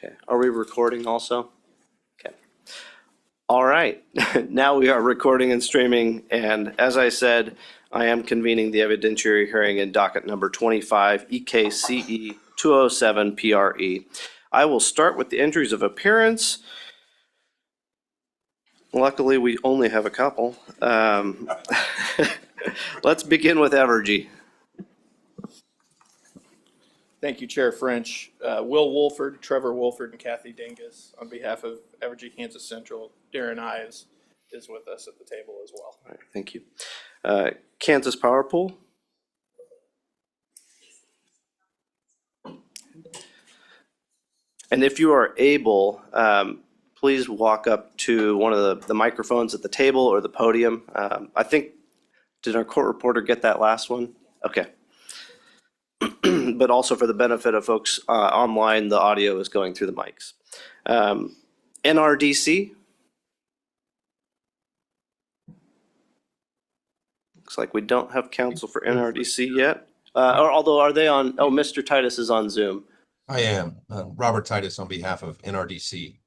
Okay, are we recording also? Okay. All right, now we are recording and streaming, and as I said, I am convening the evidentiary hearing in docket number 25, EKCE 207 PRE. I will start with the injuries of appearance. Luckily, we only have a couple. Let's begin with Evergy. Thank you, Chair French. Will Wolford, Trevor Wolford, and Kathy Dingus, on behalf of Evergy Kansas Central, Darren Ives is with us at the table as well. All right, thank you. Kansas Power Pool. And if you are able, please walk up to one of the microphones at the table or the podium. I think, did our court reporter get that last one? Okay. But also for the benefit of folks online, the audio is going through the mics. NRDC. Looks like we don't have counsel for NRDC yet. Although are they on, oh, Mr. Titus is on Zoom. I am. Robert Titus on behalf of NRDC.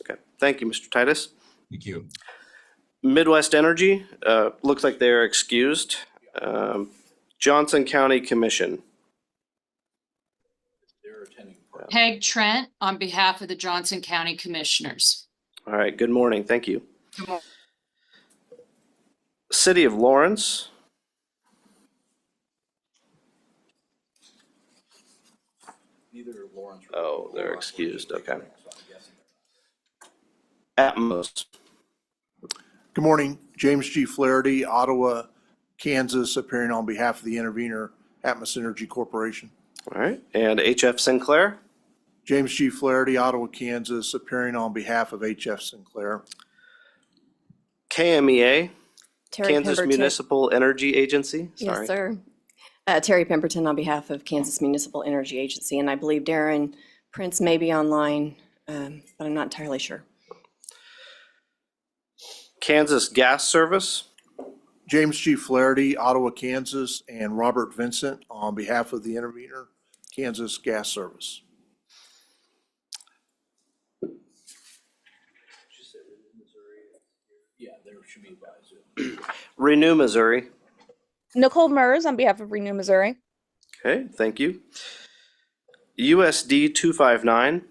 Okay, thank you, Mr. Titus. Thank you. Midwest Energy, looks like they're excused. Johnson County Commission. Peg Trent on behalf of the Johnson County Commissioners. All right, good morning, thank you. Good morning. City of Lawrence. Oh, they're excused, okay. Atmos. Good morning, James G. Flaherty, Ottawa, Kansas, appearing on behalf of the intervener, Atmos Energy Corporation. All right, and HF Sinclair. James G. Flaherty, Ottawa, Kansas, appearing on behalf of HF Sinclair. KMEA, Terry Kansas Pemberton. Municipal Energy Agency. Sorry. Yes, sir. Terry Pemberton on behalf of Kansas Municipal Energy Agency, and I believe Darren Prince may be online, but I'm not entirely sure. Kansas Gas Service. James G. Flaherty, Ottawa, Kansas, and Robert Vincent on behalf of the intervener, Kansas Gas Service. Yeah, there should be by Zoom. Renew Missouri. Nicole Mers on behalf of Renew Missouri. Okay, thank you. USD 259.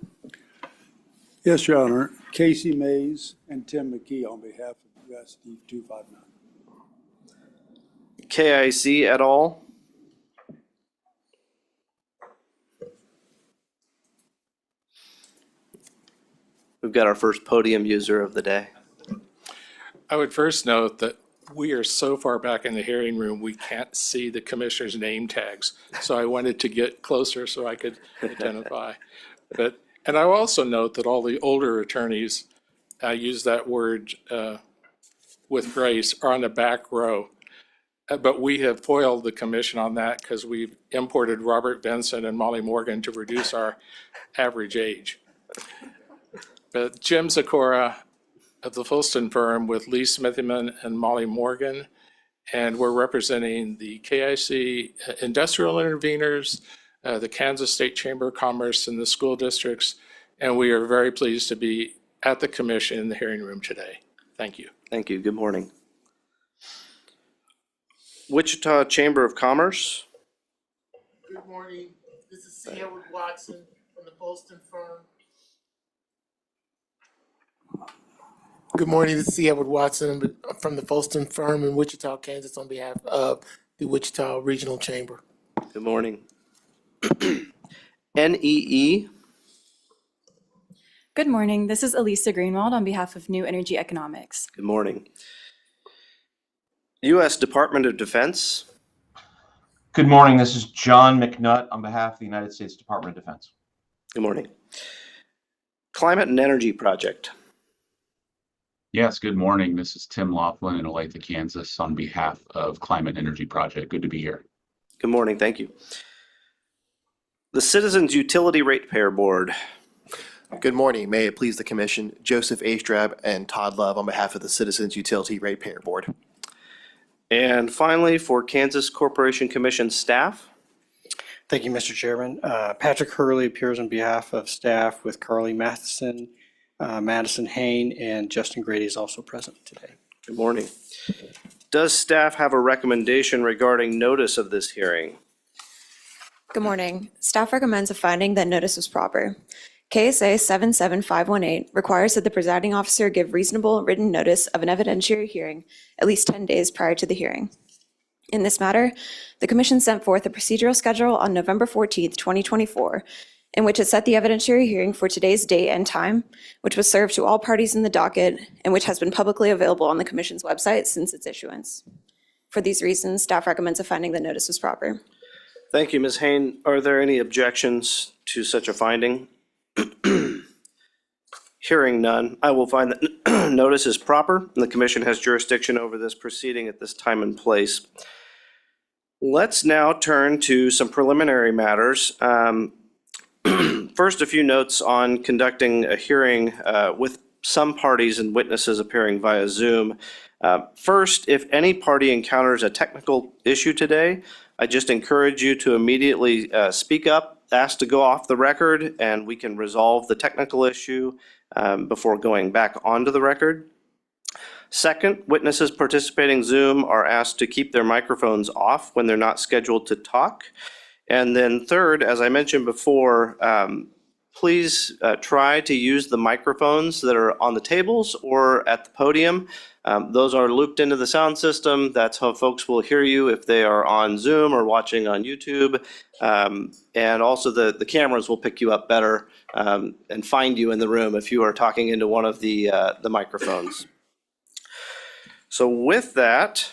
Yes, Your Honor. Casey Mays and Tim McKee on behalf of USD 259. K.S.A. et al. We've got our first podium user of the day. I would first note that we are so far back in the hearing room, we can't see the commissioner's name tags. So I wanted to get closer so I could identify. And I will also note that all the older attorneys, I use that word with grace, are on the back row. But we have foiled the commission on that because we've imported Robert Benson and Molly Morgan to reduce our average age. But Jim Zakora of the Fulston firm with Lee Smithyman and Molly Morgan, and we're representing the K.S.A. industrial interveners, the Kansas State Chamber of Commerce, and the school districts, and we are very pleased to be at the commission in the hearing room today. Thank you. Thank you. Good morning. Wichita Chamber of Commerce. Good morning. This is C. Edward Watson from the Fulston firm. Good morning. This is C. Edward Watson from the Fulston firm in Wichita, Kansas, on behalf of the Wichita Regional Chamber. Good morning. NEE. Good morning. This is Elisa Greenwald on behalf of New Energy Economics. Good morning. U.S. Department of Defense. Good morning. This is John McNutt on behalf of the United States Department of Defense. Good morning. Climate and Energy Project. Yes, good morning. This is Tim Laughlin in Olathe, Kansas on behalf of Climate and Energy Project. Good to be here. Good morning. Thank you. The Citizens Utility Ratepayer Board. Good morning. May it please the Commission, Joseph Astrab and Todd Love on behalf of the Citizens Utility Ratepayer Board. And finally, for Kansas Corporation Commission staff. Thank you, Mr. Chairman. Patrick Hurley appears on behalf of staff with Carly Matheson, Madison Hain, and Justin Grady is also present today. Good morning. Does staff have a recommendation regarding notice of this hearing? Good morning. Staff recommends a finding that notice was proper. K.S.A. 77518 requires that the presiding officer give reasonable written notice of an evidentiary hearing at least 10 days prior to the hearing. In this matter, the Commission sent forth a procedural schedule on November 14th, 2024, in which it set the evidentiary hearing for today's date and time, which was served to all parties in the docket and which has been publicly available on the Commission's website since its issuance. For these reasons, staff recommends a finding that notice was proper. Thank you, Ms. Hain. Are there any objections to such a finding? Hearing none, I will find that notice is proper and the Commission has jurisdiction over this proceeding at this time and place. Let's now turn to some preliminary matters. First, a few notes on conducting a hearing with some parties and witnesses appearing via Zoom. First, if any party encounters a technical issue today, I just encourage you to immediately speak up, ask to go off the record, and we can resolve the technical issue before going back onto the record. Second, witnesses participating Zoom are asked to keep their microphones off when they're not scheduled to talk. And then third, as I mentioned before, please try to use the microphones that are on the tables or at the podium. Those are looped into the sound system. That's how folks will hear you if they are on Zoom or watching on YouTube. And also the cameras will pick you up better and find you in the room if you are talking into one of the microphones. So with that,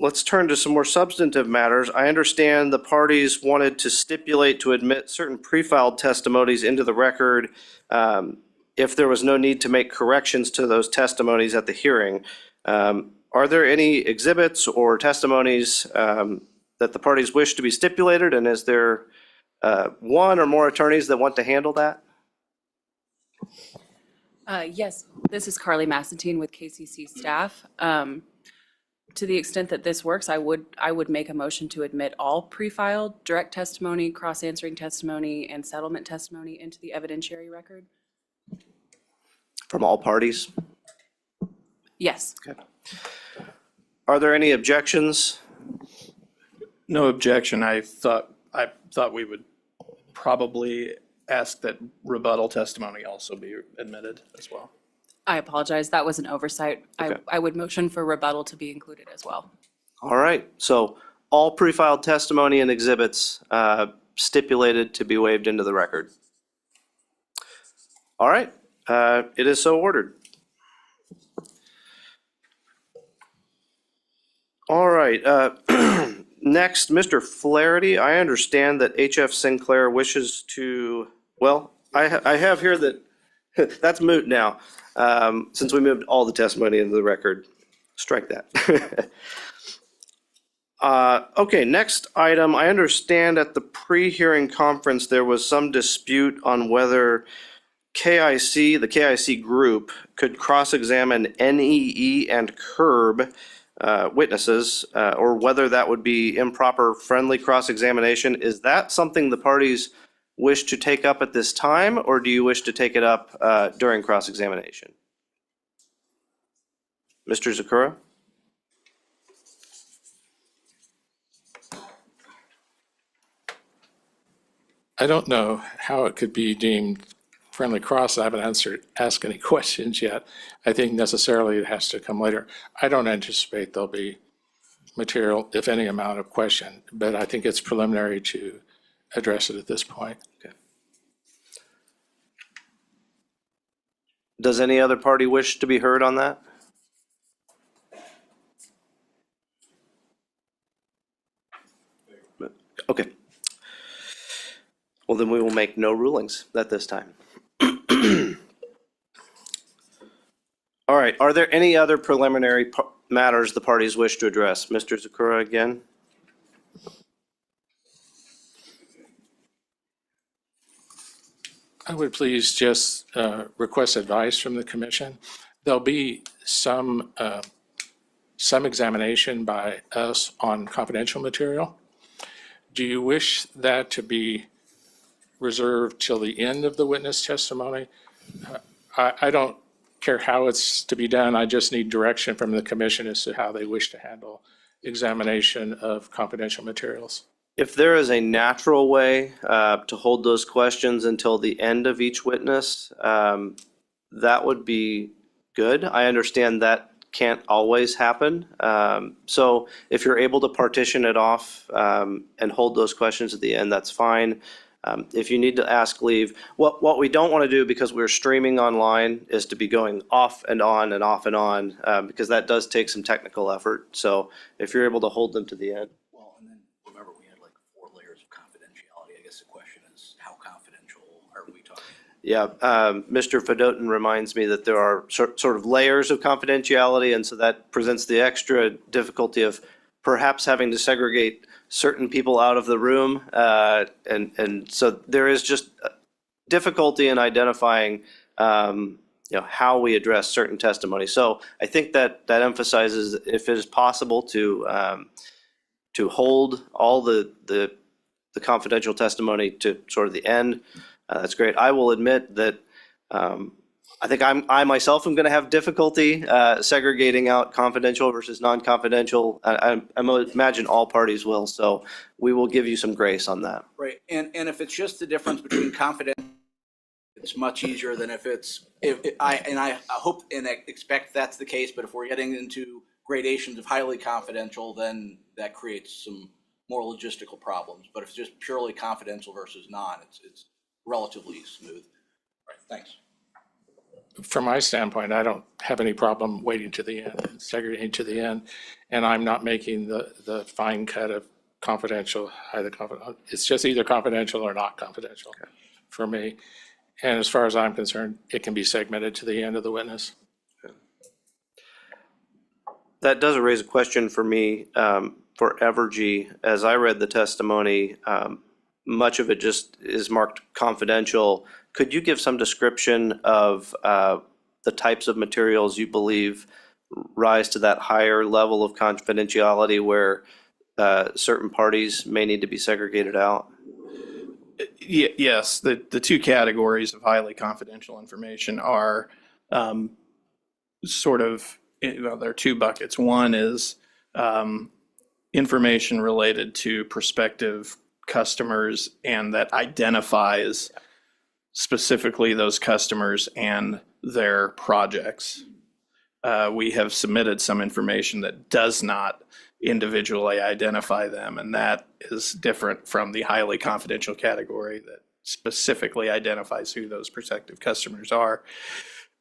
let's turn to some more substantive matters. I understand the parties wanted to stipulate to admit certain pre-filed testimonies into the record if there was no need to make corrections to those testimonies at the hearing. Are there any exhibits or testimonies that the parties wish to be stipulated? And is there one or more attorneys that want to handle that? Yes, this is Carly Massentine with KCC staff. To the extent that this works, I would make a motion to admit all pre-filed direct testimony, cross-answering testimony, and settlement testimony into the evidentiary record. From all parties? Yes. Okay. Are there any objections? No objection. I thought we would probably ask that rebuttal testimony also be admitted as well. I apologize. That was an oversight. Okay. I would motion for rebuttal to be included as well. All right, so all pre-filed testimony and exhibits stipulated to be waived into the record. All right, it is so ordered. All right, next, Mr. Flaherty, I understand that H.F. Sinclair wishes to, well, I have here that that's moot now, since we moved all the testimony into the record. Strike that. Okay, next item. I understand at the pre-hearing conference, there was some dispute on whether K.I.C., the K.I.C. group, could cross-examine NEE and CURB witnesses, or whether that would be improper friendly cross-examination. Is that something the parties wish to take up at this time, or do you wish to take it up during cross-examination? Mr. Zakura? I don't know how it could be deemed friendly cross. I haven't asked any questions yet. I think necessarily it has to come later. I don't anticipate there'll be material, if any amount of question, but I think it's preliminary to address it at this point. Okay. Does any other party wish to be heard on that? Okay. Well, then we will make no rulings at this time. All right, are there any other preliminary matters the parties wish to address? Mr. Zakura again? I would please just request advice from the commission. There'll be some examination by us on confidential material. do you wish that to be reserved till the end of the witness testimony? I don't care how it's to be done. I just need direction from the commission as to how they wish to handle examination of confidential materials. If there is a natural way to hold those questions until the end of each witness, that would be good. I understand that can't always happen. So if you're able to partition it off and hold those questions at the end, that's fine. If you need to ask leave, what we don't want to do, because we're streaming online, is to be going off and on and off and on, because that does take some technical effort. So if you're able to hold them to the end. Well, and then remember, we had like 4 layers of confidentiality. I guess the question is, how confidential are we talking? Yeah, Mr. Fedotin reminds me that there are sort of layers of confidentiality, and so that presents the extra difficulty of perhaps having to segregate certain people out of the room. And so there is just difficulty in identifying how we address certain testimony. So I think that emphasizes, if it is possible, to hold all the confidential testimony to sort of the end. That's great. I will admit that I think I myself am going to have difficulty segregating out confidential versus non-confidential. I imagine all parties will, so we will give you some grace on that. Right, and if it's just the difference between confidential, it's much easier than if it's, I hope and I expect that's the case, but if we're getting into gradations of highly confidential, then that creates some more logistical problems. But if it's just purely confidential versus non, it's relatively smooth. Right, thanks. From my standpoint, I don't have any problem waiting to the end, segregating to the end, and I'm not making the fine cut of confidential, highly confidential. It's just either confidential or not confidential for me. And as far as I'm concerned, it can be segmented to the end of the witness. That does raise a question for me for Evergy. As I read the testimony, much of it just is marked confidential. Could you give some description of the types of materials you believe rise to that higher level of confidentiality where certain parties may need to be segregated out? Yes, the 2 categories of highly confidential information are sort of, well, there are 2 buckets. One is information related to prospective customers and that identifies specifically those customers and their projects. We have submitted some information that does not individually identify them, and that is different from the highly confidential category that specifically identifies who those prospective customers are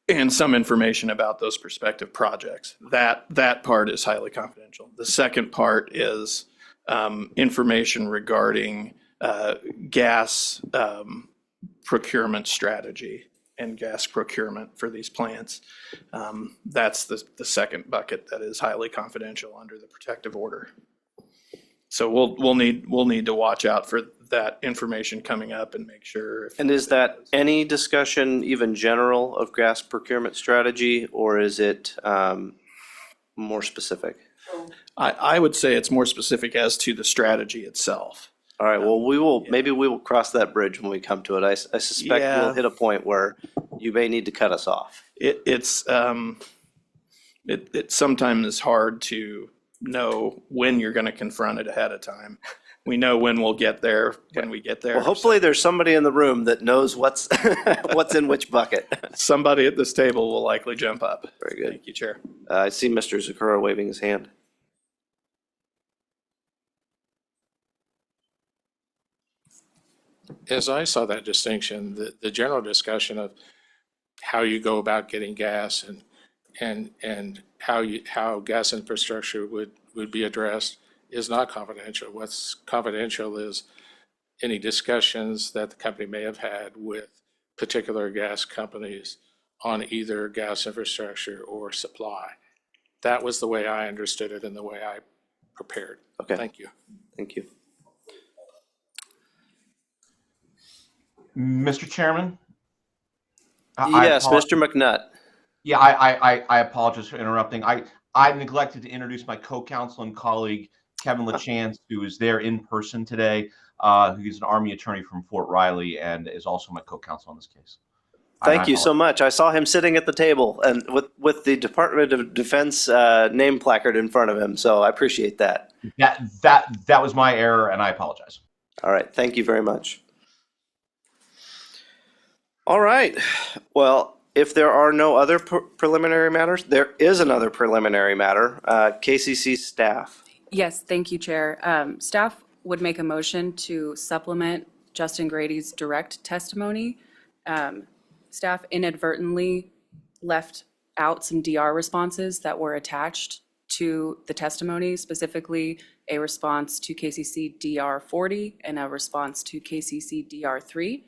and some information about those prospective projects. That part is highly confidential. The second part is information regarding gas procurement strategy and gas procurement for these plants. That's the second bucket that is highly confidential under the protective order. So we'll need to watch out for that information coming up and make sure. And is that any discussion, even general, of gas procurement strategy, or is it more specific? I would say it's more specific as to the strategy itself. All right, well, maybe we will cross that bridge when we come to it. I suspect we'll hit a point where you may need to cut us off. It's sometimes hard to know when you're going to confront it ahead of time. We know when we'll get there, when we get there. Well, hopefully there's somebody in the room that knows what's in which bucket. Somebody at this table will likely jump up. Very good. Thank you, Chair. I see Mr. Zakura waving his hand. As I saw that distinction, the general discussion of how you go about getting gas and how gas infrastructure would be addressed is not confidential. What's confidential is any discussions that the company may have had with particular gas companies on either gas infrastructure or supply. That was the way I understood it and the way I prepared. Okay. Thank you. Thank you. Mr. Chairman? Yes, Mr. McNutt. Yeah, I apologize for interrupting. I neglected to introduce my co-counsel and colleague, Kevin LaChance, who is there in person today, who is an Army attorney from Fort Riley and is also my co-counsel on this case. Thank you so much. I saw him sitting at the table and with the Department of Defense name placard in front of him, so I appreciate that. That was my error, and I apologize. All right, thank you very much. All right, well, if there are no other preliminary matters, there is another preliminary matter. KCC staff. Yes, thank you, Chair. Staff would make a motion to supplement Justin Grady's direct testimony. Staff inadvertently left out some DR responses that were attached to the testimony, specifically a response to KCC DR 40 and a response to KCC DR 3.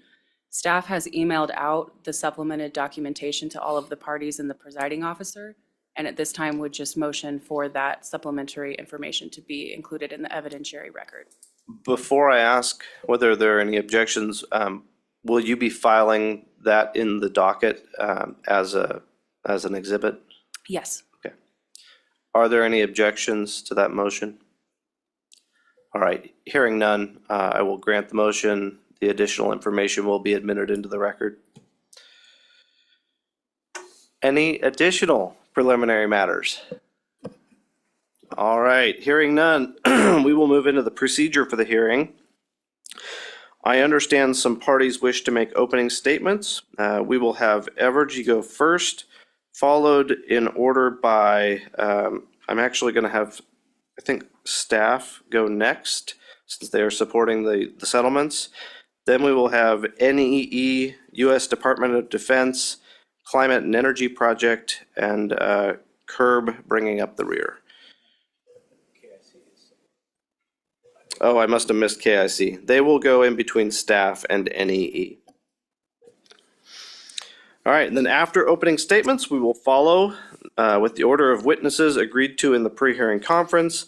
Staff has emailed out the supplemented documentation to all of the parties and the presiding officer, and at this time would just motion for that supplementary information to be included in the evidentiary record. Before I ask whether there are any objections, will you be filing that in the docket as an exhibit? Yes. Okay. Are there any objections to that motion? All right, hearing none, I will grant the motion. The additional information will be admitted into the record. Any additional preliminary matters? All right, hearing none, we will move into the procedure for the hearing. I understand some parties wish to make opening statements. We will have Evergy go first, followed in order by, I'm actually going to have, I think, staff go next, since they are supporting the settlements. Then we will have NEE, U.S. Department of Defense, Climate and Energy Project, and CURB bringing up the rear. Oh, I must have missed K.S.A. They will go in between staff and NEE. All right, and then after opening statements, we will follow with the order of witnesses agreed to in the pre-hearing conference.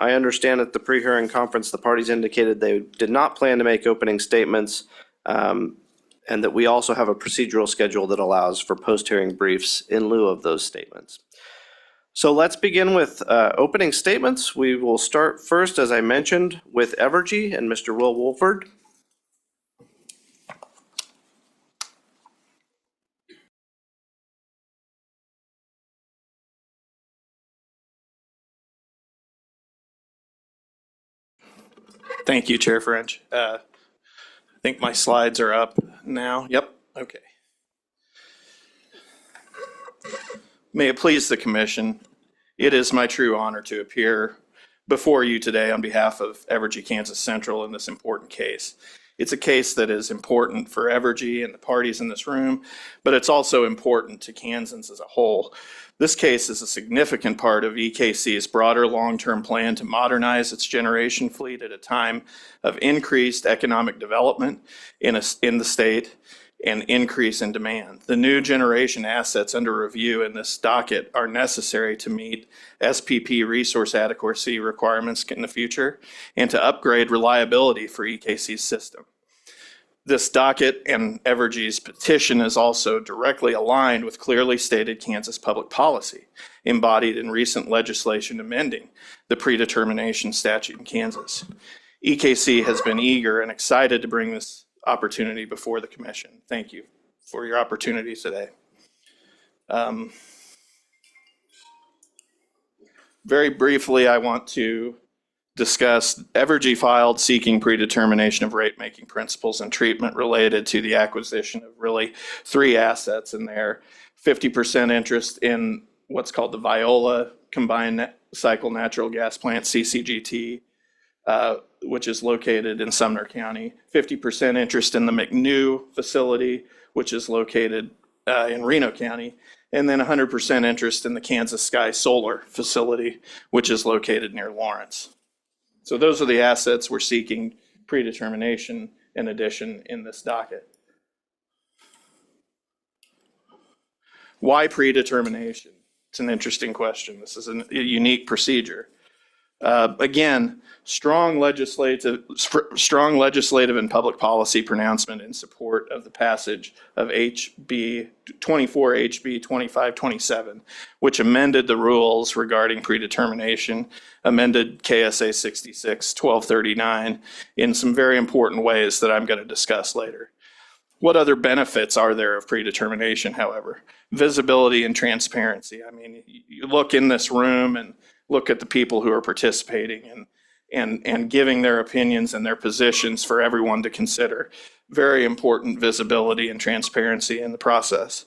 I understand at the pre-hearing conference, the parties indicated they did not plan to make opening statements, and that we also have a procedural schedule that allows for post-hearing briefs in lieu of those statements. So let's begin with opening statements. We will start first, as I mentioned, with Evergy and Mr. Will Wolford. Thank you, Chair French. I think my slides are up now. Yep, okay. May it please the Commission, it is my true honor to appear before you today on behalf of Evergy Kansas Central in this important case. It's a case that is important for Evergy and the parties in this room, but it's also important to Kansans as a whole. This case is a significant part of EKCE's broader long-term plan to modernize its generation fleet at a time of increased economic development in the state and increase in demand. The new generation assets under review in this docket are necessary to meet SPP resource adequacy requirements in the future and to upgrade reliability for EKC's system. This docket and Evergy's petition is also directly aligned with clearly stated Kansas public policy embodied in recent legislation amending the predetermination statute in Kansas. EKCE has been eager and excited to bring this opportunity before the Commission. Thank you for your opportunity today. Very briefly, I want to discuss Evergy filed seeking predetermination of rate making principles and treatment related to the acquisition of really three assets in there. 50% interest in what's called the Viola Combined Cycle Natural Gas Plant, CCGT, which is located in Sumner County. 50% interest in the McNew facility, which is located in Reno County. And then 100% interest in the Kansas Sky Solar facility, which is located near Lawrence. So those are the assets we're seeking predetermination in addition in this docket. Why predetermination? It's an interesting question. This is a unique procedure. Again, strong legislative and public policy pronouncement in support of the passage of HB 2527, which amended the rules regarding predetermination, amended K.S.A. 66-1239 in some very important ways that I'm going to discuss later. What other benefits are there of predetermination, however? Visibility and transparency. I mean, you look in this room and look at the people who are participating and giving their opinions and their positions for everyone to consider. Very important visibility and transparency in the process.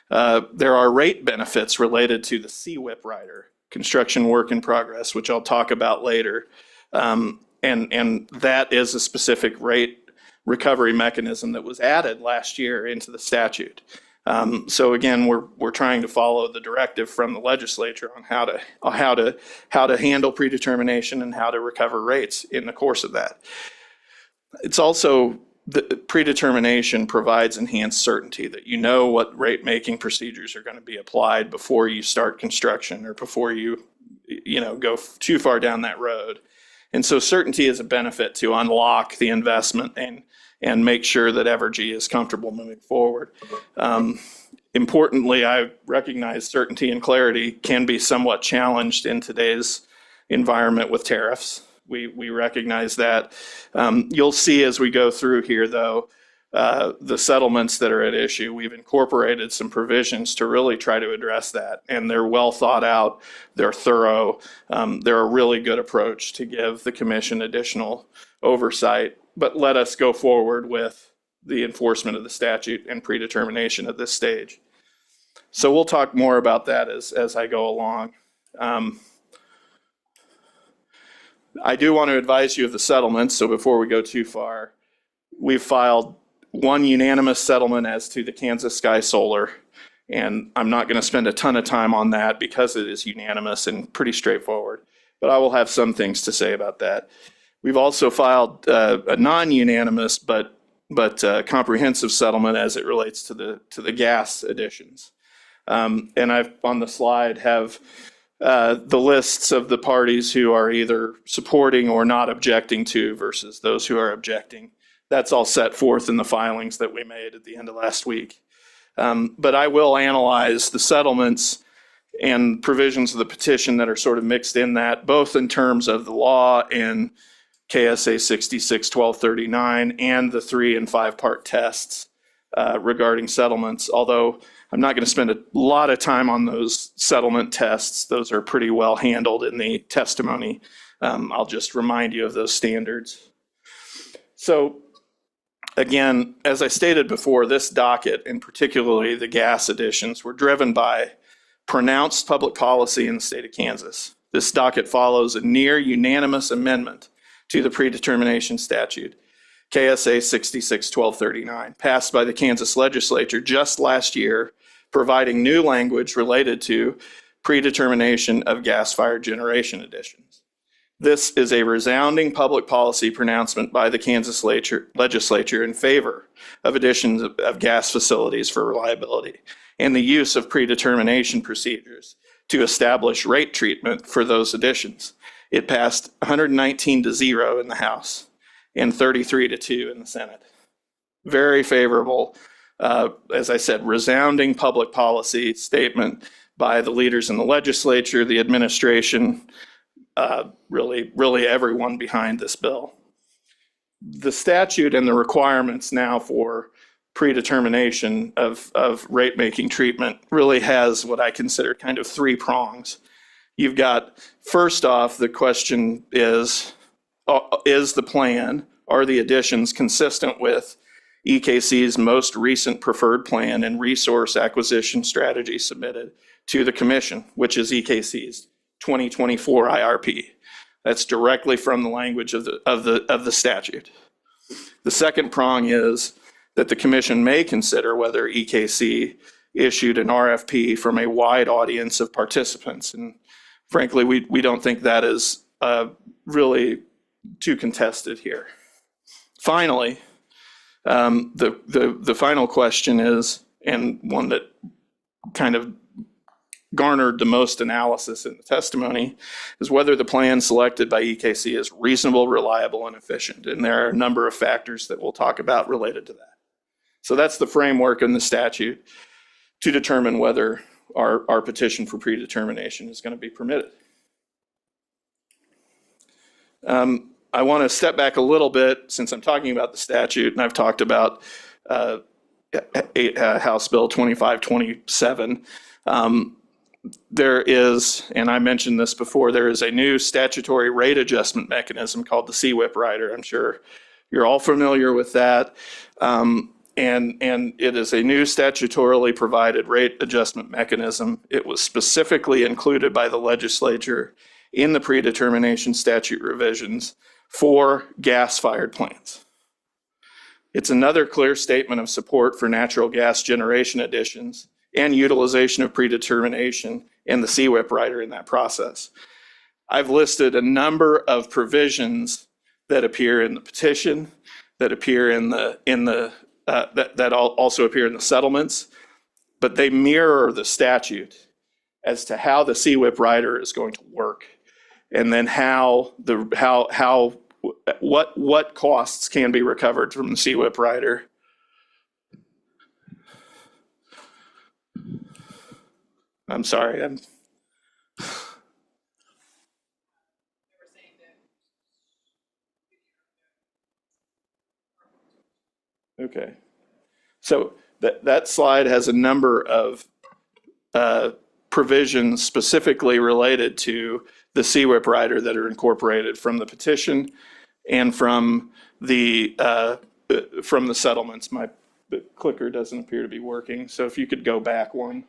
There are rate benefits related to the CWIP rider, construction work in progress, which I'll talk about later. And that is a specific rate recovery mechanism that was added last year into the statute. So again, we're trying to follow the directive from the legislature on how to handle predetermination and how to recover rates in the course of that. It's also the predetermination provides enhanced certainty that you know what rate making procedures are going to be applied before you start construction or before you go too far down that road. And so certainty is a benefit to unlock the investment and make sure that Evergy is comfortable moving forward. Importantly, I recognize certainty and clarity can be somewhat challenged in today's environment with tariffs. We recognize that. You'll see as we go through here, though, the settlements that are at issue, we've incorporated some provisions to really try to address that. And they're well thought out, they're thorough, they're a really good approach to give the commission additional oversight. But let us go forward with the enforcement of the statute and predetermination at this stage. So we'll talk more about that as I go along. I do want to advise you of the settlements. So before we go too far, we've filed one unanimous settlement as to the Kansas Sky Solar. And I'm not going to spend a ton of time on that because it is unanimous and pretty straightforward. But I will have some things to say about that. We've also filed a non-unanimous but comprehensive settlement as it relates to the gas additions. And I've on the slide have the lists of the parties who are either supporting or not objecting to versus those who are objecting. That's all set forth in the filings that we made at the end of last week. But I will analyze the settlements and provisions of the petition that are sort of mixed in that, both in terms of the law and K.S.A. 66-1239 and the 3- and 5-part tests regarding settlements. Although I'm not going to spend a lot of time on those settlement tests. Those are pretty well handled in the testimony. I'll just remind you of those standards. So again, as I stated before, this docket, and particularly the gas additions, were driven by pronounced public policy in the state of Kansas. This docket follows a near unanimous amendment to the predetermination statute, K.S.A. 66-1239, passed by the Kansas legislature just last year, providing new language related to predetermination of gas-fired generation additions. This is a resounding public policy pronouncement by the Kansas legislature in favor of additions of gas facilities for reliability and the use of predetermination procedures to establish rate treatment for those additions. It passed 119-0 in the House and 33-2 in the Senate. Very favorable, as I said, resounding public policy statement by the leaders in the legislature, the administration, really everyone behind this bill. The statute and the requirements now for predetermination of rate-making treatment really has what I consider kind of 3 prongs. You've got, first off, the question is the plan, are the additions consistent with EKC's most recent preferred plan and resource acquisition strategy submitted to the commission, which is EKC's 2024 IRP. That's directly from the language of the statute. The second prong is that the commission may consider whether EKC issued an RFP from a wide audience of participants. And frankly, we don't think that is really too contested here. Finally, the final question is, and one that kind of garnered the most analysis in the testimony is whether the plan selected by EKC is reasonable, reliable, and efficient. And there are a number of factors that we'll talk about related to that. So that's the framework in the statute to determine whether our petition for predetermination is going to be permitted. I want to step back a little bit since I'm talking about the statute, and I've talked about House Bill 2527. There is, and I mentioned this before, there is a new statutory rate adjustment mechanism called the CWIP rider. I'm sure you're all familiar with that. And it is a new statutorily provided rate adjustment mechanism. It was specifically included by the legislature in the predetermination statute revisions for gas-fired plants. It's another clear statement of support for natural gas generation additions and utilization of predetermination and the CWIP rider in that process. I've listed a number of provisions that appear in the petition, that appear that also appear in the settlements, but they mirror the statute as to how the CWIP rider is going to work, and then what costs can be recovered from the CWIP rider. I'm sorry. Okay. So that slide has a number of provisions specifically related to the CWIP rider that are incorporated from the petition and from the settlements. My clicker doesn't appear to be working, so if you could go back one.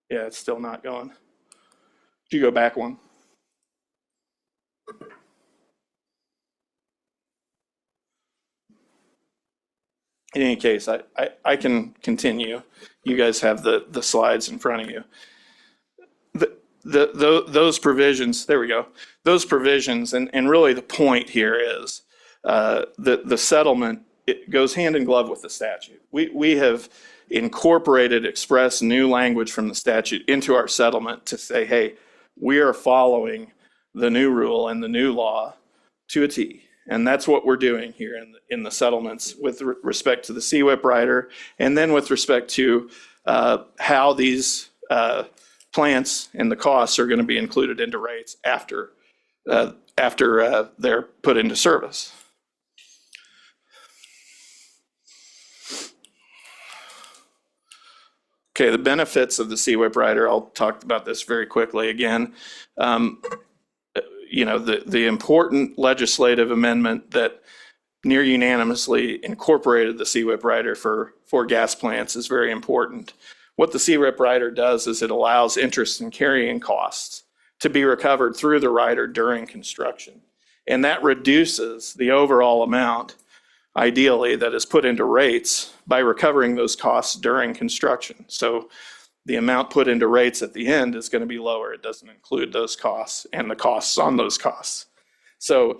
Yeah, it's still not going. Could you go back one? In any case, I can continue. You guys have the slides in front of you. Those provisions, there we go. Those provisions, and really the point here is the settlement, it goes hand in glove with the statute. We have incorporated express new language from the statute into our settlement to say, hey, we are following the new rule and the new law to a T. And that's what we're doing here in the settlements with respect to the CWIP rider, and then with respect to how these plants and the costs are going to be included into rates after they're put into service. Okay, the benefits of the CWIP rider, I'll talk about this very quickly again. The important legislative amendment that near unanimously incorporated the CWIP rider for gas plants is very important. What the CWIP rider does is it allows interest and carrying costs to be recovered through the rider during construction. And that reduces the overall amount, ideally, that is put into rates by recovering those costs during construction. So the amount put into rates at the end is going to be lower. It doesn't include those costs and the costs on those costs. So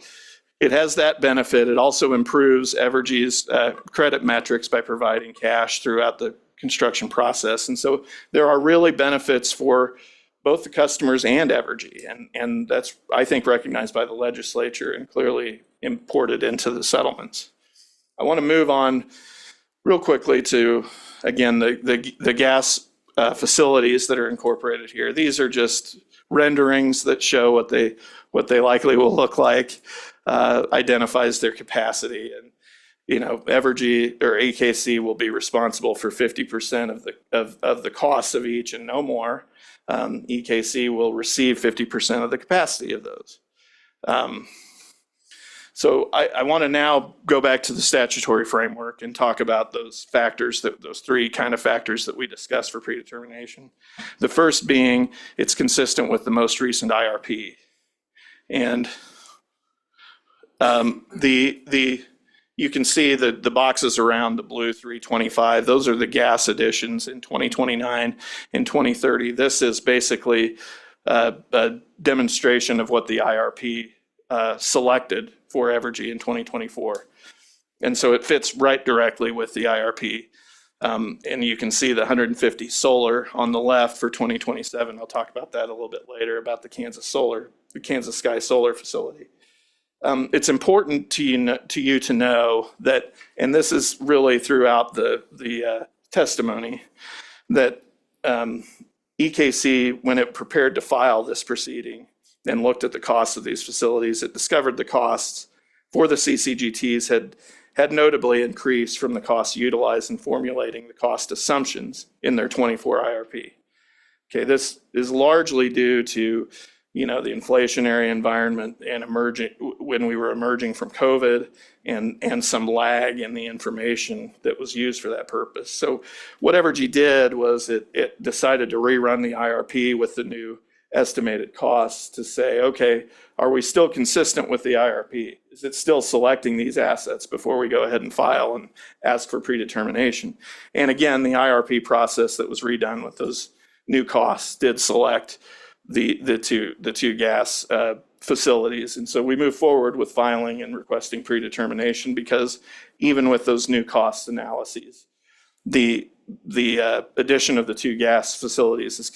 it has that benefit. It also improves Evergy's credit metrics by providing cash throughout the construction process. And so there are really benefits for both the customers and Evergy. And that's, I think, recognized by the legislature and clearly imported into the settlements. I want to move on real quickly to, again, the gas facilities that are incorporated here. These are just renderings that show what they likely will look like, identifies their capacity, and Evergy or EKCE will be responsible for 50% of the costs of each and no more. EKCE will receive 50% of the capacity of those. So I want to now go back to the statutory framework and talk about those factors, those three kind of factors that we discussed for predetermination. The first being it's consistent with the most recent IRP. And you can see the boxes around the blue 325. Those are the gas additions in 2029 and 2030. This is basically a demonstration of what the IRP selected for Evergy in 2024. And so it fits right directly with the IRP. And you can see the 150 solar on the left for 2027. I'll talk about that a little bit later about the Kansas Sky Solar facility. It's important to you to know that, and this is really throughout the testimony, that EKC, when it prepared to file this proceeding and looked at the costs of these facilities, it discovered the costs for the CCGTs had notably increased from the costs utilized in formulating the cost assumptions in their 24 IRP. Okay, this is largely due to, the inflationary environment and when we were emerging from COVID and some lag in the information that was used for that purpose. So what Evergy did was it decided to rerun the IRP with the new estimated costs to say, okay, are we still consistent with the IRP? Is it still selecting these assets before we go ahead and file and ask for predetermination? And again, the IRP process that was redone with those new costs did select the two gas facilities. And so we move forward with filing and requesting predetermination because even with those new cost analyses, the addition of the two gas facilities is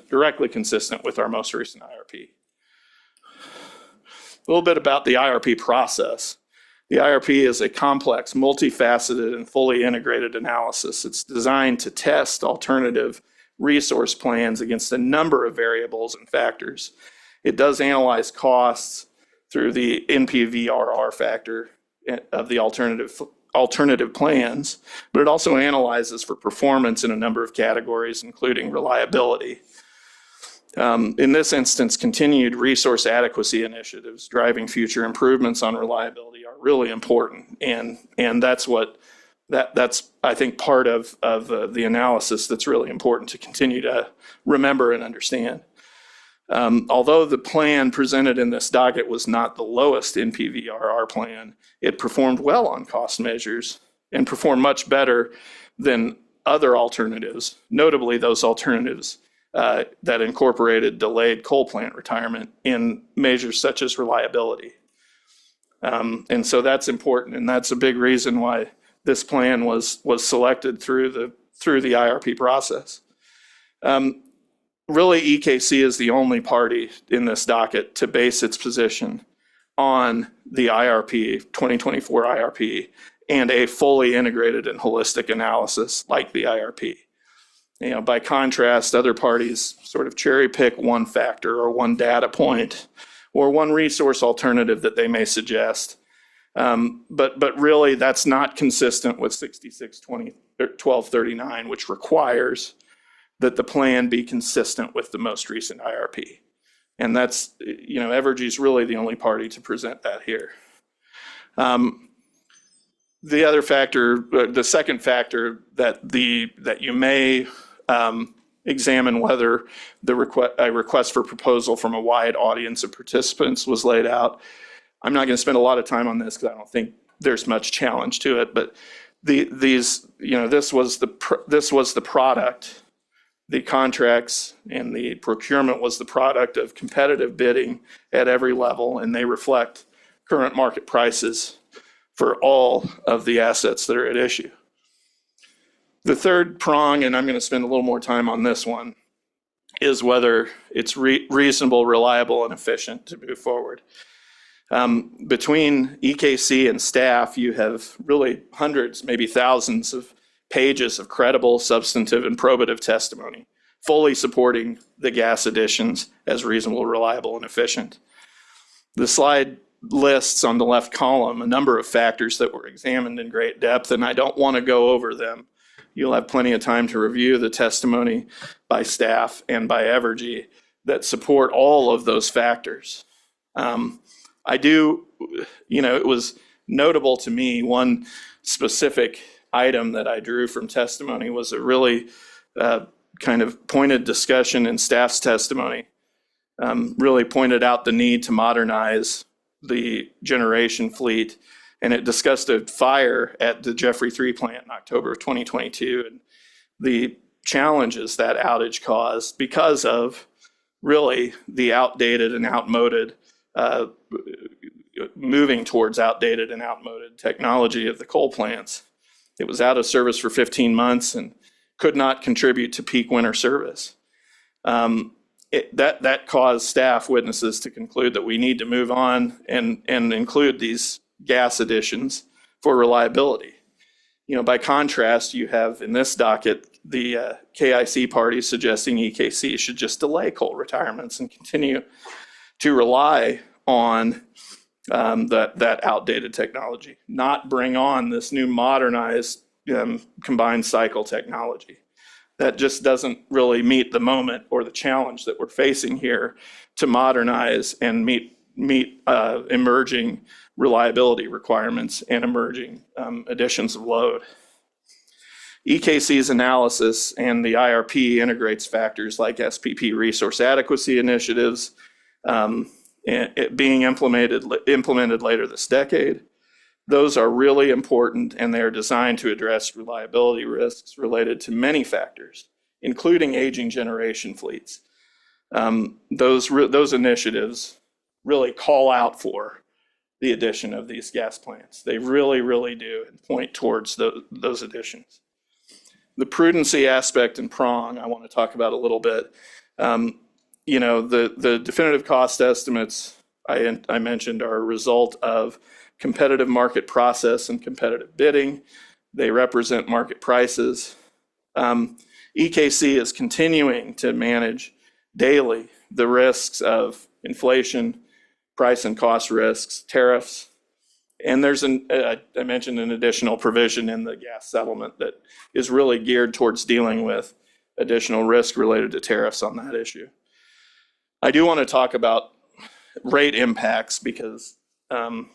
directly consistent with our most recent IRP. A little bit about the IRP process. The IRP is a complex, multifaceted, and fully integrated analysis. It's designed to test alternative resource plans against a number of variables and factors. It does analyze costs through the NPVRR factor of the alternative plans, but it also analyzes for performance in a number of categories, including reliability. In this instance, continued resource adequacy initiatives driving future improvements on reliability are really important, and that's I think part of the analysis that's really important to continue to remember and understand. Although the plan presented in this docket was not the lowest NPVRR plan, it performed well on cost measures and performed much better than other alternatives, notably those alternatives that incorporated delayed coal plant retirement in measures such as reliability. And so that's important, and that's a big reason why this plan was selected through the IRP process. Really, EKC is the only party in this docket to base its position on the IRP, 2024 IRP, and a fully integrated and holistic analysis like the IRP. By contrast, other parties sort of cherry pick one factor or one data point or one resource alternative that they may suggest. But really, that's not consistent with 66-1239, which requires that the plan be consistent with the most recent IRP. And that's, Evergy is really the only party to present that here. The other factor, the second factor that you may examine whether a request for proposal from a wide audience of participants was laid out. I'm not going to spend a lot of time on this because I don't think there's much challenge to it, but this was the product. The contracts and the procurement was the product of competitive bidding at every level, and they reflect current market prices for all of the assets that are at issue. The third prong, and I'm going to spend a little more time on this one, is whether it's reasonable, reliable, and efficient to move forward. Between EKC and staff, you have really hundreds, maybe thousands of pages of credible, substantive, and probative testimony, fully supporting the gas additions as reasonable, reliable, and efficient. The slide lists on the left column a number of factors that were examined in great depth, and I don't want to go over them. You'll have plenty of time to review the testimony by staff and by Evergy that support all of those factors. It was notable to me, one specific item that I drew from testimony was a really kind of pointed discussion in staff's testimony, really pointed out the need to modernize the generation fleet. And it discussed a fire at the Jeffrey 3 plant in October of 2022 and the challenges that outage caused because of really the outdated and outmoded, moving towards outdated and outmoded technology of the coal plants. It was out of service for 15 months and could not contribute to peak winter service. That caused staff witnesses to conclude that we need to move on and include these gas additions for reliability. By contrast, you have in this docket, the KIC party suggesting EKC should just delay coal retirements and continue to rely on that outdated technology, not bring on this new modernized combined cycle technology. That just doesn't really meet the moment or the challenge that we're facing here to modernize and meet emerging reliability requirements and emerging additions of load. EKC's analysis and the IRP integrates factors like SPP resource adequacy initiatives being implemented later this decade. Those are really important, and they're designed to address reliability risks related to many factors, including aging generation fleets. Those initiatives really call out for the addition of these gas plants. They really, really do point towards those additions. The prudency aspect and prong I want to talk about a little bit. The definitive cost estimates I mentioned are a result of competitive market process and competitive bidding. They represent market prices. EKC is continuing to manage daily the risks of inflation, price and cost risks, tariffs, and there's I mentioned an additional provision in the gas settlement that is really geared towards dealing with additional risk related to tariffs on that issue. I do want to talk about rate impacts because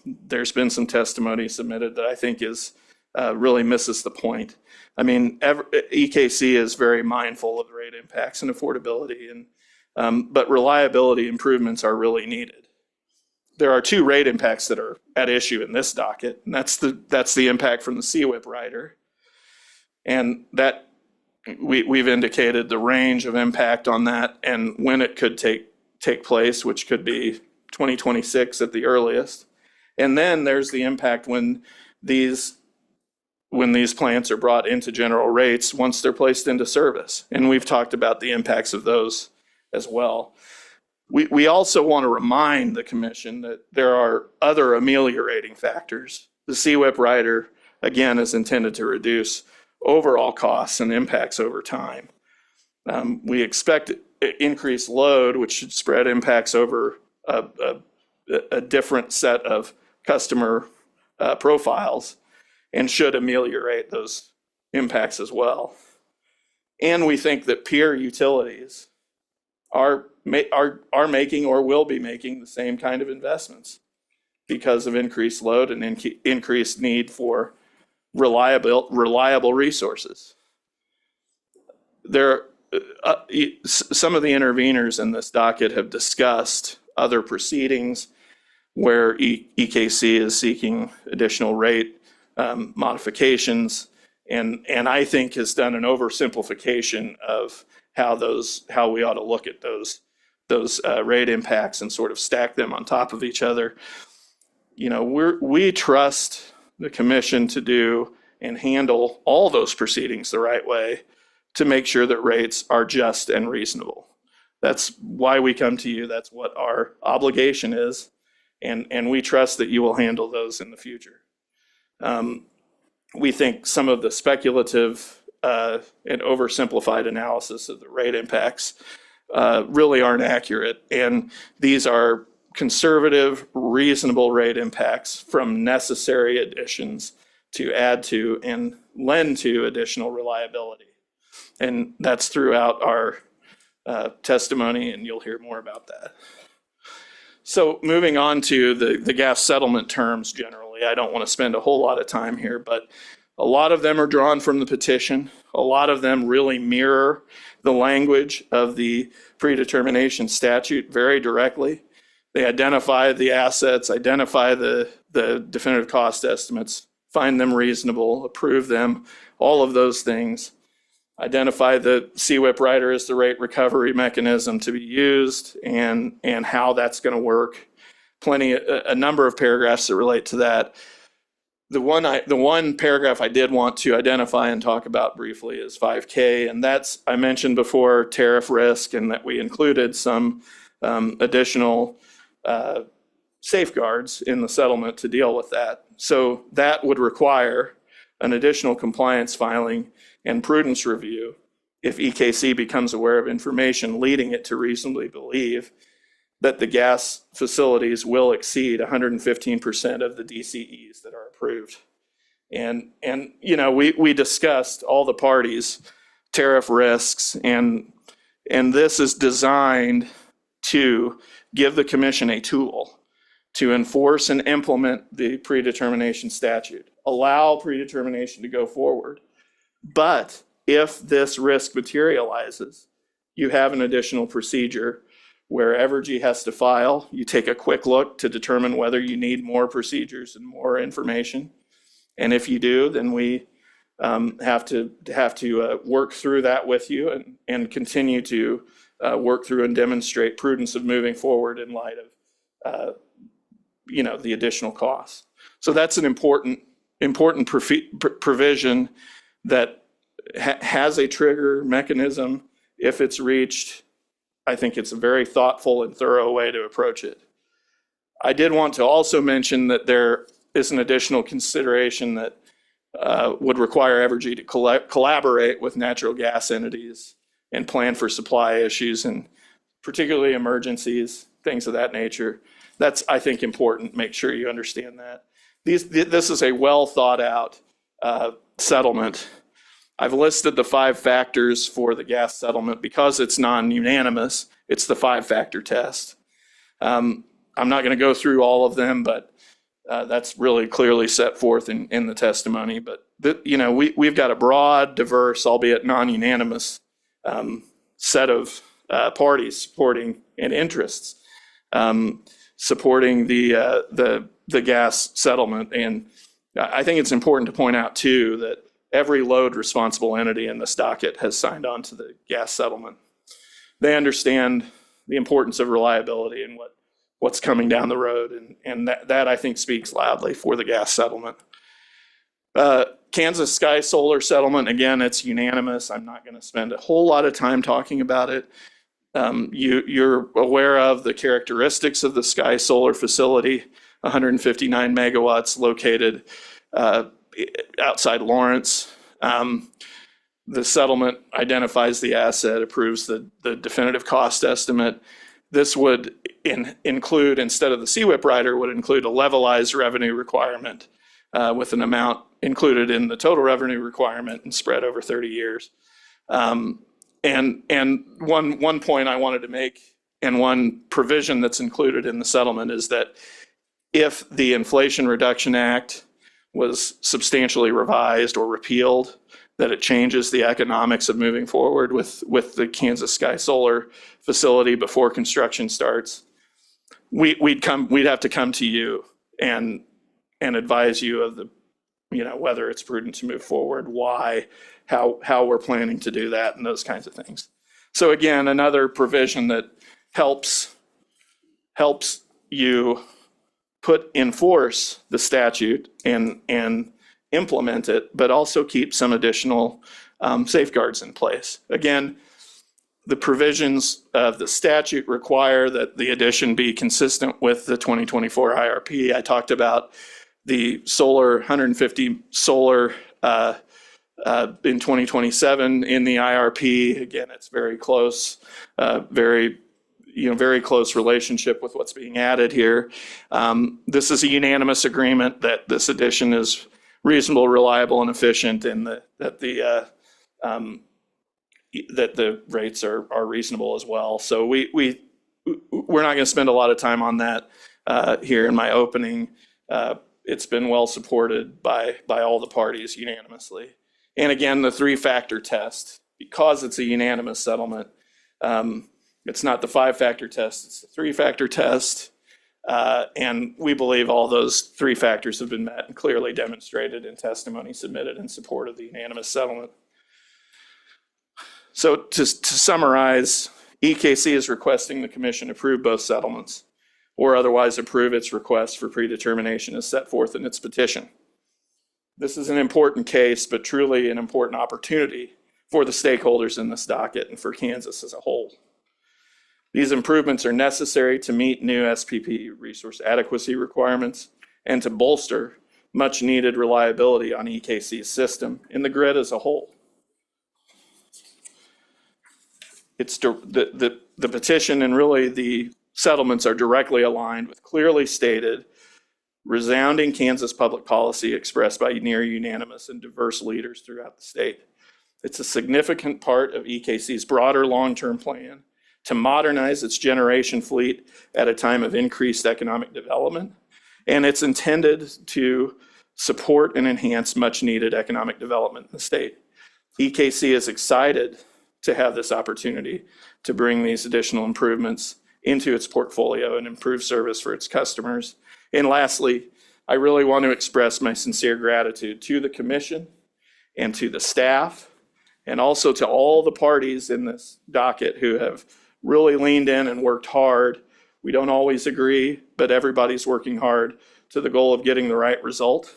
there's been some testimony submitted that I think is really misses the point. I mean, EKC is very mindful of the rate impacts and affordability, but reliability improvements are really needed. There are two rate impacts that are at issue in this docket, and that's the impact from the CWIP rider, and that we've indicated the range of impact on that and when it could take place, which could be 2026 at the earliest. And then there's the impact when these plants are brought into general rates once they're placed into service. And we've talked about the impacts of those as well. We also want to remind the commission that there are other ameliorating factors. The CWIP rider, again, is intended to reduce overall costs and impacts over time. We expect increased load, which should spread impacts over a different set of customer profiles and should ameliorate those impacts as well. And we think that peer utilities are making or will be making the same kind of investments because of increased load and increased need for reliable resources. Some of the interveners in this docket have discussed other proceedings where EKC is seeking additional rate modifications, and I think has done an oversimplification of how we ought to look at those rate impacts and sort of stack them on top of each other. We trust the commission to do and handle all those proceedings the right way to make sure that rates are just and reasonable. That's why we come to you. That's what our obligation is. And we trust that you will handle those in the future. We think some of the speculative and oversimplified analysis of the rate impacts really aren't accurate. And these are conservative, reasonable rate impacts from necessary additions to add to and lend to additional reliability. And that's throughout our testimony, and you'll hear more about that. So moving on to the gas settlement terms generally, I don't want to spend a whole lot of time here, but a lot of them are drawn from the petition. A lot of them really mirror the language of the predetermination statute very directly. They identify the assets, identify the definitive cost estimates, find them reasonable, approve them, all of those things. Identify the CWIP rider as the rate recovery mechanism to be used and how that's going to work. A number of paragraphs that relate to that. The one paragraph I did want to identify and talk about briefly is 5K, and that's, I mentioned before, tariff risk, and that we included some additional safeguards in the settlement to deal with that. So that would require an additional compliance filing and prudence review if EKC becomes aware of information leading it to reasonably believe that the gas facilities will exceed 115% of the DCEs that are approved. And you know, we discussed all the parties, tariff risks, and this is designed to give the commission a tool to enforce and implement the predetermination statute, allow predetermination to go forward. But if this risk materializes, you have an additional procedure where Evergy has to file. You take a quick look to determine whether you need more procedures and more information. And if you do, then we have to work through that with you and continue to work through and demonstrate prudence of moving forward in light of you know, the additional costs. So that's an important provision that has a trigger mechanism if it's reached. I think it's a very thoughtful and thorough way to approach it. I did want to also mention that there is an additional consideration that would require Evergy to collaborate with natural gas entities and plan for supply issues, and particularly emergencies, things of that nature. That's, I think, important. Make sure you understand that. This is a well thought out settlement. I've listed the 5 factors for the gas settlement because it's non-unanimous. It's the 5-factor test. I'm not going to go through all of them, but that's really clearly set forth in the testimony. But you know, we've got a broad, diverse, albeit non-unanimous set of parties supporting and interests supporting the gas settlement. And I think it's important to point out too that every load responsible entity in this docket has signed on to the gas settlement. They understand the importance of reliability and what's coming down the road, and that I think speaks loudly for the gas settlement. Kansas Sky Solar settlement, again, it's unanimous. I'm not going to spend a whole lot of time talking about it. You're aware of the characteristics of the Sky Solar facility, 159 megawatts located outside Lawrence. The settlement identifies the asset, approves the definitive cost estimate. This would include, instead of the CWIP rider, would include a levelized revenue requirement with an amount included in the total revenue requirement and spread over 30 years. And one point I wanted to make, and one provision that's included in the settlement, is that if the Inflation Reduction Act was substantially revised or repealed, that it changes the economics of moving forward with the Kansas Sky Solar facility before construction starts. We'd have to come to you and advise you of the, you know, whether it's prudent to move forward, why, how we're planning to do that, and those kinds of things. So again, another provision that helps you enforce the statute and implement it, but also keep some additional safeguards in place. Again, the provisions of the statute require that the addition be consistent with the 2024 IRP. I talked about the solar, 150 solar in 2027 in the IRP. Again, it's very close, very close relationship with what's being added here. This is a unanimous agreement that this addition is reasonable, reliable, and efficient, and that the rates are reasonable as well. So we're not going to spend a lot of time on that here in my opening. It's been well supported by all the parties unanimously. And again, the 3-factor test, because it's a unanimous settlement, it's not the 5-factor test, it's the 3-factor test. And we believe all those 3 factors have been met and clearly demonstrated in testimony submitted in support of the unanimous settlement. So to summarize, EKC is requesting the commission approve both settlements or otherwise approve its request for predetermination as set forth in its petition. This is an important case, but truly an important opportunity for the stakeholders in this docket and for Kansas as a whole. These improvements are necessary to meet new SPP resource adequacy requirements and to bolster much needed reliability on EKC's system and the grid as a whole. It's the petition and really the settlements are directly aligned with clearly stated, resounding Kansas public policy expressed by near unanimous and diverse leaders throughout the state. It's a significant part of EKC's broader long-term plan to modernize its generation fleet at a time of increased economic development, and it's intended to support and enhance much-needed economic development in the state. EKC is excited to have this opportunity to bring these additional improvements into its portfolio and improve service for its customers. And lastly, I really want to express my sincere gratitude to the commission and to the staff and also to all the parties in this docket who have really leaned in and worked hard. We don't always agree, but everybody's working hard to the goal of getting the right result.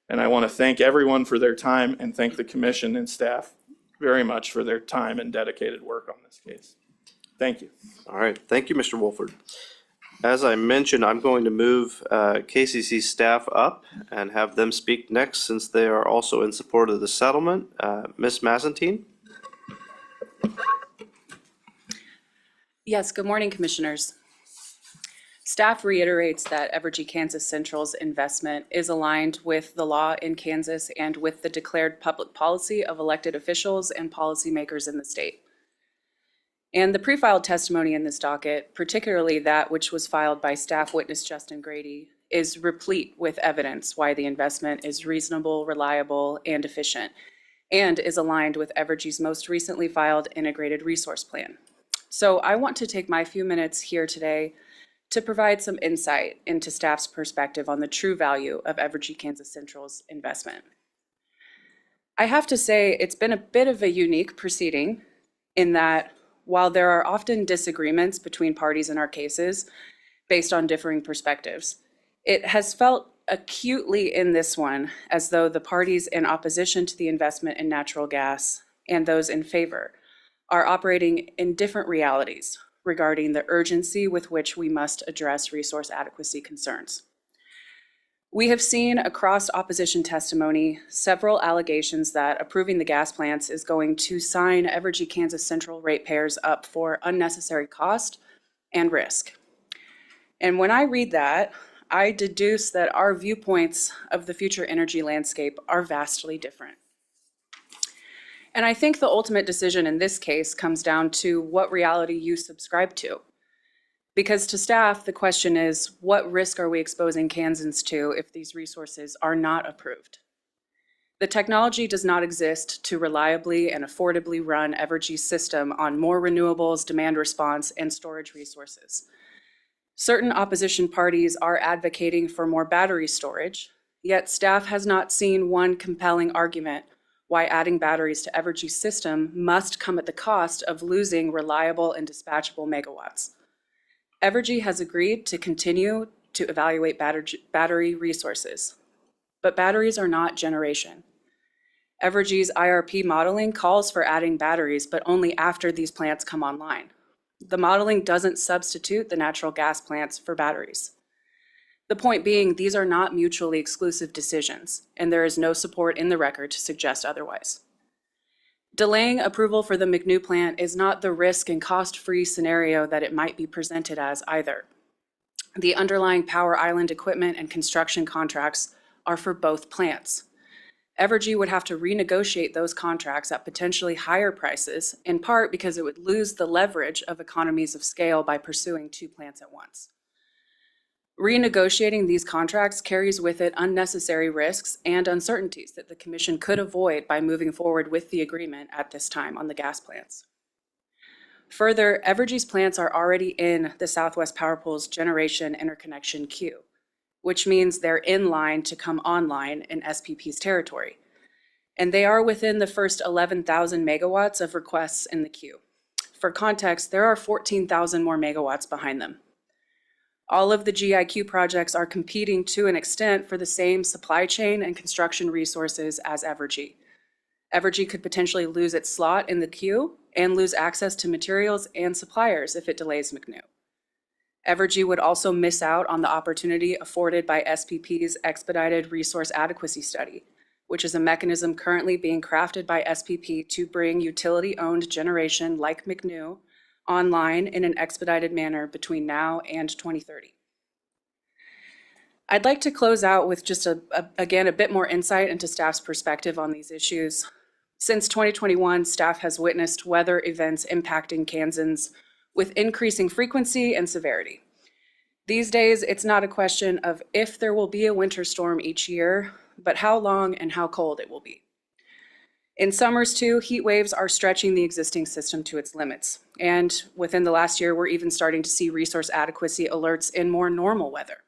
And I want to thank everyone for their time and thank the commission and staff very much for their time and dedicated work on this case. Thank you. All right, thank you, Mr. Wolford. As I mentioned, I'm going to move KCC staff up and have them speak next since they are also in support of the settlement. Ms. Mazantine? Yes, good morning, commissioners. Staff reiterates that Evergy Kansas Central's investment is aligned with the law in Kansas and with the declared public policy of elected officials and policymakers in the state. And the pre-filed testimony in this docket, particularly that which was filed by staff witness Justin Grady, is replete with evidence why the investment is reasonable, reliable, and efficient, and is aligned with Evergy's most recently filed integrated resource plan. So I want to take my few minutes here today to provide some insight into staff's perspective on the true value of Evergy Kansas Central's investment. I have to say it's been a bit of a unique proceeding in that while there are often disagreements between parties in our cases based on differing perspectives, it has felt acutely in this one as though the parties in opposition to the investment in natural gas and those in favor are operating in different realities regarding the urgency with which we must address resource adequacy concerns. We have seen across opposition testimony several allegations that approving the gas plants is going to sign Evergy Kansas Central ratepayers up for unnecessary cost and risk. And when I read that, I deduce that our viewpoints of the future energy landscape are vastly different. And I think the ultimate decision in this case comes down to what reality you subscribe to. Because to staff, the question is, what risk are we exposing Kansans to if these resources are not approved? The technology does not exist to reliably and affordably run Evergy's system on more renewables, demand response, and storage resources. Certain opposition parties are advocating for more battery storage, yet staff has not seen one compelling argument why adding batteries to Evergy's system must come at the cost of losing reliable and dispatchable megawatts. Evergy has agreed to continue to evaluate battery resources, but batteries are not generation. Evergy's IRP modeling calls for adding batteries, but only after these plants come online. The modeling doesn't substitute the natural gas plants for batteries. The point being, these are not mutually exclusive decisions, and there is no support in the record to suggest otherwise. Delaying approval for the McNew plant is not the risk and cost-free scenario that it might be presented as either. The underlying Power Island equipment and construction contracts are for both plants. Evergy would have to renegotiate those contracts at potentially higher prices, in part because it would lose the leverage of economies of scale by pursuing two plants at once. Renegotiating these contracts carries with it unnecessary risks and uncertainties that the Commission could avoid by moving forward with the agreement at this time on the gas plants. Further, Evergy's plants are already in the Southwest Power Pool's generation interconnection queue, which means they're in line to come online in SPP's territory. And they are within the first 11,000 megawatts of requests in the queue. For context, there are 14,000 more megawatts behind them. All of the GIQ projects are competing to an extent for the same supply chain and construction resources as Evergy. Evergy could potentially lose its slot in the queue and lose access to materials and suppliers if it delays McNew. Evergy would also miss out on the opportunity afforded by SPP's Expedited Resource Adequacy Study, which is a mechanism currently being crafted by SPP to bring utility-owned generation like McNew online in an expedited manner between now and 2030. I'd like to close out with just again, a bit more insight into staff's perspective on these issues. Since 2021, staff has witnessed weather events impacting Kansans with increasing frequency and severity. These days, it's not a question of if there will be a winter storm each year, but how long and how cold it will be. In summers too, heat waves are stretching the existing system to its limits. And within the last year, we're even starting to see resource adequacy alerts in more normal weather.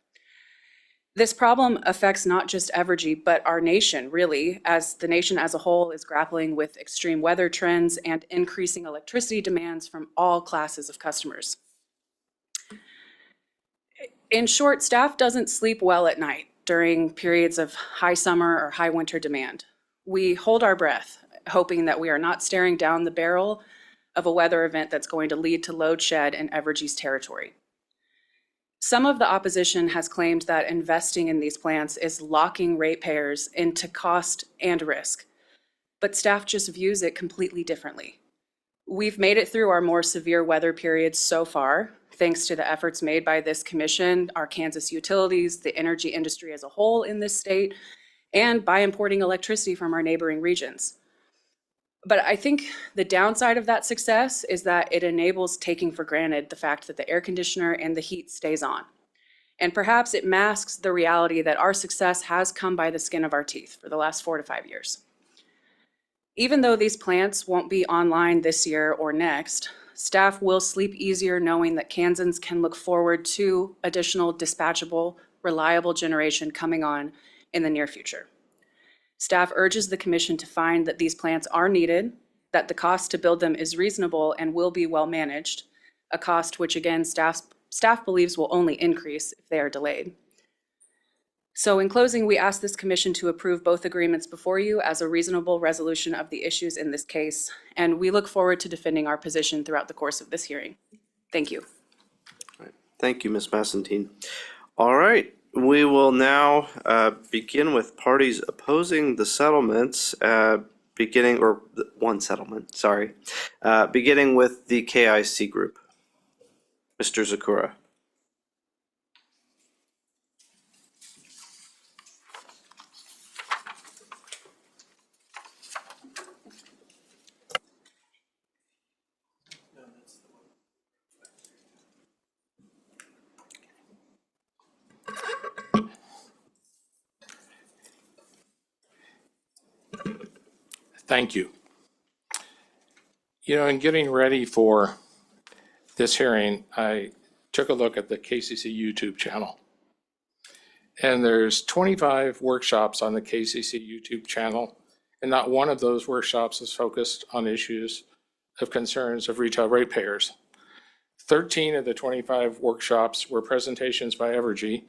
This problem affects not just Evergy, but our nation, really, as the nation as a whole is grappling with extreme weather trends and increasing electricity demands from all classes of customers. In short, staff doesn't sleep well at night during periods of high summer or high winter demand. We hold our breath, hoping that we are not staring down the barrel of a weather event that's going to lead to load shed in Evergy's territory. Some of the opposition has claimed that investing in these plants is locking ratepayers into cost and risk, but staff just views it completely differently. We've made it through our more severe weather periods so far, thanks to the efforts made by this commission, our Kansas utilities, the energy industry as a whole in this state, and by importing electricity from our neighboring regions. But I think the downside of that success is that it enables taking for granted the fact that the air conditioner and the heat stays on. And perhaps it masks the reality that our success has come by the skin of our teeth for the last 4 to 5 years. Even though these plants won't be online this year or next, staff will sleep easier knowing that Kansans can look forward to additional dispatchable, reliable generation coming on in the near future. Staff urges the commission to find that these plants are needed, that the cost to build them is reasonable and will be well managed, a cost which again staff believes will only increase if they are delayed. So in closing, we ask this commission to approve both agreements before you as a reasonable resolution of the issues in this case, and we look forward to defending our position throughout the course of this hearing. Thank you. Thank you, Ms. Massentine. All right, we will now begin with parties opposing the settlements, beginning with the K.S.A group. Mr. Zakura. Thank you. You know, in getting ready for this hearing, I took a look at the KCC YouTube channel. And there's 25 workshops on the KCC YouTube channel, and not one of those workshops is focused on issues of concerns of retail ratepayers. 13 of the 25 workshops were presentations by Evergy,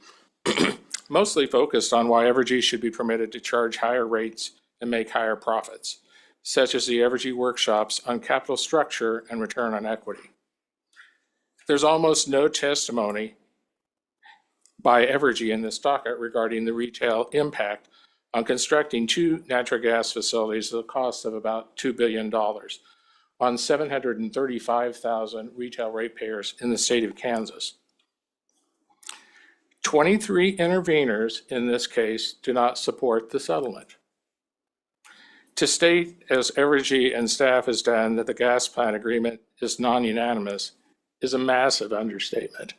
mostly focused on why Evergy should be permitted to charge higher rates and make higher profits, such as the Evergy workshops on capital structure and return on equity. There's almost no testimony by Evergy in this docket regarding the retail impact on constructing 2 natural gas facilities at a cost of about $2 billion on 735,000 retail ratepayers in the state of Kansas. 23 interveners in this case do not support the settlement. To state, as Evergy and staff has done, that the gas plant agreement is non-unanimous is a massive understatement.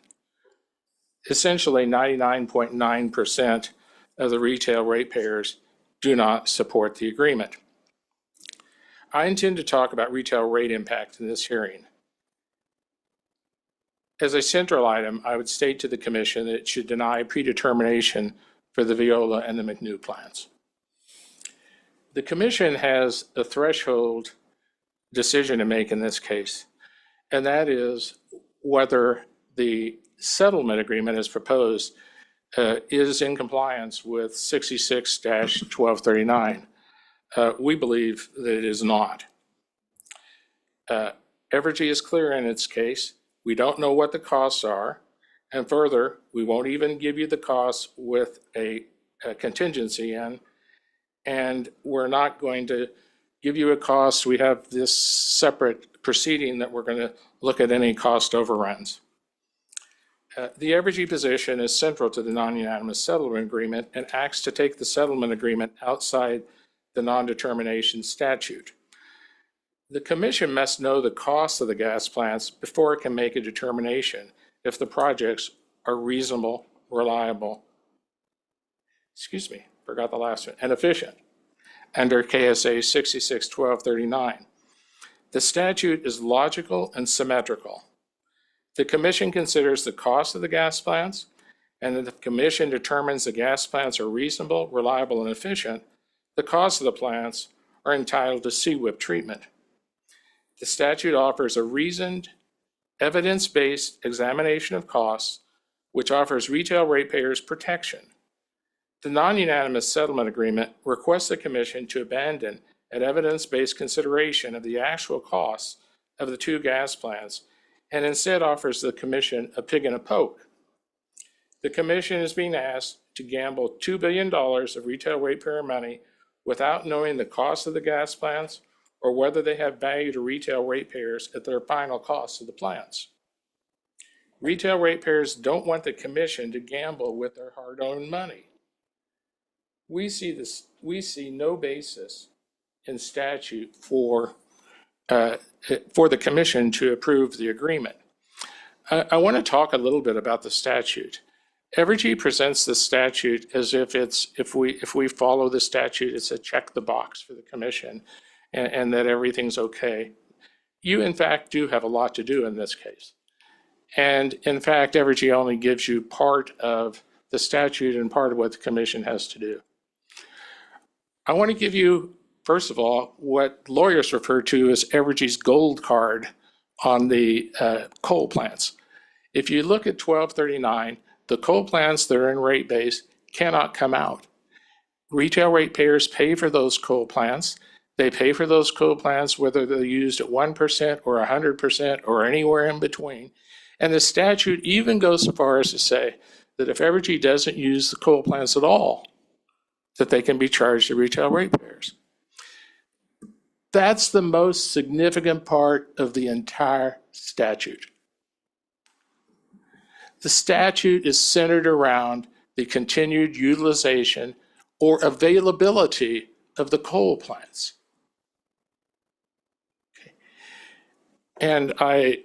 Essentially, 99.9% of the retail ratepayers do not support the agreement. I intend to talk about retail rate impact in this hearing. As a central item, I would state to the commission that it should deny predetermination for the Viola and the McNew plants. The commission has a threshold decision to make in this case, and that is whether the settlement agreement as proposed is in compliance with 66-1239. We believe that it is not. Evergy is clear in its case. We don't know what the costs are. And further, we won't even give you the costs with a contingency in. And we're not going to give you a cost. We have this separate proceeding that we're going to look at any cost overruns. The Evergy position is central to the non-unanimous settlement agreement and acts to take the settlement agreement outside the non-determination statute. The commission must know the cost of the gas plants before it can make a determination if the projects are reasonable, reliable, forgot the last one, and efficient under K.S.A. 66-1239. The statute is logical and symmetrical. The commission considers the cost of the gas plants, and if the commission determines the gas plants are reasonable, reliable, and efficient, the costs of the plants are entitled to CWIP treatment. The statute offers a reasoned, evidence-based examination of costs, which offers retail ratepayers protection. The non-unanimous settlement agreement requests the commission to abandon an evidence-based consideration of the actual costs of the two gas plants and instead offers the commission a pig in a poke. The commission is being asked to gamble $2 billion of retail ratepayer money without knowing the cost of the gas plants or whether they have value to retail ratepayers at their final cost of the plants. Retail ratepayers don't want the commission to gamble with their hard-earned money. We see no basis in statute for the commission to approve the agreement. I want to talk a little bit about the statute. Evergy presents the statute as if we follow the statute, it's a check the box for the commission and that everything's okay. You in fact do have a lot to do in this case. And in fact, Evergy only gives you part of the statute and part of what the commission has to do. I want to give you, first of all, what lawyers refer to as Evergy's gold card on the coal plants. If you look at 1239, the coal plants that are in rate base cannot come out. Retail ratepayers pay for those coal plants. They pay for those coal plants whether they're used at 1% or 100% or anywhere in between. And the statute even goes so far as to say that if Evergy doesn't use the coal plants at all, that they can be charged to retail ratepayers. That's the most significant part of the entire statute. The statute is centered around the continued utilization or availability of the coal plants. Okay. And I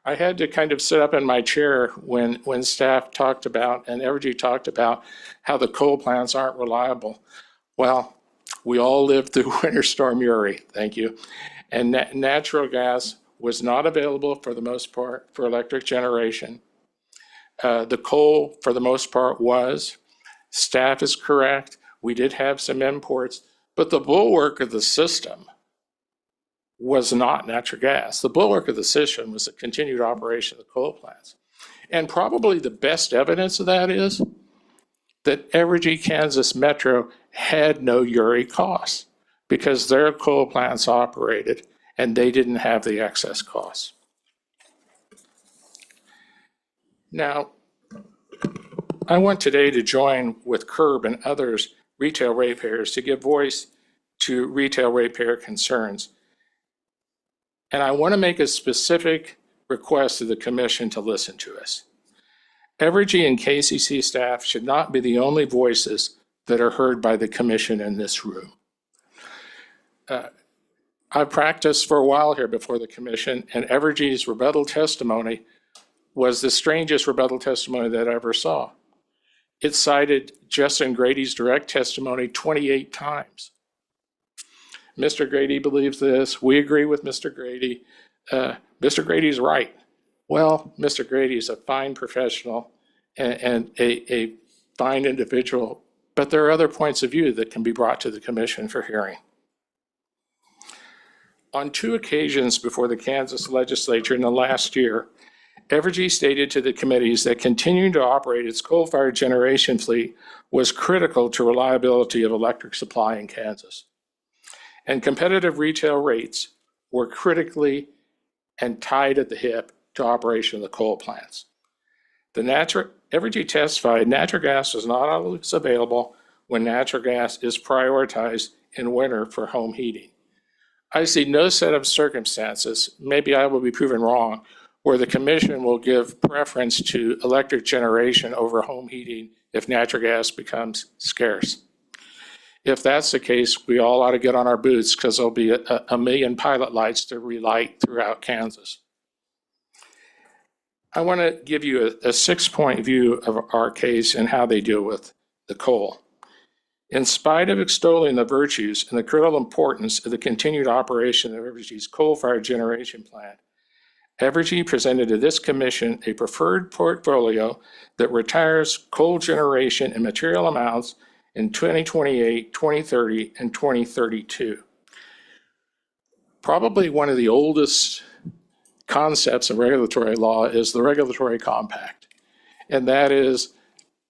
had to kind of sit up in my chair when staff talked about, and Evergy talked about, how the coal plants aren't reliable. Well, we all lived through Winter Storm Uri, thank you. And natural gas was not available for the most part for electric generation. The coal, for the most part, was. Staff is correct. We did have some imports, but the bulwark of the system was not natural gas. The bulwark of the system was the continued operation of the coal plants. And probably the best evidence of that is that Evergy Kansas Metro had no Uri costs because their coal plants operated and they didn't have the excess costs. Now, I want today to join with CURB and others retail ratepayers to give voice to retail ratepayer concerns. And I want to make a specific request to the commission to listen to us. Evergy and K.S.A. staff should not be the only voices that are heard by the commission in this room. I've practiced for a while here before the commission, and Evergy's rebuttal testimony was the strangest rebuttal testimony that I ever saw. It cited Justin Grady's direct testimony 28 times. Mr. Grady believes this. We agree with Mr. Grady. Mr. Grady's right. Well, Mr. Grady is a fine professional and a fine individual, but there are other points of view that can be brought to the commission for hearing. On 2 occasions before the Kansas legislature in the last year, Evergy stated to the committees that continuing to operate its coal-fired generation fleet was critical to reliability of electric supply in Kansas. And competitive retail rates were critically and tied at the hip to operation of the coal plants. Evergy testified natural gas was not always available when natural gas is prioritized in winter for home heating. I see no set of circumstances, maybe I will be proven wrong, where the commission will give preference to electric generation over home heating if natural gas becomes scarce. If that's the case, we all ought to get on our boots because there'll be a million pilot lights to relight throughout Kansas. I want to give you a 6-point view of our case and how they deal with the coal. In spite of extolling the virtues and the critical importance of the continued operation of Evergy's coal-fired generation plant, Evergy presented to this commission a preferred portfolio that retires coal generation in material amounts in 2028, 2030, and 2032. Probably one of the oldest concepts of regulatory law is the regulatory compact. And that is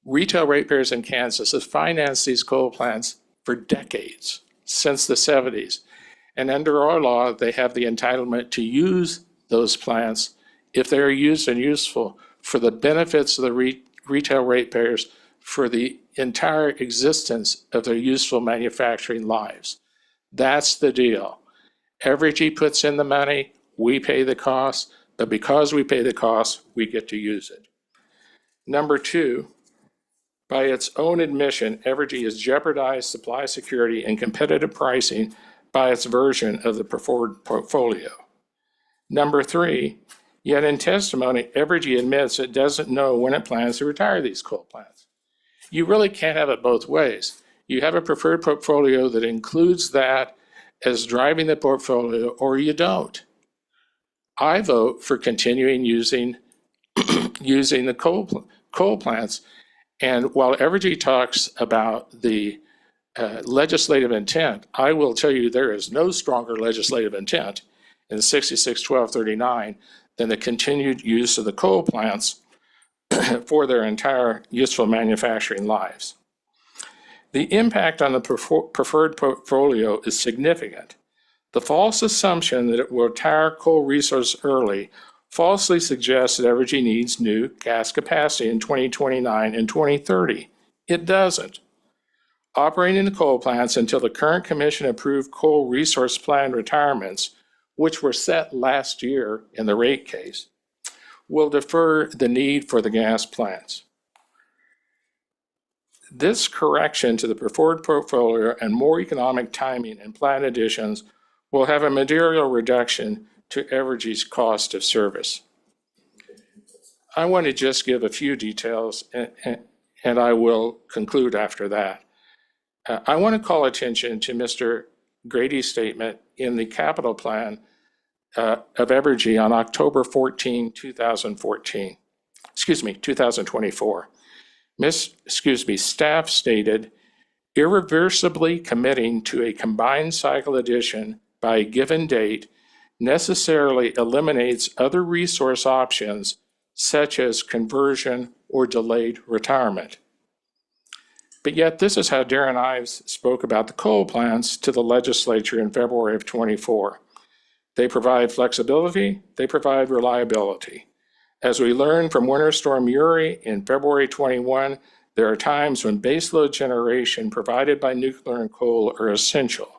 retail ratepayers in Kansas have financed these coal plants for decades, since the 70s. And under our law, they have the entitlement to use those plants if they are used and useful for the benefits of the retail ratepayers for the entire existence of their useful manufacturing lives. That's the deal. Evergy puts in the money, we pay the cost, but because we pay the cost, we get to use it. Number two, by its own admission, Evergy has jeopardized supply security and competitive pricing by its version of the preferred portfolio. Number three, yet in testimony, Evergy admits it doesn't know when it plans to retire these coal plants. You really can't have it both ways. You have a preferred portfolio that includes that as driving the portfolio, or you don't. I vote for continuing using the coal plants. And while Evergy talks about the legislative intent, I will tell you there is no stronger legislative intent in 66-1239 than the continued use of the coal plants for their entire useful manufacturing lives. The impact on the preferred portfolio is significant. The false assumption that it will retire coal resource early falsely suggests that Evergy needs new gas capacity in 2029 and 2030. It doesn't. Operating the coal plants until the current commission-approved coal resource plan retirements, which were set last year in the rate case, will defer the need for the gas plants. This correction to the preferred portfolio and more economic timing and plant additions will have a material reduction to Evergy's cost of service. I want to just give a few details and I will conclude after that. I want to call attention to Mr. Grady's statement in the capital plan of Evergy on October 14, 2024. Staff stated, irreversibly committing to a combined cycle addition by a given date necessarily eliminates other resource options such as conversion or delayed retirement. But yet this is how Darren Ives spoke about the coal plants to the legislature in February of 24. They provide flexibility, they provide reliability. As we learned from Winter Storm Uri in February 21, there are times when baseload generation provided by nuclear and coal are essential.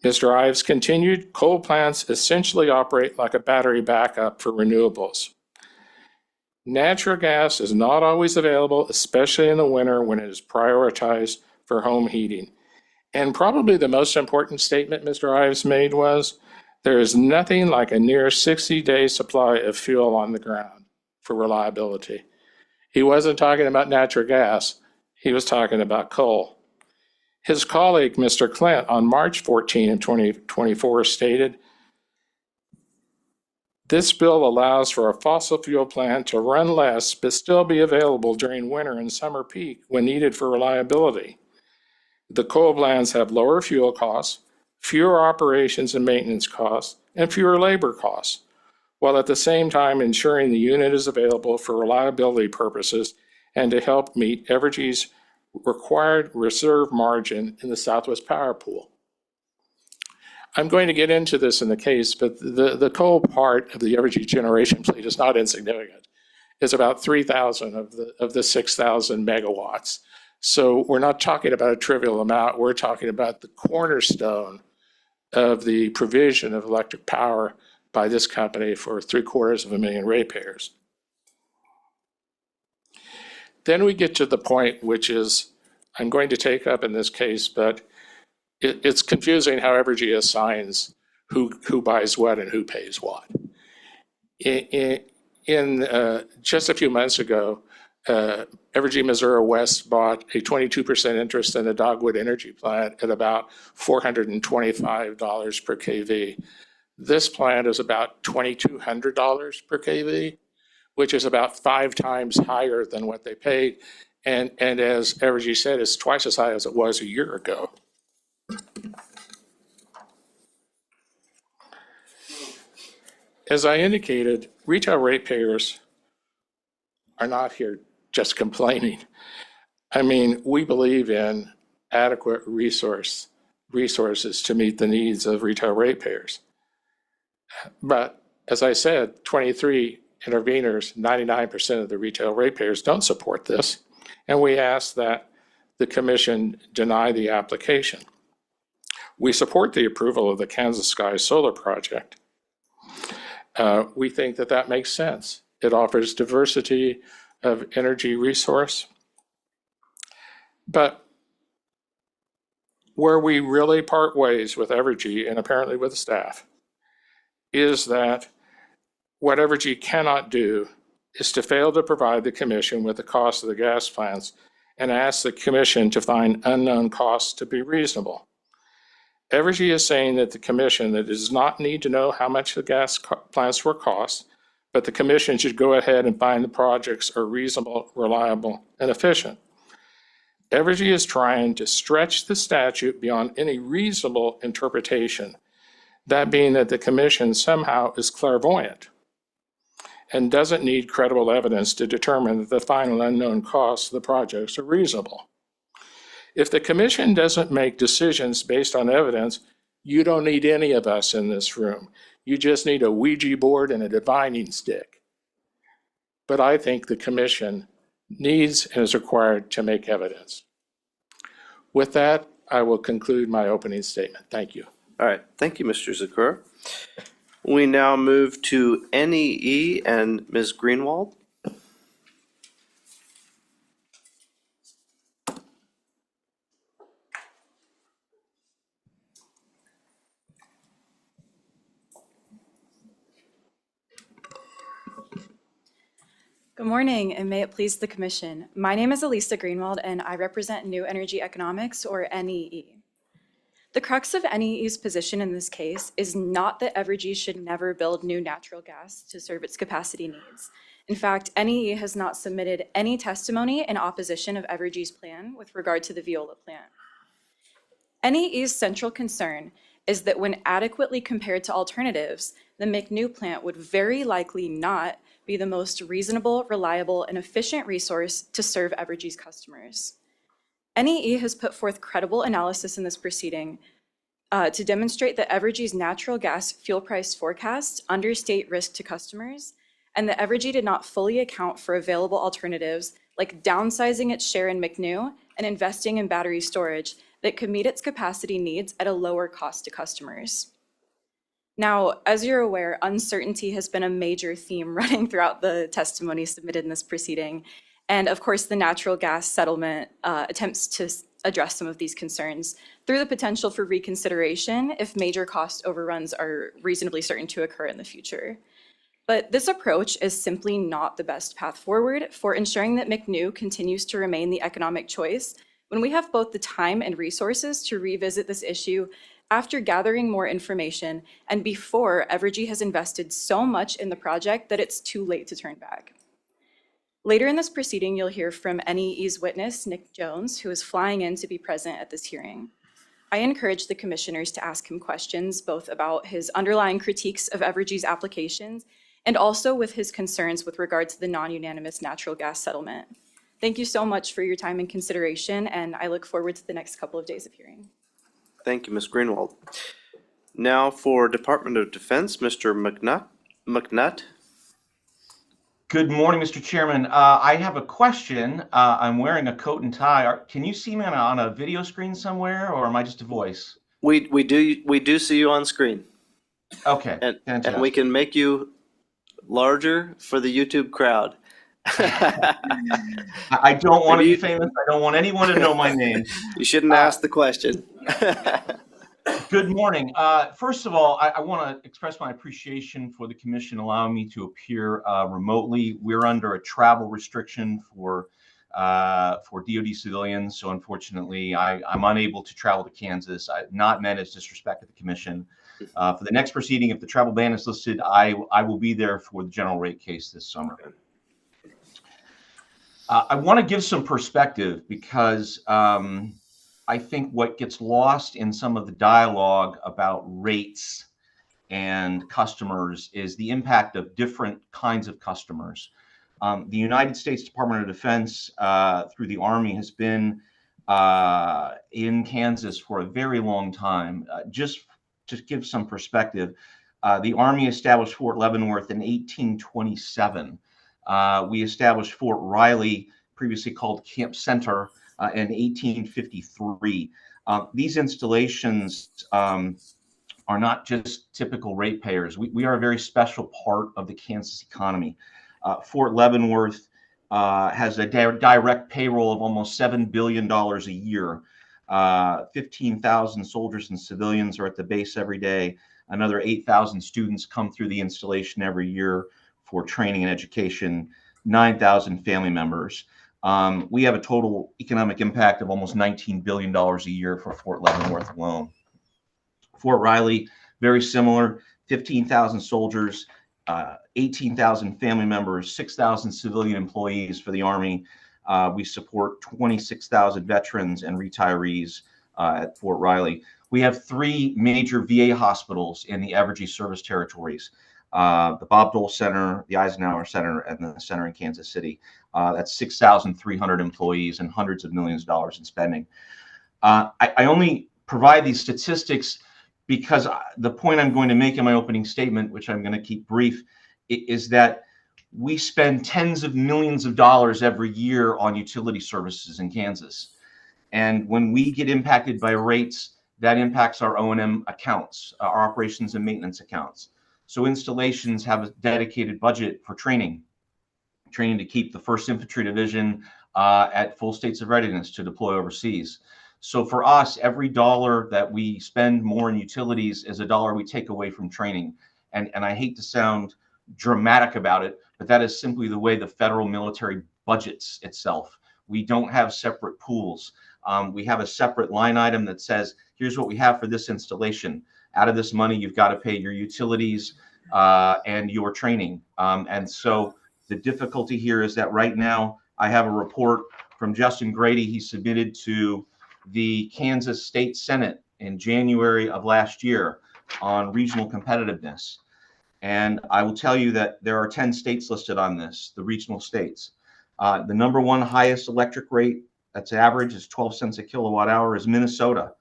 Mr. Ives continued, coal plants essentially operate like a battery backup for renewables. Natural gas is not always available, especially in the winter when it is prioritized for home heating. And probably the most important statement Mr. Ives made was, there is nothing like a near 60-day supply of fuel on the ground for reliability. He wasn't talking about natural gas, he was talking about coal. His colleague, Mr. Clint, on March 14 of 2024 stated, this bill allows for a fossil fuel plant to run less but still be available during winter and summer peak when needed for reliability. The coal plants have lower fuel costs, fewer operations and maintenance costs, and fewer labor costs. while at the same time ensuring the unit is available for reliability purposes and to help meet Evergy's required reserve margin in the Southwest Power Pool. I'm going to get into this in the case, but the coal part of the Evergy generation fleet is not insignificant. It's about 3,000 of the 6,000 megawatts. So we're not talking about a trivial amount. We're talking about the cornerstone of the provision of electric power by this company for 750,000 ratepayers. Then we get to the point which is, I'm going to take up in this case, but it's confusing how Evergy assigns who buys what and who pays what. In just a few months ago, Evergy Missouri West bought a 22% interest in the Dogwood Energy plant at about $425 per kV. This plant is about $2,200 per kV, which is about 5 times higher than what they paid. And as Evergy said, it's twice as high as it was a year ago. As I indicated, retail ratepayers are not here just complaining. I mean, we believe in adequate resources to meet the needs of retail ratepayers. But as I said, 23 interveners, 99% of the retail ratepayers don't support this. And we ask that the commission deny the application. We support the approval of the Kansas Sky Solar Project. We think that that makes sense. It offers diversity of energy resource. But where we really part ways with Evergy and apparently with the staff is that what Evergy cannot do is to fail to provide the commission with the cost of the gas plants and ask the commission to find unknown costs to be reasonable. Evergy is saying that the commission that does not need to know how much the gas plants will cost, but the commission should go ahead and find the projects are reasonable, reliable, and efficient. Evergy is trying to stretch the statute beyond any reasonable interpretation, that being that the commission somehow is clairvoyant and doesn't need credible evidence to determine that the final unknown costs of the projects are reasonable. If the commission doesn't make decisions based on evidence, you don't need any of us in this room. You just need a Ouija board and a divining stick. But I think the commission needs and is required to make evidence. With that, I will conclude my opening statement. Thank you. All right, thank you, Mr. Zakura. We now move to NEE and Ms. Greenwald. Good morning, and may it please the Commission. My name is Elisa Greenwald, and I represent New Energy Economics, or NEE. The crux of NEE's position in this case is not that Evergy should never build new natural gas to serve its capacity needs. In fact, NEE has not submitted any testimony in opposition of Evergy's plan with regard to the Viola plant. NEE's central concern is that when adequately compared to alternatives, the McNew plant would very likely not be the most reasonable, reliable, and efficient resource to serve Evergy's customers. NEE has put forth credible analysis in this proceeding to demonstrate that Evergy's natural gas fuel price forecasts understate risk to customers, and that Evergy did not fully account for available alternatives like downsizing its share in McNew and investing in battery storage that could meet its capacity needs at a lower cost to customers. Now, as you're aware, uncertainty has been a major theme running throughout the testimony submitted in this proceeding. And of course, the natural gas settlement attempts to address some of these concerns through the potential for reconsideration if major cost overruns are reasonably certain to occur in the future. But this approach is simply not the best path forward for ensuring that McNew continues to remain the economic choice when we have both the time and resources to revisit this issue after gathering more information and before Evergy has invested so much in the project that it's too late to turn back. Later in this proceeding, you'll hear from NEE's witness, Nick Jones, who is flying in to be present at this hearing. I encourage the commissioners to ask him questions both about his underlying critiques of Evergy's applications and also with his concerns with regard to the non-unanimous natural gas settlement. Thank you so much for your time and consideration, and I look forward to the next couple of days of hearing. Thank you, Ms. Greenwald. Now for Department of Defense, Mr. McNutt. Good morning, Mr. Chairman. I have a question. I'm wearing a coat and tie. Can you see me on a video screen somewhere, or am I just a voice? We do see you on screen. Okay, and fantastic. we can make you larger for the YouTube crowd. I don't want to be famous. I don't want anyone to know my name. You shouldn't ask the question. Good morning. First of all, I want to express my appreciation for the commission allowing me to appear remotely. We're under a travel restriction for DoD civilians, so unfortunately, I'm unable to travel to Kansas. I've not meant as disrespect to the commission. For the next proceeding, if the travel ban is listed, I will be there for the general rate case this summer. I want to give some perspective because I think what gets lost in some of the dialogue about rates and customers is the impact of different kinds of customers. The United States Department of Defense, through the Army, has been in Kansas for a very long time. Just to give some perspective, the Army established Fort Leavenworth in 1827. We established Fort Riley, previously called Camp Center, in 1853. These installations are not just typical ratepayers. We are a very special part of the Kansas economy. Fort Leavenworth has a direct payroll of almost $7 billion a year. 15,000 soldiers and civilians are at the base every day. Another 8,000 students come through the installation every year for training and education. 9,000 family members. We have a total economic impact of almost $19 billion a year for Fort Leavenworth alone. Fort Riley, very similar, 15,000 soldiers, 18,000 family members, 6,000 civilian employees for the Army. We support 26,000 veterans and retirees at Fort Riley. We have 3 major VA hospitals in the Evergy service territories. The Bob Dole Center, the Eisenhower Center, and the center in Kansas City. That's 6,300 employees and hundreds of millions of dollars in spending. I only provide these statistics because the point I'm going to make in my opening statement, which I'm going to keep brief, is that we spend tens of millions of dollars every year on utility services in Kansas. And when we get impacted by rates, that impacts our O&M accounts, our operations and maintenance accounts. So installations have a dedicated budget for training to keep the 1st Infantry Division at full states of readiness to deploy overseas. So for us, every dollar that we spend more in utilities is a dollar we take away from training. And I hate to sound dramatic about it, but that is simply the way the federal military budgets itself. We don't have separate pools. We have a separate line item that says, here's what we have for this installation. Out of this money, you've got to pay your utilities and your training. And so the difficulty here is that right now I have a report from Justin Grady. He submitted to the Kansas State Senate in January of last year on regional competitiveness. And I will tell you that there are 10 states listed on this, the regional states. The #1 highest electric rate that's average is 12 cents a kilowatt hour is Minnesota,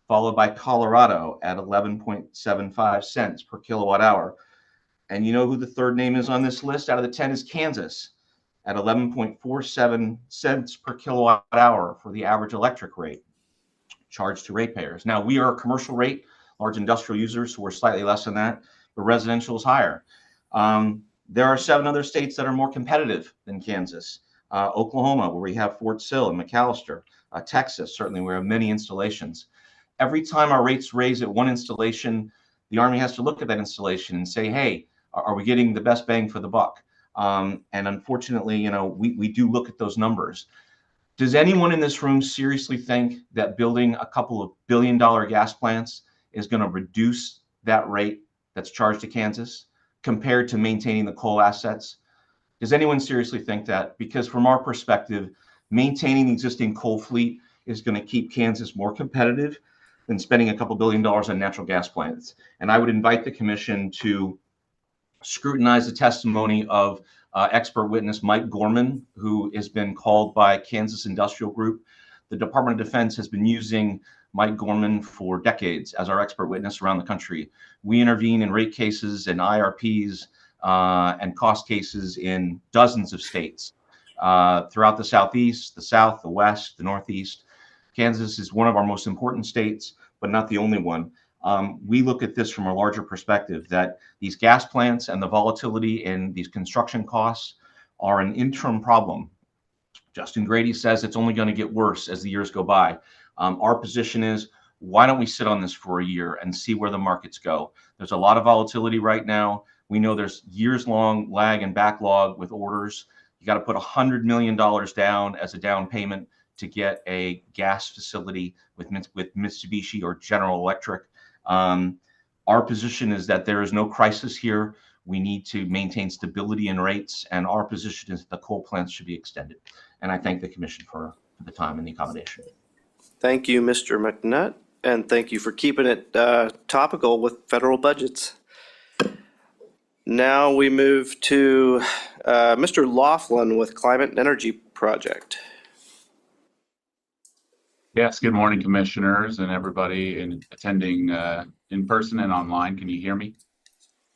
followed by Colorado at 11.75 cents per kilowatt hour. And you know who the third name is on this list out of the 10 is Kansas at 11.47 cents per kilowatt hour for the average electric rate charged to ratepayers. Now, we are a commercial rate, large industrial users, so we're slightly less than that, but residential is higher. There are 7 other states that are more competitive than Kansas. Oklahoma, where we have Fort Sill and McAllister. Texas, certainly, where we have many installations. Every time our rates raise at one installation, the Army has to look at that installation and say, hey, are we getting the best bang for the buck? And unfortunately, you know, we do look at those numbers. Does anyone in this room seriously think that building a couple of billion-dollar gas plants is going to reduce that rate that's charged to Kansas compared to maintaining the coal assets? Does anyone seriously think that? Because from our perspective, maintaining the existing coal fleet is going to keep Kansas more competitive than spending a couple $1 billion on natural gas plants. And I would invite the commission to scrutinize the testimony of expert witness Mike Gorman, who has been called by Kansas Industrial Group. The Department of Defense has been using Mike Gorman for decades as our expert witness around the country. We intervene in rate cases and IRPs and cost cases in dozens of states throughout the Southeast, the South, the West, the Northeast. Kansas is one of our most important states, but not the only one. We look at this from a larger perspective, that these gas plants and the volatility in these construction costs are an interim problem. Justin Grady says it's only going to get worse as the years go by. Our position is, why don't we sit on this for a year and see where the markets go? There's a lot of volatility right now. We know there's years-long lag and backlog with orders. You got to put $100 million down as a down payment to get a gas facility with Mitsubishi or General Electric. Our position is that there is no crisis here. We need to maintain stability in rates, and our position is that the coal plants should be extended. And I thank the Commission for the time and the accommodation. Thank you, Mr. McNutt, and thank you for keeping it topical with federal budgets. Now we move to Mr. Laughlin with Climate and Energy Project. Yes, good morning, commissioners and everybody attending in person and online. Can you hear me?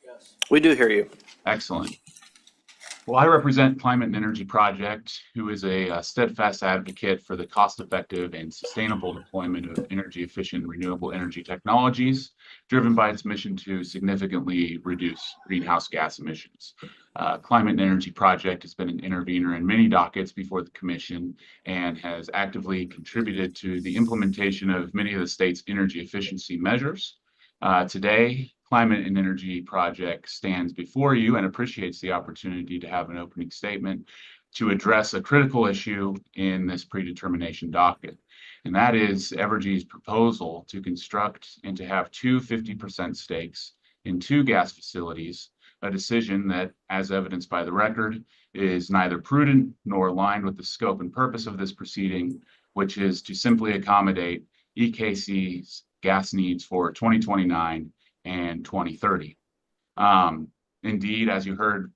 Yes. We do hear you. Excellent. Well, I represent Climate and Energy Project, who is a steadfast advocate for the cost-effective and sustainable deployment of energy-efficient renewable energy technologies, driven by its mission to significantly reduce greenhouse gas emissions. Climate and Energy Project has been an intervener in many dockets before the Commission and has actively contributed to the implementation of many of the state's energy efficiency measures. Today, Climate and Energy Project stands before you and appreciates the opportunity to have an opening statement to address a critical issue in this predetermination docket. And that is Evergy's proposal to construct and to have two 50% stakes in two gas facilities, a decision that, as evidenced by the record, is neither prudent nor aligned with the scope and purpose of this proceeding, which is to simply accommodate EKCE's gas needs for 2029 and 2030. Indeed, as you heard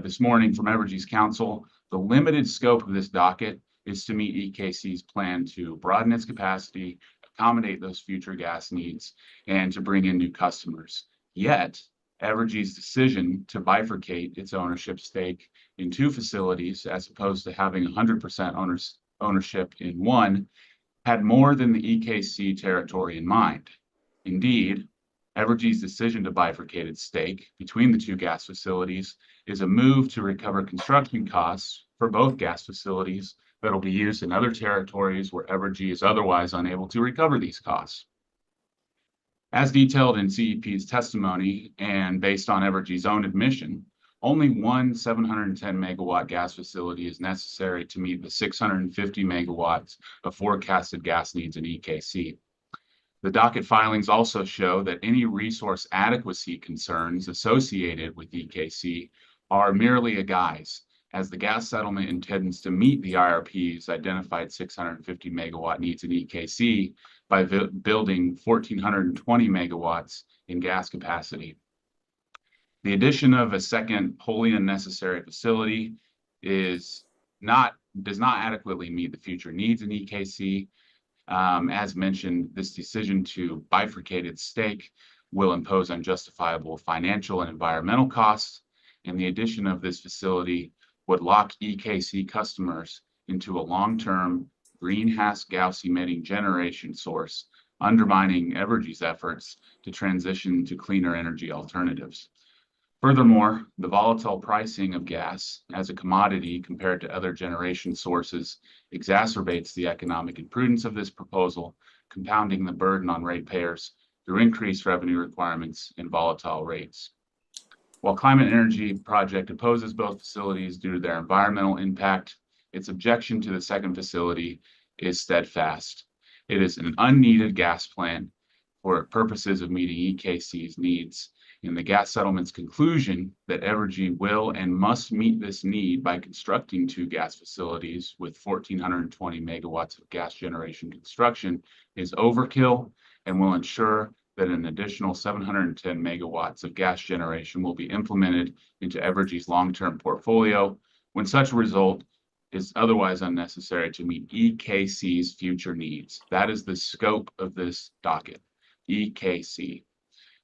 this morning from Evergy's counsel, the limited scope of this docket is to meet EKCE's plan to broaden its capacity, accommodate those future gas needs, and to bring in new customers. Yet, Evergy's decision to bifurcate its ownership stake in two facilities, as opposed to having 100% ownership in one, had more than the EKCE territory in mind. Indeed, Evergy's decision to bifurcate its stake between the two gas facilities is a move to recover construction costs for both gas facilities that will be used in other territories where Evergy is otherwise unable to recover these costs. As detailed in CEP's testimony and based on Evergy's own admission, only one 710 megawatt gas facility is necessary to meet the 650 megawatts of forecasted gas needs in EKCE. The docket filings also show that any resource adequacy concerns associated with EKCE are merely a guise, as the gas settlement intends to meet the IRP's identified 650 megawatt needs in EKCE by building 1,420 megawatts in gas capacity. The addition of a second wholly unnecessary facility does not adequately meet the future needs in EKCE. As mentioned, this decision to bifurcate its stake will impose unjustifiable financial and environmental costs, and the addition of this facility would lock EKCE customers into a long-term greenhouse gas emitting generation source, undermining Evergy's efforts to transition to cleaner energy alternatives. Furthermore, the volatile pricing of gas as a commodity compared to other generation sources exacerbates the economic imprudence of this proposal, compounding the burden on ratepayers through increased revenue requirements and volatile rates. While Climate and Energy Project opposes both facilities due to their environmental impact, its objection to the second facility is steadfast. It is an unneeded gas plant for purposes of meeting EKCE's needs. In the gas settlement's conclusion that Evergy will and must meet this need by constructing two gas facilities with 1,420 megawatts of gas generation construction is overkill and will ensure that an additional 710 megawatts of gas generation will be implemented into Evergy's long-term portfolio when such a result is otherwise unnecessary to meet EKC's future needs. That is the scope of this docket, EKC.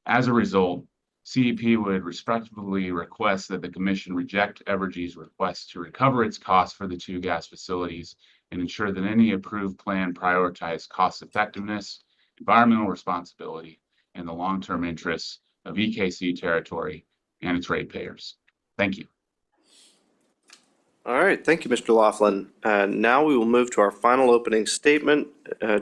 As a result, CEP would respectfully request that the Commission reject Evergy's request to recover its costs for the two gas facilities and ensure that any approved plan prioritize cost effectiveness, environmental responsibility, and the long-term interests of EKC territory and its ratepayers. Thank you. All right, thank you, Mr. Laughlin. Now we will move to our final opening statement.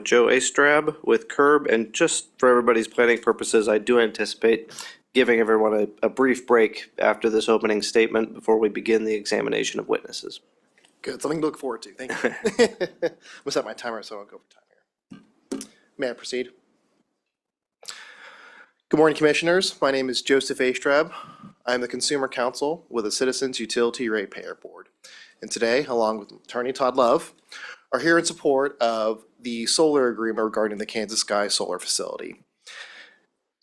Joe Astrab with Curb, and just for everybody's planning purposes, I do anticipate giving everyone a brief break after this opening statement before we begin the examination of witnesses. Good, something to look forward to. Thank you. I'm gonna set my timer so I won't go over time here. May I proceed? Good morning, Commissioners. My name is Joseph Astrab. I am the Consumer Counsel with the Citizens Utility Ratepayer Board. And today, along with Attorney Todd Love, are here in support of the solar agreement regarding the K.S.A. solar facility.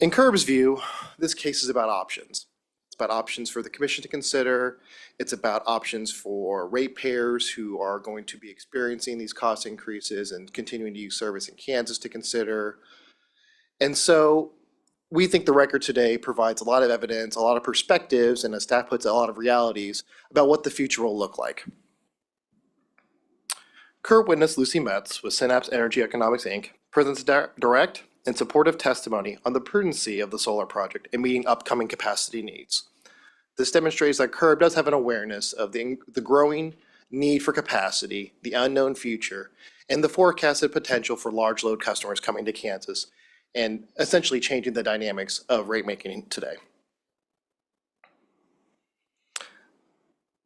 In Curb's view, this case is about options. It's about options for the Commission to consider. It's about options for ratepayers who are going to be experiencing these cost increases and continuing to use service in Kansas to consider. And so we think the record today provides a lot of evidence, a lot of perspectives, and as staff puts it, a lot of realities about what the future will look like. Curb witness Lucy Metz with Synapse Energy Economics, Inc. presents direct and supportive testimony on the prudency of the solar project and meeting upcoming capacity needs. This demonstrates that Curb does have an awareness of the growing need for capacity, the unknown future, and the forecasted potential for large load customers coming to Kansas, and essentially changing the dynamics of rate making today.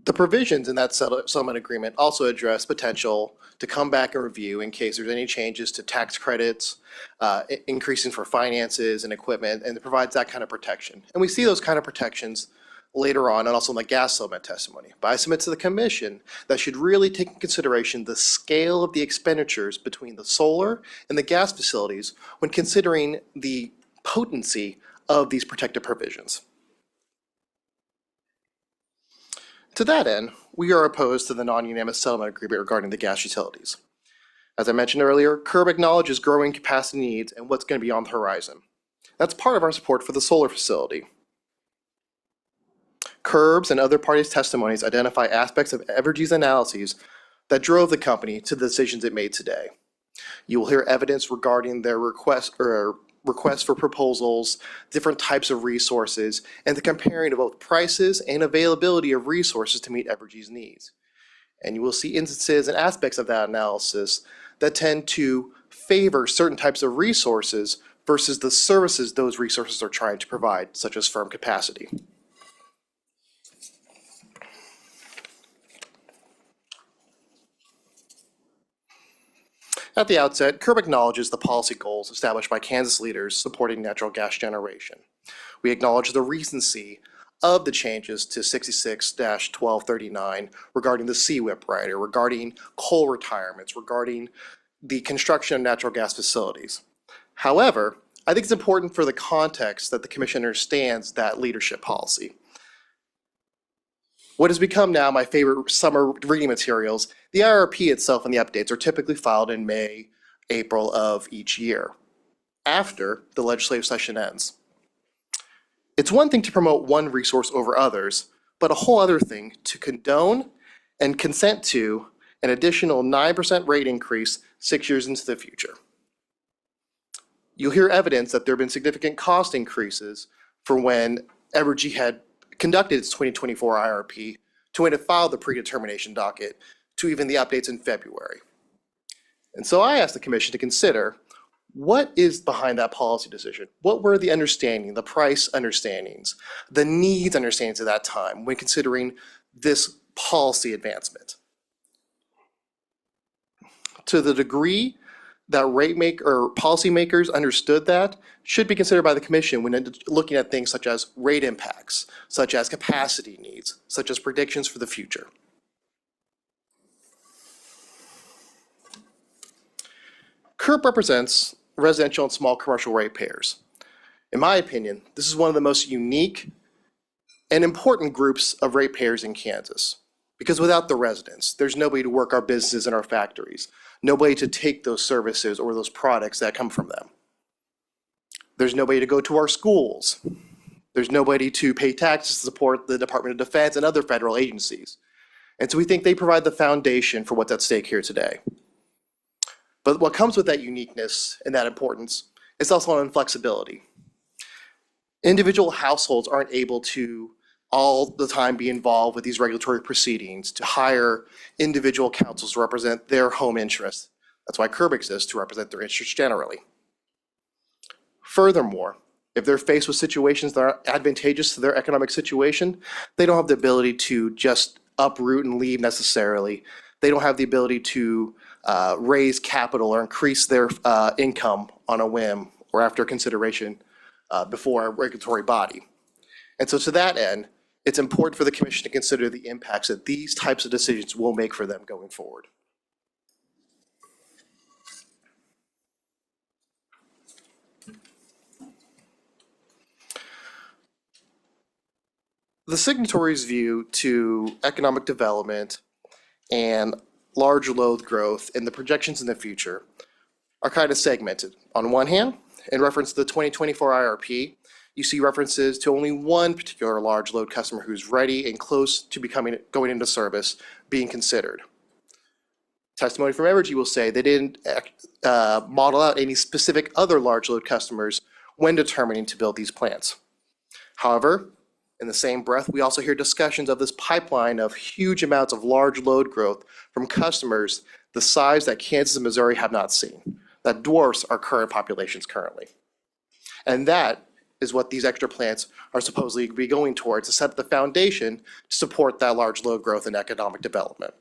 The provisions in that settlement agreement also address potential to come back and review in case there's any changes to tax credits, increasing for finances and equipment, and it provides that kind of protection. And we see those kind of protections later on and also in the gas settlement testimony. But I submit to the Commission that should really take in consideration the scale of the expenditures between the solar and the gas facilities when considering the potency of these protective provisions. To that end, we are opposed to the non-unanimous settlement agreement regarding the gas utilities. As I mentioned earlier, Curb acknowledges growing capacity needs and what's going to be on the horizon. That's part of our support for the solar facility. Curb's and other parties' testimonies identify aspects of Evergy's analyses that drove the company to the decisions it made today. You will hear evidence regarding their requests for proposals, different types of resources, and the comparing of both prices and availability of resources to meet Evergy's needs. And you will see instances and aspects of that analysis that tend to favor certain types of resources versus the services those resources are trying to provide, such as firm capacity. At the outset, Curb acknowledges the policy goals established by Kansas leaders supporting natural gas generation. We acknowledge the recency of the changes to 66-1239 regarding the CWIP rider, regarding coal retirements, regarding the construction of natural gas facilities. However, I think it's important for the context that the Commission understands that leadership policy. What has become now my favorite summer reading materials, the IRP itself and the updates are typically filed in May, April of each year, after the legislative session ends. It's one thing to promote one resource over others, but a whole other thing to condone and consent to an additional 9% rate increase 6 years into the future. You'll hear evidence that there have been significant cost increases for when Evergy had conducted its 2024 IRP to when it filed the predetermination docket to even the updates in February. And so I asked the Commission to consider what is behind that policy decision? What were the understanding, the price understandings, the needs understandings at that time when considering this policy advancement? To the degree that policymakers understood that should be considered by the Commission when looking at things such as rate impacts, such as capacity needs, such as predictions for the future. CURP represents residential and small commercial ratepayers. In my opinion, this is one of the most unique and important groups of ratepayers in Kansas. Because without the residents, there's nobody to work our businesses and our factories, nobody to take those services or those products that come from them. There's nobody to go to our schools. There's nobody to pay taxes to support the Department of Defense and other federal agencies. And so we think they provide the foundation for what's at stake here today. But what comes with that uniqueness and that importance is also an inflexibility. Individual households aren't able to all the time be involved with these regulatory proceedings to hire individual counsels to represent their home interests. That's why CURB exists, to represent their interests generally. Furthermore, if they're faced with situations that are advantageous to their economic situation, they don't have the ability to just uproot and leave necessarily. They don't have the ability to raise capital or increase their income on a whim or after consideration before a regulatory body. And so to that end, it's important for the commission to consider the impacts that these types of decisions will make for them going forward. The signatories' view to economic development and large load growth and the projections in the future are kind of segmented. On one hand, in reference to the 2024 IRP, you see references to only one particular large load customer who's ready and close to going into service being considered. Testimony from Evergy will say they didn't model out any specific other large load customers when determining to build these plants. However, in the same breath, we also hear discussions of this pipeline of huge amounts of large load growth from customers the size that Kansas and Missouri have not seen, that dwarfs our current populations currently. And that is what these extra plants are supposedly be going towards to set the foundation to support that large load growth and economic development.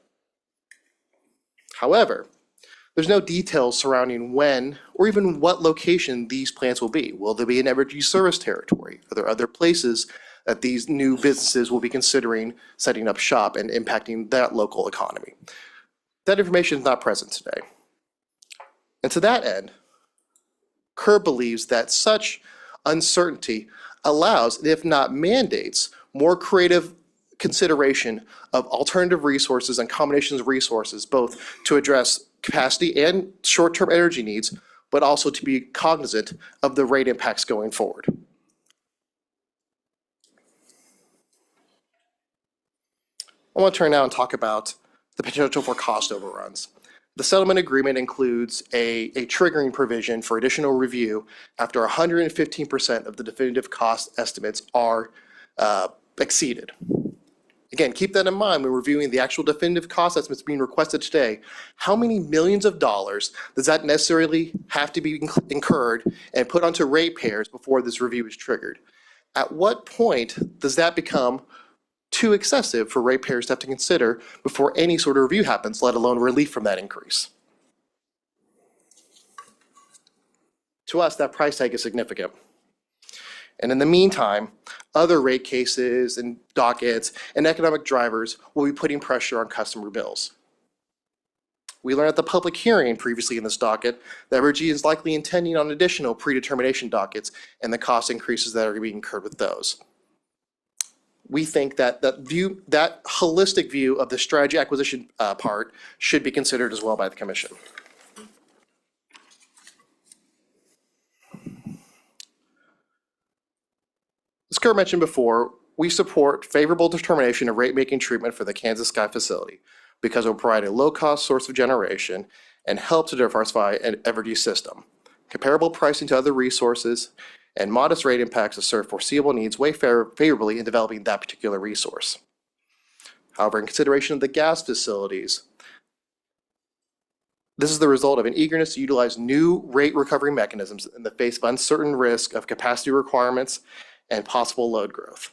However, there's no details surrounding when or even what location these plants will be. Will they be in Evergy service territory? Are there other places that these new businesses will be considering setting up shop and impacting that local economy? That information is not present today. And to that end, CURB believes that such uncertainty allows, if not mandates, more creative consideration of alternative resources and combinations of resources, both to address capacity and short-term energy needs, but also to be cognizant of the rate impacts going forward. I want to turn now and talk about the potential for cost overruns. The settlement agreement includes a triggering provision for additional review after 115% of the definitive cost estimates are exceeded. Again, keep that in mind when reviewing the actual definitive cost estimates being requested today. How many millions of dollars does that necessarily have to be incurred and put onto ratepayers before this review is triggered? At what point does that become too excessive for ratepayers to have to consider before any sort of review happens, let alone relief from that increase? To us, that price tag is significant. And in the meantime, other rate cases and dockets and economic drivers will be putting pressure on customer bills. We learned at the public hearing previously in this docket that Evergy is likely intending on additional predetermination dockets and the cost increases that are being incurred with those. We think that that holistic view of the strategy acquisition part should be considered as well by the commission. As Kurt mentioned before, we support favorable determination of rate-making treatment for the Kansas Sky facility because it will provide a low-cost source of generation and help to diversify an Evergy system. Comparable pricing to other resources and modest rate impacts to serve foreseeable needs weigh favorably in developing that particular resource. However, in consideration of the gas facilities, this is the result of an eagerness to utilize new rate recovery mechanisms in the face of uncertain risk of capacity requirements and possible load growth.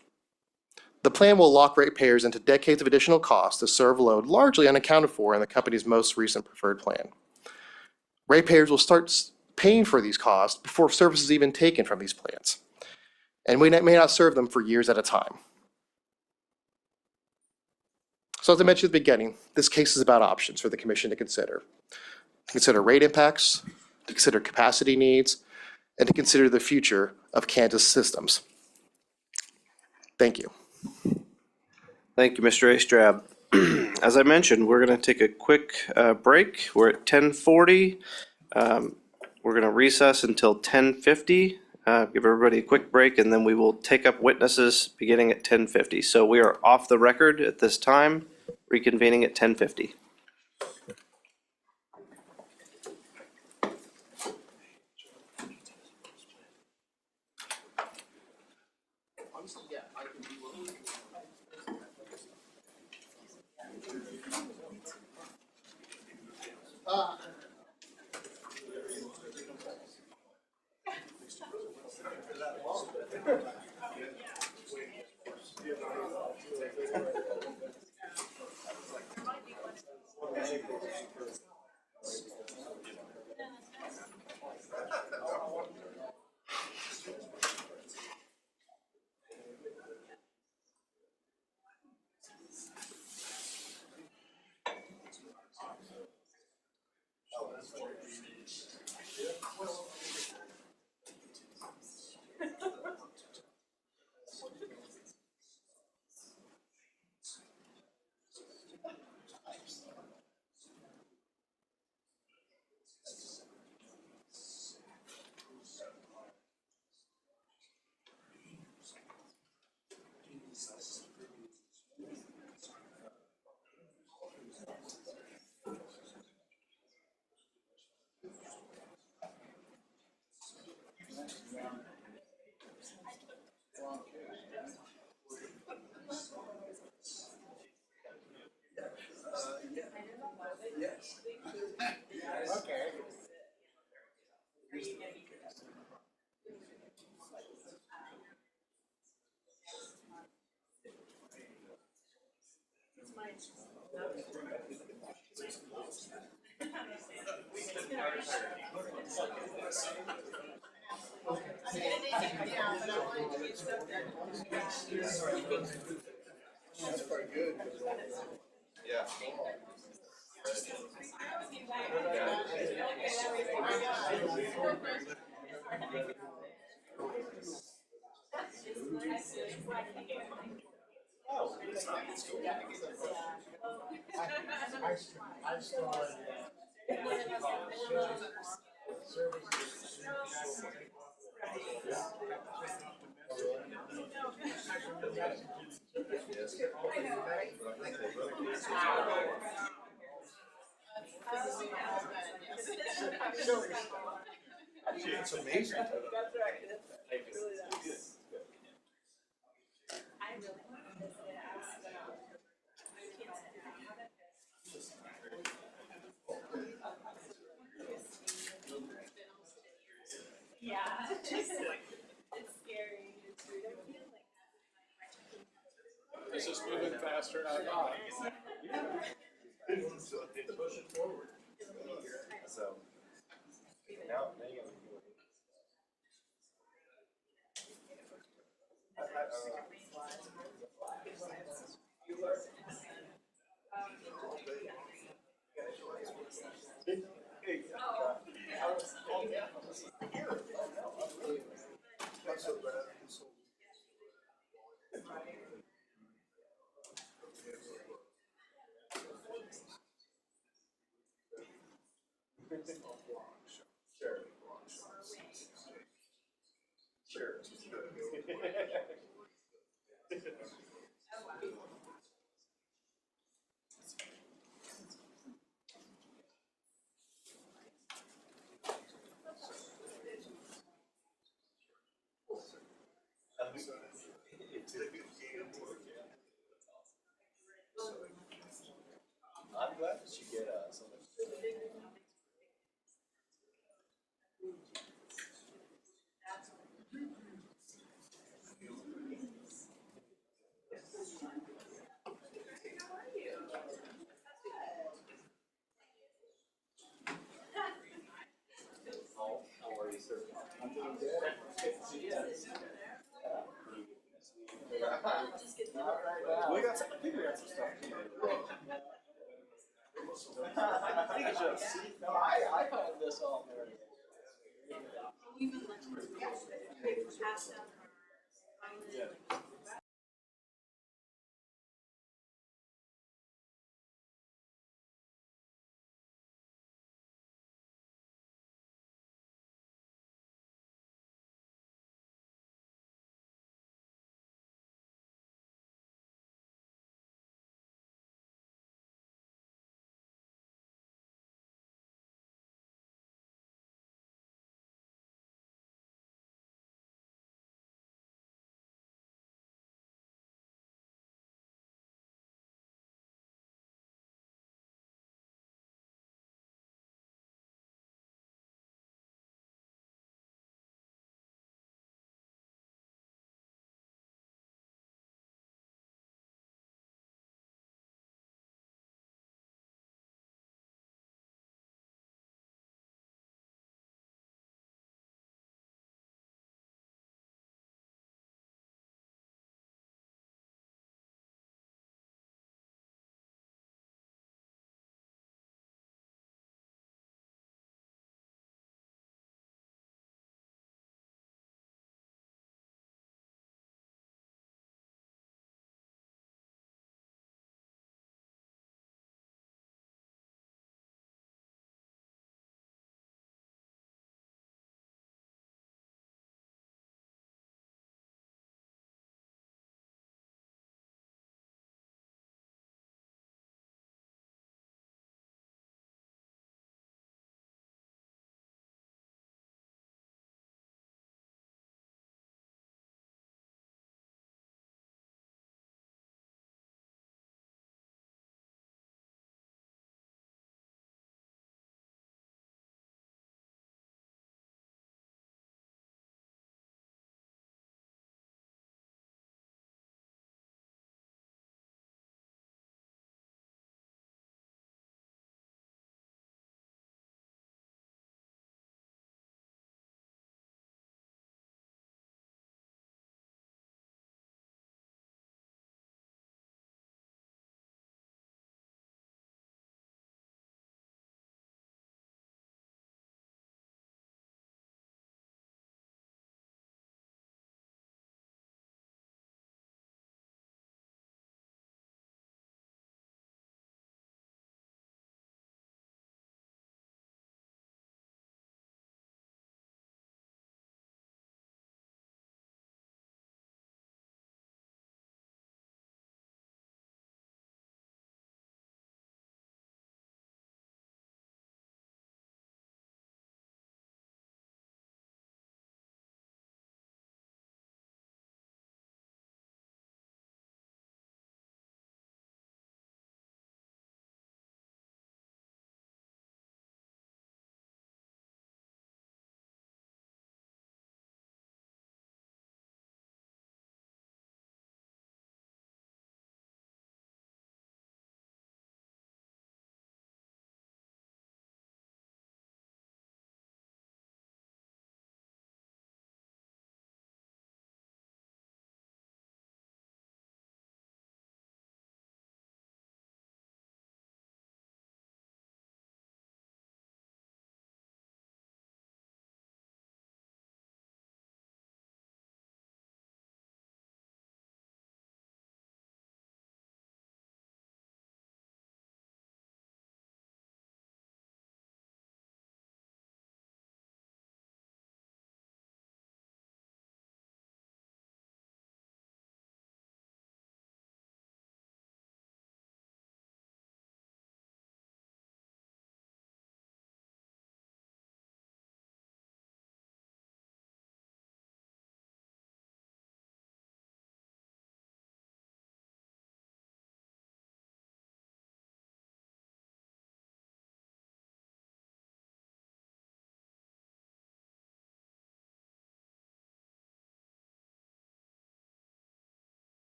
The plan will lock ratepayers into decades of additional costs to serve load largely unaccounted for in the company's most recent preferred plan. Ratepayers will start paying for these costs before service is even taken from these plants, and we may not serve them for years at a time. So as I mentioned at the beginning, this case is about options for the commission to consider. To consider rate impacts, to consider capacity needs, and to consider the future of Kansas systems. Thank you. Thank you, Mr. Astrab. As I mentioned, we're going to take a quick break. We're at 10:40. We're going to recess until 10:50. Give everybody a quick break, and then we will take up witnesses beginning at 10:50. So we are off the record at this time, reconvening at 10:50. It's amazing. Yeah. It's scary. This is moving faster than I thought. Push it forward. So now you gotta do it. Sure. I'm glad that you get so much. How are you, sir? I'm doing good. Good to see you. We got some, I think we got some stuff to do. I think it's just, no, I found this all very. pass down her.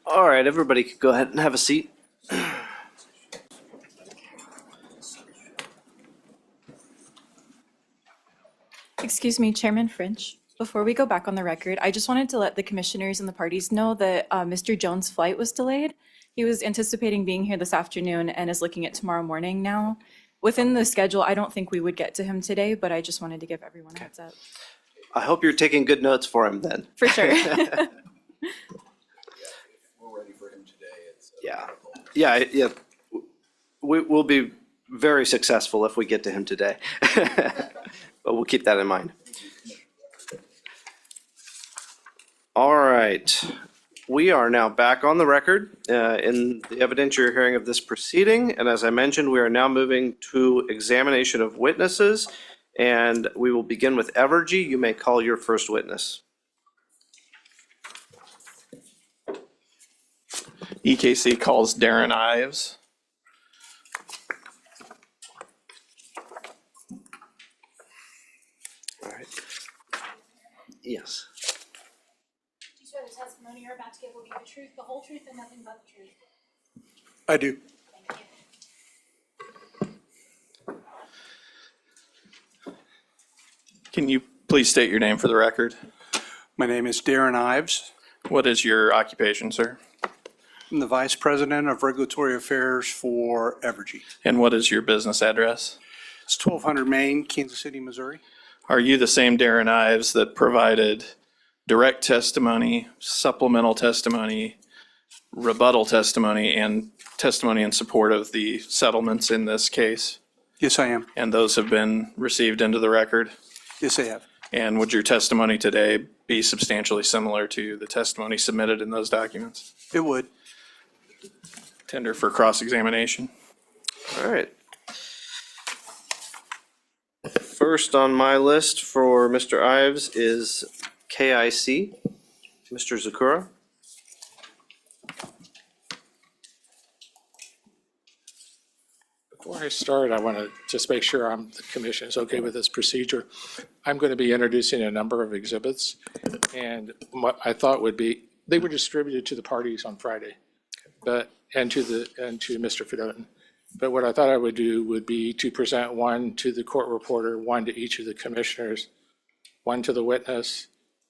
All right, everybody could go ahead and have a seat. Excuse me, Chairman French. Before we go back on the record, I just wanted to let the commissioners and the parties know that Mr. Jones' flight was delayed. He was anticipating being here this afternoon and is looking at tomorrow morning now. Within the schedule, I don't think we would get to him today, but I just wanted to give everyone a heads up. I hope you're taking good notes for him then. For sure. We're ready for him today. Yeah. We'll be very successful if we get to him today. But we'll keep that in mind. All right. We are now back on the record in the evidentiary hearing of this proceeding. And as I mentioned, we are now moving to examination of witnesses. And we will begin with Evergy. You may call your first witness. EKC calls Darren Ives. All right. Yes. Do you swear the testimony you're about to give will be the truth, the whole truth, and nothing but the truth? I do. Thank you. Can you please state your name for the record? My name is Darren Ives. What is your occupation, sir? I'm the Vice President of Regulatory Affairs for Evergy. And what is your business address? It's 1200 Main, Kansas City, Missouri. Are you the same Darren Ives that provided direct testimony, supplemental testimony, rebuttal testimony, and testimony in support of the settlements in this case? Yes, I am. And those have been received into the record? Yes, I have. And would your testimony today be substantially similar to the testimony submitted in those documents? It would. Tender for cross-examination. All right. First on my list for Mr. Ives is K.I.C. Mr. Zakura. Before I start, I want to just make sure the commission is okay with this procedure. I'm going to be introducing a number of exhibits, and what I thought would be, they were distributed to the parties on Friday, and to Mr. Fedotin. But what I thought I would do would be to present one to the court reporter, one to each of the commissioners, one to the witness,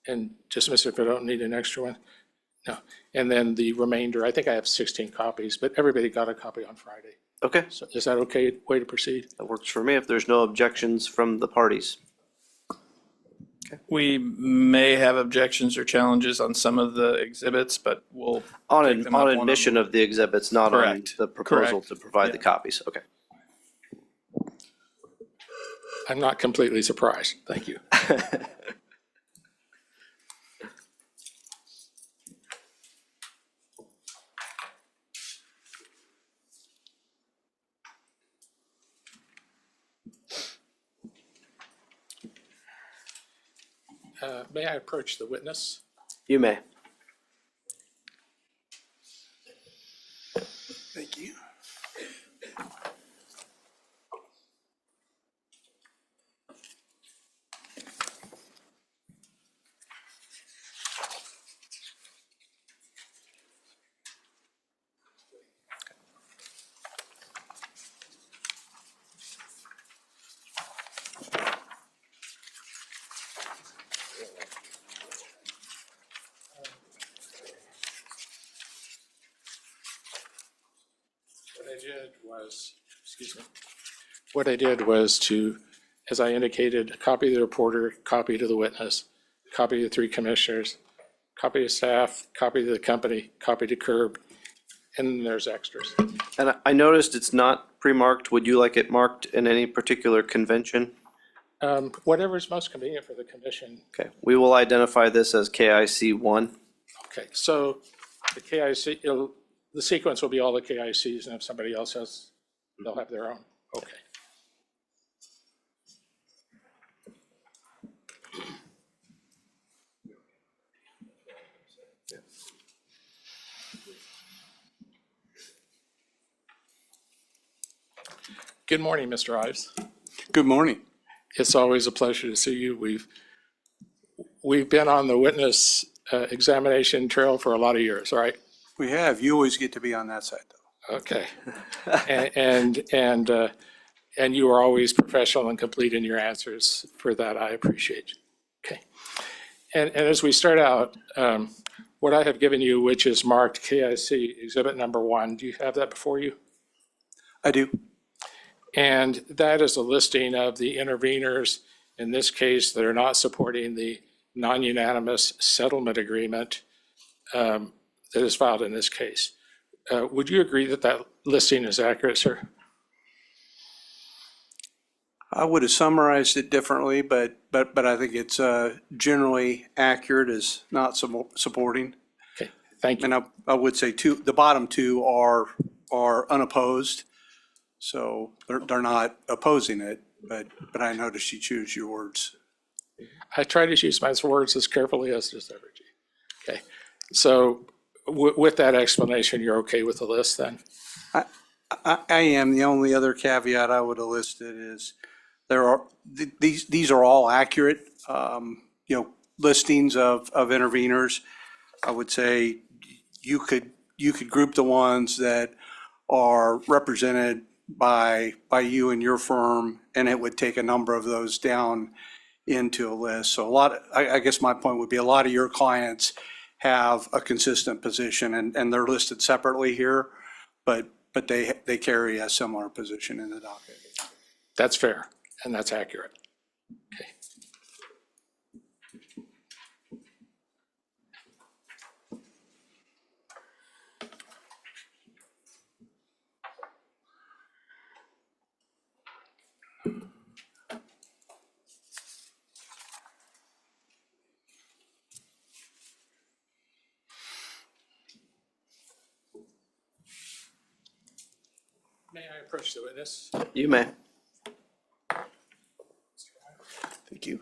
and just Mr. Fedotin need an extra one? No. And then the remainder, I think I have 16 copies, but everybody got a copy on Friday. Okay. So is that okay way to proceed? That works for me if there's no objections from the parties. We may have objections or challenges on some of the exhibits, but we'll. On take them up one admission of the exhibits, not Correct. on the proposal Correct. to provide Yeah. the copies. Okay. I'm not completely surprised. Thank you. May I approach the witness? You may. Thank you. What I did was to, as I indicated, copy the reporter, copy to the witness, copy to the three commissioners, copy to staff, copy to the company, copy to Curb, and then there's extras. And I noticed it's not pre-marked. Would you like it marked in any particular convention? Whatever is most convenient for the commission. Okay, we will identify this as KIC 1. Okay, so the KIC, the sequence will be all the KICs, and if somebody else has, they'll have their own. Okay. Good morning, Mr. Ives. Good morning. It's always a pleasure to see you. We've been on the witness examination trail for a lot of years, right? We have. You always get to be on that side, though. Okay. And you are always professional and complete in your answers. For that, I appreciate you. Okay. And as we start out, what I have given you, which is marked K.S.A. Exhibit Number 1, do you have that before you? I do. And that is a listing of the interveners, in this case, that are not supporting the non-unanimous settlement agreement that is filed in this case. Would you agree that that listing is accurate, sir? I would have summarized it differently, but I think it's generally accurate as not supporting. Okay, thank you. And I would say the bottom two are unopposed, so they're not opposing it, but I noticed you choose your words. I try to use my words as carefully as does Evergy. Okay, so with that explanation, you're okay with the list then? I am. The only other caveat I would have listed is these are all accurate, listings of interveners. I would say you could group the ones that are represented by you and your firm, and it would take a number of those down into a list. So I guess my point would be a lot of your clients have a consistent position, and they're listed separately here, but they carry a similar position in the docket. That's fair, and that's accurate. Okay. May I approach the witness? You may. Thank you.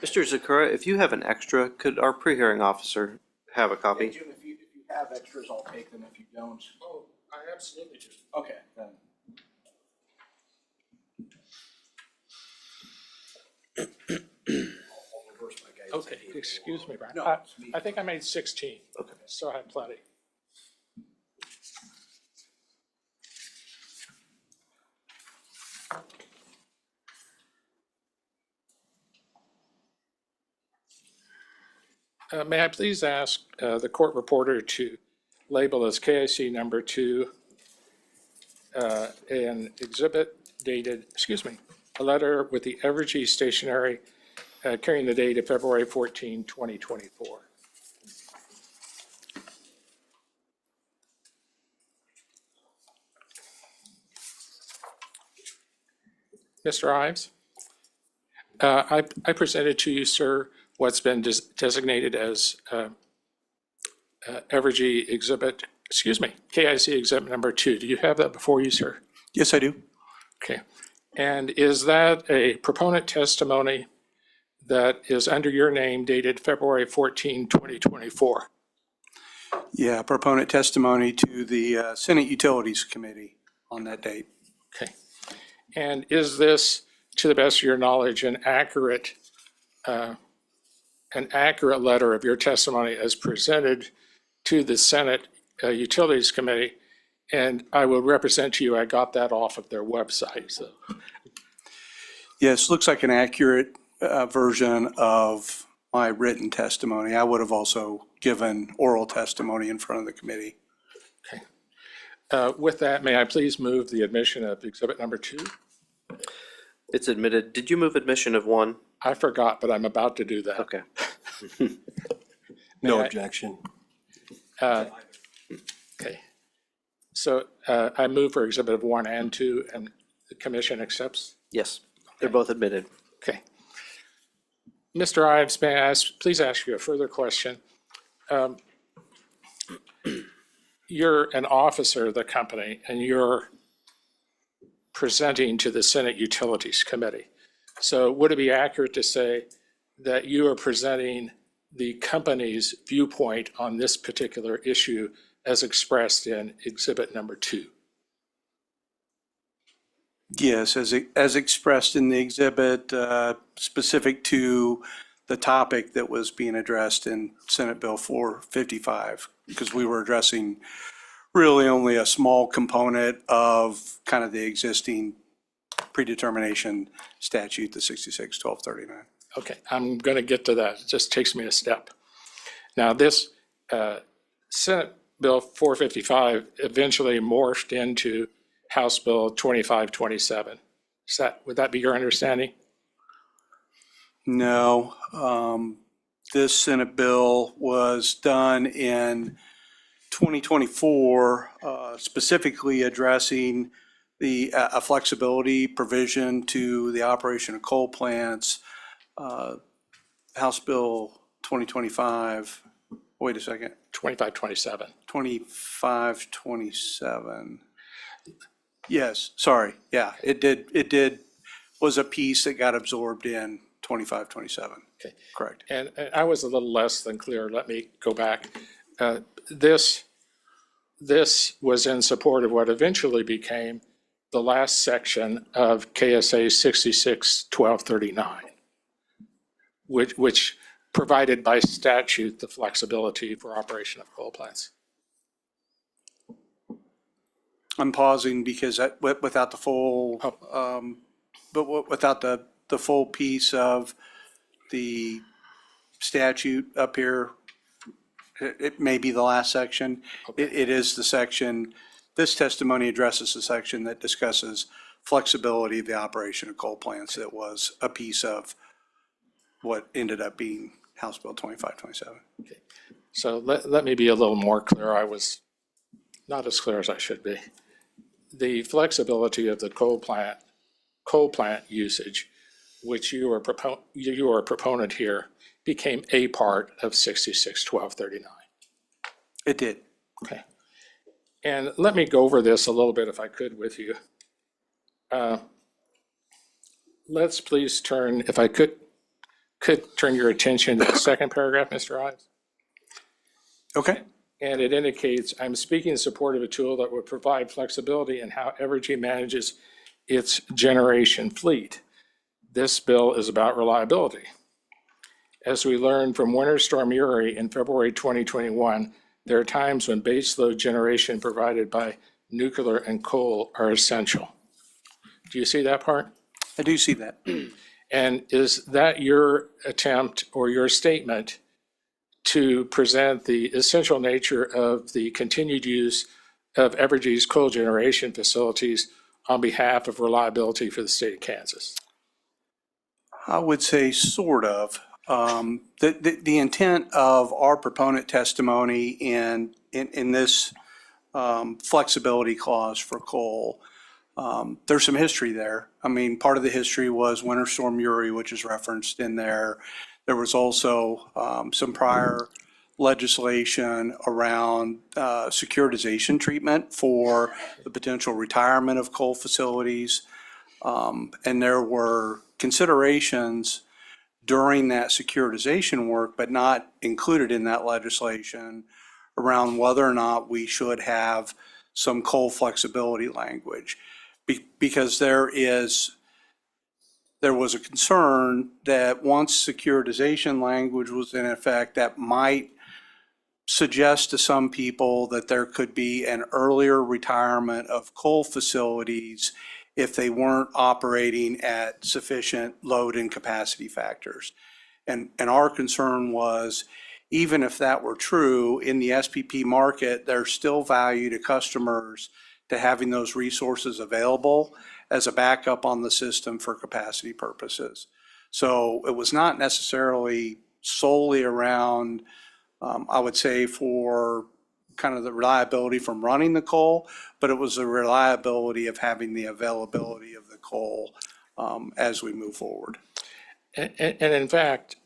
Mr. Zakura, if you have an extra, could our pre-hearing officer have a copy? Jim, if you have extras, I'll take them. If you don't. Oh, I absolutely do. Okay, then. Okay, excuse me, Brian. No, it's me. I think I made 16. Okay. So I have plenty. May I please ask the court reporter to label as K.S.A. number 2 an exhibit dated, a letter with the Evergy stationery carrying the date of February 14, 2024. Mr. Ives, I presented to you, sir, what's been designated as Evergy exhibit, K.S.A. exhibit number 2. Do you have that before you, sir? Yes, I do. Okay. And is that a proponent testimony that is under your name dated February 14, 2024? Yeah, proponent testimony to the Senate Utilities Committee on that date. Okay. And is this, to the best of your knowledge, an accurate letter of your testimony as presented to the Senate Utilities Committee? And I will represent to you, I got that off of their website. So. Yes, looks like an accurate version of my written testimony. I would have also given oral testimony in front of the committee. Okay. With that, may I please move the admission of exhibit number 2? It's admitted. Did you move admission of 1? I forgot, but I'm about to do that. Okay. No objection. Okay. So I move for exhibit of 1 and 2, and the commission accepts? Yes, they're both admitted. Okay. Mr. Ives, may I please ask you a further question? you're an officer of the company and you're presenting to the Senate Utilities Committee. So would it be accurate to say that you are presenting the company's viewpoint on this particular issue as expressed in exhibit number 2? Yes, as expressed in the exhibit, specific to the topic that was being addressed in Senate Bill 455, because we were addressing really only a small component of kind of the existing predetermination statute, the 66-1239. Okay, I'm going to get to that. It just takes me a step. Now, this Senate Bill 455 eventually morphed into House Bill 2527. Would that be your understanding? No, this Senate bill was done in 2024, specifically addressing a flexibility provision to the operation of coal plants. House Bill 2025, wait a second. 2527. 2527. Yes, sorry. Yeah, it did, was a piece that got absorbed in 2527. Okay. Correct. And I was a little less than clear. Let me go back. This was in support of what eventually became the last section of K.S.A. 66-1239, which provided by statute the flexibility for operation of coal plants. I'm pausing because without the full, without the full piece of the statute up here, it may be the last section. Okay. It is the section, this testimony addresses the section that discusses flexibility of the operation of coal plants. That was a piece of what ended up being House Bill 2527. Okay. So let me be a little more clear. I was not as clear as I should be. The flexibility of the coal plant usage, which you are a proponent here, became a part of 66-1239. It did. Okay. And let me go over this a little bit if I could with you. Let's please turn, if I could turn your attention to the second paragraph, Mr. Ives. Okay. And it indicates, I'm speaking in support of a tool that would provide flexibility in how Evergy manages its generation fleet. This bill is about reliability. As we learned from Winter Storm Uri in February 2021, there are times when baseload generation provided by nuclear and coal are essential. Do you see that part? I do see that. And is that your attempt or your statement to present the essential nature of the continued use of Evergy's coal generation facilities on behalf of reliability for the state of Kansas? I would say sort of. The intent of our proponent testimony in this flexibility clause for coal, there's some history there. I mean, part of the history was Winter Storm Uri, which is referenced in there. There was also some prior legislation around securitization treatment for the potential retirement of coal facilities. And there were considerations during that securitization work, but not included in that legislation, around whether or not we should have some coal flexibility language. Because there was a concern that once securitization language was in effect, that might suggest to some people that there could be an earlier retirement of coal facilities if they weren't operating at sufficient load and capacity factors. And our concern was, even if that were true, in the SPP market, there's still value to customers to having those resources available as a backup on the system for capacity purposes. So it was not necessarily solely around, I would say, for kind of the reliability from running the coal, but it was the reliability of having the availability of the coal as we move forward. And in fact,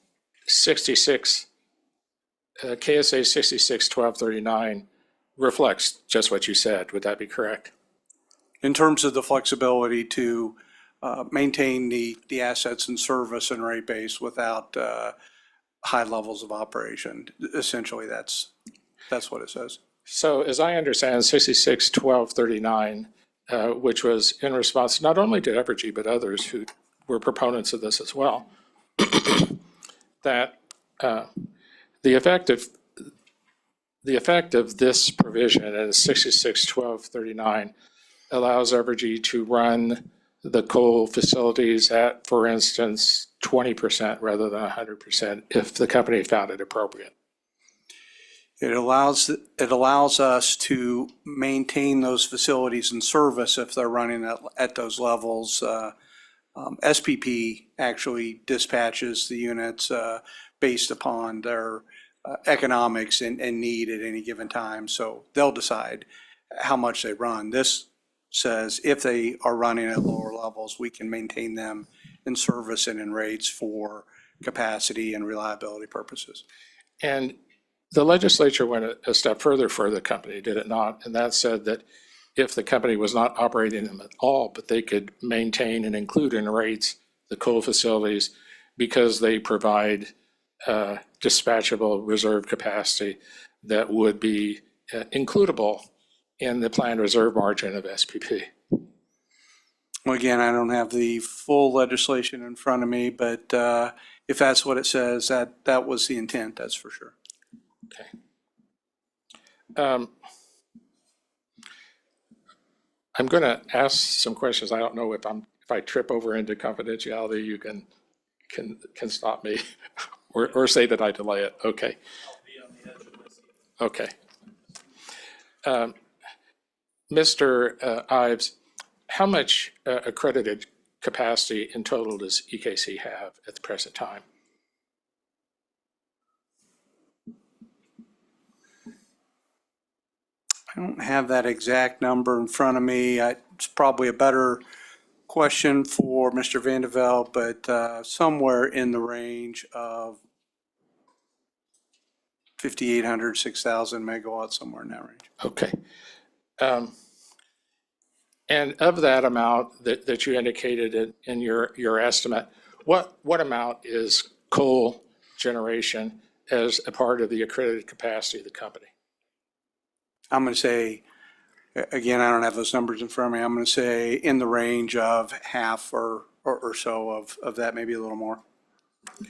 KSA 66-1239 reflects just what you said. Would that be correct? In terms of the flexibility to maintain the assets and service and rate base without high levels of operation. Essentially, that's what it says. So as I understand 66-1239, which was in response not only to Evergy, but others who were proponents of this as well, that the effect of this provision in 66-1239 allows Evergy to run the coal facilities at, for instance, 20% rather than 100% if the company found it appropriate. It allows us to maintain those facilities in service if they're running at those levels. SPP actually dispatches the units based upon their economics and need at any given time. So they'll decide how much they run. This says if they are running at lower levels, we can maintain them in service and in rates for capacity and reliability purposes. And the legislature went a step further for the company, did it not? And that said that if the company was not operating them at all, but they could maintain and include in rates the coal facilities because they provide dispatchable reserve capacity that would be includable in the planned reserve margin of SPP. Well, again, I don't have the full legislation in front of me, but if that's what it says, that was the intent, that's for sure. Okay. I'm going to ask some questions. I don't know if I trip over into confidentiality, you can stop me or say that I delay it. Okay. Okay. Mr. Ives, how much accredited capacity in total does EKC have at the present time? I don't have that exact number in front of me. It's probably a better question for Mr. Vandeveld, but somewhere in the range of 5,800, 6,000 megawatts, somewhere in that range. Okay. And of that amount that you indicated in your estimate, what amount is coal generation as a part of the accredited capacity of the company? I'm going to say, again, I don't have those numbers in front of me. I'm going to say in the range of half or so of that, maybe a little more. Okay.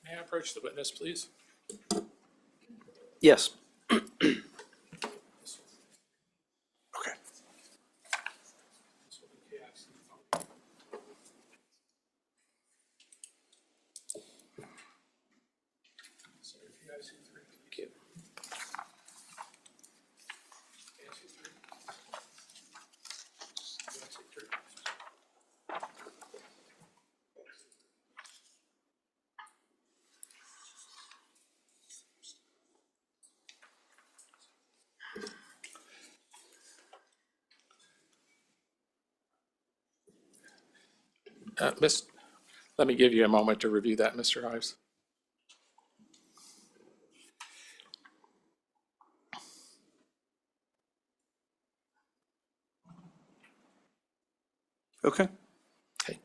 May I approach the witness, please? Yes. Okay. Thank you. Let me give you a moment to review that, Mr. Ives. Okay. Okay.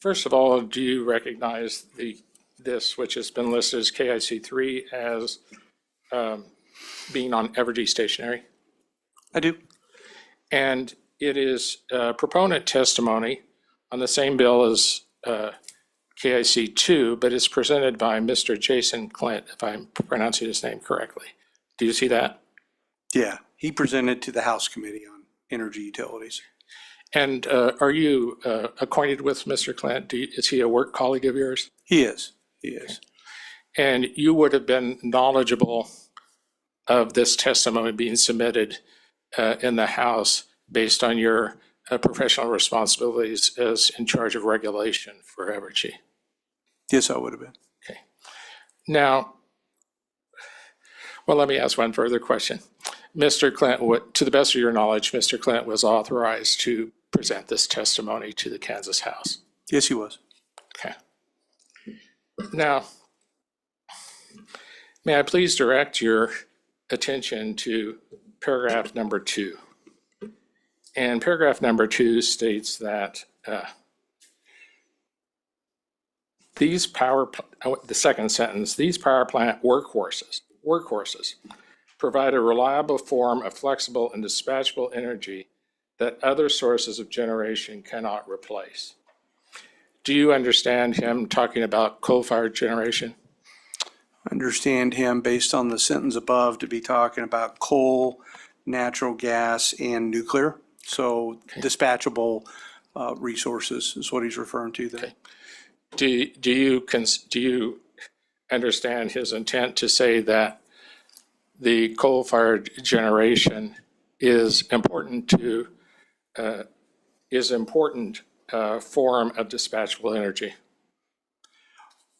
First of all, do you recognize this, which has been listed as KIC3 as being on Evergy stationary? I do. And it is proponent testimony on the same bill as KIC2, but it's presented by Mr. Jason Clint, if I'm pronouncing his name correctly. Do you see that? Yeah, he presented to the House Committee on Energy Utilities. And are you acquainted with Mr. Clint? Is he a work colleague of yours? He is. He is. And you would have been knowledgeable of this testimony being submitted in the House based on your professional responsibilities as in charge of regulation for Evergy? Yes, I would have been. Okay. Now, well, let me ask one further question. Mr. Clint, to the best of your knowledge, Mr. Clint was authorized to present this testimony to the Kansas House. Yes, he was. Okay. Now, may I please direct your attention to paragraph number 2. And paragraph number 2 states that the second sentence, these power plant workhorses provide a reliable form of flexible and dispatchable energy that other sources of generation cannot replace. Do you understand him talking about coal-fired generation? Understand him based on the sentence above to be talking about coal, natural gas, and nuclear. So dispatchable resources is what he's referring to there. Okay. Do you understand his intent to say that the coal-fired generation is important form of dispatchable energy?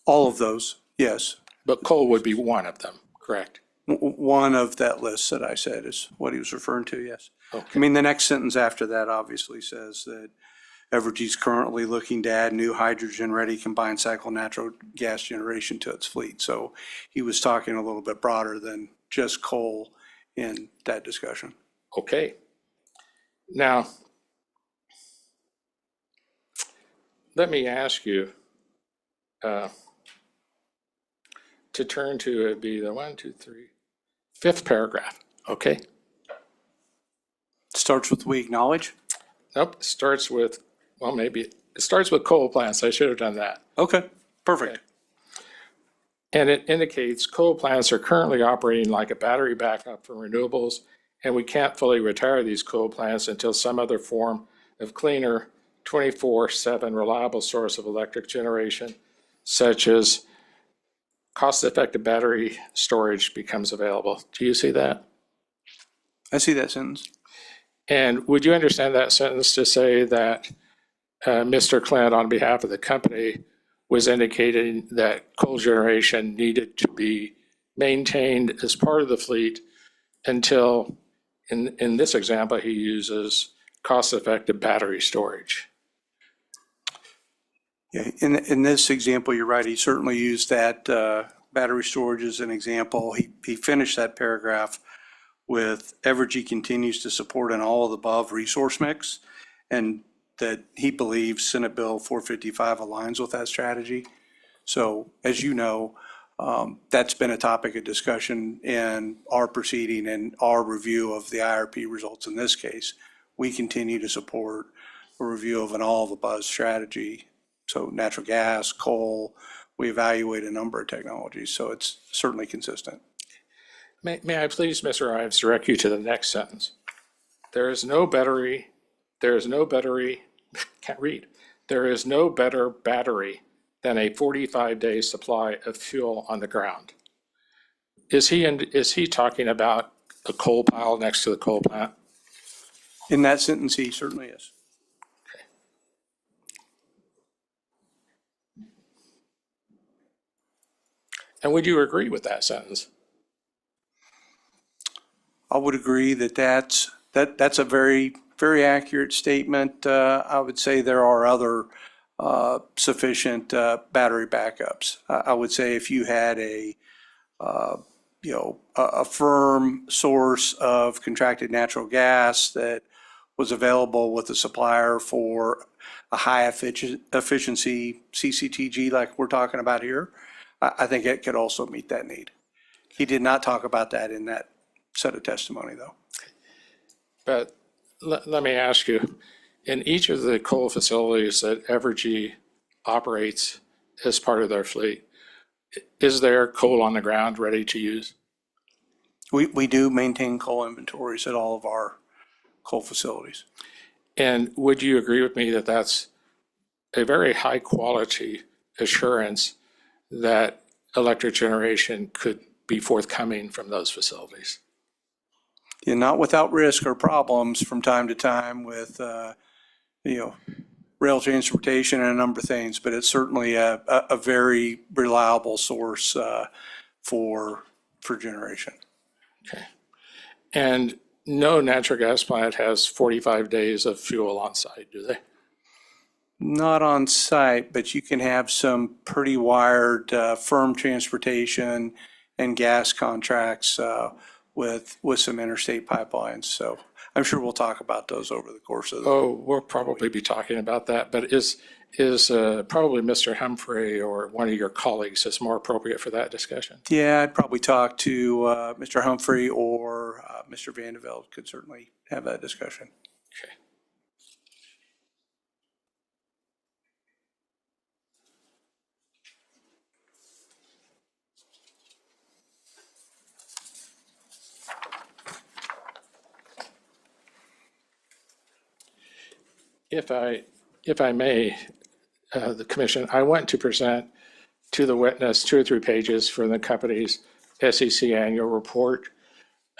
All of those, yes. But coal would be one of them, correct? One of that list that I said is what he was referring to, yes. Okay. I mean, the next sentence after that obviously says that Evergy is currently looking to add new hydrogen-ready combined cycle natural gas generation to its fleet. So he was talking a little bit broader than just coal in that discussion. Okay. Now, let me ask you to turn to it'd be the 5th paragraph, okay? Starts with we acknowledge? Nope, starts with, well, maybe, it starts with coal plants. I should have done that. Okay, perfect. Okay. And it indicates coal plants are currently operating like a battery backup for renewables, and we can't fully retire these coal plants until some other form of cleaner 24/7 reliable source of electric generation, such as cost-effective battery storage, becomes available. Do you see that? I see that sentence. And would you understand that sentence to say that Mr. Clint, on behalf of the company, was indicating that coal generation needed to be maintained as part of the fleet until, in this example, he uses cost-effective battery storage? Yeah, in this example, you're right. He certainly used that battery storage as an example. He finished that paragraph with Evergy continues to support an all of the above resource mix, and that he believes Senate Bill 455 aligns with that strategy. So as you know, that's been a topic of discussion in our proceeding and our review of the IRP results in this case. We continue to support a review of an all of the above strategy. So natural gas, coal, we evaluate a number of technologies, so it's certainly consistent. May I please, Mr. Ives, direct you to the next sentence? There is no better battery than a 45-day supply of fuel on the ground. Is he talking about a coal pile next to the coal plant? In that sentence, he certainly is. And would you agree with that sentence? I would agree that that's a very, very accurate statement. I would say there are other sufficient battery backups. I would say if you had a firm source of contracted natural gas that was available with a supplier for a high efficiency CCTG like we're talking about here, I think it could also meet that need. He did not talk about that in that set of testimony, though. But let me ask you, in each of the coal facilities that Evergy operates as part of their fleet, is there coal on the ground ready to use? We do maintain coal inventories at all of our coal facilities. And would you agree with me that that's a very high quality assurance that electric generation could be forthcoming from those facilities? Not without risk or problems from time to time with, rail transportation and a number of things, but it's certainly a very reliable source for generation. Okay. And no natural gas plant has 45 days of fuel on site, do they? Not on site, but you can have some pretty wired firm transportation and gas contracts with some interstate pipelines. So I'm sure we'll talk about those over the course of the. Oh, we'll probably be talking about that, but is probably Mr. Humphrey or one of your colleagues is more appropriate for that discussion? Yeah, I'd probably talk to Mr. Humphrey or Mr. Vandeveld could certainly have that discussion. Okay. If I may, the commission, I want to present to the witness 2 or 3 pages from the company's SEC annual report.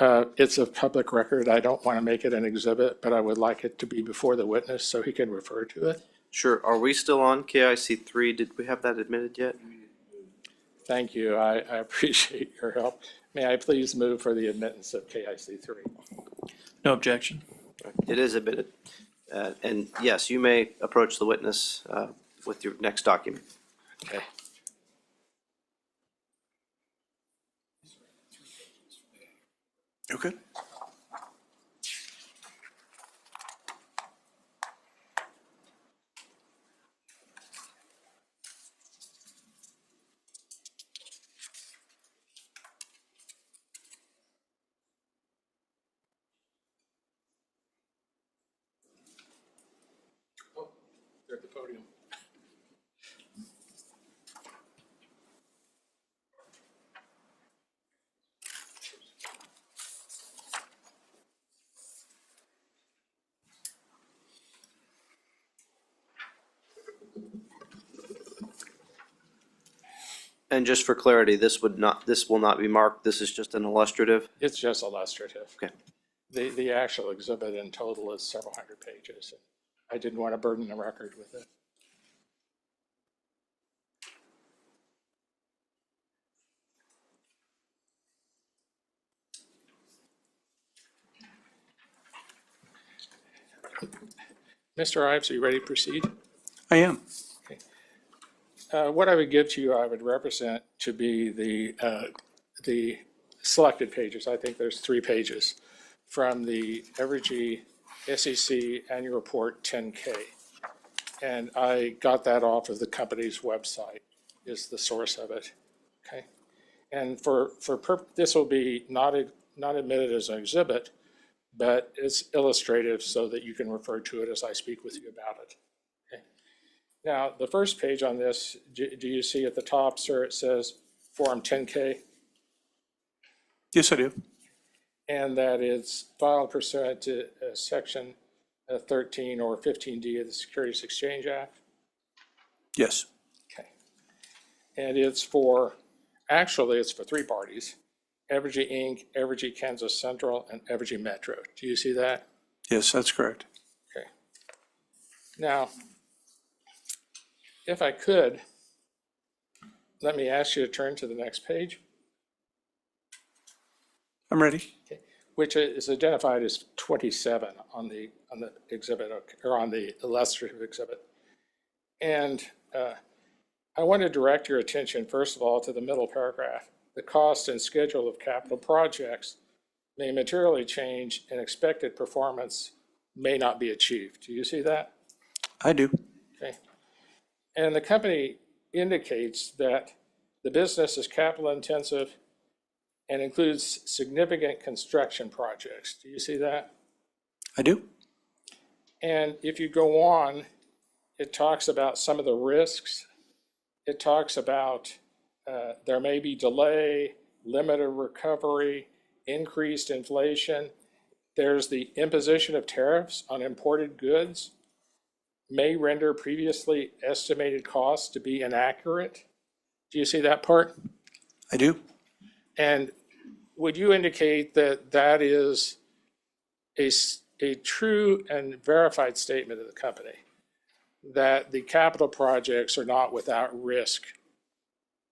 It's a public record. I don't want to make it an exhibit, but I would like it to be before the witness so he can refer to it. Sure. Are we still on KIC 3? Did we have that admitted yet? Thank you. I appreciate your help. May I please move for the admittance of KIC 3? No objection. It is admitted. And yes, you may approach the witness with your next document. Okay. Okay. They're at the podium. And just for clarity, this will not be marked. This is just an illustrative. It's just illustrative. Okay. The actual exhibit in total is several hundred pages. I didn't want to burden the record with it. Mr. Ives, are you ready to proceed? I am. Okay. What I would give to you, I would represent to be the selected pages. I think there's 3 pages from the Evergy SEC Annual Report 10K. And I got that off of the company's website is the source of it. Okay. And this will be not admitted as an exhibit, but it's illustrative so that you can refer to it as I speak with you about it. Okay. Now, the first page on this, do you see at the top, sir, it says Form 10K? Yes, I do. And that it's filed pursuant to Section 13 or 15D of the Securities Exchange Act? Yes. Okay. And it's actually it's for 3 parties. Evergy Inc., Evergy Kansas Central, and Evergy Metro. Do you see that? Yes, that's correct. Okay. Now, if I could, let me ask you to turn to the next page. I'm ready. Okay. Which is identified as 27 on the exhibit or on the illustrative exhibit. And I want to direct your attention, first of all, to the middle paragraph. The cost and schedule of capital projects may materially change and expected performance may not be achieved. Do you see that? I do. Okay. And the company indicates that the business is capital intensive and includes significant construction projects. Do you see that? I do. And if you go on, it talks about some of the risks. It talks about there may be delay, limited recovery, increased inflation. There's the imposition of tariffs on imported goods, may render previously estimated costs to be inaccurate. Do you see that part? I do. And would you indicate that that is a true and verified statement of the company? that the capital projects are not without risk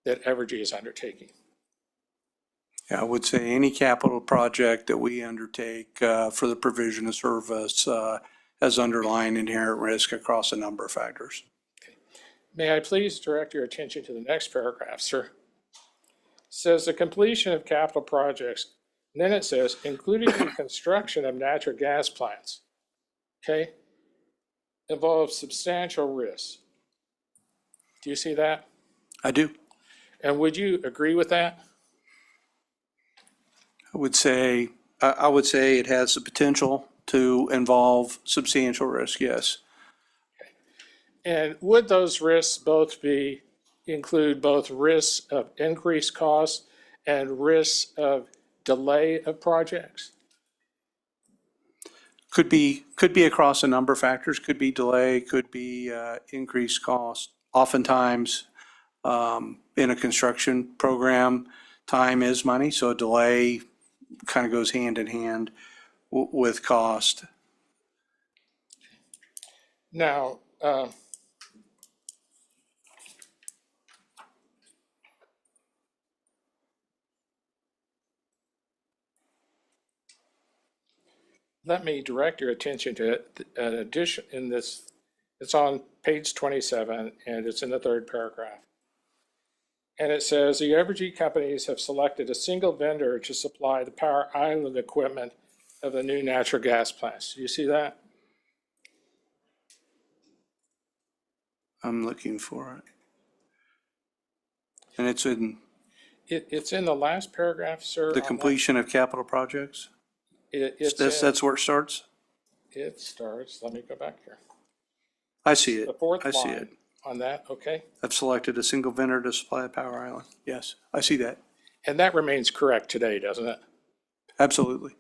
that Evergy is undertaking? Yeah, I would say any capital project that we undertake for the provision of service has underlying inherent risk across a number of factors. May I please direct your attention to the next paragraph, sir? It says the completion of capital projects, and then it says, including the construction of natural gas plants, okay, involves substantial risks. Do you see that? I do. And would you agree with that? I would say it has the potential to involve substantial risk, yes. And would those risks include both risks of increased costs and risks of delay of projects? Could be across a number of factors, could be delay, could be increased cost. Oftentimes, in a construction program, time is money, so a delay kind of goes hand in hand with cost. Now, let me direct your attention to an addition in this. It's on page 27 and it's in the third paragraph. And it says the Evergy companies have selected a single vendor to supply the power island equipment of the new natural gas plants. Do you see that? I'm looking for it. And it's in It's in the last paragraph, sir. the completion of capital projects? That's where it starts? It starts, let me go back here. I see it. The fourth I see line it. on that, okay? I've selected a single vendor to supply a power island. Yes, I see that. And that remains correct today, doesn't it? Absolutely.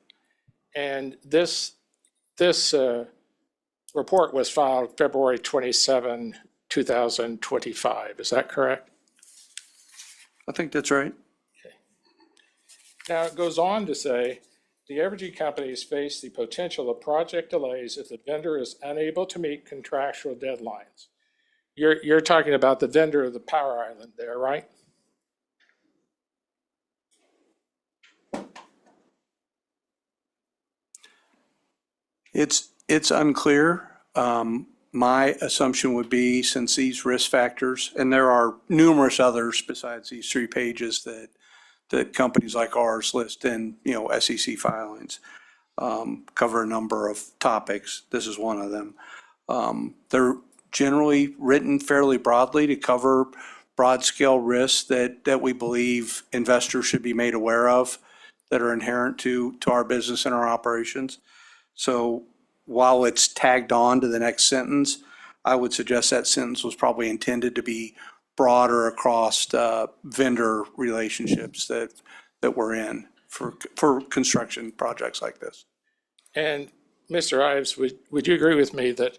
And this report was filed February 27, 2025. Is that correct? I think that's right. Now, it goes on to say, the Evergy companies face the potential of project delays if the vendor is unable to meet contractual deadlines. You're talking about the vendor of the power island there, right? It's unclear. My assumption would be, since these risk factors, and there are numerous others besides these 3 pages that companies like ours list in, SEC filings, cover a number of topics. This is one of them. They're generally written fairly broadly to cover broad scale risks that we believe investors should be made aware of that are inherent to our business and our operations. So while it's tagged on to the next sentence, I would suggest that sentence was probably intended to be broader across vendor relationships that we're in for construction projects like this. And Mr. Ives, would you agree with me that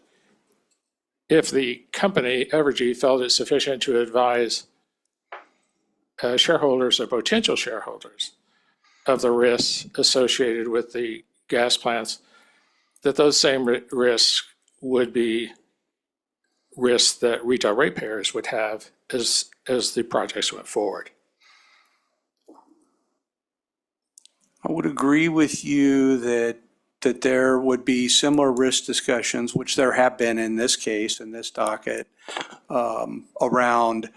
if the company, Evergy, felt it sufficient to advise shareholders or potential shareholders of the risks associated with the gas plants, that those same risks would be risks that retail ratepayers would have as the projects went forward? I would agree with you that there would be similar risk discussions, which there have been in this case, in this docket, around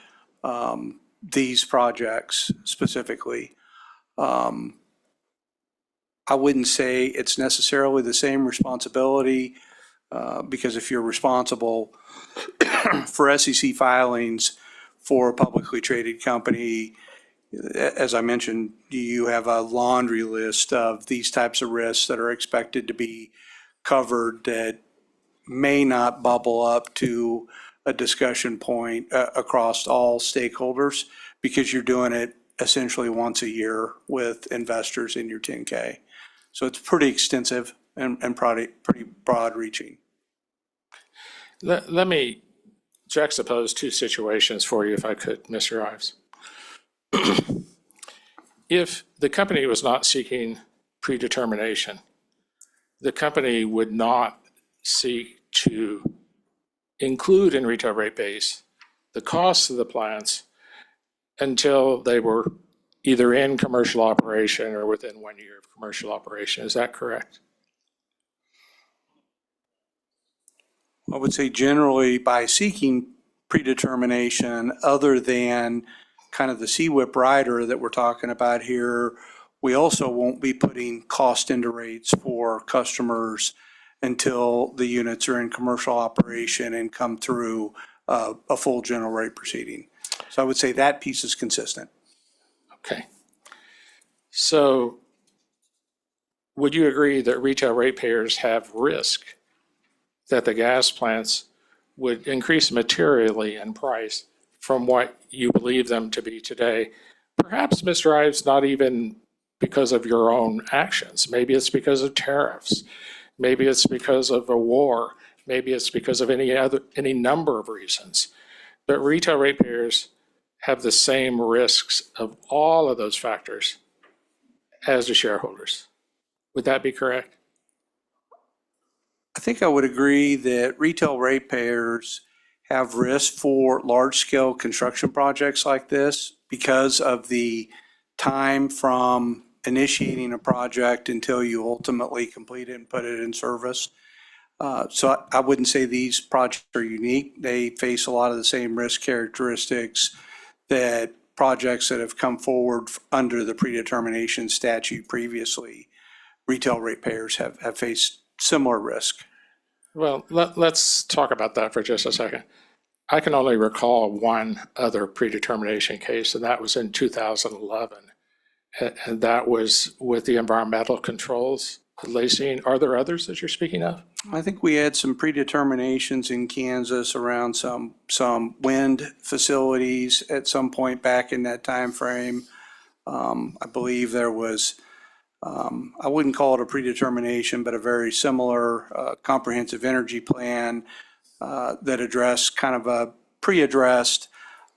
these projects specifically. I wouldn't say it's necessarily the same responsibility, because if you're responsible for SEC filings for a publicly traded company, as I mentioned, you have a laundry list of these types of risks that are expected to be covered that may not bubble up to a discussion point across all stakeholders, because you're doing it essentially once a year with investors in your 10K. So it's pretty extensive and pretty broad reaching. Let me juxtapose 2 situations for you, if I could, Mr. Ives. If the company was not seeking predetermination, the company would not seek to include in retail rate base the costs of the plants until they were either in commercial operation or within 1 year of commercial operation. Is that correct? I would say generally by seeking predetermination, other than kind of the CWIP rider that we're talking about here, we also won't be putting cost into rates for customers until the units are in commercial operation and come through a full general rate proceeding. So I would say that piece is consistent. Okay. So would you agree that retail ratepayers have risk that the gas plants would increase materially in price from what you believe them to be today? Perhaps, Mr. Ives, not even because of your own actions. Maybe it's because of tariffs. Maybe it's because of a war. Maybe it's because of any number of reasons. But retail ratepayers have the same risks of all of those factors as the shareholders. Would that be correct? I think I would agree that retail ratepayers have risk for large-scale construction projects like this because of the time from initiating a project until you ultimately complete it and put it in service. So I wouldn't say these projects are unique. They face a lot of the same risk characteristics that projects that have come forward under the predetermination statute previously. Retail ratepayers have faced similar risk. Well, let's talk about that for just a second. I can only recall one other predetermination case, and that was in 2011. And that was with the environmental controls. Lacey, are there others that you're speaking of? I think we had some predeterminations in Kansas around some wind facilities at some point back in that time frame. I believe there was, I wouldn't call it a predetermination, but a very similar comprehensive energy plan that addressed kind of a pre-addressed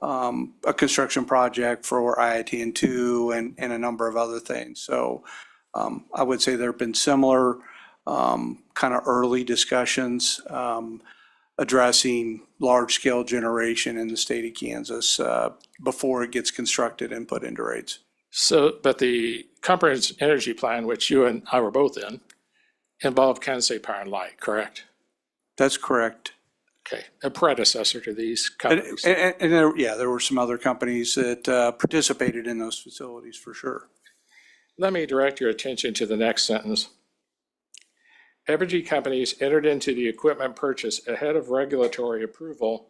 a construction project for IATN2 and a number of other things. So I would say there have been similar kind of early discussions addressing large-scale generation in the state of Kansas before it gets constructed and put into rates. So, but the comprehensive energy plan, which you and I were both in, involved K.S.A. Power and Light, correct? That's correct. Okay, a predecessor to these companies. And there were some other companies that participated in those facilities for sure. Let me direct your attention to the next sentence. Evergy companies entered into the equipment purchase ahead of regulatory approval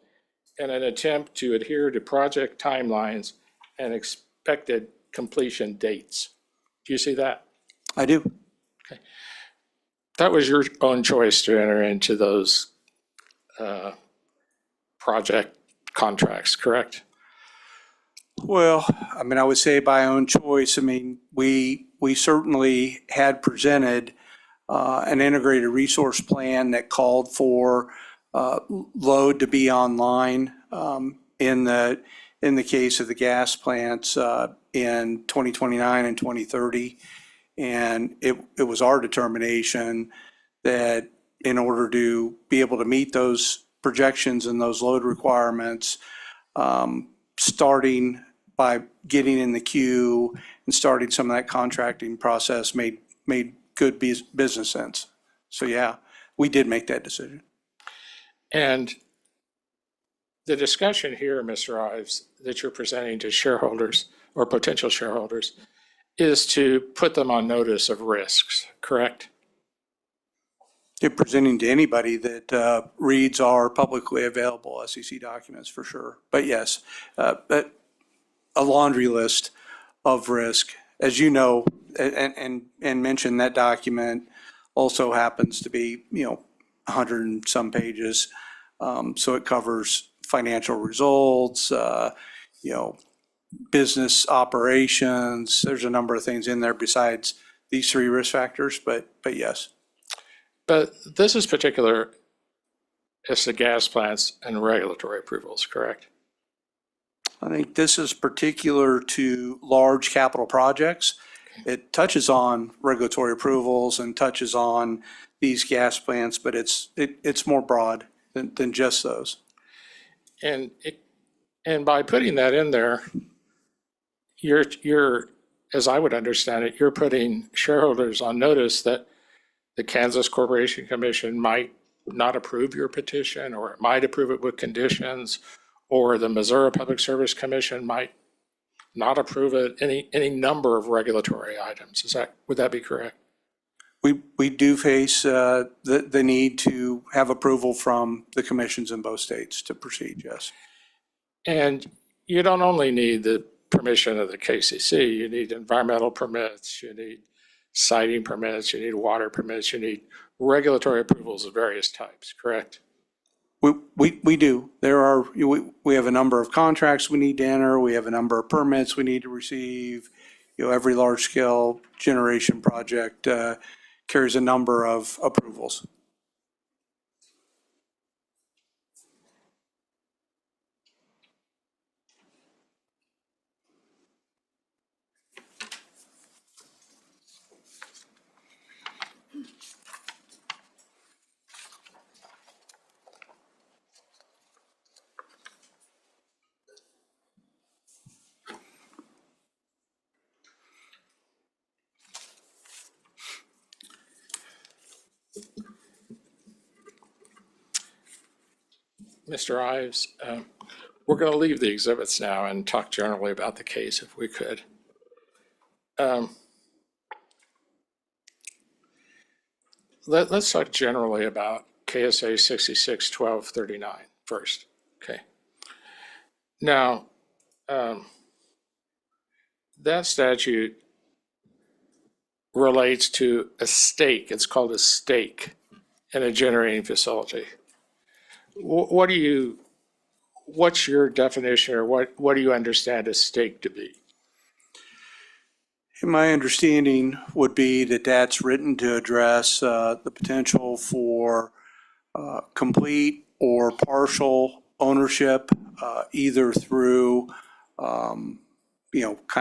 in an attempt to adhere to project timelines and expected completion dates. Do you see that? I do. Okay. That was your own choice to enter into those project contracts, correct? Well, I mean, I would say by own choice. I mean, we certainly had presented an integrated resource plan that called for load to be online in the case of the gas plants in 2029 and 2030. And it was our determination that in order to be able to meet those projections and those load requirements, starting by getting in the queue and starting some of that contracting process made good business sense. So yeah, we did make that decision. And the discussion here, Mr. Ives, that you're presenting to shareholders or potential shareholders is to put them on notice of risks, correct? You're presenting to anybody that reads our publicly available SEC documents for sure. But yes, but a laundry list of risk, as you know, and mentioned, that document also happens to be, 100 and some pages. So it covers financial results, business operations. There's a number of things in there besides these three risk factors, but yes. But this is particular as to gas plants and regulatory approvals, correct? I think this is particular to large capital projects. It touches on regulatory approvals and touches on these gas plants, but it's more broad than just those. And by putting that in there, you're, as I would understand it, you're putting shareholders on notice that the Kansas Corporation Commission might not approve your petition, or it might approve it with conditions, or the Missouri Public Service Commission might not approve it, any number of regulatory items. Would that be correct? We do face the need to have approval from the commissions in both states to proceed, yes. And you don't only need the permission of the K.S.A, you need environmental permits, you need siting permits, you need water permits, you need regulatory approvals of various types, correct? We do. We have a number of contracts we need to enter. We have a number of permits we need to receive. Every large scale generation project carries a number of approvals. Mr. Ives, we're going to leave the exhibits now and talk generally about the case if we could. Let's talk generally about K.S.A 66-1239 first, okay? Now, that statute relates to a stake. It's called a stake in a generating facility. What's your definition, or what do you understand a stake to be? My understanding would be that that's written to address the potential for complete or partial ownership, either through kind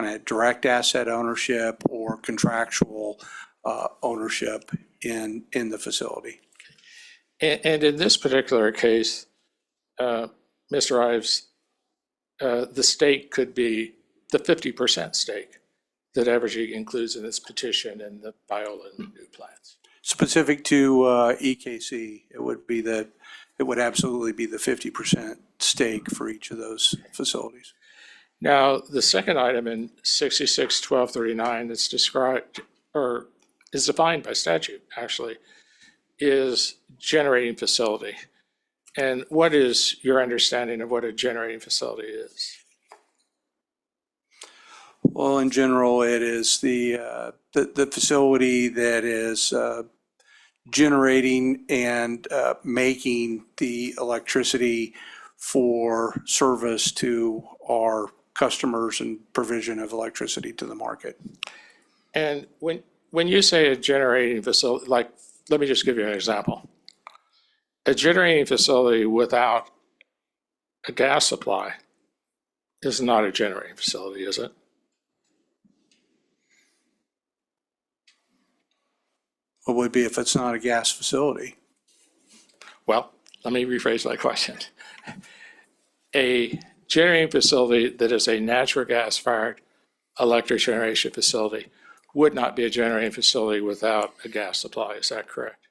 of direct asset ownership or contractual ownership in the facility. And in this particular case, Mr. Ives, the stake could be the 50% stake that Evergy includes in its petition and the Biola new plans. Specific to EKC, it would absolutely be the 50% stake for each of those facilities. Now, the second item in 66-1239 that's described, or is defined by statute, actually, is generating facility. And what is your understanding of what a generating facility is? Well, in general, it is the facility that is generating and making the electricity for service to our customers and provision of electricity to the market. And when you say a generating facility, like, let me just give you an example. A generating facility without a gas supply is not a generating facility, is it? What would be if it's not a gas facility? Well, let me rephrase my question. A generating facility that is a natural gas-fired electric generation facility would not be a generating facility without a gas supply. Is that correct?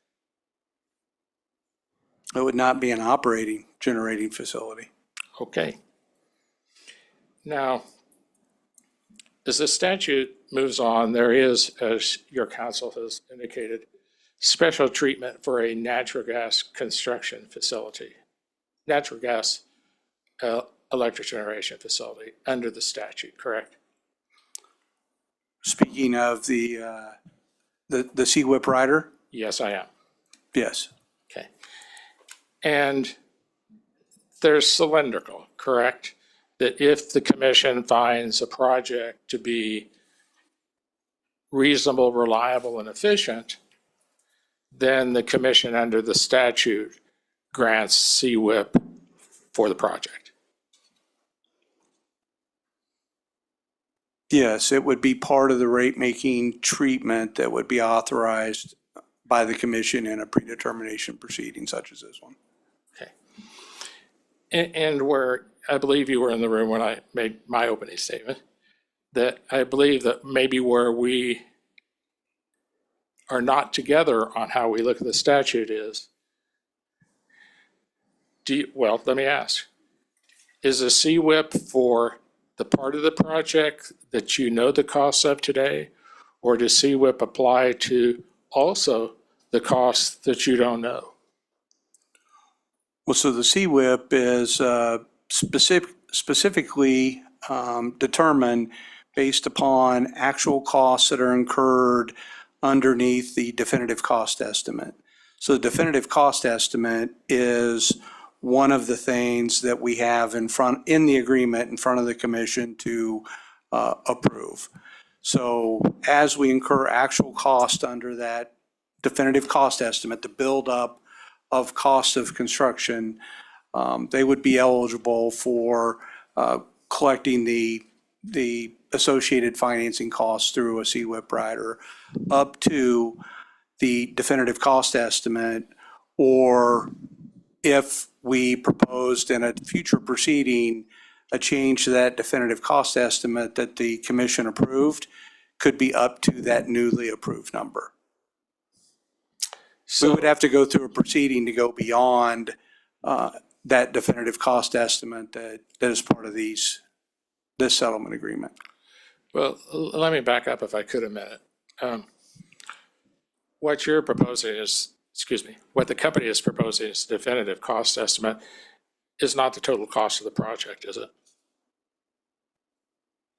It would not be an operating generating facility. Okay. Now, as the statute moves on, there is, as your counsel has indicated, special treatment for a natural gas construction facility, natural gas electric generation facility under the statute, correct? Speaking of the CWIP rider? Yes, I am. Yes. Okay. And there's cylindrical, correct? That if the commission finds a project to be reasonable, reliable, and efficient, then the commission under the statute grants CWIP for the project. Yes, it would be part of the rate-making treatment that would be authorized by the commission in a predetermination proceeding such as this one. Okay. And where I believe you were in the room when I made my opening statement, that I believe that maybe where we are not together on how we look at the statute is, well, let me ask, is a CWIP for the part of the project that you know the costs of today? Or does CWIP apply to also the costs that you don't know? Well, so the CWIP is specifically determined based upon actual costs that are incurred underneath the definitive cost estimate. So the definitive cost estimate is one of the things that we have in the agreement in front of the commission to approve. So as we incur actual cost under that definitive cost estimate, the buildup of cost of construction, they would be eligible for collecting the associated financing costs through a CWIP rider up to the definitive cost estimate, or if we proposed in a future proceeding a change to that definitive cost estimate that the commission approved, could be up to that newly approved number. So we would have to go through a proceeding to go beyond that definitive cost estimate that is part of this settlement agreement. Well, let me back up if I could a minute. What you're proposing is, what the company is proposing is definitive cost estimate is not the total cost of the project, is it?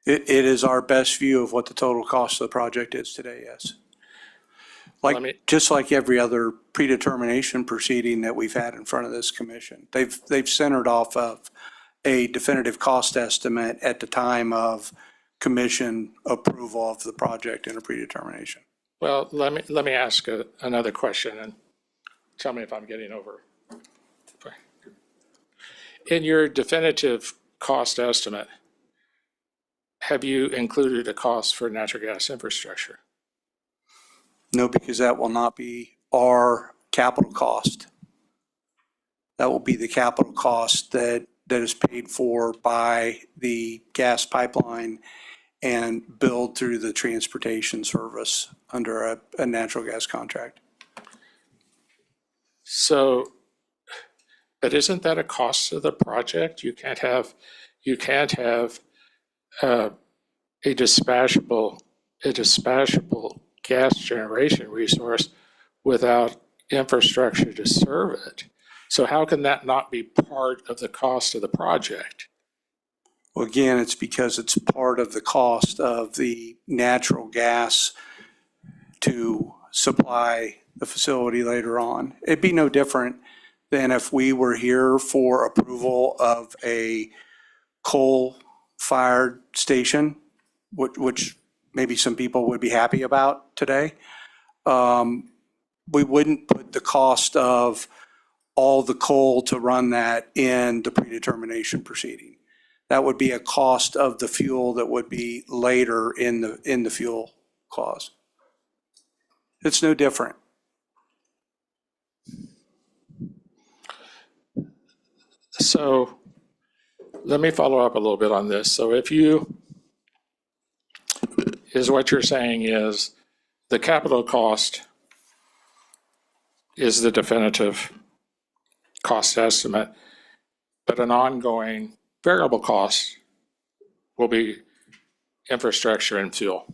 It is our best view of what the total cost of the project is today, yes. Just like every other predetermination proceeding that we've had in front of this commission. They've centered off of a definitive cost estimate at the time of commission approval of the project in a predetermination. Well, let me ask another question and tell me if I'm getting over. In your definitive cost estimate, have you included a cost for natural gas infrastructure? No, because that will not be our capital cost. That will be the capital cost that is paid for by the gas pipeline and billed through the transportation service under a natural gas contract. So, but isn't that a cost of the project? You can't have a dispatchable gas generation resource without infrastructure to serve it. So how can that not be part of the cost of the project? Well, again, it's because it's part of the cost of the natural gas to supply the facility later on. It'd be no different than if we were here for approval of a coal-fired station, which maybe some people would be happy about today. We wouldn't put the cost of all the coal to run that in the predetermination proceeding. That would be a cost of the fuel that would be later in the fuel clause. It's no different. So let me follow up a little bit on this. So what you're saying is the capital cost is the definitive cost estimate, but an ongoing variable cost will be infrastructure and fuel.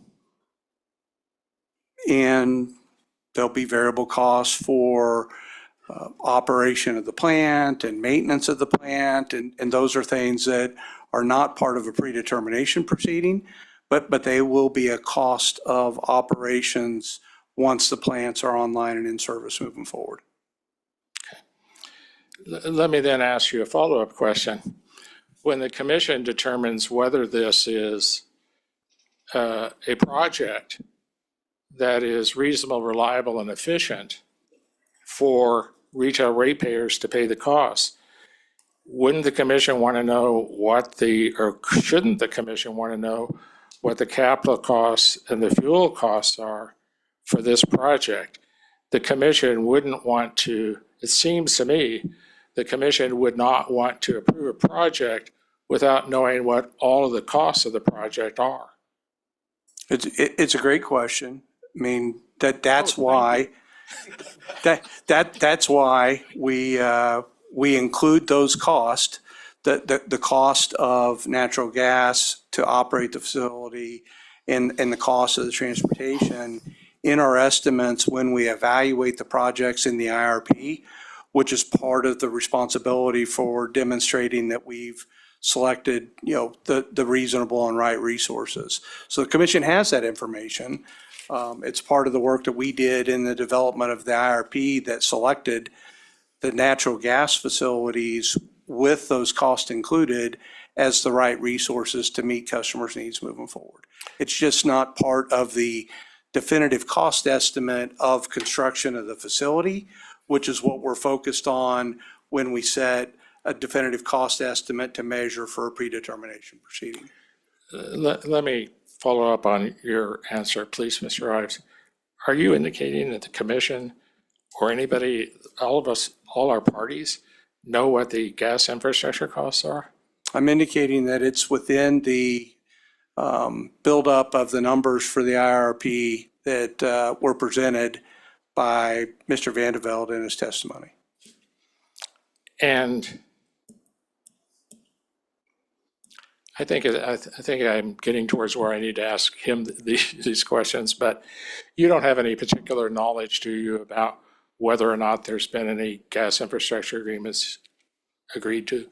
And there'll be variable costs for operation of the plant and maintenance of the plant, and those are things that are not part of a predetermination proceeding, but they will be a cost of operations once the plants are online and in service moving forward. Okay. Let me then ask you a follow-up question. When the commission determines whether this is a project that is reasonable, reliable, and efficient for retail ratepayers to pay the costs, wouldn't the commission want to know or shouldn't the commission want to know what the capital costs and the fuel costs are for this project? The commission wouldn't want to, it seems to me, the commission would not want to approve a project without knowing what all of the costs of the project are? It's a great question. I mean, that's why, that's why we include those costs, the cost of natural gas to operate the facility and the cost of the transportation in our estimates when we evaluate the projects in the IRP, which is part of the responsibility for demonstrating that we've selected, the reasonable and right resources. So the commission has that information. It's part of the work that we did in the development of the IRP that selected the natural gas facilities with those costs included as the right resources to meet customers' needs moving forward. It's just not part of the definitive cost estimate of construction of the facility, which is what we're focused on when we set a definitive cost estimate to measure for a predetermination proceeding. Let me follow up on your answer, please, Mr. Ives. Are you indicating that the commission or anybody, all of us, all our parties, know what the gas infrastructure costs are? I'm indicating that it's within the buildup of the numbers for the IRP that were presented by Mr. Vandeveld in his testimony. And I think I'm getting towards where I need to ask him these questions, but you don't have any particular knowledge, do you, about whether or not there's been any gas infrastructure agreements agreed to?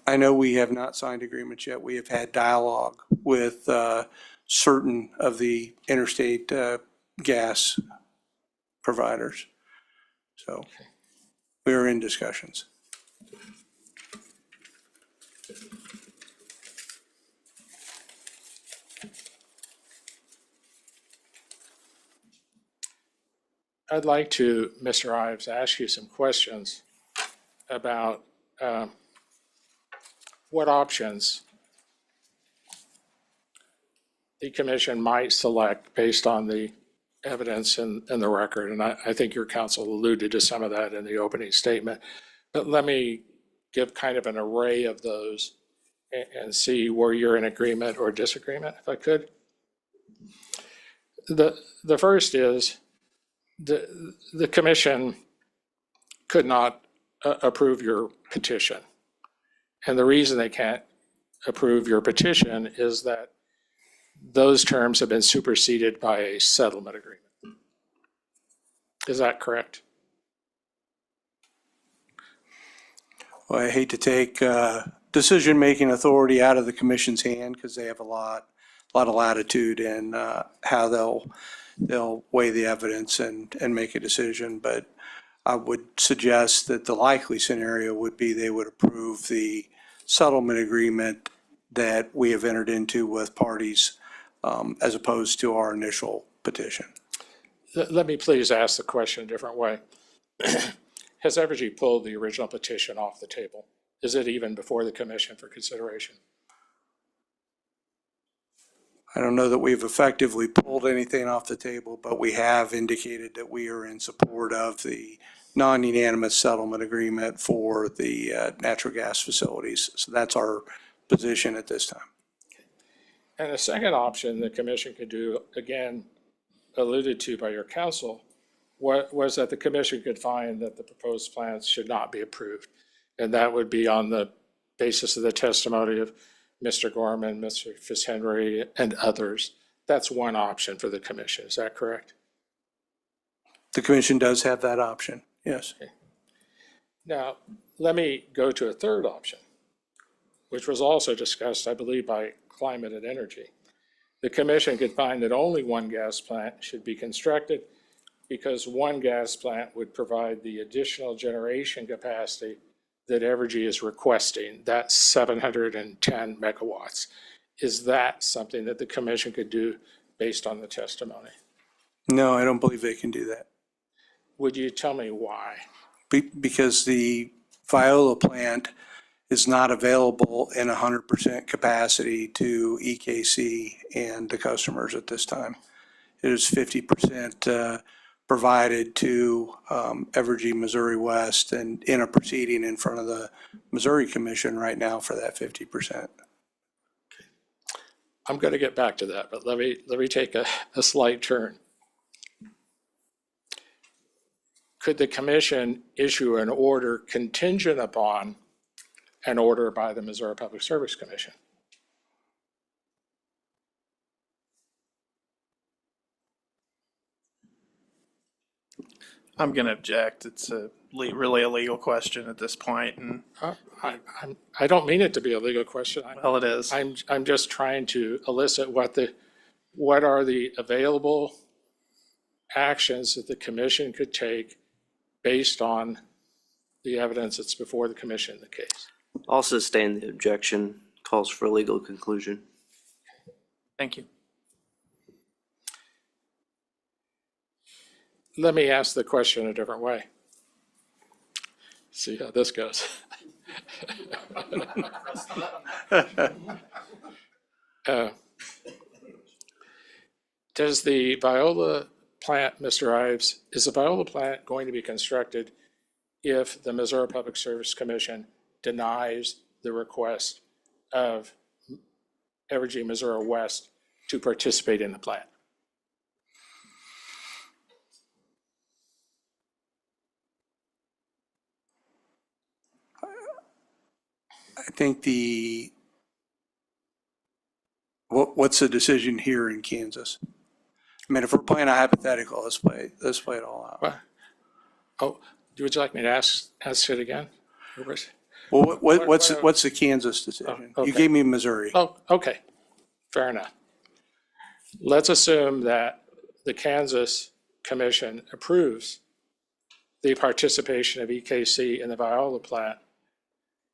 I know we have not signed agreements yet. We have had dialogue with certain of the interstate gas providers. So we are in discussions. I'd like to, Mr. Ives, ask you some questions about what options the commission might select based on the evidence in the record. And I think your counsel alluded to some of that in the opening statement. But let me give kind of an array of those and see where you're in agreement or disagreement, if I could. The first is the commission could not approve your petition. And the reason they can't approve your petition is that those terms have been superseded by a settlement agreement. Is that correct? Well, I hate to take decision-making authority out of the commission's hand because they have a lot of latitude in how they'll weigh the evidence and make a decision. But I would suggest that the likely scenario would be they would approve the settlement agreement that we have entered into with parties as opposed to our initial petition. Let me please ask the question a different way. Has Evergy pulled the original petition off the table? Is it even before the commission for consideration? I don't know that we've effectively pulled anything off the table, but we have indicated that we are in support of the non-unanimous settlement agreement for the natural gas facilities. So that's our position at this time. And the second option the commission could do, again, alluded to by your counsel, was that the commission could find that the proposed plans should not be approved. And that would be on the basis of the testimony of Mr. Gorman, Mr. Fitzhenry, and others. That's one option for the commission. Is that correct? The commission does have that option, yes. Okay. Now, let me go to a third option, which was also discussed, I believe, by Climate and Energy. The commission could find that only one gas plant should be constructed because one gas plant would provide the additional generation capacity that Evergy is requesting. That's 710 megawatts. Is that something that the commission could do based on the testimony? No, I don't believe they can do that. Would you tell me why? Because the Viola plant is not available in 100% capacity to EKC and the customers at this time. It is 50% provided to Evergy Missouri West and in a proceeding in front of the Missouri Commission right now for that 50%. I'm going to get back to that, but let me take a slight turn. Could the commission issue an order contingent upon an order by the Missouri Public Service Commission? I'm going to object. It's really a legal question at this point, and I don't mean it to be a legal question. well, it is. I'm just trying to elicit what are the available actions that the commission could take based on the evidence that's before the commission in the case. I'll sustain the objection. Calls for a legal conclusion. Thank you. Let me ask the question a different way. See how this goes. Does the Viola plant, Mr. Ives, is the Viola plant going to be constructed if the Missouri Public Service Commission denies the request of Evergy Missouri West to participate in the plant? I think what's the decision here in Kansas? I mean, if we're playing a hypothetical, let's play it all out. Well, oh, would you like me to ask it again? Well, what's the Kansas decision? Oh, okay. You gave me Missouri. Oh, okay, fair enough. Let's assume that the Kansas Commission approves the participation of EKC in the Viola plant,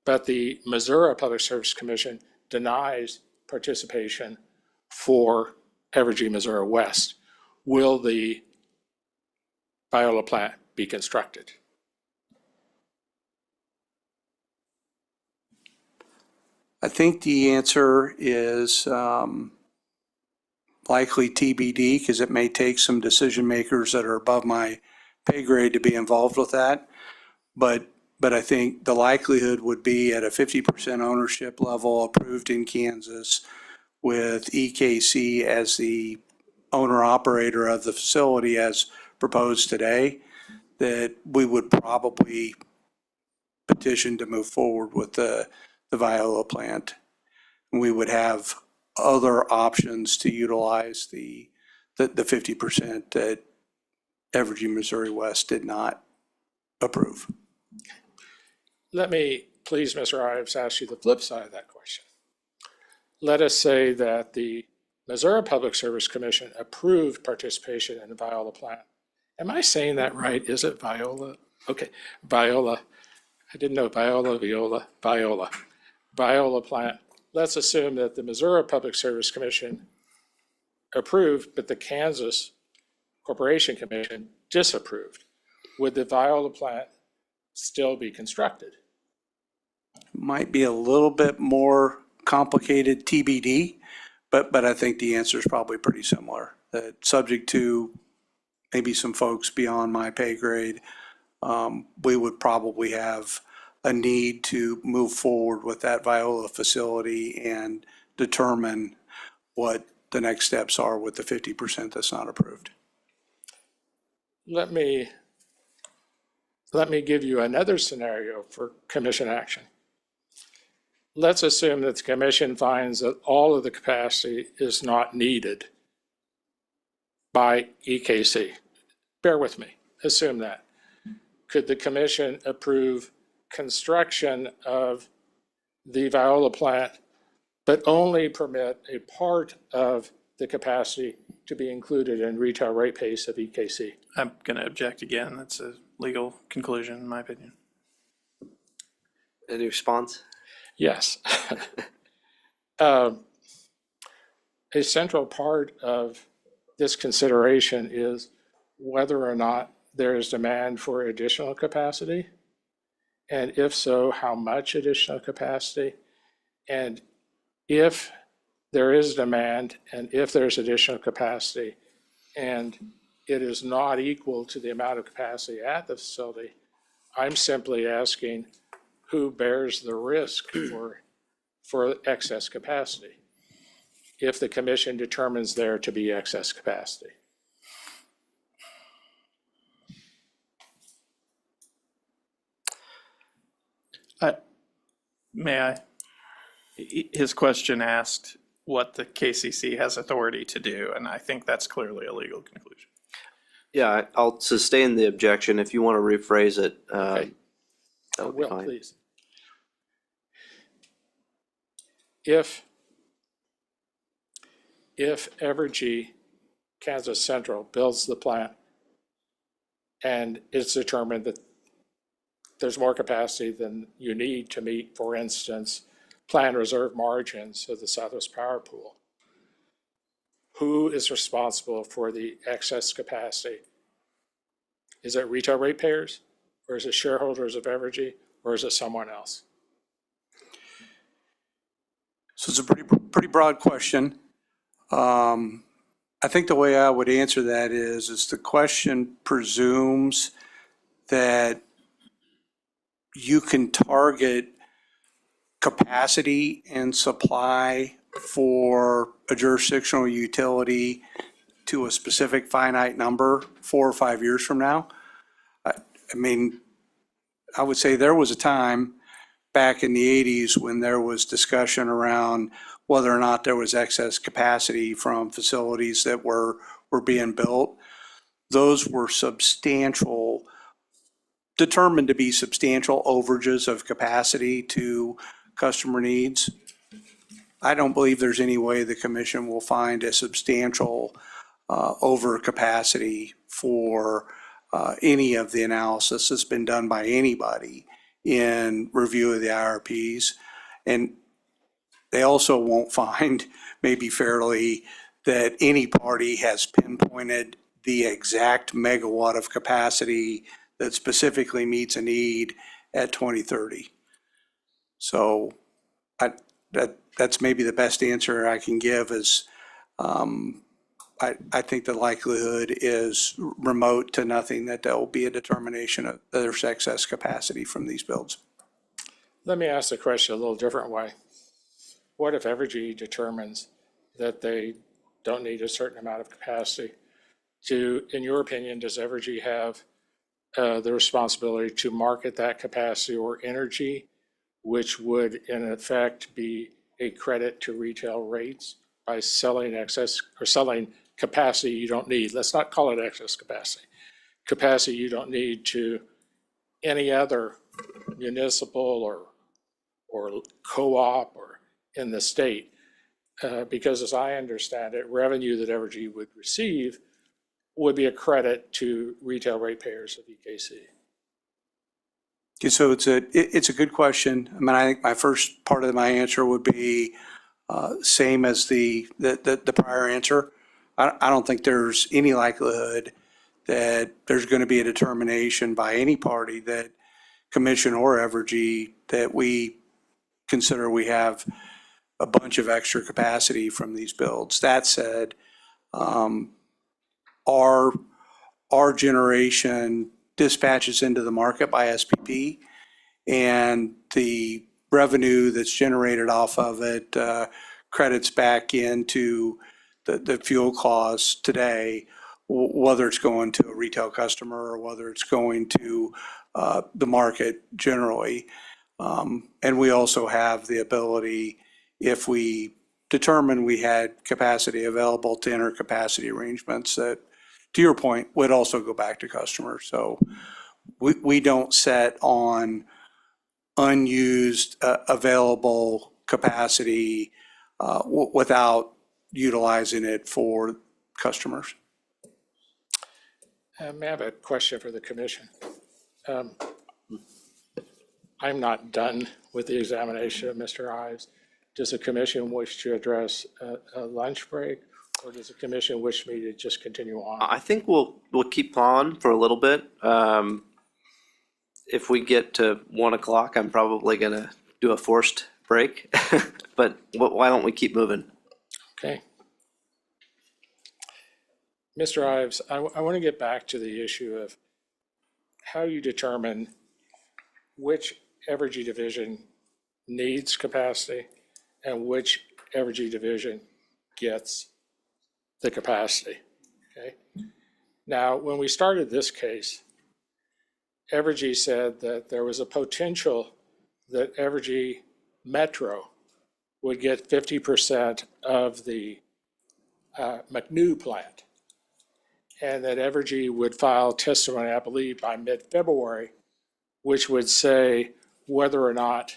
but the Missouri Public Service Commission denies participation for Evergy Missouri West. Will the Viola plant be constructed? I think the answer is likely TBD, because it may take some decision makers that are above my pay grade to be involved with that. But I think the likelihood would be at a 50% ownership level approved in Kansas with EKC as the owner operator of the facility as proposed today, that we would probably petition to move forward with the Viola plant. We would have other options to utilize the 50% that Evergy Missouri West did not approve. Let me, please, Mr. Ives, ask you the flip side of that question. Let us say that the Missouri Public Service Commission approved participation in the Viola plant. Am I saying that right? Is it Viola? Okay, Viola. I didn't know Viola plant. Let's assume that the Missouri Public Service Commission approved, but the Kansas Corporation Commission disapproved. Would the Viola plant still be constructed? Might be a little bit more complicated TBD, but I think the answer is probably pretty similar. That subject to maybe some folks beyond my pay grade, we would probably have a need to move forward with that Viola facility and determine what the next steps are with the 50% that's not approved. Let me give you another scenario for commission action. Let's assume that the commission finds that all of the capacity is not needed by EKC. Bear with me, assume that. Could the commission approve construction of the Viola plant, but only permit a part of the capacity to be included in retail rate base of EKC? I'm going to object again. That's a legal conclusion, in my opinion. Any response? Yes. A central part of this consideration is whether or not there is demand for additional capacity, and if so, how much additional capacity, and if there is demand and if there's additional capacity, and it is not equal to the amount of capacity at the facility. I'm simply asking who bears the risk for excess capacity if the commission determines there to be excess capacity. May I? His question asked what the KCC has authority to do, and I think that's clearly a legal conclusion. Yeah, I'll sustain the objection. If you want to rephrase it, Okay. that I would be will, fine. please. If Evergy Kansas Central builds the plant and it's determined that there's more capacity than you need to meet, for instance, planned reserve margins of the Southwest Power Pool, who is responsible for the excess capacity? Is it retail ratepayers, or is it shareholders of Evergy, or is it someone else? So it's a pretty broad question. I think the way I would answer that is the question presumes that you can target capacity and supply for a jurisdictional utility to a specific finite number 4 or 5 years from now. I mean, I would say there was a time back in the 80s when there was discussion around whether or not there was excess capacity from facilities that were being built. Those were substantial, determined to be substantial overages of capacity to customer needs. I don't believe there's any way the commission will find a substantial overcapacity for any of the analysis that's been done by anybody in review of the IRPs. And they also won't find, maybe fairly, that any party has pinpointed the exact megawatt of capacity that specifically meets a need at 2030. So that's maybe the best answer I can give is I think the likelihood is remote to nothing that there will be a determination of there's excess capacity from these builds. Let me ask the question a little different way. What if Evergy determines that they don't need a certain amount of capacity? In your opinion, does Evergy have the responsibility to market that capacity or energy, which would in effect be a credit to retail rates by selling excess or selling capacity you don't need? Let's not call it excess capacity. Capacity you don't need to any other municipal or co-op or in the state. Because as I understand it, revenue that Evergy would receive would be a credit to retail ratepayers of EKC. Okay, so it's a good question. I mean, I think my first part of my answer would be same as the prior answer. I don't think there's any likelihood that there's going to be a determination by any party that commission or Evergy that we consider we have a bunch of extra capacity from these builds. That said, our generation dispatches into the market by SPP, and the revenue that's generated off of it credits back into the fuel costs today, whether it's going to a retail customer or whether it's going to the market generally. And we also have the ability, if we determine we had capacity available, to enter capacity arrangements that, to your point, would also go back to customers. So we don't set on unused available capacity without utilizing it for customers. May I have a question for the commission? I'm not done with the examination of Mr. Ives. Does the commission wish to address a lunch break, or does the commission wish me to just continue on? I think we'll keep on for a little bit. If we get to 1 o'clock, I'm probably gonna do a forced break, but why don't we keep moving? Okay. Mr. Ives, I want to get back to the issue of how you determine which Evergy division needs capacity and which Evergy division gets the capacity, okay? Now, when we started this case, Evergy said that there was a potential that Evergy Metro would get 50% of the McNew plant, and that Evergy would file testimony, I believe, by mid-February, which would say whether or not,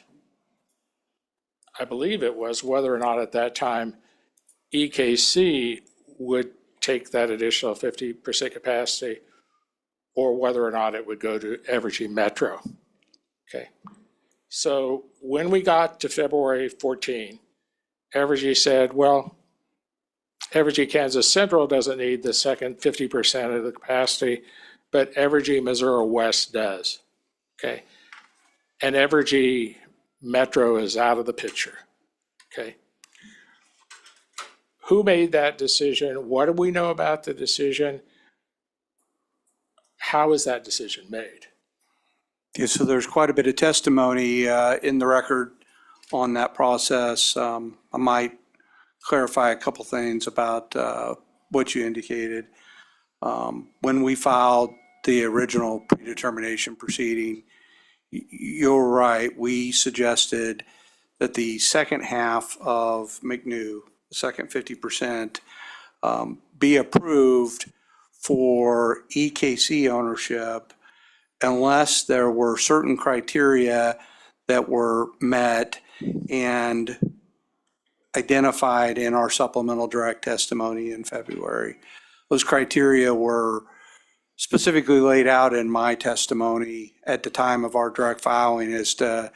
I believe it was, whether or not at that time EKC would take that additional 50% capacity, or whether or not it would go to Evergy Metro. Okay. So when we got to February 14, Evergy said, well, Evergy Kansas Central doesn't need the second 50% of the capacity, but Evergy Missouri West does. Okay. And Evergy Metro is out of the picture. Okay. Who made that decision? What do we know about the decision? How is that decision made? Yeah, so there's quite a bit of testimony in the record on that process. I might clarify a couple things about what you indicated. When we filed the original predetermination proceeding, you're right, we suggested that the second half of McNew, the second 50%, be approved for EKC ownership unless there were certain criteria that were met and identified in our supplemental direct testimony in February. Those criteria were specifically laid out in my testimony at the time of our direct filing as to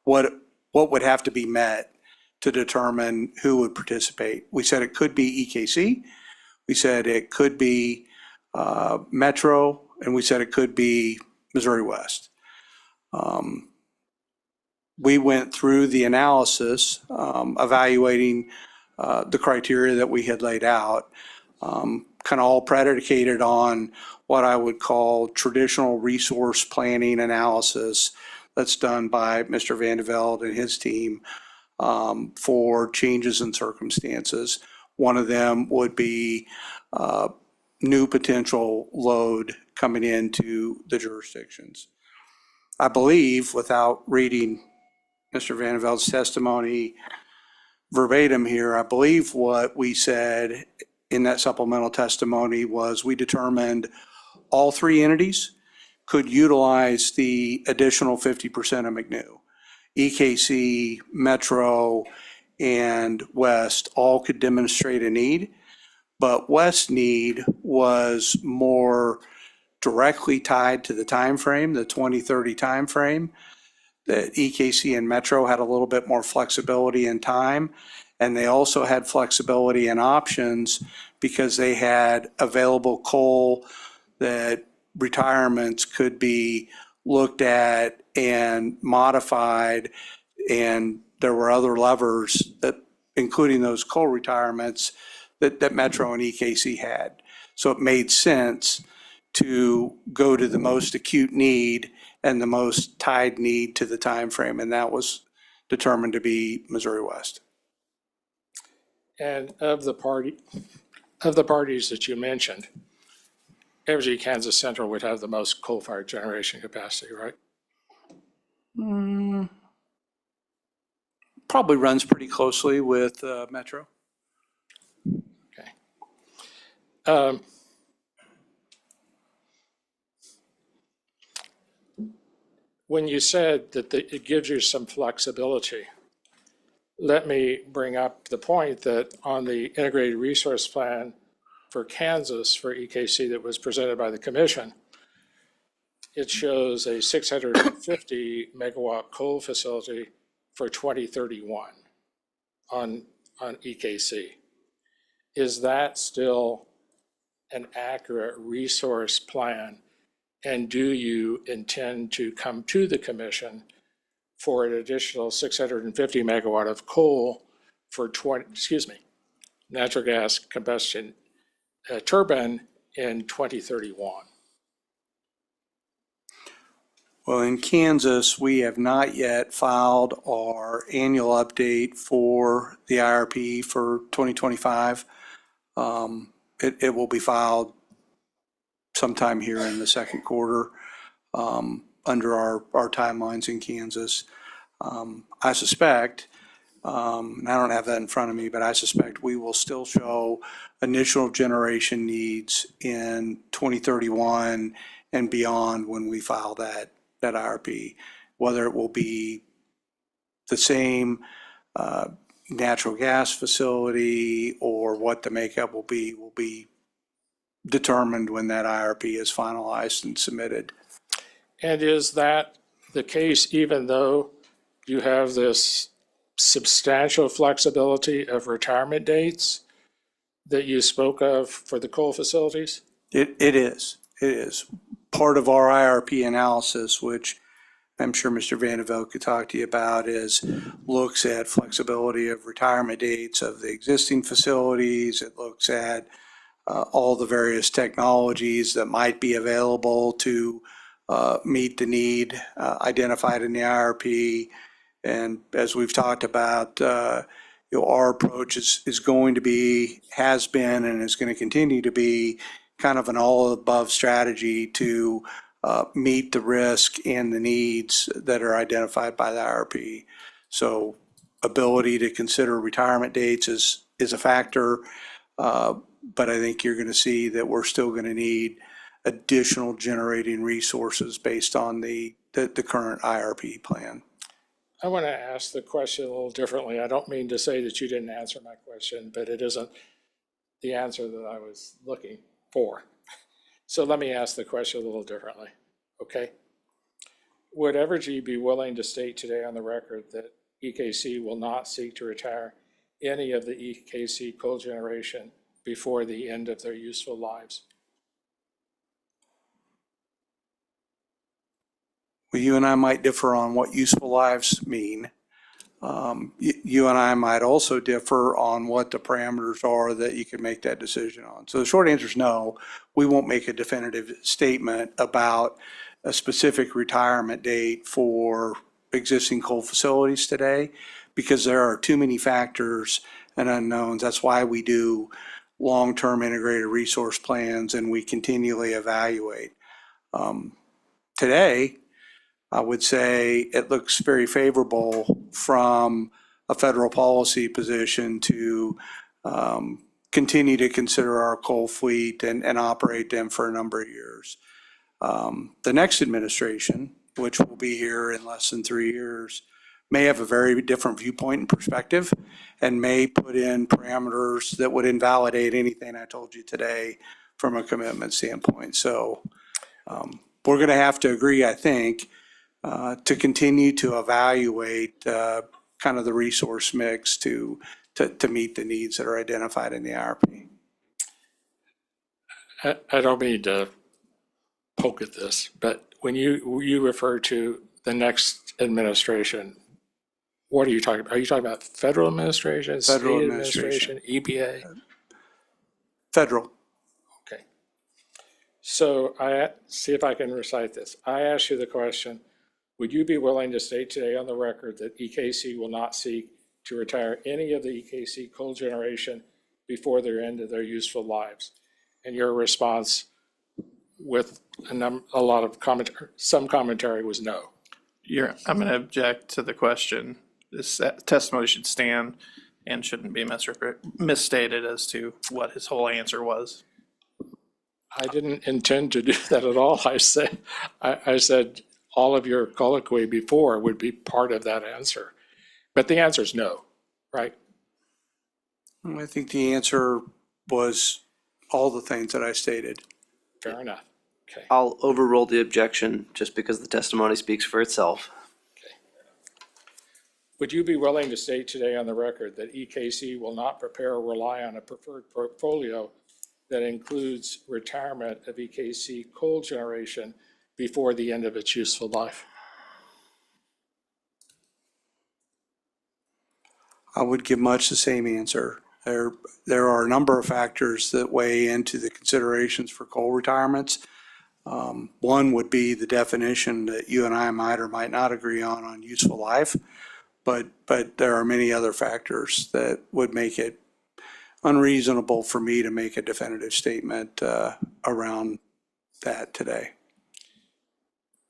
what would have to be met to determine who would participate. We said it could be EKC, we said it could be Metro, and we said it could be Missouri West. We went through the analysis, evaluating the criteria that we had laid out, kind of all predicated on what I would call traditional resource planning analysis that's done by Mr. Van de Velde and his team for changes in circumstances. One of them would be new potential load coming into the jurisdictions. I believe, without reading Mr. Van de Velde's testimony verbatim here, I believe what we said in that supplemental testimony was we determined all three entities could utilize the additional 50% of McNew. EKC, Metro, and West all could demonstrate a need, but West need was more directly tied to the time frame, the 2030 time frame. That EKC and Metro had a little bit more flexibility in time, and they also had flexibility in options because they had available coal that retirements could be looked at and modified, and there were other levers that, including those coal retirements, that Metro and EKC had. So it made sense to go to the most acute need and the most tied need to the time frame, and that was determined to be Missouri West. And of the parties that you mentioned, Evergy Kansas Central would have the most coal-fired generation capacity, right? Probably runs pretty closely with Metro. Okay. When you said that it gives you some flexibility, let me bring up the point that on the integrated resource plan for Kansas for EKC that was presented by the commission, it shows a 650 megawatt coal facility for 2031 on EKC. Is that still an accurate resource plan? And do you intend to come to the commission for an additional 650 megawatt of coal for natural gas combustion turbine in 2031? Well, in Kansas, we have not yet filed our annual update for the IRP for 2025. It will be filed sometime here in the second quarter under our timelines in Kansas. I suspect, and I don't have that in front of me, but I suspect we will still show initial generation needs in 2031 and beyond when we file that IRP. Whether it will be the same natural gas facility or what the makeup will be determined when that IRP is finalized and submitted. And is that the case even though you have this substantial flexibility of retirement dates that you spoke of for the coal facilities? It is. Part of our IRP analysis, which I'm sure Mr. Vandervelde could talk to you about, looks at flexibility of retirement dates of the existing facilities. It looks at all the various technologies that might be available to meet the need identified in the IRP. And as we've talked about, our approach is going to be, has been, and is going to continue to be kind of an all-above strategy to meet the risk and the needs that are identified by the IRP. So ability to consider retirement dates is a factor, but I think you're going to see that we're still going to need additional generating resources based on the current IRP plan. I want to ask the question a little differently. I don't mean to say that you didn't answer my question, but it isn't the answer that I was looking for. So let me ask the question a little differently, okay? Would Evergy be willing to state today on the record that EKC will not seek to retire any of the EKC coal generation before the end of their useful lives? Well, you and I might differ on what useful lives mean. You and I might also differ on what the parameters are that you can make that decision on. So the short answer is no, we won't make a definitive statement about a specific retirement date for existing coal facilities today, because there are too many factors and unknowns. That's why we do long-term integrated resource plans and we continually evaluate. Today, I would say it looks very favorable from a federal policy position to continue to consider our coal fleet and operate them for a number of years. The next administration, which will be here in less than 3 years, may have a very different viewpoint and perspective and may put in parameters that would invalidate anything I told you today from a commitment standpoint. So we're going to have to agree, I think, to continue to evaluate kind of the resource mix to meet the needs that are identified in the IRP. I don't mean to poke at this, but when you refer to the next administration, what are you talking about? Are you talking about federal administration, state administration, EPA? Federal. Okay. So I see if I can recite this. I ask you the question, would you be willing to state today on the record that EKC will not seek to retire any of the EKC coal generation before the end of their useful lives? And your response with a lot of commentary, some commentary was no. I'm going to object to the question. This testimony should stand and shouldn't be misstated as to what his whole answer was. I didn't intend to do that at all. I said all of your colloquy before would be part of that answer. But the answer is no, right? I think the answer was all the things that I stated. Fair enough. Okay. I'll overrule the objection just because the testimony speaks for itself. Okay. Would you be willing to state today on the record that EKC will not prepare or rely on a preferred portfolio that includes retirement of EKC coal generation before the end of its useful life? I would give much the same answer. There are a number of factors that weigh into the considerations for coal retirements. One would be the definition that you and I might or might not agree on useful life, but there are many other factors that would make it unreasonable for me to make a definitive statement around that today.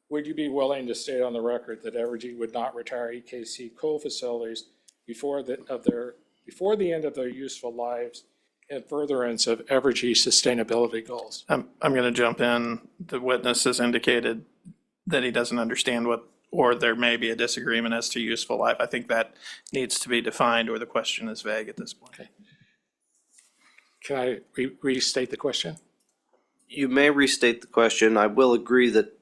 Would you be willing to state on the record that Evergy would not retire EKC coal facilities before the end of their useful lives in furtherance of Evergy sustainability goals? I'm going to jump in. The witness has indicated that he doesn't understand or there may be a disagreement as to useful life. I think that needs to be defined, or the question is vague at this point. Okay. Can I restate the question? You may restate the question. I will agree that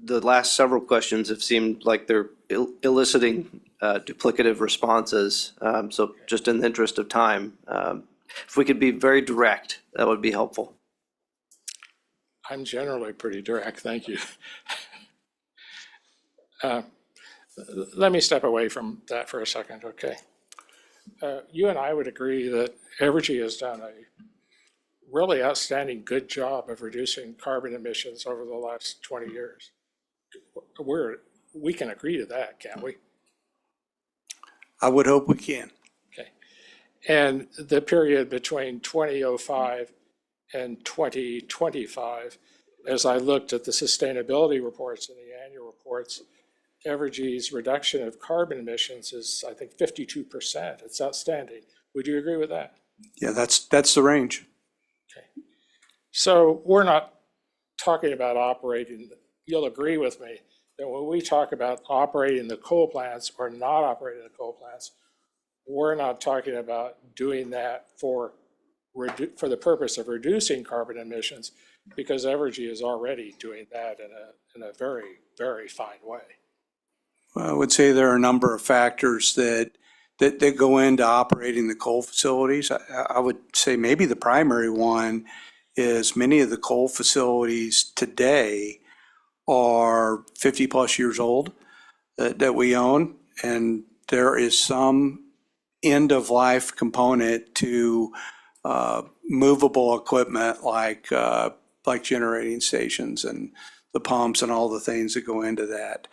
the last several questions have seemed like they're eliciting duplicative responses. So just in the interest of time, if we could be very direct, that would be helpful. I'm generally pretty direct, thank you. Let me step away from that for a second, okay? You and I would agree that Evergy has done a really outstanding good job of reducing carbon emissions over the last 20 years. We can agree to that, can't we? I would hope we can. Okay. And the period between 2005 and 2025, as I looked at the sustainability reports and the annual reports, Evergy's reduction of carbon emissions is, I think, 52%. It's outstanding. Would you agree with that? Yeah, that's the range. Okay. So we're not talking about operating, you'll agree with me that when we talk about operating the coal plants or not operating the coal plants, we're not talking about doing that for the purpose of reducing carbon emissions, because Evergy is already doing that in a very, very fine way. Well, I would say there are a number of factors that go into operating the coal facilities. I would say maybe the primary one is many of the coal facilities today are 50 plus years old that we own, and there is some end of life component to movable equipment like generating stations and the pumps and all the things that go into that.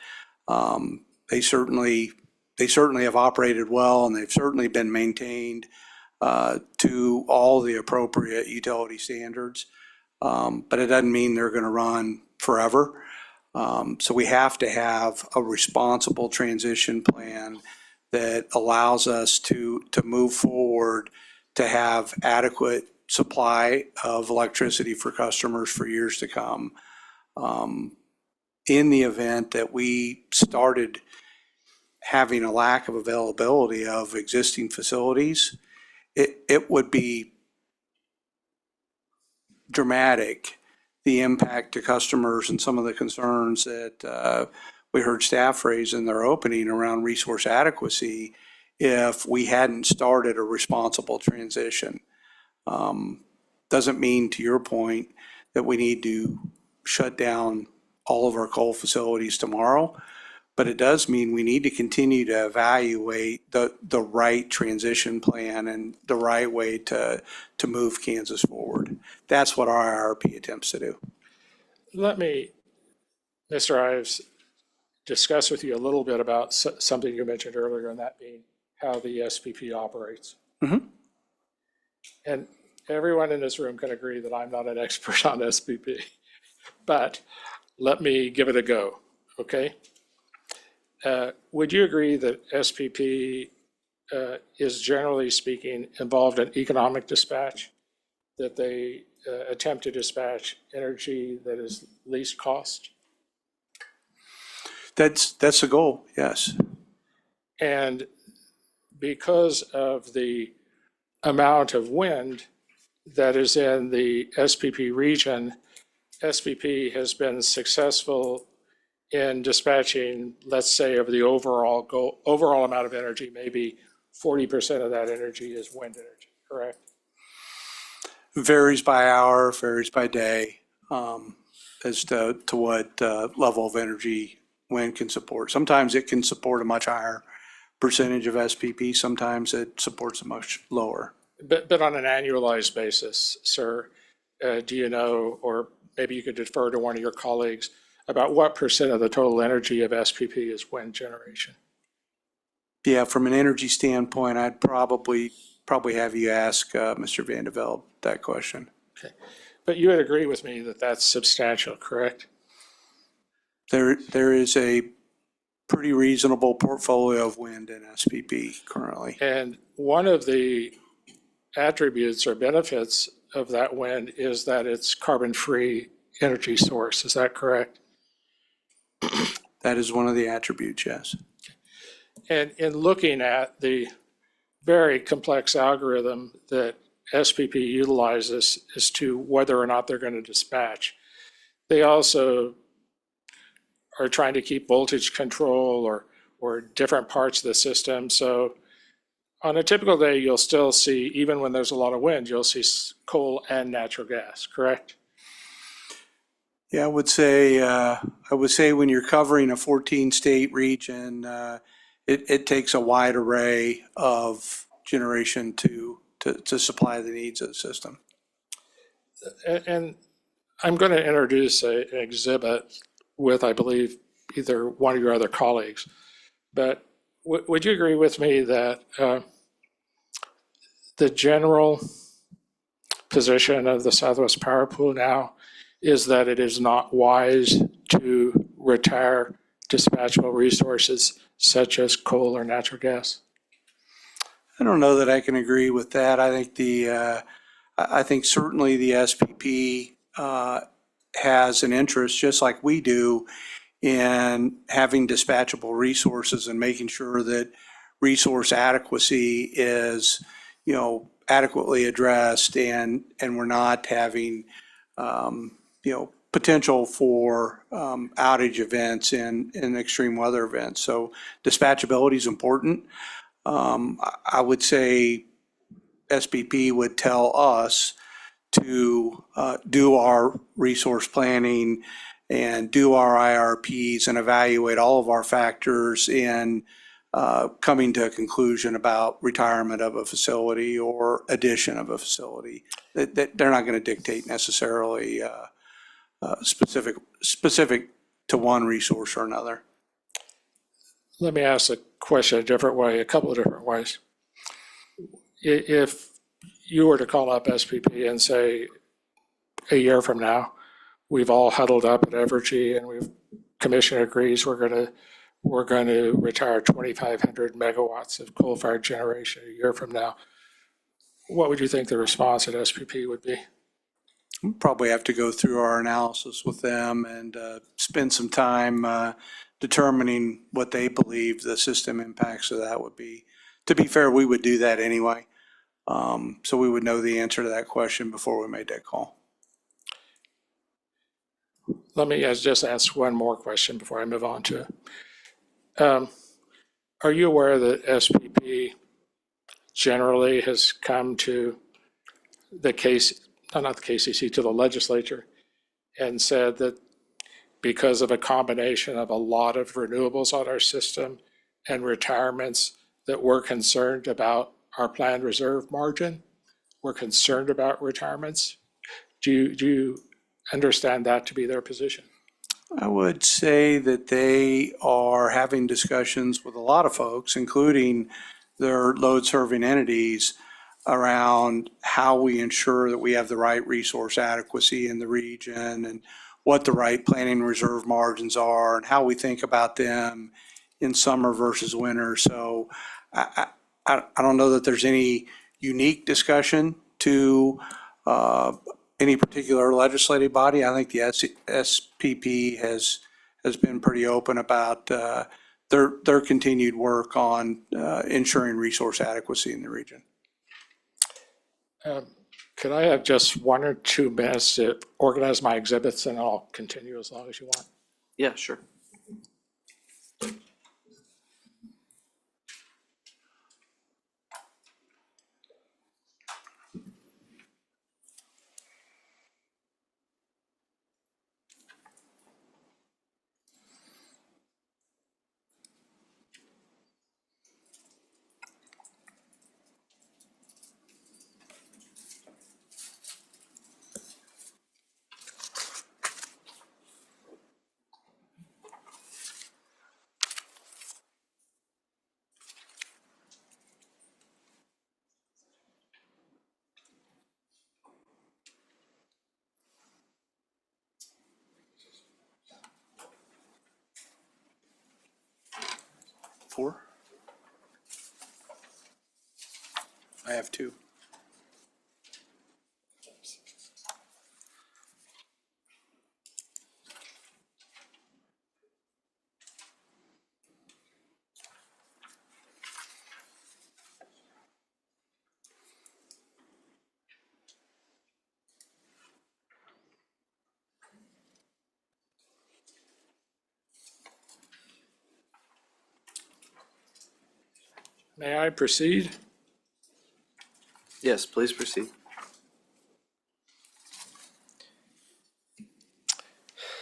They certainly have operated well, and they've certainly been maintained to all the appropriate utility standards. But it doesn't mean they're going to run forever. So we have to have a responsible transition plan that allows us to move forward, to have adequate supply of electricity for customers for years to come. In the event that we started having a lack of availability of existing facilities, it would be dramatic, the impact to customers and some of the concerns that we heard staff raise in their opening around resource adequacy if we hadn't started a responsible transition. Doesn't mean, to your point, that we need to shut down all of our coal facilities tomorrow, but it does mean we need to continue to evaluate the right transition plan and the right way to move Kansas forward. That's what our IRP attempts to do. Let me, Mr. Ives, discuss with you a little bit about something you mentioned earlier, and that being how the SPP operates. Mm-hmm. And everyone in this room can agree that I'm not an expert on SPP, but let me give it a go, okay? Would you agree that SPP is, generally speaking, involved in economic dispatch, that they attempt to dispatch energy that is least cost? That's the goal, yes. And because of the amount of wind that is in the SPP region, SPP has been successful in dispatching, let's say, of the overall amount of energy, maybe 40% of that energy is wind energy, correct? Varies by hour, varies by day, as to what level of energy wind can support. Sometimes it can support a much higher percentage of SPP, sometimes it supports a much lower but on an annualized basis, sir, do you know, or maybe you could defer to one of your colleagues, about what percent of the total energy of SPP is wind generation? Yeah, from an energy standpoint, I'd probably have you ask Mr. Van de Velde that question. Okay, but you would agree with me that that's substantial, correct? There is a pretty reasonable portfolio of wind in SPP currently. And one of the attributes or benefits of that wind is that it's carbon-free energy source. Is that correct? That is one of the attributes, yes. And in looking at the very complex algorithm that SPP utilizes as to whether or not they're going to dispatch, they also are trying to keep voltage control or different parts of the system. So on a typical day, you'll still see, even when there's a lot of wind, you'll see coal and natural gas, correct? Yeah, I would say when you're covering a 14-state region, it takes a wide array of generation to supply the needs of the system. And I'm going to introduce an exhibit with, I believe, either one of your other colleagues. But would you agree with me that the general position of the Southwest Power Pool now is that it is not wise to retire dispatchable resources such as coal or natural gas? I don't know that I can agree with that. I think certainly the SPP has an interest, just like we do, in having dispatchable resources and making sure that resource adequacy is, adequately addressed, and we're not having, potential for outage events and extreme weather events. So dispatchability is important. I would say SPP would tell us to do our resource planning and do our IRPs and evaluate all of our factors in coming to a conclusion about retirement of a facility or addition of a facility. That they're not going to dictate necessarily specific to one resource or another. Let me ask the question a different way, a couple of different ways. If you were to call up SPP and say, a year from now, we've all huddled up at Evergy and commission agrees we're going to retire 2,500 megawatts of coal-fired generation a year from now, what would you think the response at SPP would be? We'll probably have to go through our analysis with them and spend some time determining what they believe the system impacts of that would be. To be fair, we would do that anyway. So we would know the answer to that question before we made that call. Let me just ask one more question before I move on to it. Are you aware that SPP generally has come to the case, not the KCC, to the legislature and said that because of a combination of a lot of renewables on our system and retirements, that we're concerned about our planned reserve margin? We're concerned about retirements? Do you understand that to be their position? I would say that they are having discussions with a lot of folks, including their load-serving entities, around how we ensure that we have the right resource adequacy in the region and what the right planning reserve margins are and how we think about them in summer versus winter. So I don't know that there's any unique discussion to any particular legislative body. I think the SPP has been pretty open about their continued work on ensuring resource adequacy in the region. Could I have just 1 or 2 minutes to organize my exhibits and I'll continue as long as you want? Yeah, sure. 4? I have 2. May I proceed? Yes, please proceed.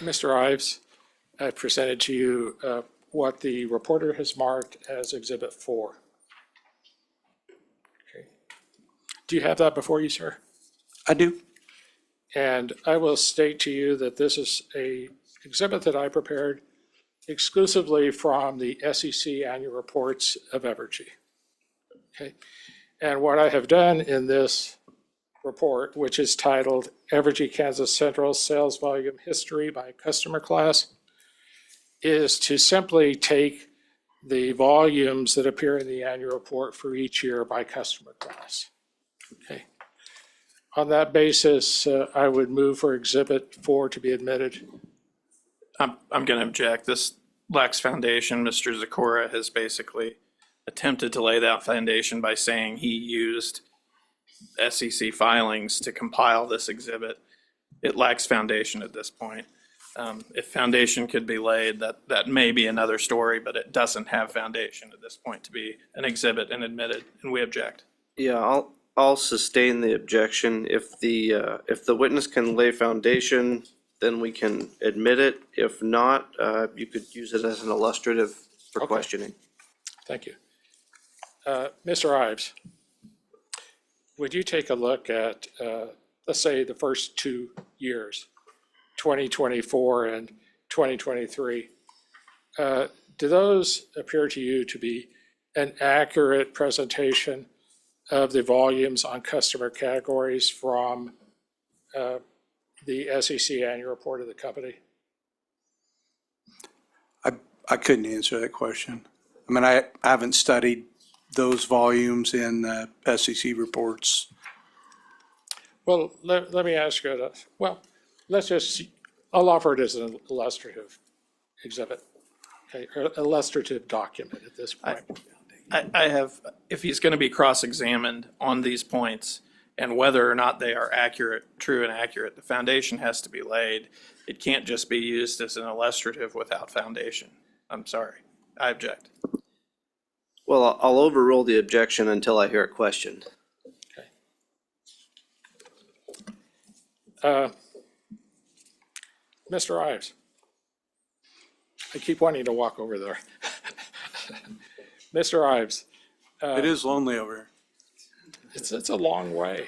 Mr. Ives, I presented to you what the reporter has marked as Exhibit 4. Okay. Do you have that before you, sir? I do. And I will state to you that this is a exhibit that I prepared exclusively from the SEC annual reports of Evergy. Okay. And what I have done in this report, which is titled Evergy Kansas Central Sales Volume History by Customer Class, is to simply take the volumes that appear in the annual report for each year by customer class. Okay. On that basis, I would move for Exhibit 4 to be admitted. I'm going to object. This lacks foundation. Mr. Zakora has basically attempted to lay that foundation by saying he used SEC filings to compile this exhibit. It lacks foundation at this point. If foundation could be laid, that may be another story, but it doesn't have foundation at this point to be an exhibit and admitted, and we object. Yeah, I'll sustain the objection. If the witness can lay foundation, then we can admit it. If not, you could use it as an illustrative for questioning. Thank you. Mr. Ives, would you take a look at, let's say, the first 2 years, 2024 and 2023? Do those appear to you to be an accurate presentation of the volumes on customer categories from the SEC annual report of the company? I couldn't answer that question. I mean, I haven't studied those volumes in the SEC reports. Well, let me ask you, well, I'll offer it as an illustrative exhibit, okay, or illustrative document at this point. I have, if he's going to be cross-examined on these points and whether or not they are accurate, true and accurate, the foundation has to be laid. It can't just be used as an illustrative without foundation. I'm sorry. I object. Well, I'll overrule the objection until I hear a question. Mr. Ives, I keep wanting to walk over there. Mr. Ives. It is lonely over here. It's a long way.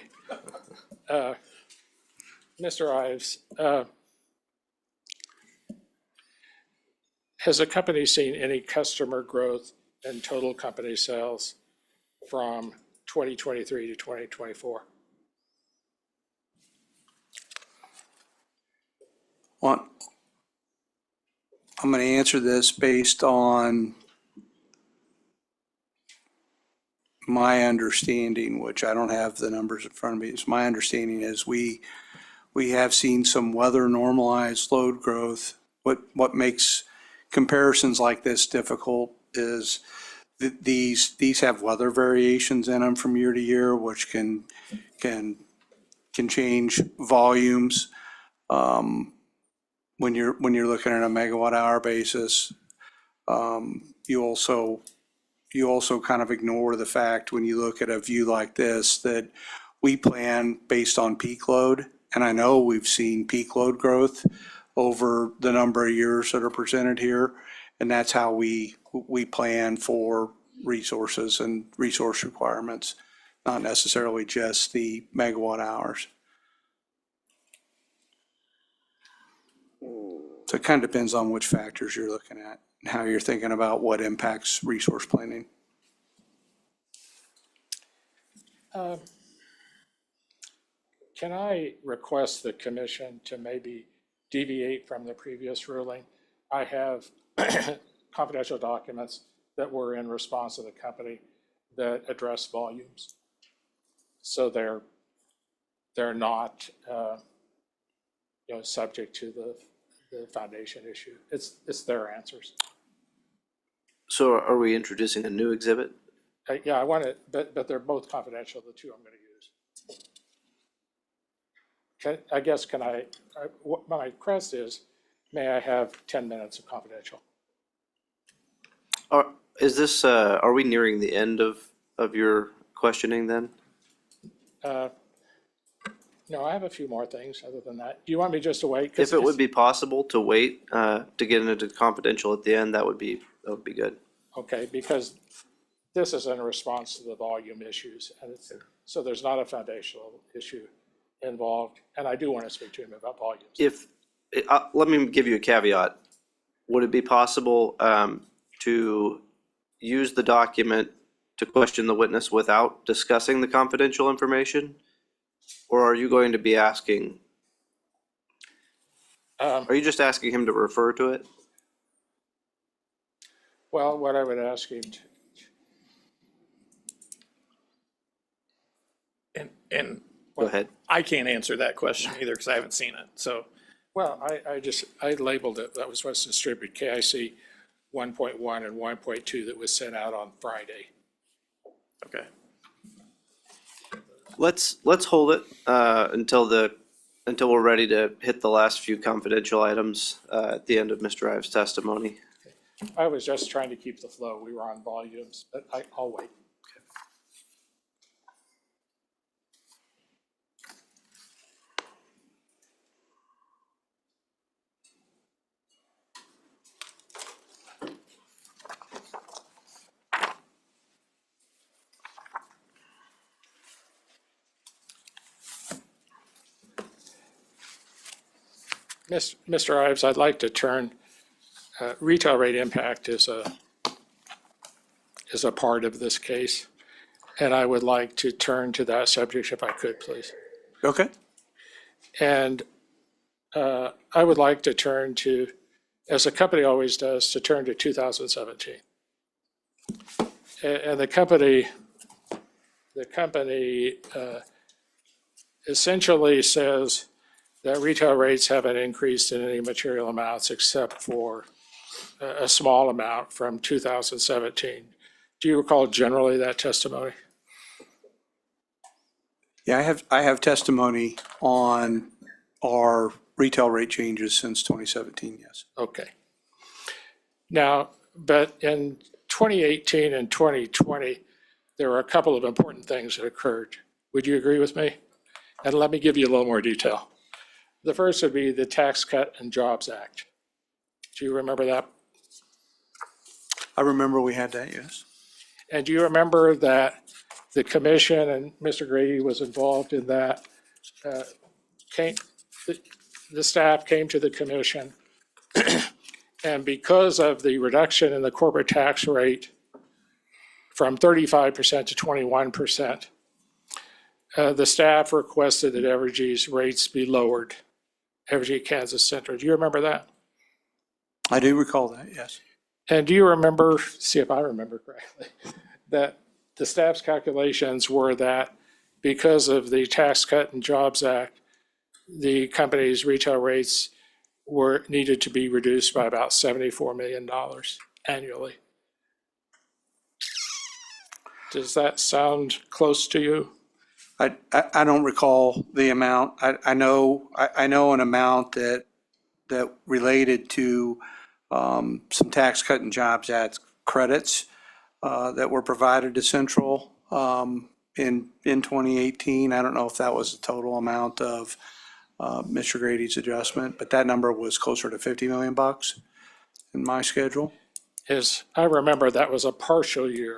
Mr. Ives, has the company seen any customer growth in total company sales from 2023 to 2024? Well, I'm going to answer this based on my understanding, which I don't have the numbers in front of me. It's my understanding is we have seen some weather normalized load growth. What makes comparisons like this difficult is these have weather variations in them from year to year, which can change volumes. When you're looking at a megawatt hour basis, you also kind of ignore the fact when you look at a view like this that we plan based on peak load. And I know we've seen peak load growth over the number of years that are presented here. And that's how we plan for resources and resource requirements, not necessarily just the megawatt hours. So it kind of depends on which factors you're looking at and how you're thinking about what impacts resource planning. Can I request the commission to maybe deviate from the previous ruling? I have confidential documents that were in response to the company that address volumes. So they're not, subject to the foundation issue. It's their answers. So are we introducing a new exhibit? Yeah, I want to, but they're both confidential, the two I'm going to use. What my request is, may I have 10 minutes of confidential? Are we nearing the end of your questioning then? No, I have a few more things other than that. Do you want me just to wait? If it would be possible to wait to get into confidential at the end, that would be good. Okay, because this is in response to the volume issues, and so there's not a foundational issue involved, and I do want to speak to him about volumes. Let me give you a caveat. Would it be possible to use the document to question the witness without discussing the confidential information? Or are you going to be asking, are you just asking him to refer to it? Well, what I would ask him to, and Go ahead. I can't answer that question either because I haven't seen it. So, well, I labeled it, that was what's distributed, K.S.A. 1.1 and 1.2 that was sent out on Friday. okay. Let's hold it until we're ready to hit the last few confidential items at the end of Mr. Ives' testimony. I was just trying to keep the flow. We were on volumes, but I'll wait. Mr. Ives, I'd like to turn, retail rate impact is a part of this case, and I would like to turn to that subject if I could, please. Okay. And I would like to turn to, as the company always does, to turn to 2017. And the company essentially says that retail rates haven't increased in any material amounts except for a small amount from 2017. Do you recall generally that testimony? Yeah, I have testimony on our retail rate changes since 2017, yes. Okay. Now, but in 2018 and 2020, there were a couple of important things that occurred. Would you agree with me? And let me give you a little more detail. The first would be the Tax Cut and Jobs Act. Do you remember that? I remember we had that, yes. And do you remember that the commission, and Mr. Grady was involved in that, the staff came to the commission, and because of the reduction in the corporate tax rate from 35% to 21%, the staff requested that Evergy's rates be lowered. Evergy Kansas Center. Do you remember that? I do recall that, yes. And do you remember, see if I remember correctly, that the staff's calculations were that because of the Tax Cut and Jobs Act, the company's retail rates needed to be reduced by about $74 million annually. Does that sound close to you? I don't recall the amount. I know an amount that related to some Tax Cut and Jobs Act credits that were provided to Central in 2018. I don't know if that was the total amount of Mr. Grady's adjustment, but that number was closer to $50 million in my schedule. I remember that was a partial year,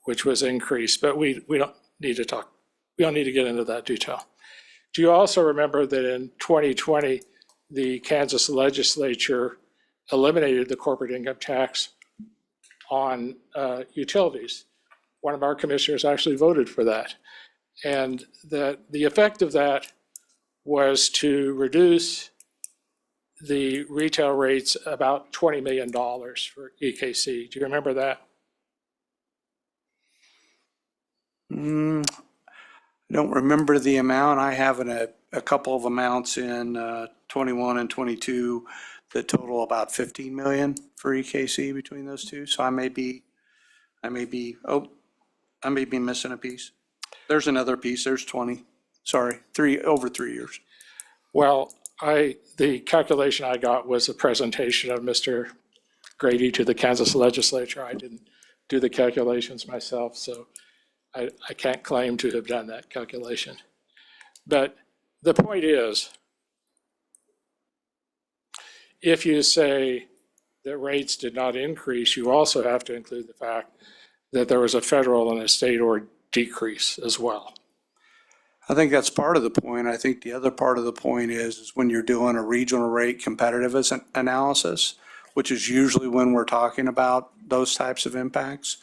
which was increased, but we don't need to talk. We don't need to get into that detail. Do you also remember that in 2020, the Kansas legislature eliminated the corporate income tax on utilities? One of our commissioners actually voted for that. And that the effect of that was to reduce the retail rates about $20 million for EKCE. Do you remember that? I don't remember the amount. I have a couple of amounts in 21 and 22 that total about 15 million for EKC between those two. So I may be missing a piece. There's another piece. There's 20. Sorry, over 3 years. Well, the calculation I got was a presentation of Mr. Grady to the Kansas legislature. I didn't do the calculations myself, so I can't claim to have done that calculation. But the point is, if you say that rates did not increase, you also have to include the fact that there was a federal and a state or decrease as well. I think that's part of the point. I think the other part of the point is when you're doing a regional rate competitive analysis, which is usually when we're talking about those types of impacts,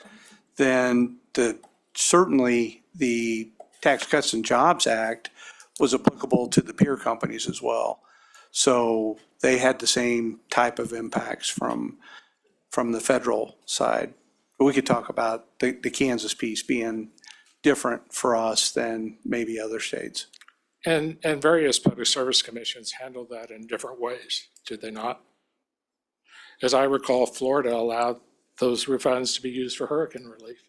then certainly the Tax Cuts and Jobs Act was applicable to the peer companies as well. So they had the same type of impacts from the federal side. But we could talk about the Kansas piece being different for us than maybe other states. And various public service commissions handled that in different ways, did they not? As I recall, Florida allowed those refunds to be used for hurricane relief.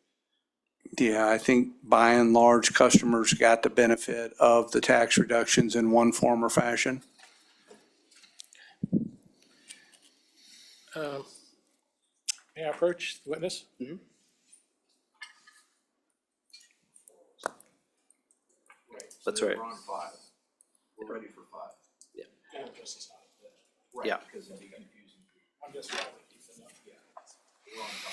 Yeah, I think by and large, customers got the benefit of the tax reductions in one form or fashion. May I approach the witness? Mm-hmm. That's right. We're on 5. We're ready for 5. Yeah. Right, Yeah. because it'd be confusing. I'm just trying to keep it up. Yeah. We're on 5.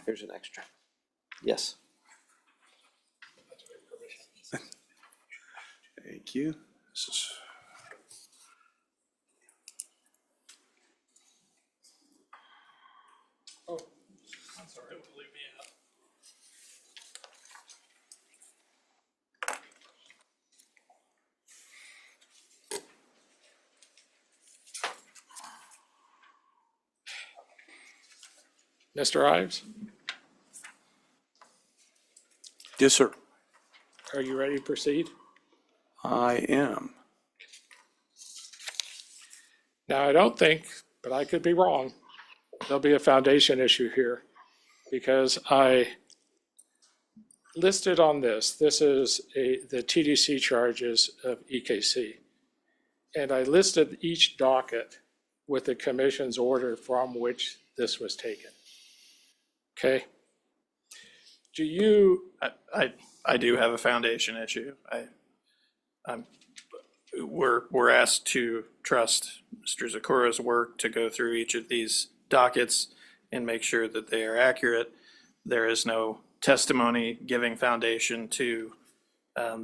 Here's an extra. Yes. Thank you. This is. Oh, I'm sorry, don't leave me out. Mr. Ives, Yes, sir. are you ready to proceed? I am. Now, I don't think, but I could be wrong, there'll be a foundation issue here because I listed on this is the TDC charges of EKC. And I listed each docket with the commission's order from which this was taken. Okay? Do you, I do have a foundation issue. We're asked to trust Mr. Zakura's work to go through each of these dockets and make sure that they are accurate. There is no testimony giving foundation to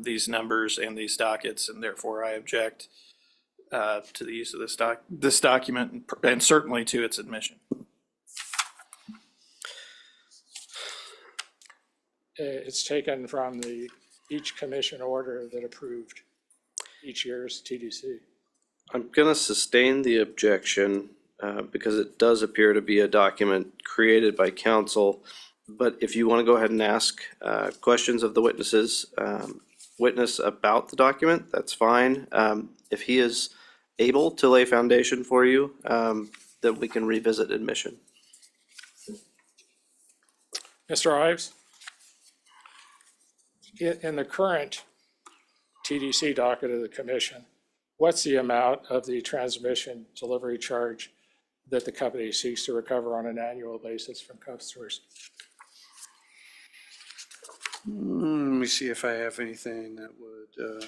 these numbers and these dockets, and therefore I object to the use of this document and certainly to its admission. it's taken from each commission order that approved each year's TDC. I'm going to sustain the objection because it does appear to be a document created by council. But if you want to go ahead and ask questions of the witness about the document, that's fine. If he is able to lay foundation for you, then we can revisit admission. Mr. Ives? In the current TDC docket of the commission, what's the amount of the transmission delivery charge that the company seeks to recover on an annual basis from customers? Let me see if I have anything that would.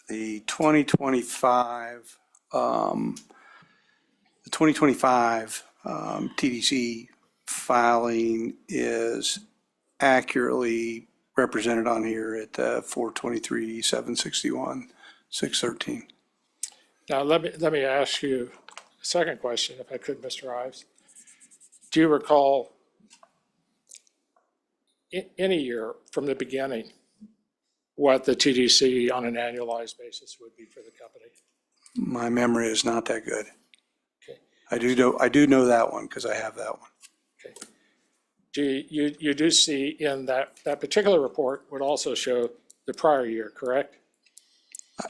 The 2025, TDC filing is accurately represented on here at 423, 761, 613. Now, let me ask you a second question, if I could, Mr. Ives. Do you recall any year from the beginning what the TDC on an annualized basis would be for the company? My memory is not that good. Okay. I do know that one because I have that one. Okay. You do see in that particular report would also show the prior year, correct?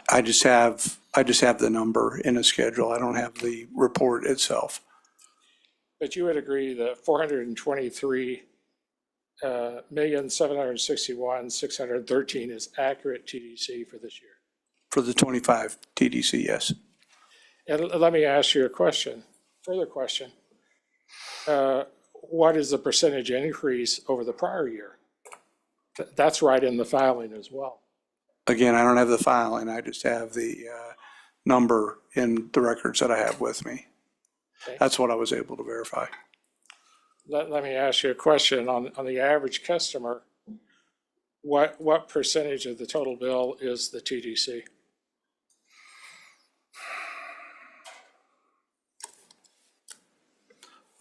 I just have the number in a schedule. I don't have the report itself. But you would agree that 423,761,613 is accurate TDC for this year? For the 25 TDC, yes. And let me ask you a question, further question. What is the percentage increase over the prior year? That's right in the filing as well. Again, I don't have the filing. I just have the number in the records that I have with me. Okay. That's what I was able to verify. Let me ask you a question. On the average customer, what percentage of the total bill is the TDC?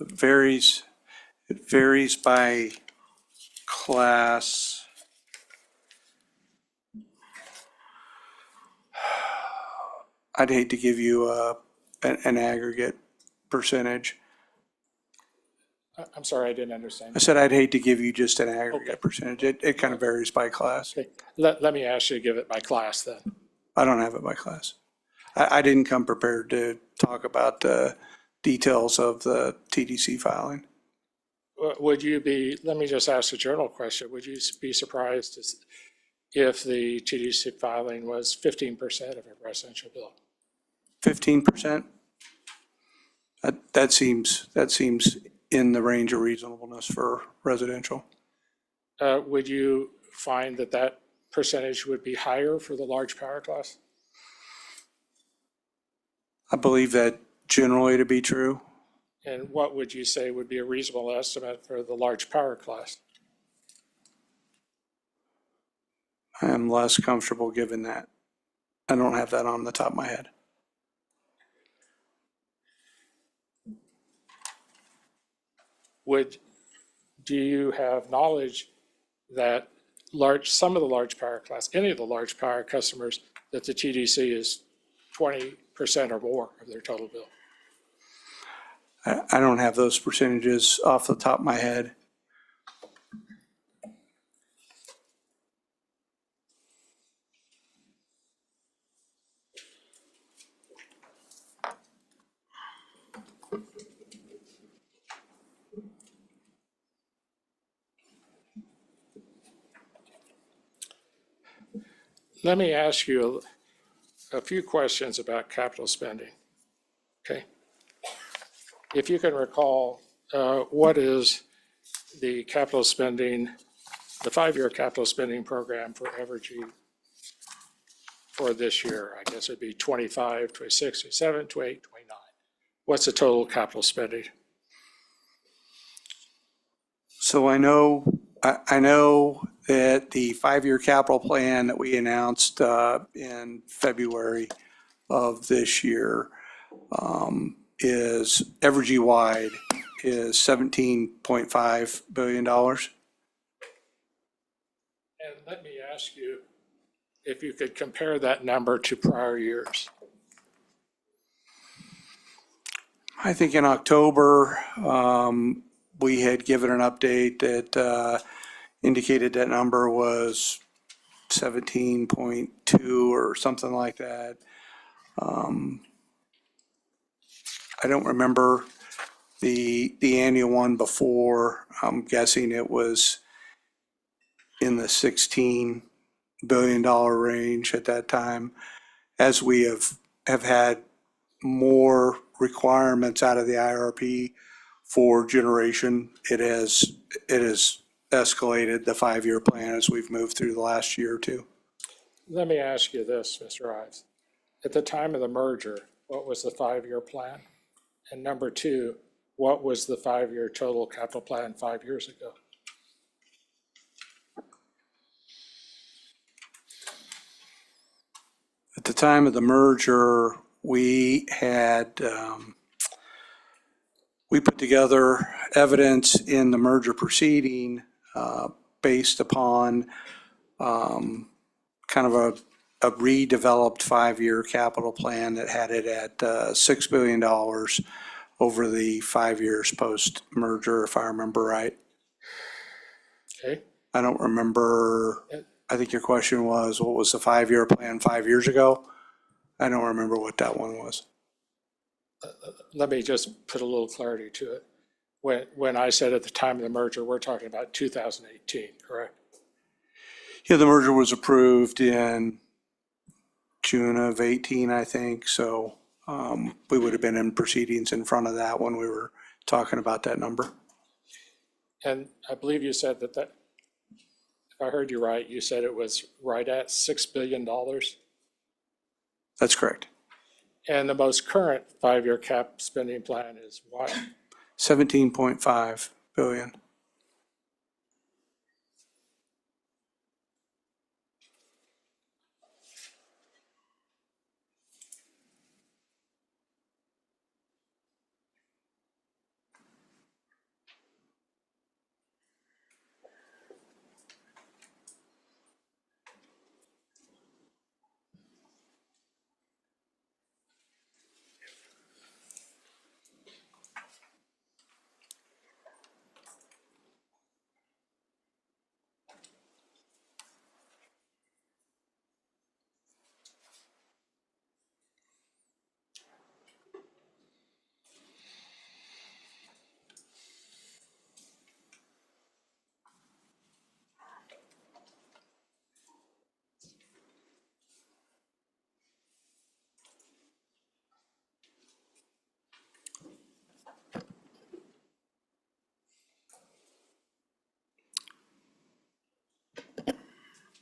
It varies by class. I'd hate to give you an aggregate percentage. I'm sorry, I didn't understand. I said I'd hate to give you just an aggregate percentage. It kind of varies by class. Okay. Let me ask you to give it by class then. I don't have it by class. I didn't come prepared to talk about the details of the TDC filing. Would you be, let me just ask a general question. Would you be surprised if the TDC filing was 15% of a residential bill? 15%? That seems in the range of reasonableness for residential. Would you find that percentage would be higher for the large power class? I believe that generally to be true. And what would you say would be a reasonable estimate for the large power class? I am less comfortable giving that. I don't have that on the top of my head. Do you have knowledge that some of the large power class, any of the large power customers, that the TDC is 20% or more of their total bill? I don't have those percentages off the top of my head. Let me ask you a few questions about capital spending, okay? If you can recall, what is the capital spending, the 5-year capital spending program for Evergy for this year? I guess it'd be 25, 26, 27, 28, 29. What's the total capital spending? So I know that the 5-year capital plan that we announced in February of this year is Evergy wide is $17.5 billion. And let me ask you if you could compare that number to prior years. I think in October, we had given an update that indicated that number was 17.2 or something like that. I don't remember the annual one before. I'm guessing it was in the $16 billion range at that time. As we have had more requirements out of the IRP for generation, it has escalated the 5-year plan as we've moved through the last year or two. let me ask you this, Mr. Ives. At the time of the merger, what was the 5-year plan? And number two, what was the 5-year total capital plan 5 years ago? At the time of the merger, we had, we put together evidence in the merger proceeding based upon kind of a redeveloped 5-year capital plan that had it at $6 billion over the 5 years post-merger, if I remember right. Okay. I don't remember, I think your question was, what was the 5-year plan 5 years ago? I don't remember what that one was. Let me just put a little clarity to it. When I said at the time of the merger, we're talking about 2018, correct? Yeah, the merger was approved in June of 18, I think. So we would have been in proceedings in front of that when we were talking about that number. And I believe you said that, if I heard you right, you said it was right at $6 billion. That's correct. And the most current 5-year cap spending plan is what? 17.5 billion.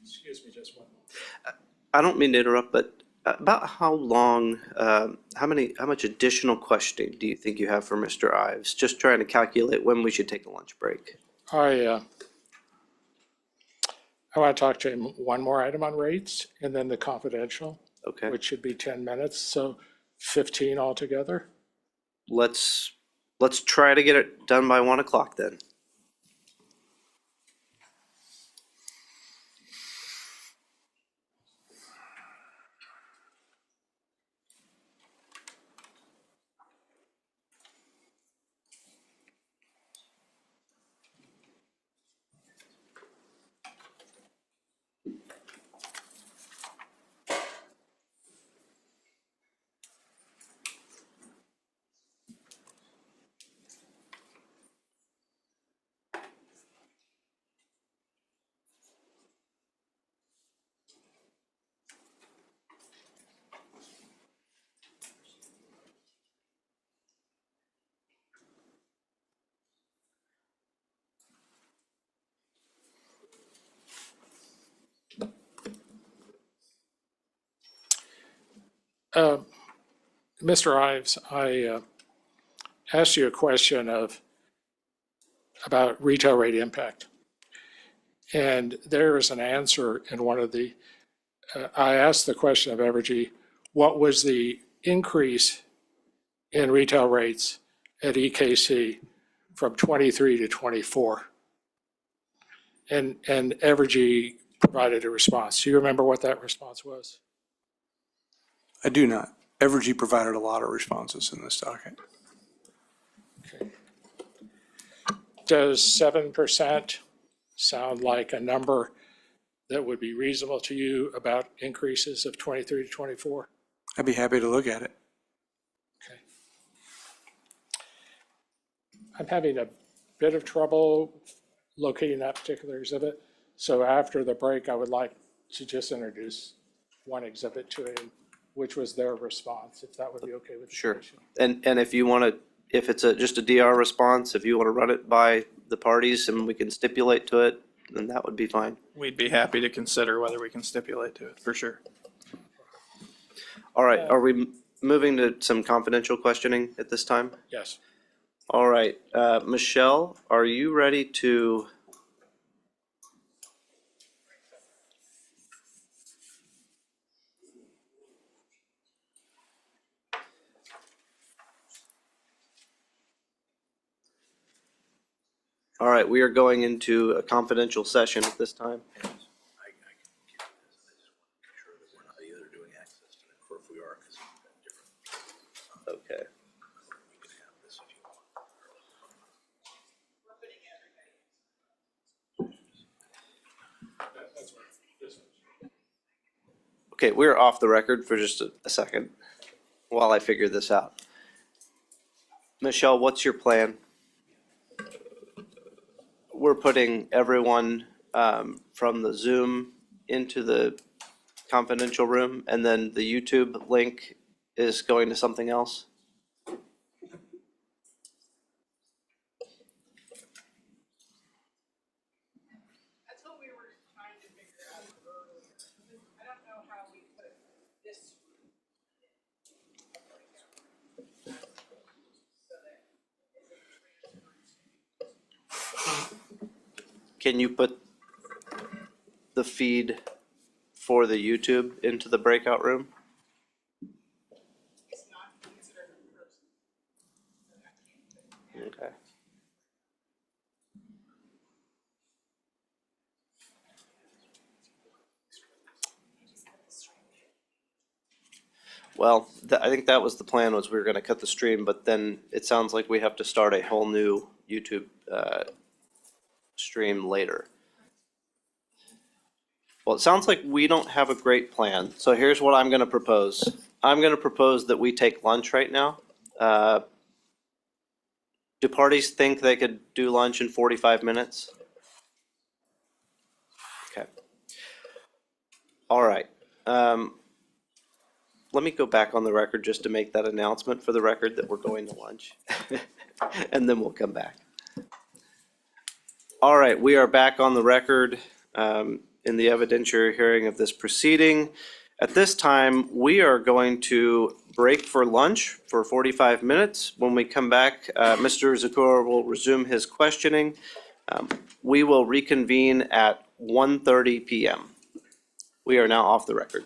Excuse me just one moment. I don't mean to interrupt, but about how long, how much additional questioning do you think you have for Mr. Ives? Just trying to calculate when we should take a lunch break. I want to talk to him one more item on rates and then the confidential, Okay, which should be 10 minutes, so 15 altogether. let's try to get it done by 1 o'clock then. Mr. Ives, I asked you a question about retail rate impact. And there is an answer in one of the, I asked the question of Evergy, what was the increase in retail rates at EKC from 23 to 24? And Evergy provided a response. Do you remember what that response was? I do not. Evergy provided a lot of responses in this docket. Okay. Does 7% sound like a number that would be reasonable to you about increases of 23 to 24? I'd be happy to look at it. Okay. I'm having a bit of trouble locating that particular exhibit. So after the break, I would like to just introduce one exhibit to him, which was their response, if that would be okay with the Sure. commission. And if you want to, if it's just a DR response, if you want to run it by the parties and we can stipulate to it, then that would be fine. We'd be happy to consider whether we can stipulate to it, for sure. All right, are we moving to some confidential questioning at this time? Yes. All right, Michelle, are you ready to? All right, we are going into a confidential session at this time. Okay. Okay, we're off the record for just a second while I figure this out. Michelle, what's your plan? We're putting everyone from the Zoom into the confidential room, and then the YouTube link is going to something else? That's what we were trying to figure out earlier. I don't know how we put this. Can you put the feed for the YouTube into the breakout room? It's not considered a person. Okay. Well, I think that was the plan, was we were gonna cut the stream, but then it sounds like we have to start a whole new YouTube stream later. Well, it sounds like we don't have a great plan, so here's what I'm gonna propose. I'm gonna propose that we take lunch right now. Do parties think they could do lunch in 45 minutes? Okay. All right. Let me go back on the record just to make that announcement for the record that we're going to lunch. And then we'll come back. All right, we are back on the record in the evidentiary hearing of this proceeding. At this time, we are going to break for lunch for 45 minutes. When we come back, Mr. Zakor will resume his questioning. We will reconvene at 1:30 p.m. We are now off the record.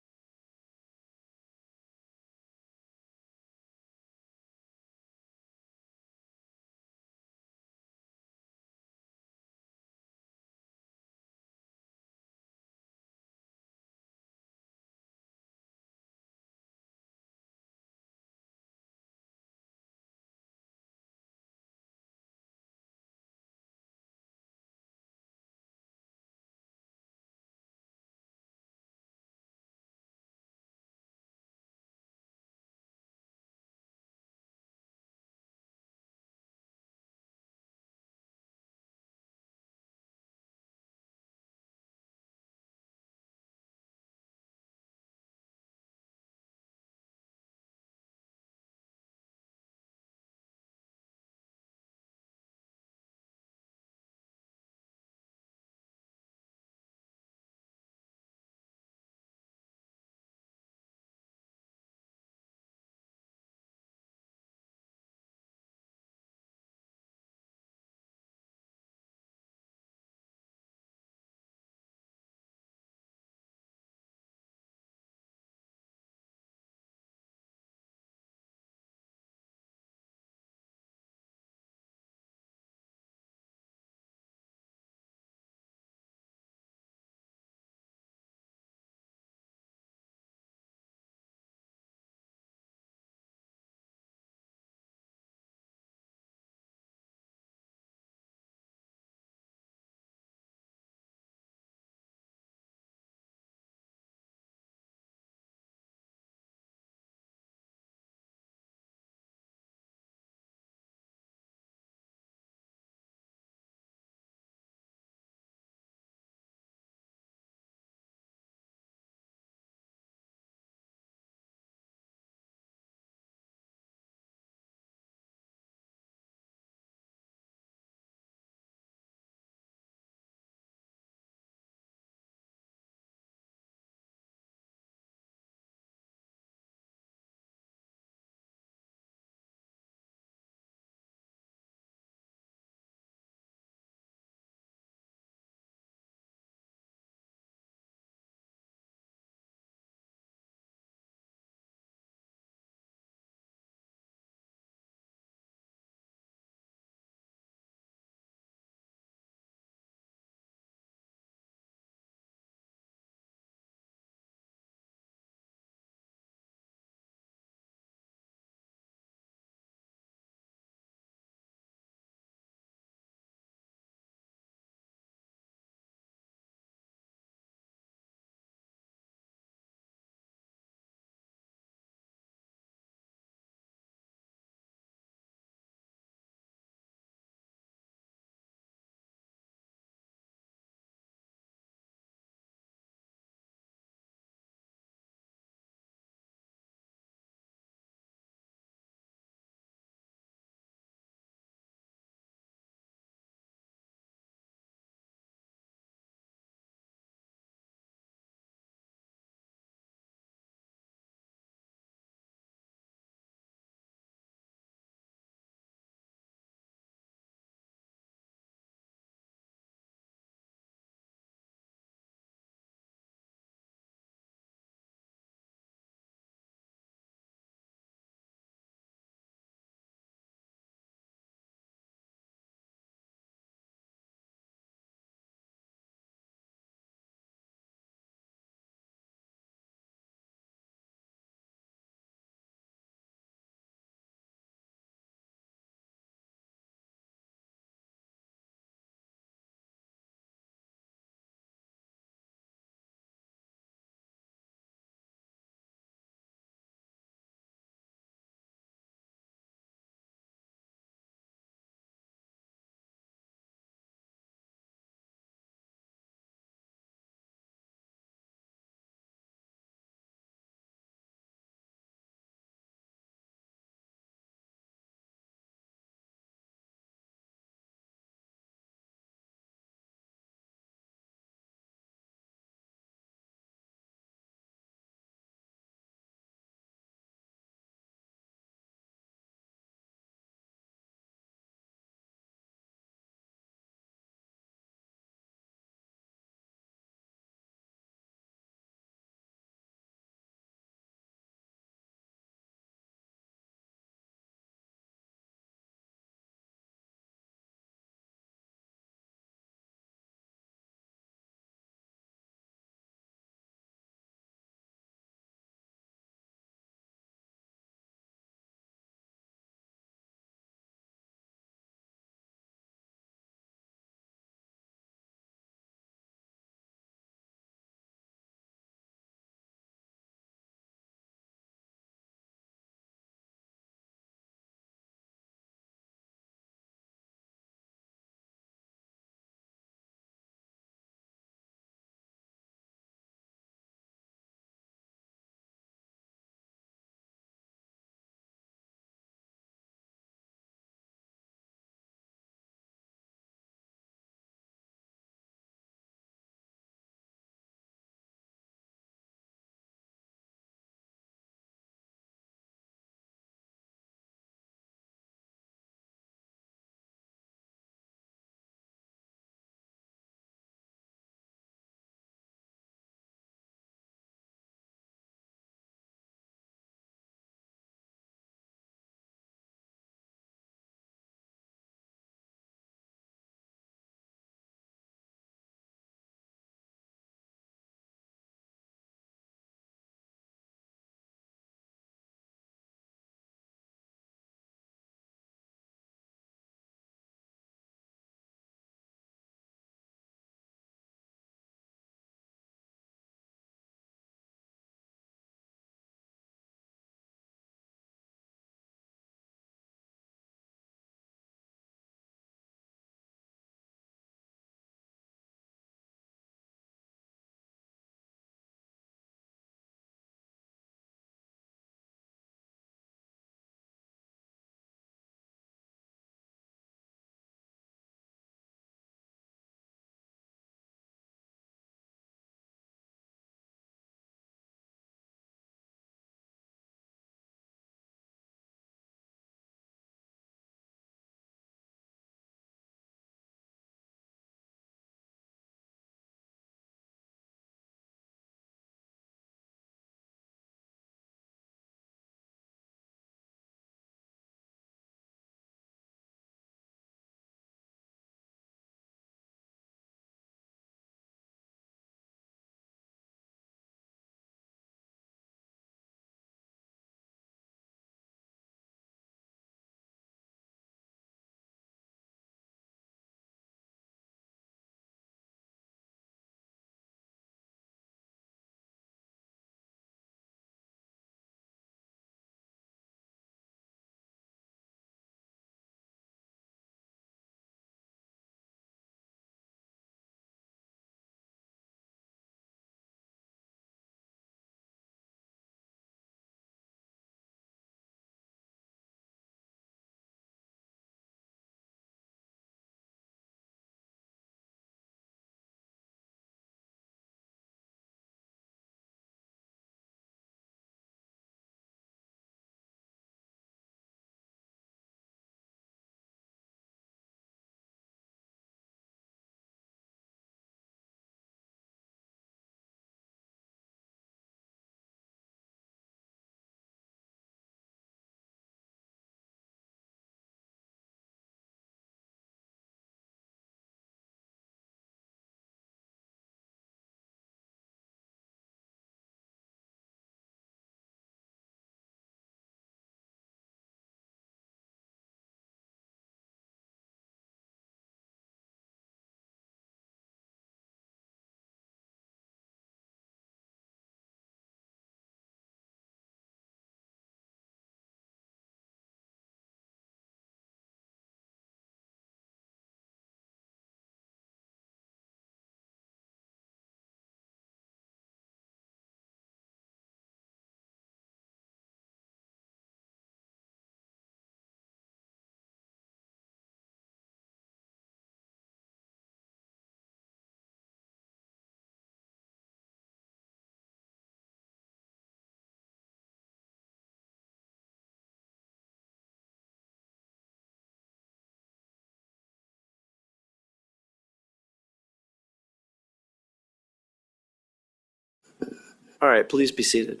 All right, please be seated.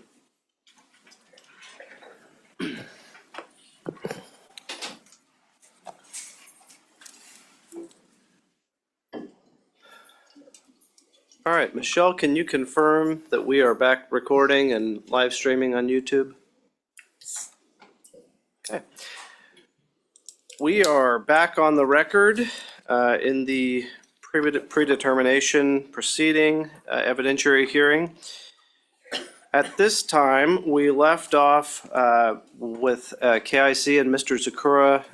All right, Michelle, can you confirm that we are back recording and live streaming on YouTube? Okay. We are back on the record in the predetermination proceeding, evidentiary hearing. At this time, we left off with K.S.A. and Mr. Zakura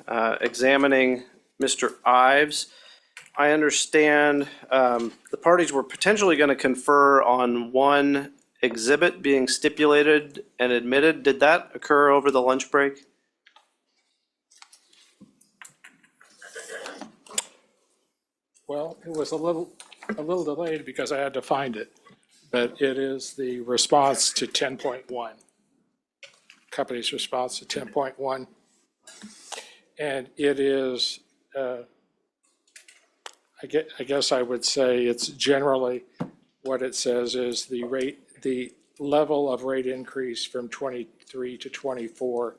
examining Mr. Ives. I understand the parties were potentially going to confer on one exhibit being stipulated and admitted. Did that occur over the lunch break? Well, it was a little delayed because I had to find it, but it is the response to 10.1. Company's response to 10.1. And it is, I guess I would say it's generally what it says is the level of rate increase from 23 to 24.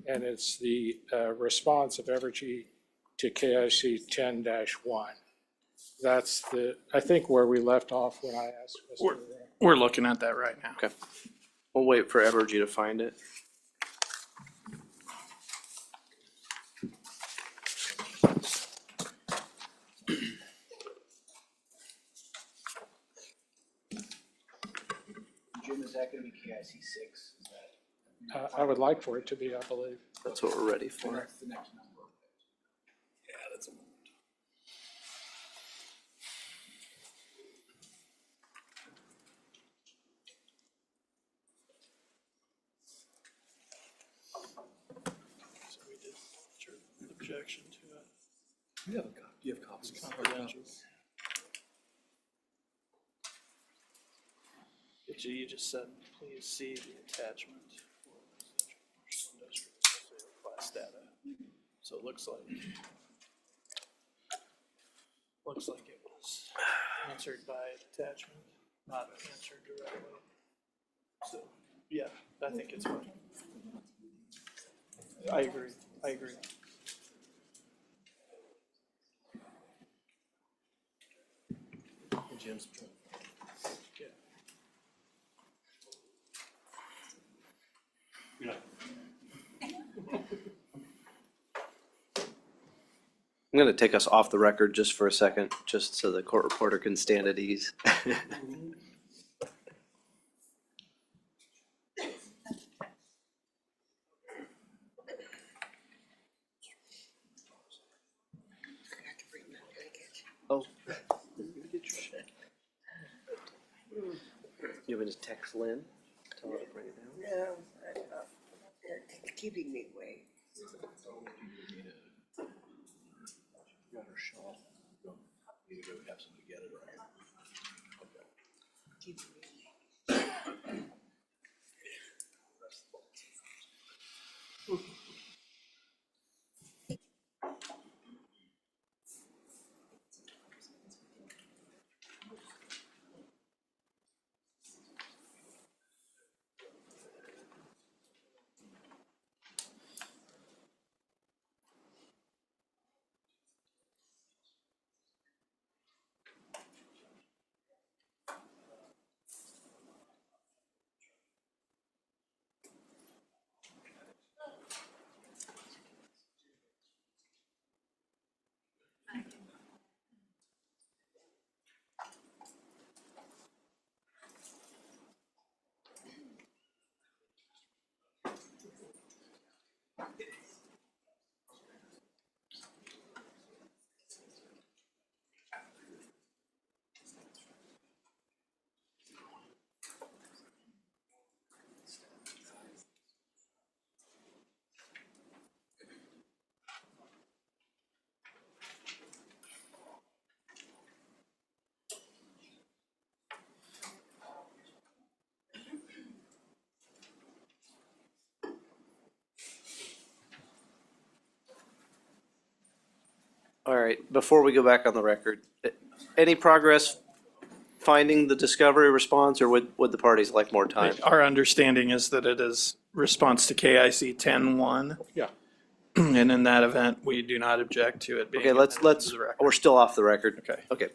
And it's the response of Evergy to KIC 10-1. That's I think where we left off when I asked Mr. We're looking at that right now. Okay. We'll wait for Evergy to find it. Jim, is that going to be KIC 6? Is that? I would like for it to be, I believe. That's what we're ready for. That's the next number. Yeah, that's a moment. So we did your objection to it. You have copies. You just said, please see the attachment for residential commercial industrial class data. So it looks like it was answered by attachment, not answered directly. So, yeah, I think it's fine. I agree. Jim's. I'm going to take us off the record just for a second, just so the court reporter can stand at ease. Oh, get your shit. You want me to text Lynn? Tell her to bring it down? No, they're keeping me away. Got her shawl. You go have somebody get it, right? Keeping me All right, before we go back on the record, any progress finding the discovery response, or would the parties like more time? Our understanding is that it is response to KIC 10-1. Yeah. And in that event, we do not object to it being. Okay, let's, we're still off the record. Okay. Okay.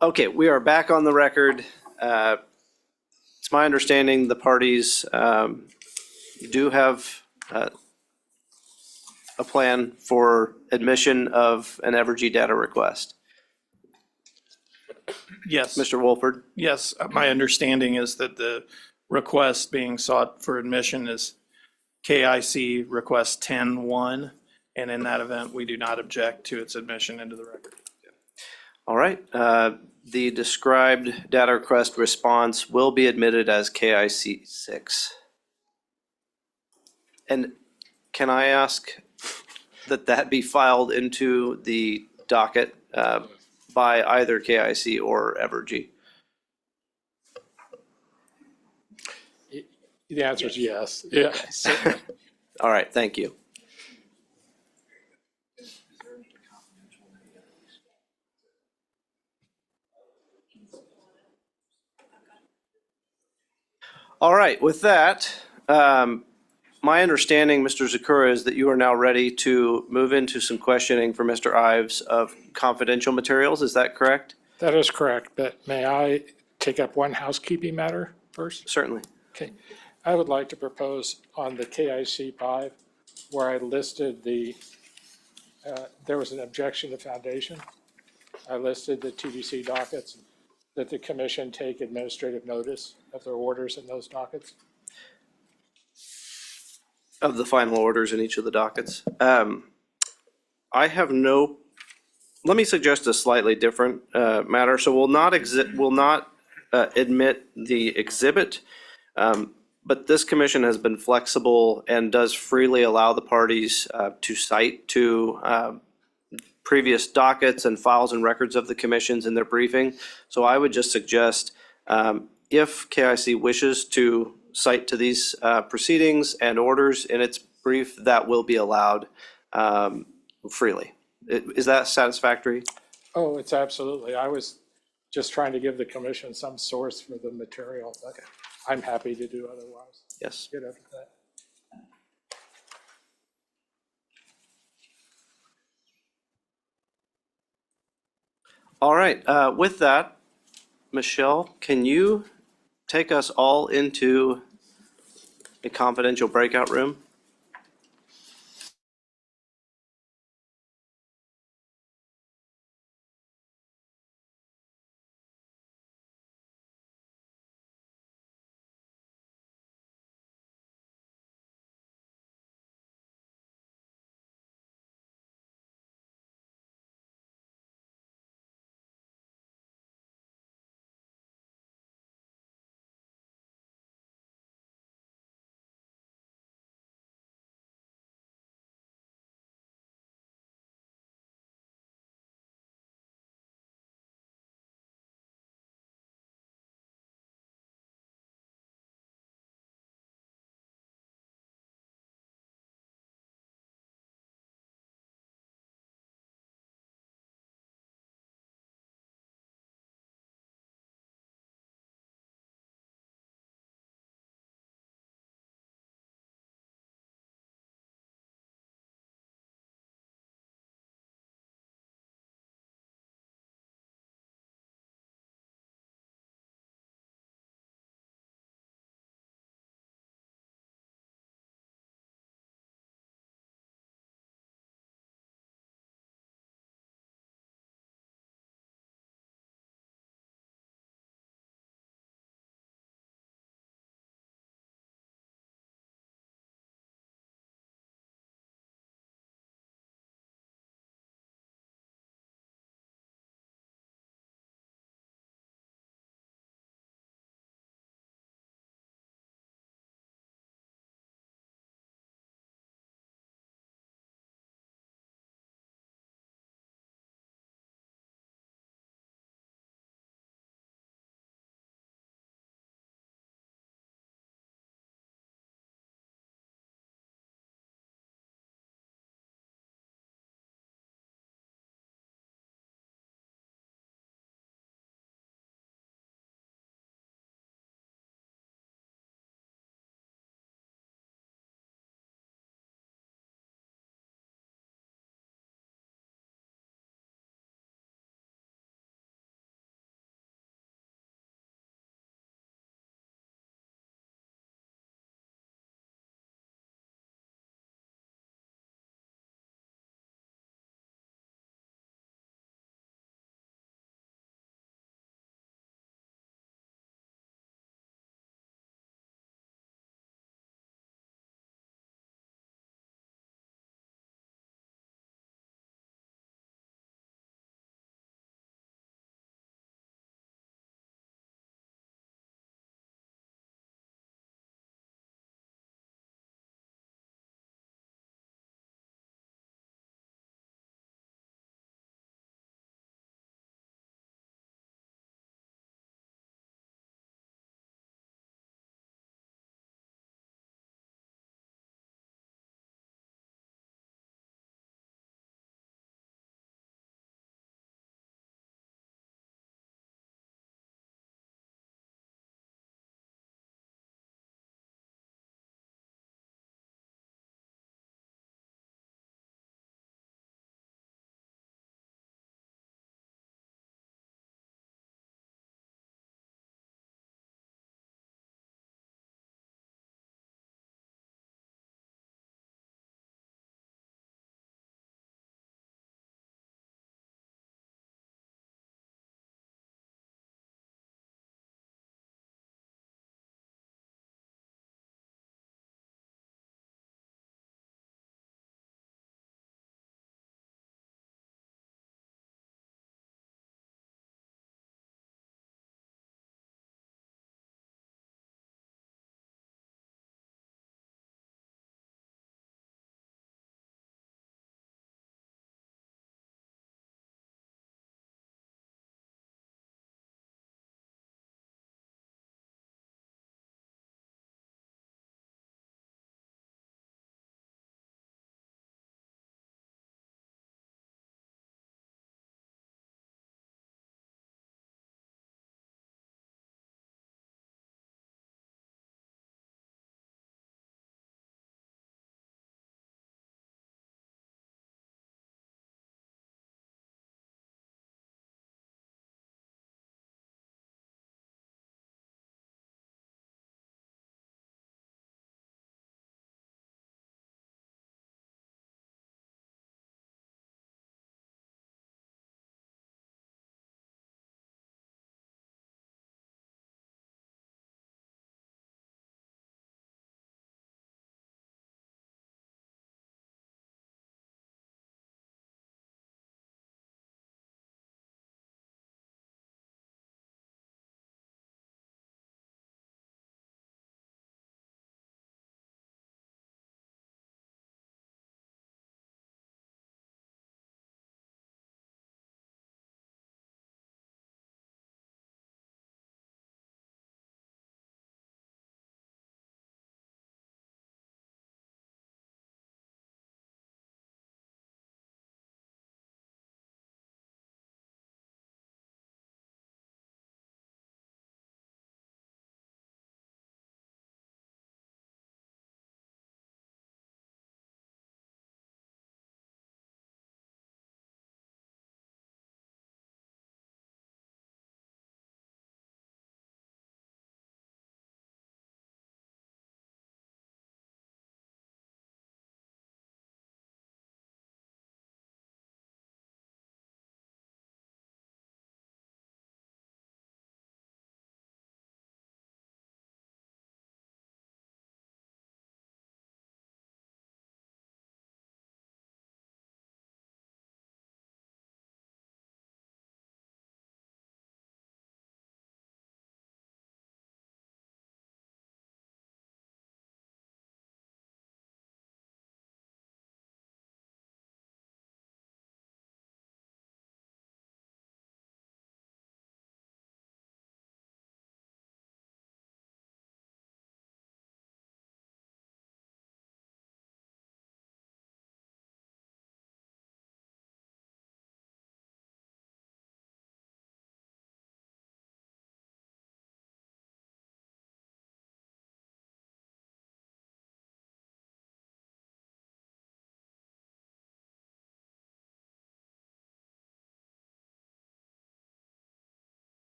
Okay, we are back on the record. It's my understanding the parties do have a plan for admission of an Evergy data request. Yes. Mr. Wolford? Yes, my understanding is that the request being sought for admission is KIC request 10-1, and in that event, we do not object to its admission into the record. All right, the described data request response will be admitted as KIC 6. And can I ask that that be filed into the docket by either KIC or Evergy? The answer is yes. Yes. All right, thank you. All right, with that, my understanding, Mr. Zakura, is that you are now ready to move into some questioning for Mr. Ives of confidential materials. Is that correct? That is correct, but may I take up one housekeeping matter first? Certainly. Okay. I would like to propose on the KIC 5, where I listed there was an objection to foundation. I listed the TDC dockets, that the commission take administrative notice of their orders in those dockets. Of the final orders in each of the dockets. I have no, let me suggest a slightly different matter. So we'll not admit the exhibit, but this commission has been flexible and does freely allow the parties to cite to previous dockets and files and records of the commissions in their briefing. So I would just suggest if KIC wishes to cite to these proceedings and orders in its brief, that will be allowed freely. Is that satisfactory? Oh, it's absolutely. I was just trying to give the commission some source for the material, but I'm happy to do otherwise. Yes. Get over that. All right, with that, Michelle, can you take us all into a confidential breakout room?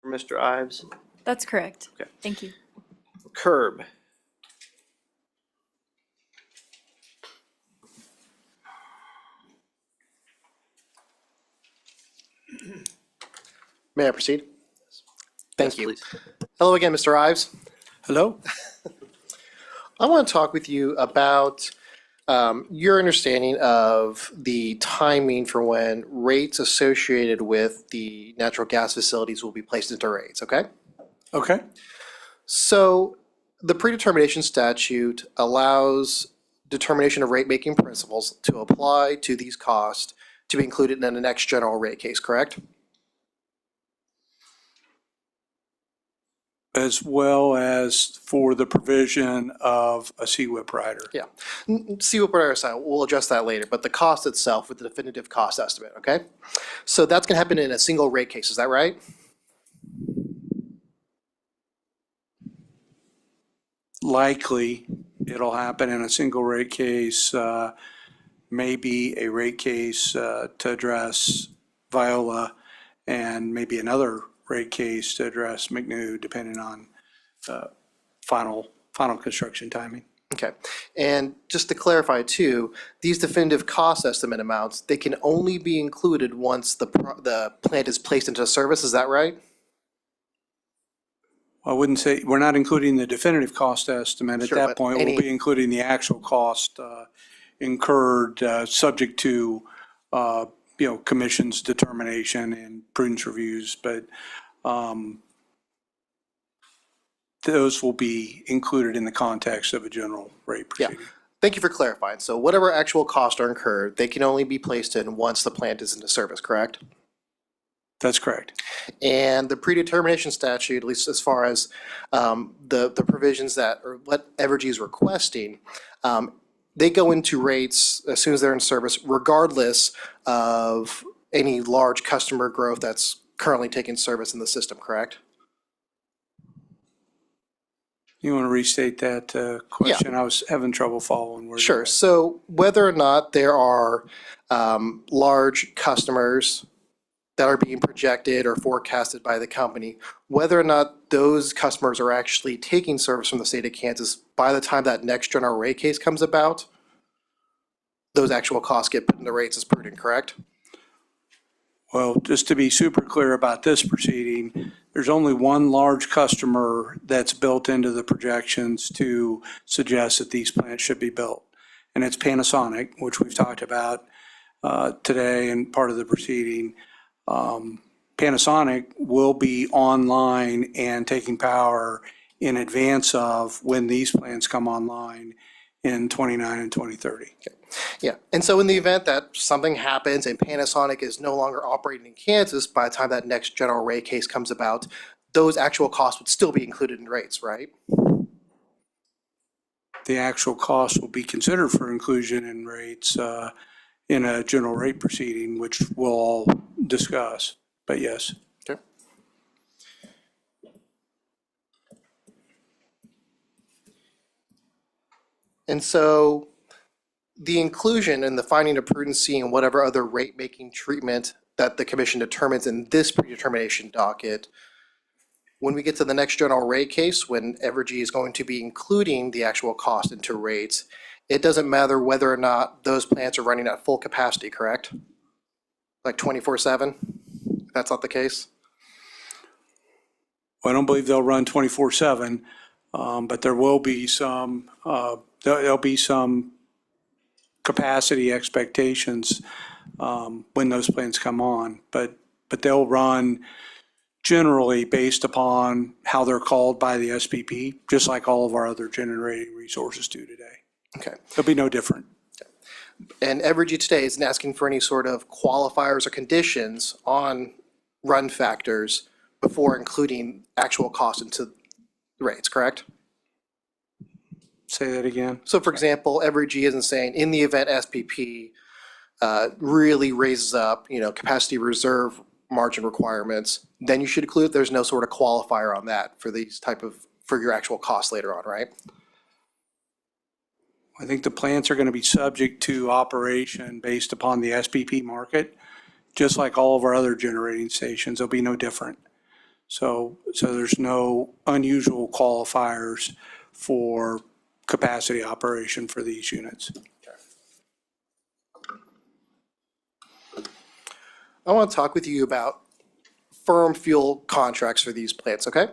for Mr. Ives. That's correct. Okay. Thank you. Curb. May I proceed? Thank Yes, you. please. Hello again, Mr. Ives. Hello? I want to talk with you about your understanding of the timing for when rates associated with the natural gas facilities will be placed into rates, okay? Okay. So the predetermination statute allows determination of rate-making principles to apply to these costs to be included in the next general rate case, correct? As well as for the provision of a CWIP rider. Yeah. See what we're saying. We'll address that later, but the cost itself with the definitive cost estimate, okay? So that's gonna happen in a single rate case, is that right? Likely, it'll happen in a single rate case, maybe a rate case to address Viola, and maybe another rate case to address McNew, depending on final construction timing. Okay, and just to clarify too, these definitive cost estimate amounts, they can only be included once the plant is placed into service, is that right? I wouldn't say, we're not including the definitive cost estimate. At Sure, that but point, any- we'll be including the actual cost incurred, subject to, commission's determination and prudence reviews, but those will be included in the context of a general rate proceeding. Thank you for clarifying. So whatever actual costs are incurred, they can only be placed in once the plant is into service, correct? That's correct. And the predetermination statute, at least as far as the provisions that, or what Evergy is requesting, they go into rates as soon as they're in service, regardless of any large customer growth that's currently taking service in the system, correct? You want to restate that question? I was having trouble following where. Sure. So whether or not there are large customers that are being projected or forecasted by the company, whether or not those customers are actually taking service from the state of Kansas by the time that next general rate case comes about, those actual costs get put in the rates as prudent, correct? Well, just to be super clear about this proceeding, there's only one large customer that's built into the projections to suggest that these plants should be built. And it's Panasonic, which we've talked about today and part of the proceeding. Panasonic will be online and taking power in advance of when these plants come online in 29 and 2030. Yeah, and so in the event that something happens and Panasonic is no longer operating in Kansas by the time that next general rate case comes about, those actual costs would still be included in rates, right? The actual cost will be considered for inclusion in rates in a general rate proceeding, which we'll all discuss, but yes. Okay. And so the inclusion and the finding of prudency and whatever other rate-making treatment that the commission determines in this predetermination docket, when we get to the next general rate case, when Evergy is going to be including the actual cost into rates, it doesn't matter whether or not those plants are running at full capacity, correct? Like 24/7? That's not the case? Well, I don't believe they'll run 24/7, but there will be some, there'll be some capacity expectations when those plants come on, but they'll run generally based upon how they're called by the SPP, just like all of our other generating resources do today. Okay. It'll be no different. And Evergy today isn't asking for any sort of qualifiers or conditions on run factors before including actual cost into rates, correct? Say that again. So for example, Evergy isn't saying in the event SPP really raises up, capacity reserve margin requirements, then you should include it. There's no sort of qualifier on that for these for your actual costs later on, right? I think the plants are going to be subject to operation based upon the SPP market, just like all of our other generating stations. They'll be no different. So there's no unusual qualifiers for capacity operation for these units. I want to talk with you about firm fuel contracts for these plants, okay?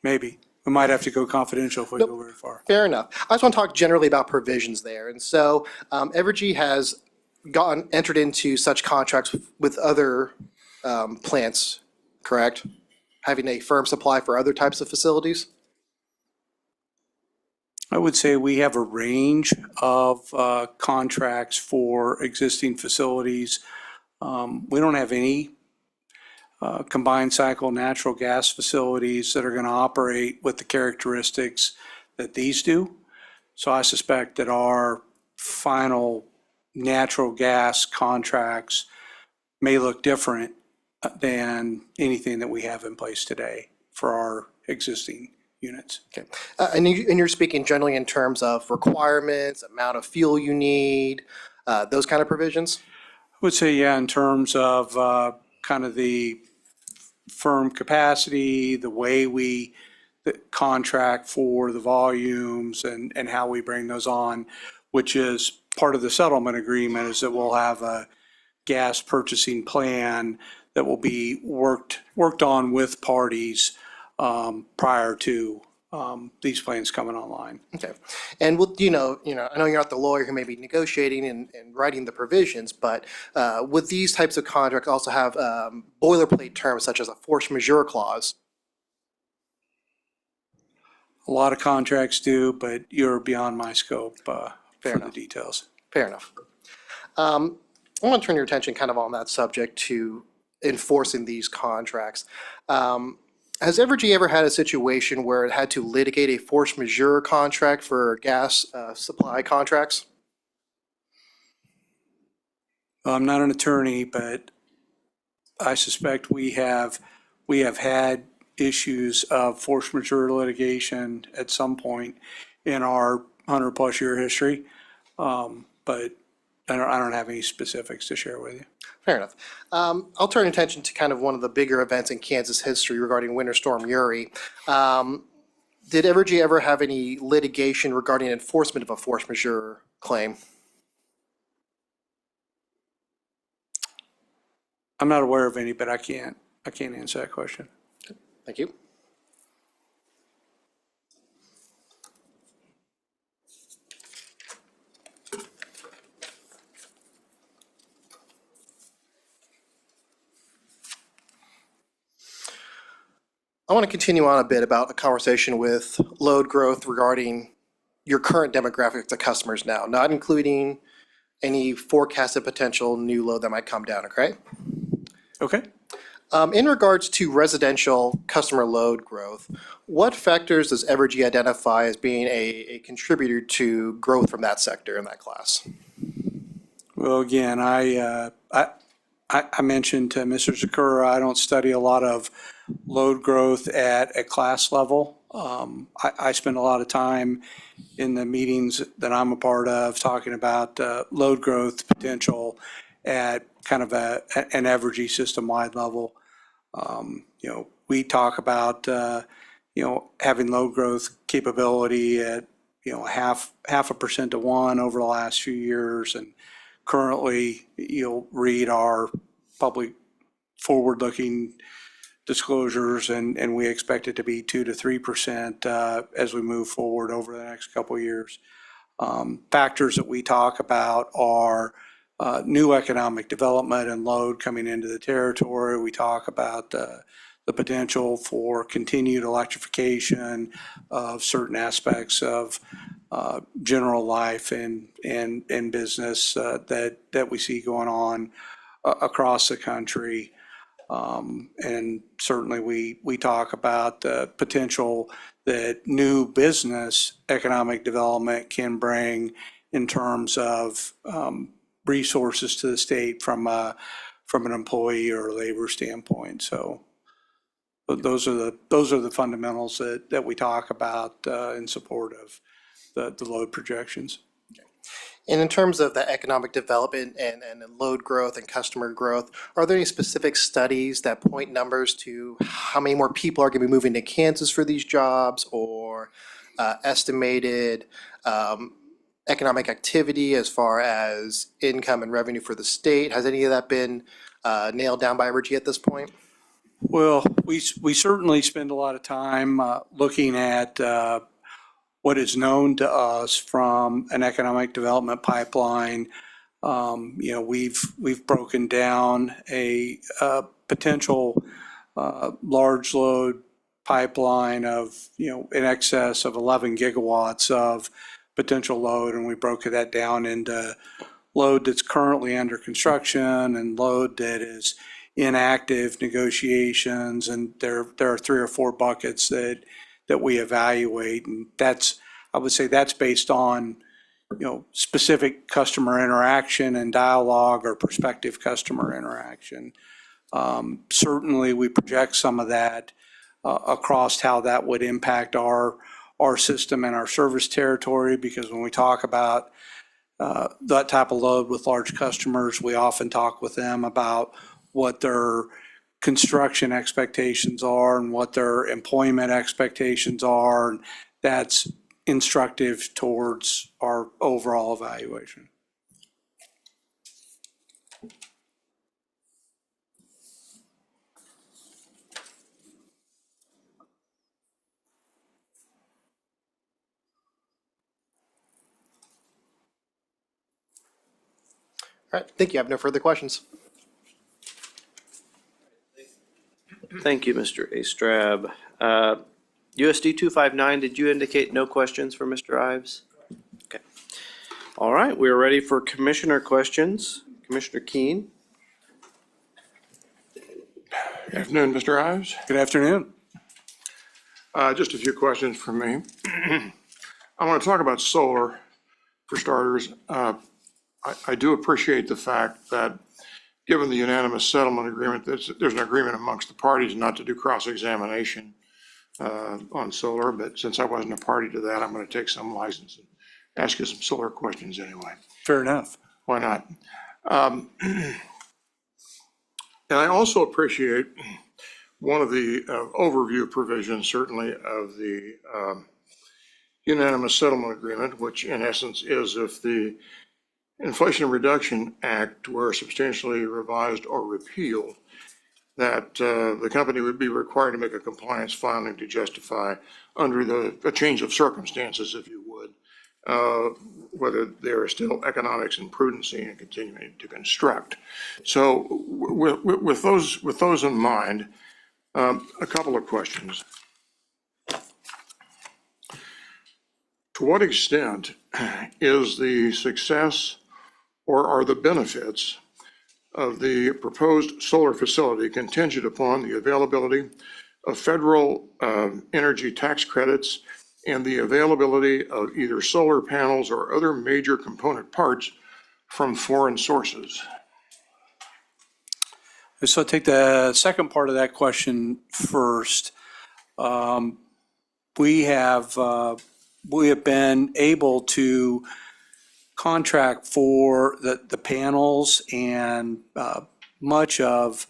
Maybe. We might have to go confidential if we go very far. Fair enough. I just want to talk generally about provisions there. And so Evergy has entered into such contracts with other plants, correct? Having a firm supply for other types of facilities? I would say we have a range of contracts for existing facilities. We don't have any combined cycle natural gas facilities that are going to operate with the characteristics that these do. So I suspect that our final natural gas contracts may look different than anything that we have in place today for our existing units. Okay. And you're speaking generally in terms of requirements, amount of fuel you need, those kind of provisions? I would say, yeah, in terms of kind of the firm capacity, the way we contract for the volumes and how we bring those on, which is part of the settlement agreement, is that we'll have a gas purchasing plan that will be worked on with parties prior to these plans coming online. Okay. And with, I know you're not the lawyer who may be negotiating and writing the provisions, but would these types of contracts also have boilerplate terms such as a force majeure clause? A lot of contracts do, but you're beyond my scope for the details. Fair enough. I want to turn your attention kind of on that subject to enforcing these contracts. Has Evergy ever had a situation where it had to litigate a force majeure contract for gas supply contracts? I'm not an attorney, but I suspect we have had issues of force majeure litigation at some point in our 100-plus year history, but I don't have any specifics to share with you. Fair enough. I'll turn attention to kind of one of the bigger events in Kansas history regarding Winter Storm Uri. Did Evergy ever have any litigation regarding enforcement of a force majeure claim? I'm not aware of any, but I can't answer that question. Thank you. I want to continue on a bit about a conversation with load growth regarding your current demographics of customers now, not including any forecasted potential new load that might come down, okay? Okay. In regards to residential customer load growth, what factors does Evergy identify as being a contributor to growth from that sector in that class? Well, again, I mentioned to Mr. Zakura, I don't study a lot of load growth at a class level. I spend a lot of time in the meetings that I'm a part of talking about load growth potential at kind of an Evergy system-wide level. We talk about having load growth capability at half a percent to 1 over the last few years, and currently you'll read our public forward-looking disclosures, and we expect it to be 2 to 3% as we move forward over the next couple of years. Factors that we talk about are new economic development and load coming into the territory. We talk about the potential for continued electrification of certain aspects of general life and business that we see going on across the country. And certainly we talk about the potential that new business economic development can bring in terms of resources to the state from an employee or labor standpoint. So those are the fundamentals that we talk about in support of the load projections. And in terms of the economic development and load growth and customer growth, are there any specific studies that point numbers to how many more people are going to be moving to Kansas for these jobs, or estimated economic activity as far as income and revenue for the state? Has any of that been nailed down by Evergy at this point? Well, we certainly spend a lot of time looking at what is known to us from an economic development pipeline. We've broken down a potential large load pipeline of, in excess of 11 gigawatts of potential load, and we broke that down into load that's currently under construction and load that is in active negotiations, and there are 3 or 4 buckets that we evaluate, and I would say that's based on specific customer interaction and dialogue or prospective customer interaction. Certainly, we project some of that across how that would impact our system and our service territory, because when we talk about that type of load with large customers, we often talk with them about what their construction expectations are and what their employment expectations are. And that's instructive towards our overall evaluation. All right, thank you. I have no further questions. Thank you, Mr. Astrab. USD 259, did you indicate no questions for Mr. Ives? Okay. All right, we're ready for commissioner questions. Commissioner Keen. Good afternoon, Mr. Ives. Good afternoon. Just a few questions from me. I want to talk about solar for starters. I do appreciate the fact that, given the unanimous settlement agreement, there's an agreement amongst the parties not to do cross-examination on solar, but since I wasn't a party to that, I'm going to take some license and ask you some solar questions anyway. Fair enough. Why not? And I also appreciate one of the overview provisions, certainly, of the unanimous settlement agreement, which in essence is if the Inflation Reduction Act were substantially revised or repealed, that the company would be required to make a compliance filing to justify under a change of circumstances, if you would, whether there are still economics and prudency in continuing to construct. So with those in mind, a couple of questions. To what extent is the success or are the benefits of the proposed solar facility contingent upon the availability of federal energy tax credits and the availability of either solar panels or other major component parts from foreign sources? So I'll take the second part of that question first. We have been able to contract for the panels and much of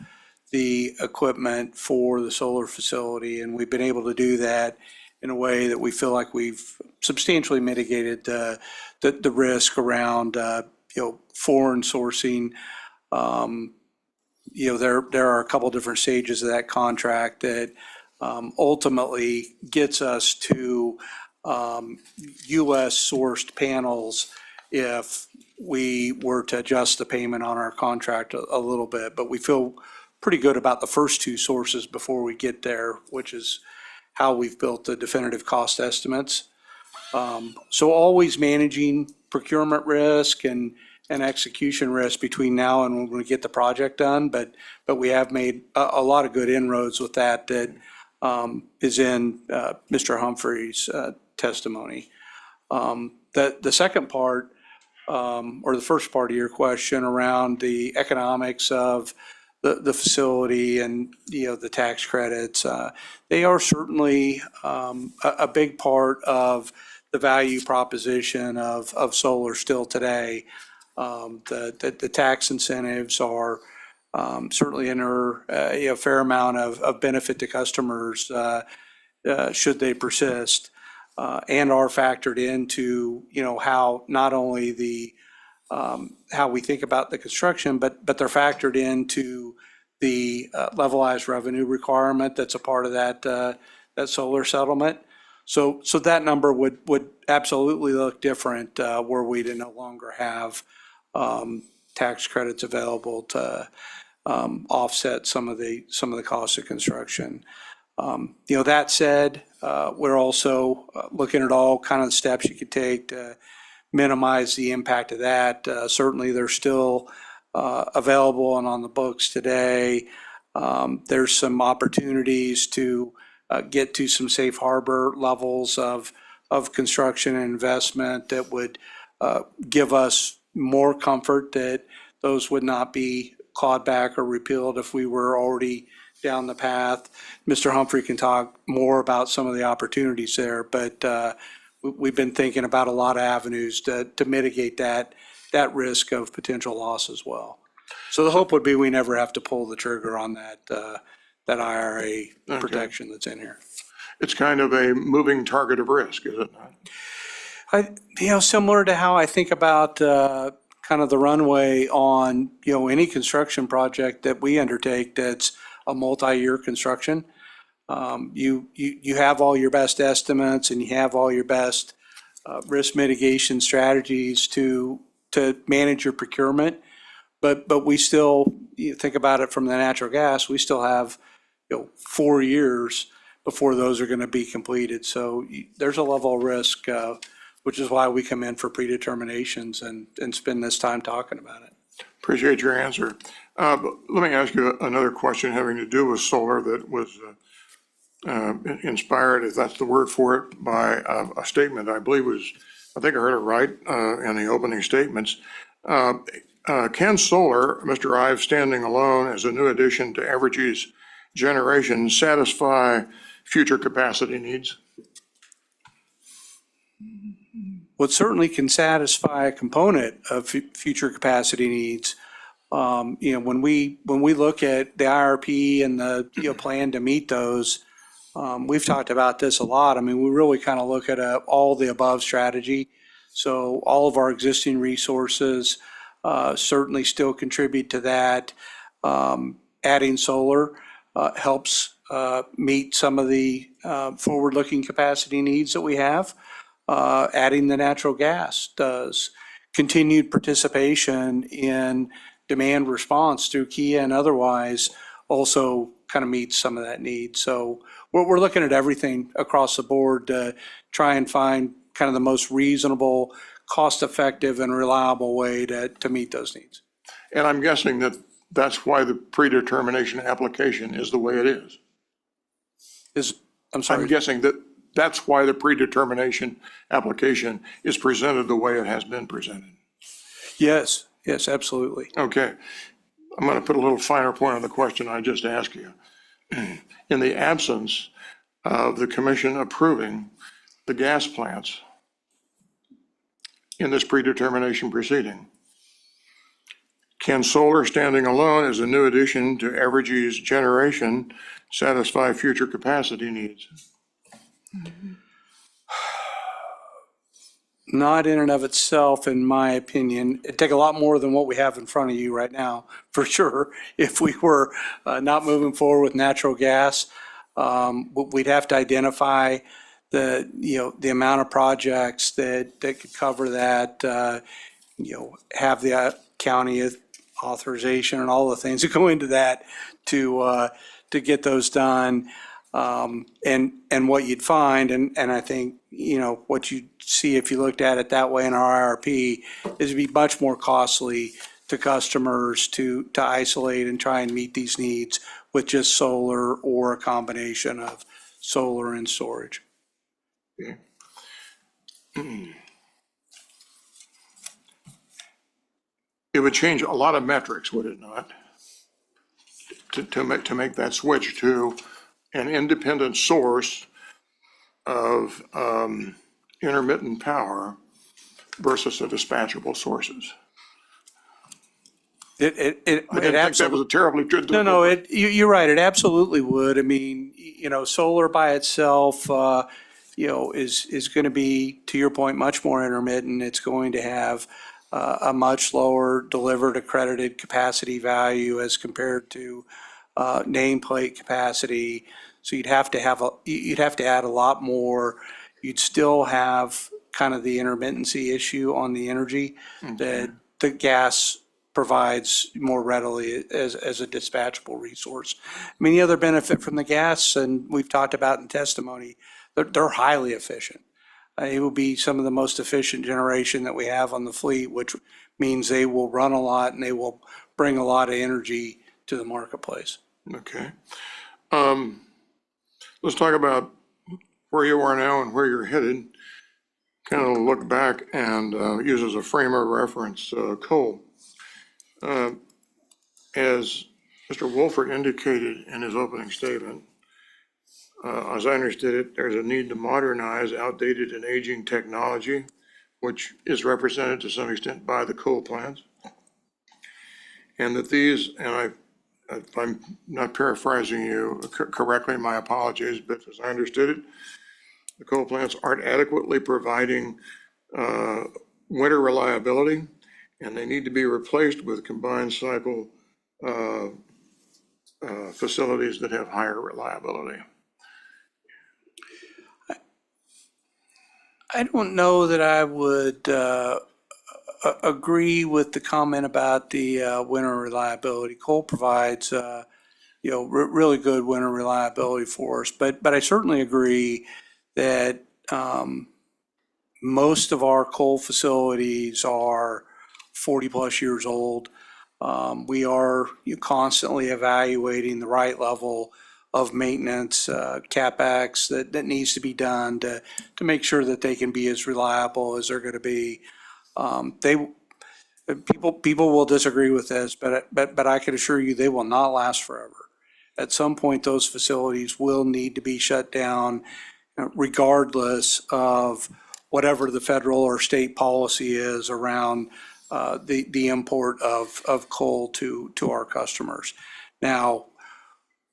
the equipment for the solar facility, and we've been able to do that in a way that we feel like we've substantially mitigated the risk around foreign sourcing. There are a couple different stages of that contract that ultimately gets us to U.S. sourced panels if we were to adjust the payment on our contract a little bit. But we feel pretty good about the first 2 sources before we get there, which is how we've built the definitive cost estimates. So always managing procurement risk and execution risk between now and when we get the project done, but we have made a lot of good inroads with that is in Mr. Humphrey's testimony. The second part, or the first part of your question around the economics of the facility and the tax credits, they are certainly a big part of the value proposition of solar still today. The tax incentives are certainly enter a fair amount of benefit to customers should they persist, and are factored into, how not only the how we think about the construction, but they're factored into the levelized revenue requirement that's a part of that solar settlement. So that number would absolutely look different were we to no longer have tax credits available to offset some of the costs of construction. That said, we're also looking at all kind of the steps you could take to minimize the impact of that. Certainly, they're still available and on the books today. There's some opportunities to get to some safe harbor levels of construction and investment that would give us more comfort that those would not be clawed back or repealed if we were already down the path. Mr. Humphrey can talk more about some of the opportunities there, but we've been thinking about a lot of avenues to mitigate that risk of potential loss as well. So the hope would be we never have to pull the trigger on that IRA protection that's in here. It's kind of a moving target of risk, is it not? Similar to how I think about kind of the runway on, any construction project that we undertake that's a multi-year construction. You have all your best estimates and you have all your best risk mitigation strategies to manage your procurement. But we still, think about it from the natural gas, we still have 4 years before those are going to be completed. So there's a level of risk, which is why we come in for predeterminations and spend this time talking about it. Appreciate your answer. But let me ask you another question having to do with solar that was inspired, if that's the word for it, by a statement I believe I think I heard it right in the opening statements. Can solar, Mr. Ives, standing alone as a new addition to Evergy's generation, satisfy future capacity needs? Well, it certainly can satisfy a component of future capacity needs. When we look at the IRP and the plan to meet those, we've talked about this a lot. I mean, we really kind of look at all the above strategy. So all of our existing resources certainly still contribute to that. Adding solar helps meet some of the forward-looking capacity needs that we have. Adding the natural gas does. Continued participation in demand response through K.S.A and otherwise also kind of meets some of that need. So we're looking at everything across the board to try and find kind of the most reasonable, cost-effective, and reliable way to meet those needs. And I'm guessing that's why the predetermination application is the way it is. I'm sorry? I'm guessing that's why the predetermination application is presented the way it has been presented. Yes, absolutely. Okay. I'm going to put a little finer point on the question I just asked you. In the absence of the commission approving the gas plants in this predetermination proceeding, can solar standing alone as a new addition to Evergy's generation satisfy future capacity needs? Not in and of itself, in my opinion. It'd take a lot more than what we have in front of you right now, for sure. If we were not moving forward with natural gas, we'd have to identify the amount of projects that could cover that, have the county authorization and all the things that go into that to get those done. And what you'd find, and I think, what you'd see if you looked at it that way in our IRP, is it'd be much more costly to customers to isolate and try and meet these needs with just solar or a combination of solar and storage. Okay. It would change a lot of metrics, would it not? To make that switch to an independent source of intermittent power versus the dispatchable sources. It I didn't think that was a terribly good. No, you're right. It absolutely would. I mean, solar by itself, is going to be, to your point, much more intermittent. It's going to have a much lower delivered accredited capacity value as compared to nameplate capacity. So you'd have to add a lot more. You'd still have kind of the intermittency issue on the energy that the gas provides more readily as a dispatchable resource. I mean, the other benefit from the gas, and we've talked about in testimony, they're highly efficient. It will be some of the most efficient generation that we have on the fleet, which means they will run a lot and they will bring a lot of energy to the marketplace. Okay. Let's talk about where you are now and where you're headed. Kind of look back and use as a frame of reference coal. As Mr. Wolford indicated in his opening statement, as I understood it, there's a need to modernize outdated and aging technology, which is represented to some extent by the coal plants. And that these, and if I'm not paraphrasing you correctly, my apologies, but as I understood it, the coal plants aren't adequately providing winter reliability, and they need to be replaced with combined cycle facilities that have higher reliability. I don't know that I would agree with the comment about the winter reliability. Coal provides really good winter reliability for us, but I certainly agree that most of our coal facilities are 40 plus years old. We are constantly evaluating the right level of maintenance, CapEx that needs to be done to make sure that they can be as reliable as they're going to be. People will disagree with this, but I can assure you they will not last forever. At some point, those facilities will need to be shut down, regardless of whatever the federal or state policy is around the import of coal to our customers. Now,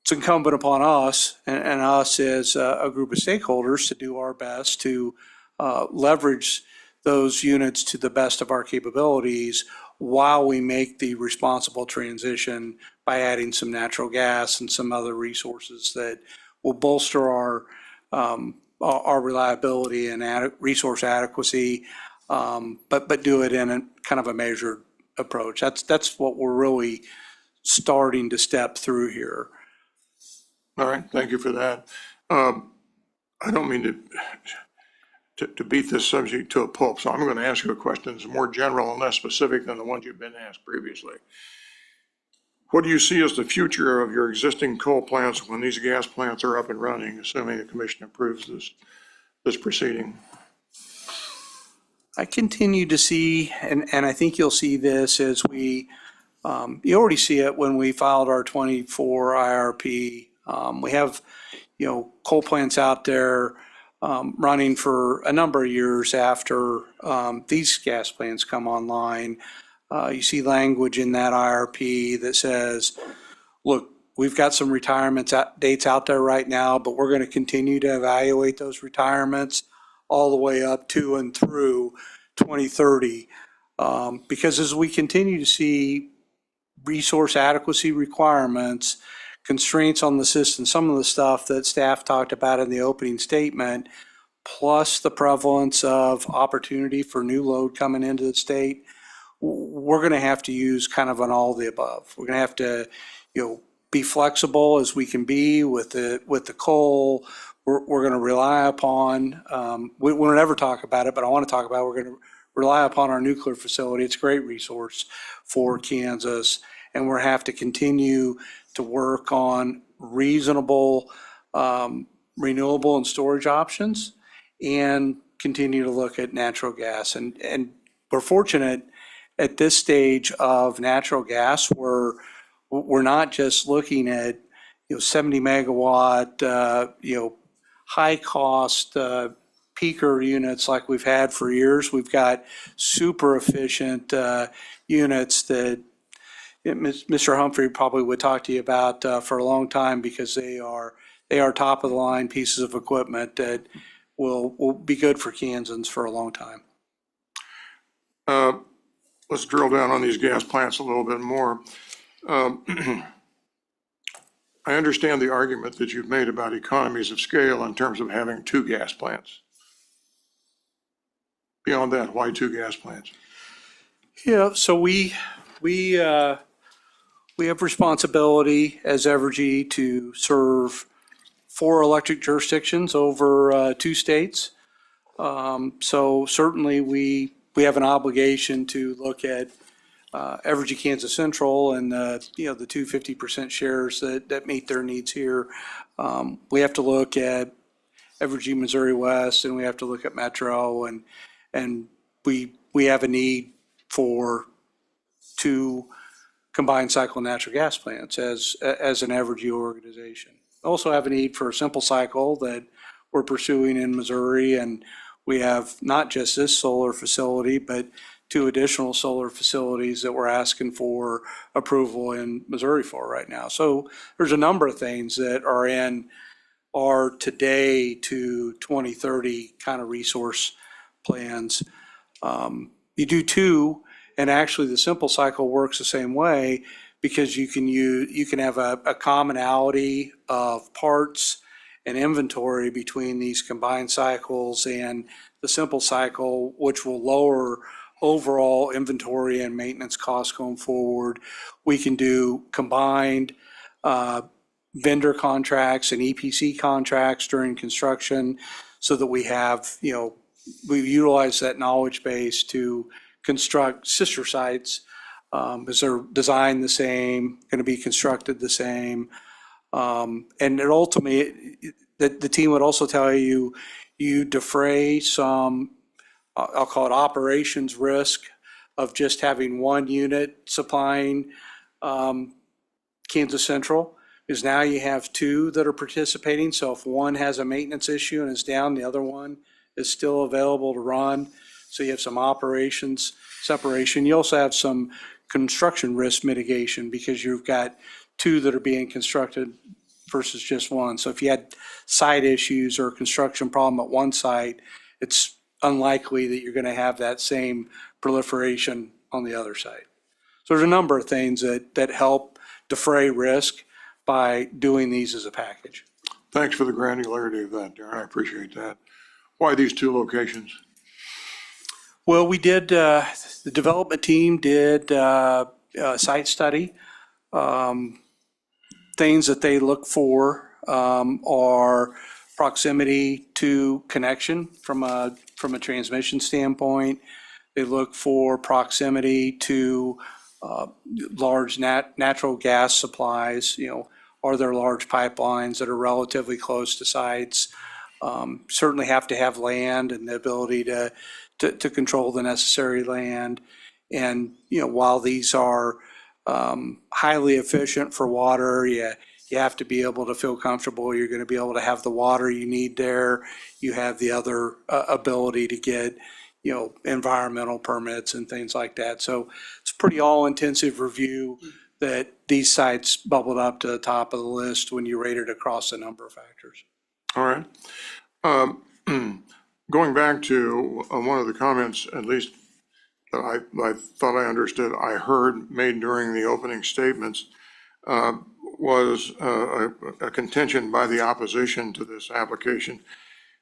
it's incumbent upon us and us as a group of stakeholders to do our best to leverage those units to the best of our capabilities while we make the responsible transition by adding some natural gas and some other resources that will bolster our reliability and resource adequacy, but do it in a kind of a measured approach. That's what we're really starting to step through here. All right, thank you for that. I don't mean to beat this subject to a pulp, so I'm going to ask you a question that's more general and less specific than the ones you've been asked previously. What do you see as the future of your existing coal plants when these gas plants are up and running, assuming the commission approves this proceeding? I continue to see, and I think you'll see this as you already see it when we filed our 24 IRP. We have, coal plants out there running for a number of years after these gas plants come online. You see language in that IRP that says, look, we've got some retirement dates out there right now, but we're going to continue to evaluate those retirements all the way up to and through 2030. Because as we continue to see resource adequacy requirements, constraints on the system, some of the stuff that staff talked about in the opening statement, plus the prevalence of opportunity for new load coming into the state, we're going to have to use kind of an all the above. We're going to have to, be flexible as we can be with the coal. We're going to rely upon, we won't ever talk about it, but I want to talk about, we're going to rely upon our nuclear facility. It's a great resource for Kansas, and we're going to have to continue to work on reasonable renewable and storage options and continue to look at natural gas. And we're fortunate at this stage of natural gas, we're not just looking at 70 megawatt, high cost peaker units like we've had for years. We've got super efficient units that Mr. Humphrey probably would talk to you about for a long time, because they are top of the line pieces of equipment that will be good for Kansans for a long time. Let's drill down on these gas plants a little bit more. I understand the argument that you've made about economies of scale in terms of having 2 gas plants. Beyond that, why 2 gas plants? Yeah, so we have responsibility as Evergy to serve 4 electric jurisdictions over 2 states. So certainly we have an obligation to look at Evergy Kansas Central and the 2 50% shares that meet their needs here. We have to look at Evergy Missouri West, and we have to look at Metro, and we have a need for 2 combined cycle natural gas plants as an Evergy organization. Also have a need for a simple cycle that we're pursuing in Missouri, and we have not just this solar facility, but 2 additional solar facilities that we're asking for approval in Missouri for right now. So there's a number of things that are in our today to 2030 kind of resource plans. You do 2, and actually the simple cycle works the same way, because you can have a commonality of parts and inventory between these combined cycles and the simple cycle, which will lower overall inventory and maintenance costs going forward. We can do combined vendor contracts and EPC contracts during construction, so that we have, we utilize that knowledge base to construct sister sites, because they're designed the same, going to be constructed the same. And it ultimately, the team would also tell you, you defray some, I'll call it operations risk, of just having 1 unit supplying Kansas Central, because now you have 2 that are participating. So if one has a maintenance issue and is down, the other one is still available to run. So you have some operations separation. You also have some construction risk mitigation, because you've got 2 that are being constructed versus just 1. So if you had site issues or a construction problem at one site, it's unlikely that you're going to have that same proliferation on the other site. So there's a number of things that help defray risk by doing these as a package. Thanks for the granularity of that, Darren. I appreciate that. Why these 2 locations? Well, we did, the development team did a site study. Things that they look for are proximity to connection from a transmission standpoint. They look for proximity to large natural gas supplies. Are there large pipelines that are relatively close to sites? Certainly have to have land and the ability to control the necessary land. And, while these are highly efficient for water, you have to be able to feel comfortable you're going to be able to have the water you need there. You have the other ability to get, environmental permits and things like that. So it's a pretty all-intensive review that these sites bubbled up to the top of the list when you rate it across a number of factors. All right. Going back to one of the comments, at least that I thought I understood, I heard made during the opening statements, was a contention by the opposition to this application,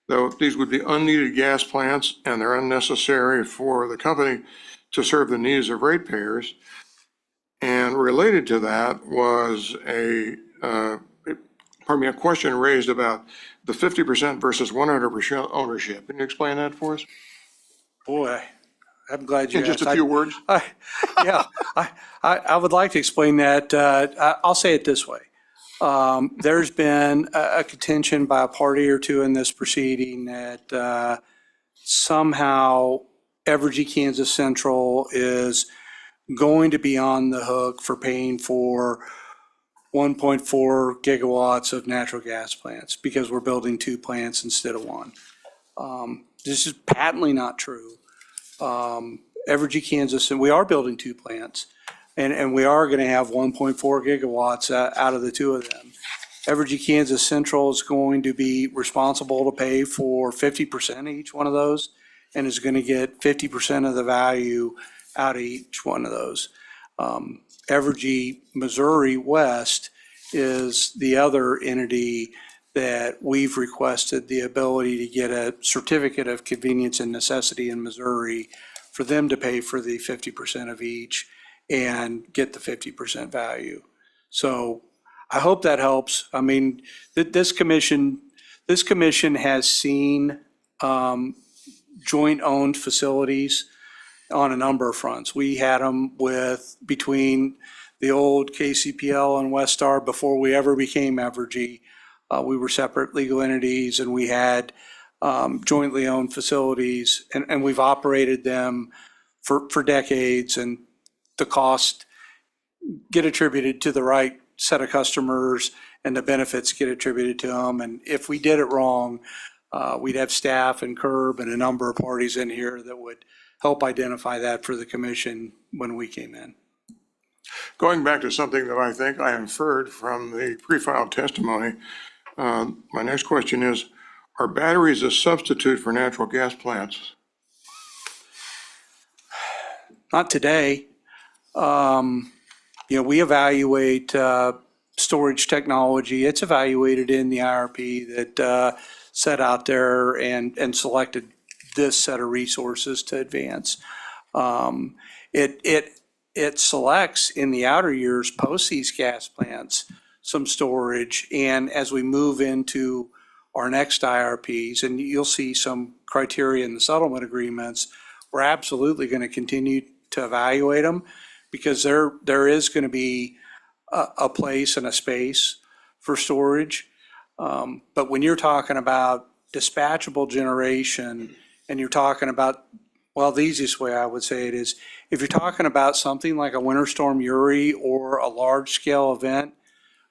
though these would be unneeded gas plants and they're unnecessary for the company to serve the needs of ratepayers. And related to that was a question raised about the 50% versus 100% ownership. Can you explain that for us? Boy, I'm glad you In asked. just a few words? I would like to explain that. I'll say it this way. There's been a contention by a party or 2 in this proceeding that somehow Evergy Kansas Central is going to be on the hook for paying for 1.4 gigawatts of natural gas plants, because we're building 2 plants instead of 1. This is patently not true. Evergy, Kansas, and we are building 2 plants, and we are going to have 1.4 gigawatts out of the 2 of them. Evergy, Kansas Central is going to be responsible to pay for 50% of each one of those, and is going to get 50% of the value out of each one of those. Evergy, Missouri West is the other entity that we've requested the ability to get a certificate of convenience and necessity in Missouri for them to pay for the 50% of each and get the 50% value. So I hope that helps. I mean, this commission has seen joint-owned facilities on a number of fronts. We had them between the old KCPL and Westar before we ever became Evergy. We were separate legal entities, and we had jointly owned facilities, and we've operated them for decades, and the cost get attributed to the right set of customers, and the benefits get attributed to them. And if we did it wrong, we'd have staff and Curb and a number of parties in here that would help identify that for the commission when we came in. Going back to something that I think I inferred from the pre-filed testimony, my next question is, are batteries a substitute for natural gas plants? Not today. We evaluate storage technology. It's evaluated in the IRP that set out there and selected this set of resources to advance. It selects in the outer years post these gas plants some storage, and as we move into our next IRPs, and you'll see some criteria in the settlement agreements, we're absolutely going to continue to evaluate them, because there is going to be a place and a space for storage. But when you're talking about dispatchable generation, and you're talking about, well, the easiest way I would say it is, if you're talking about something like a Winter Storm Uri or a large-scale event,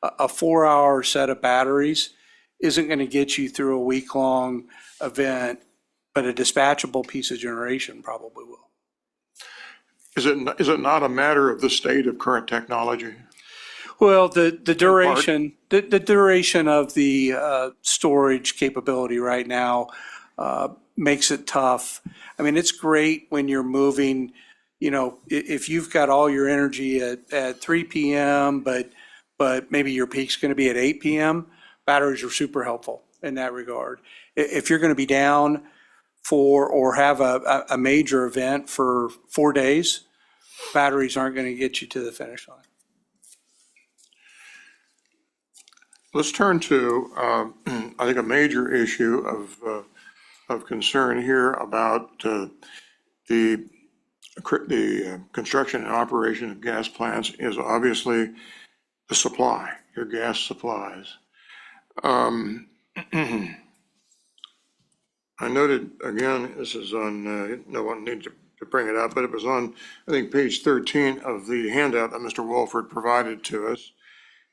a 4-hour set of batteries isn't going to get you through a week-long event, but a dispatchable piece of generation probably will. Is it not a matter of the state of current technology? Well, the duration of the storage capability right now makes it tough. I mean, it's great when you're moving, if you've got all your energy at 3 p.m., but maybe your peak's going to be at 8 p.m., batteries are super helpful in that regard. If you're going to be down or have a major event for 4 days, batteries aren't going to get you to the finish line. Let's turn to, I think, a major issue of concern here about the construction and operation of gas plants is obviously the supply, your gas supplies. I noted, again, this is on, no one needs to bring it up, but it was on, I think, page 13 of the handout that Mr. Wolford provided to us,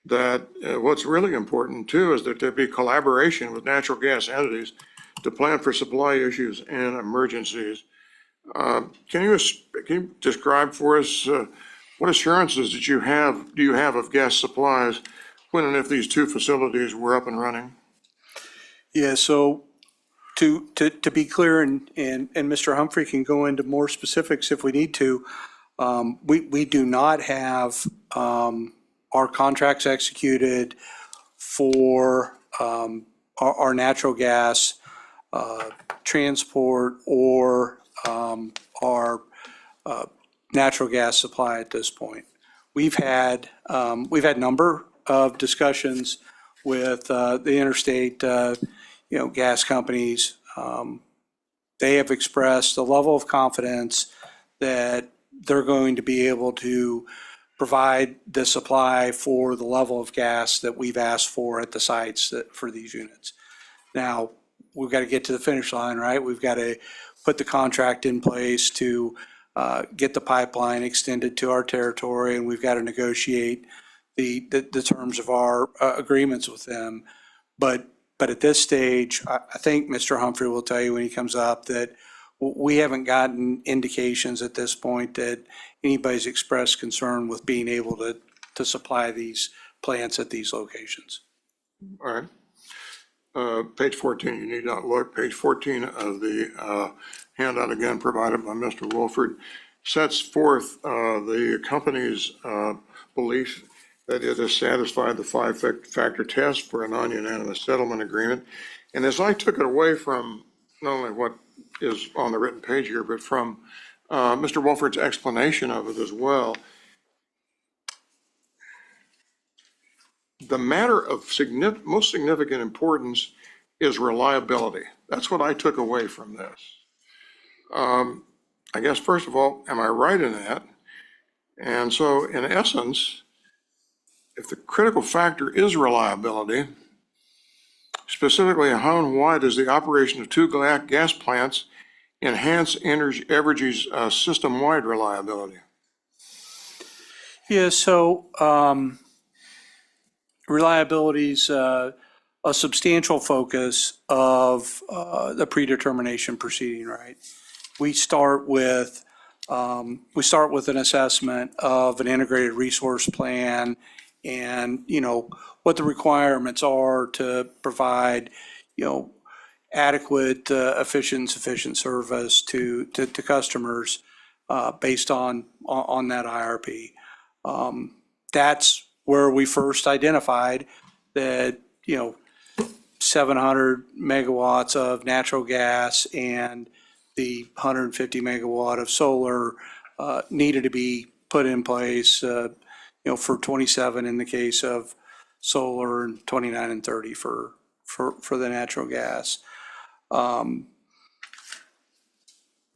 that what's really important too is that there be collaboration with natural gas entities to plan for supply issues and emergencies. Can you describe for us what assurances do you have of gas supplies when and if these 2 facilities were up and running? Yeah, so to be clear, and Mr. Humphrey can go into more specifics if we need to, we do not have our contracts executed for our natural gas transport or our natural gas supply at this point. We've had a number of discussions with the interstate gas companies. They have expressed a level of confidence that they're going to be able to provide the supply for the level of gas that we've asked for at the sites for these units. Now, we've got to get to the finish line, right? We've got to put the contract in place to get the pipeline extended to our territory, and we've got to negotiate the terms of our agreements with them. But But at this stage, I think Mr. Humphrey will tell you when he comes up that we haven't gotten indications at this point that anybody's expressed concern with being able to supply these plants at these locations. All right. Page 14, you need not look. Page 14 of the handout, again provided by Mr. Wolford, sets forth the company's belief that it has satisfied the five-factor test for a non-unanimous settlement agreement. And as I took it away from not only what is on the written page here, but from Mr. Wolford's explanation of it as well, the matter of most significant importance is reliability. That's what I took away from this. I guess, first of all, am I right in that? And so, in essence, if the critical factor is reliability, specifically how and why does the operation of two gas plants enhance Evergy's system-wide reliability? Yeah, so reliability is a substantial focus of the predetermination proceeding, right? We start with an assessment of an integrated resource plan and, what the requirements are to provide, adequate, efficient, sufficient service to customers based on that IRP. That's where we first identified that, 700 megawatts of natural gas and the 150 megawatt of solar needed to be put in place, for 27 in the case of solar and 29 and 30 for the natural gas.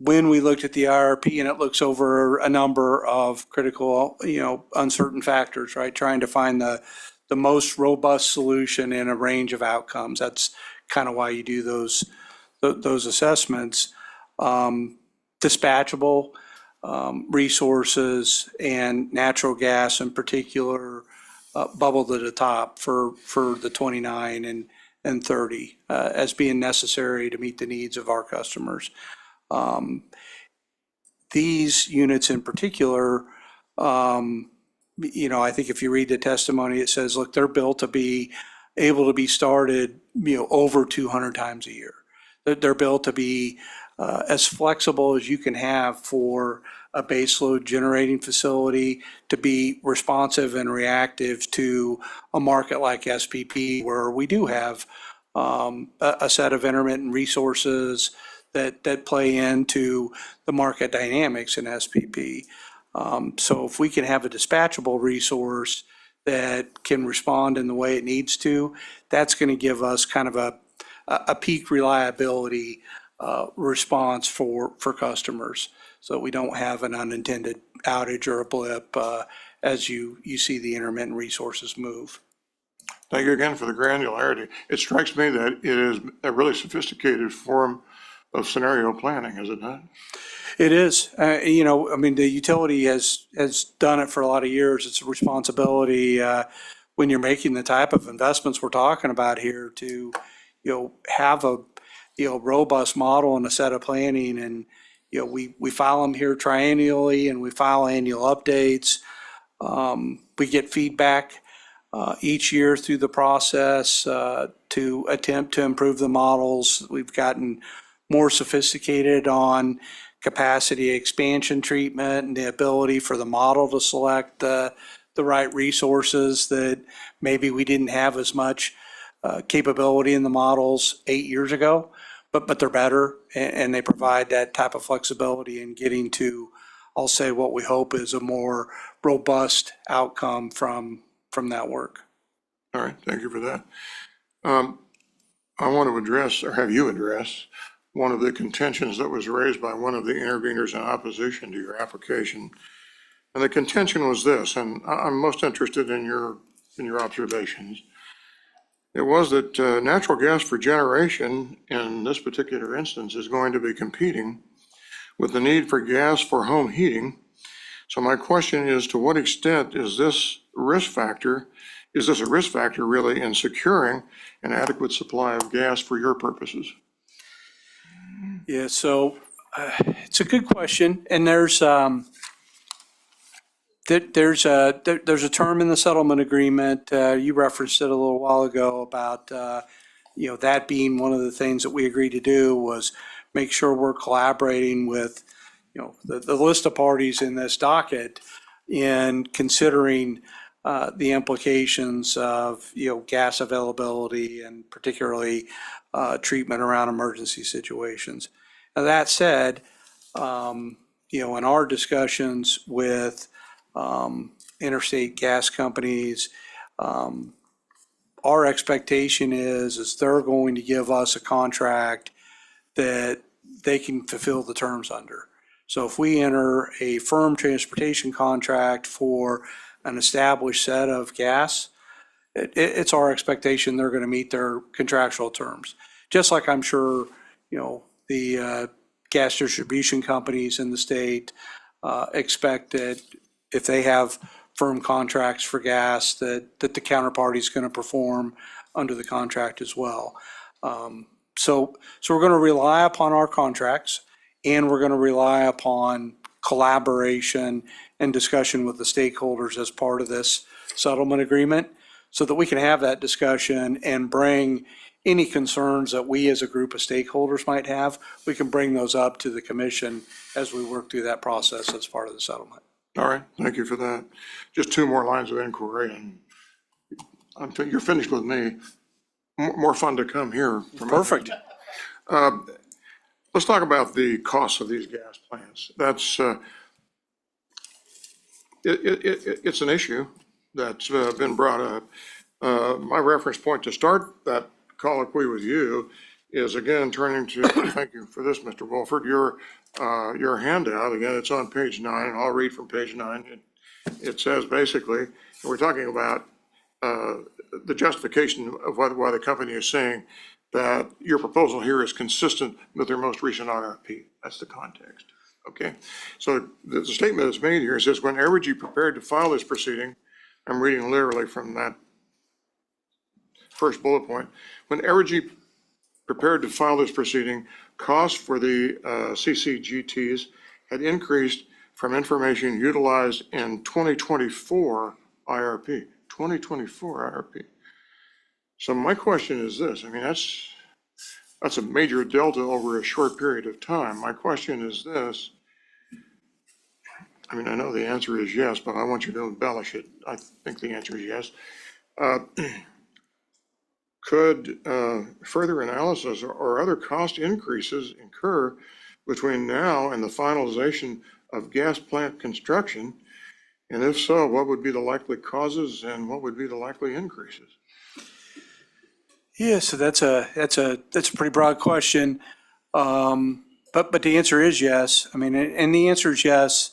When we looked at the IRP and it looks over a number of critical, uncertain factors, right? Trying to find the most robust solution in a range of outcomes. That's kind of why you do those assessments. Dispatchable resources and natural gas in particular bubbled to the top for the 29 and 30 as being necessary to meet the needs of our customers. These units in particular, I think if you read the testimony, it says, look, they're built to be able to be started, over 200 times a year. They're built to be as flexible as you can have for a baseload generating facility to be responsive and reactive to a market like SPP, where we do have a set of intermittent resources that play into the market dynamics in SPP. So if we can have a dispatchable resource that can respond in the way it needs to, that's going to give us kind of a peak reliability response for customers, so that we don't have an unintended outage or a blip as you see the intermittent resources move. Thank you again for the granularity. It strikes me that it is a really sophisticated form of scenario planning, is it not? It is. The utility has done it for a lot of years. It's a responsibility when you're making the type of investments we're talking about here to, have a, robust model and a set of planning. And, we file them here triennially and we file annual updates. We get feedback each year through the process to attempt to improve the models. We've gotten more sophisticated on capacity expansion treatment and the ability for the model to select the right resources that maybe we didn't have as much capability in the models 8 years ago, but they're better and they provide that type of flexibility in getting to, I'll say, what we hope is a more robust outcome from that work. All right, thank you for that. I want to address, or have you address, one of the contentions that was raised by one of the interveners in opposition to your application. And the contention was this, and I'm most interested in your observations. It was that natural gas for generation in this particular instance is going to be competing with the need for gas for home heating. So my question is, to what extent is this risk factor is this a risk factor really in securing an adequate supply of gas for your purposes? Yeah, so it's a good question, and there's a term in the settlement agreement, you referenced it a little while ago about, that being one of the things that we agreed to do was make sure we're collaborating with, the list of parties in this docket in considering the implications of, gas availability and particularly treatment around emergency situations. Now, that said, in our discussions with interstate gas companies, our expectation is they're going to give us a contract that they can fulfill the terms under. So if we enter a firm transportation contract for an established set of gas, it's our expectation they're going to meet their contractual terms. Just like I'm sure, the gas distribution companies in the state expect that if they have firm contracts for gas, that the counterparty is going to perform under the contract as well. So we're going to rely upon our contracts, and we're going to rely upon collaboration and discussion with the stakeholders as part of this settlement agreement, so that we can have that discussion and bring any concerns that we as a group of stakeholders might have, we can bring those up to the commission as we work through that process as part of the settlement. All right, thank you for that. Just two more lines of inquiry, and you're finished with me. More fun to come here. Perfect. Let's talk about the costs of these gas plants. That's it's an issue that's been brought up. My reference point to start that colloquy with you is, again, turning to, thank you for this, Mr. Wolford, your handout. Again, it's on page 9. I'll read from page 9. It says basically, we're talking about the justification of why the company is saying that your proposal here is consistent with their most recent RFP. That's the context. Okay. So the statement that's made here says, when Evergy prepared to file this proceeding, I'm reading literally from that first bullet point. When Evergy prepared to file this proceeding, costs for the CCGTs had increased from information utilized in 2024 IRP. 2024 IRP. So my question is this. I mean, that's a major delta over a short period of time. My question is this. I mean, I know the answer is yes, but I want you to embellish it. I think the answer is yes. Could further analysis or other cost increases incur between now and the finalization of gas plant construction? And if so, what would be the likely causes and what would be the likely increases? Yeah, so that's a pretty broad question. But the answer is yes. I mean, and the answer is yes,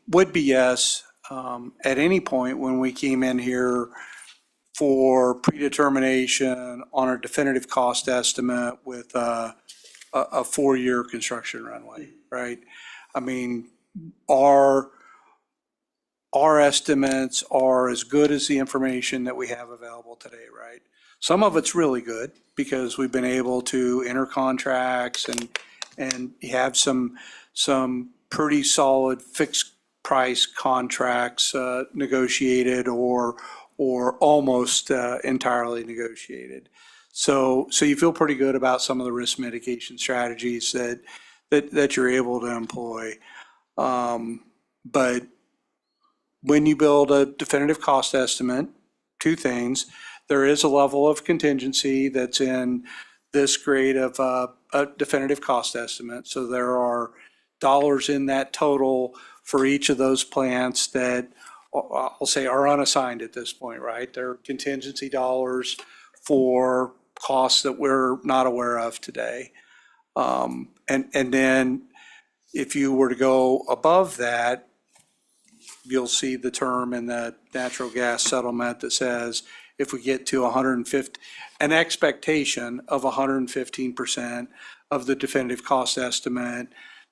would be yes, at any point when we came in here for predetermination on a definitive cost estimate with a 4-year construction runway, right? I mean, our estimates are as good as the information that we have available today, right? Some of it's really good because we've been able to enter contracts and have some pretty solid fixed price contracts negotiated or almost entirely negotiated. So you feel pretty good about some of the risk mitigation strategies that you're able to employ. But when you build a definitive cost estimate, two things: there is a level of contingency that's in this grade of a definitive cost estimate. So there are dollars in that total for each of those plants that I'll say are unassigned at this point, right? They're contingency dollars for costs that we're not aware of today. And then if you were to go above that, you'll see the term in the natural gas settlement that says if we get to an expectation of 115% of the definitive cost estimate,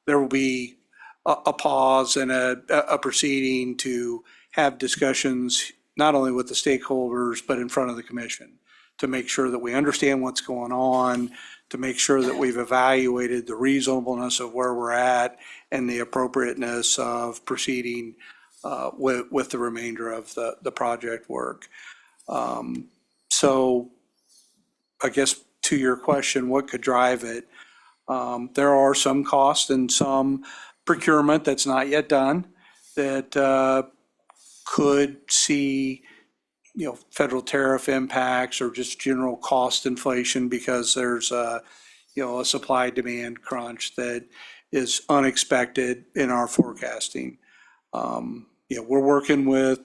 there will be a pause and a proceeding to have discussions not only with the stakeholders, but in front of the commission to make sure that we understand what's going on, to make sure that we've evaluated the reasonableness of where we're at and the appropriateness of proceeding with the remainder of the project work. So I guess to your question, what could drive it? There are some costs and some procurement that's not yet done that could see, federal tariff impacts or just general cost inflation because there's a supply demand crunch that is unexpected in our forecasting. We're working with,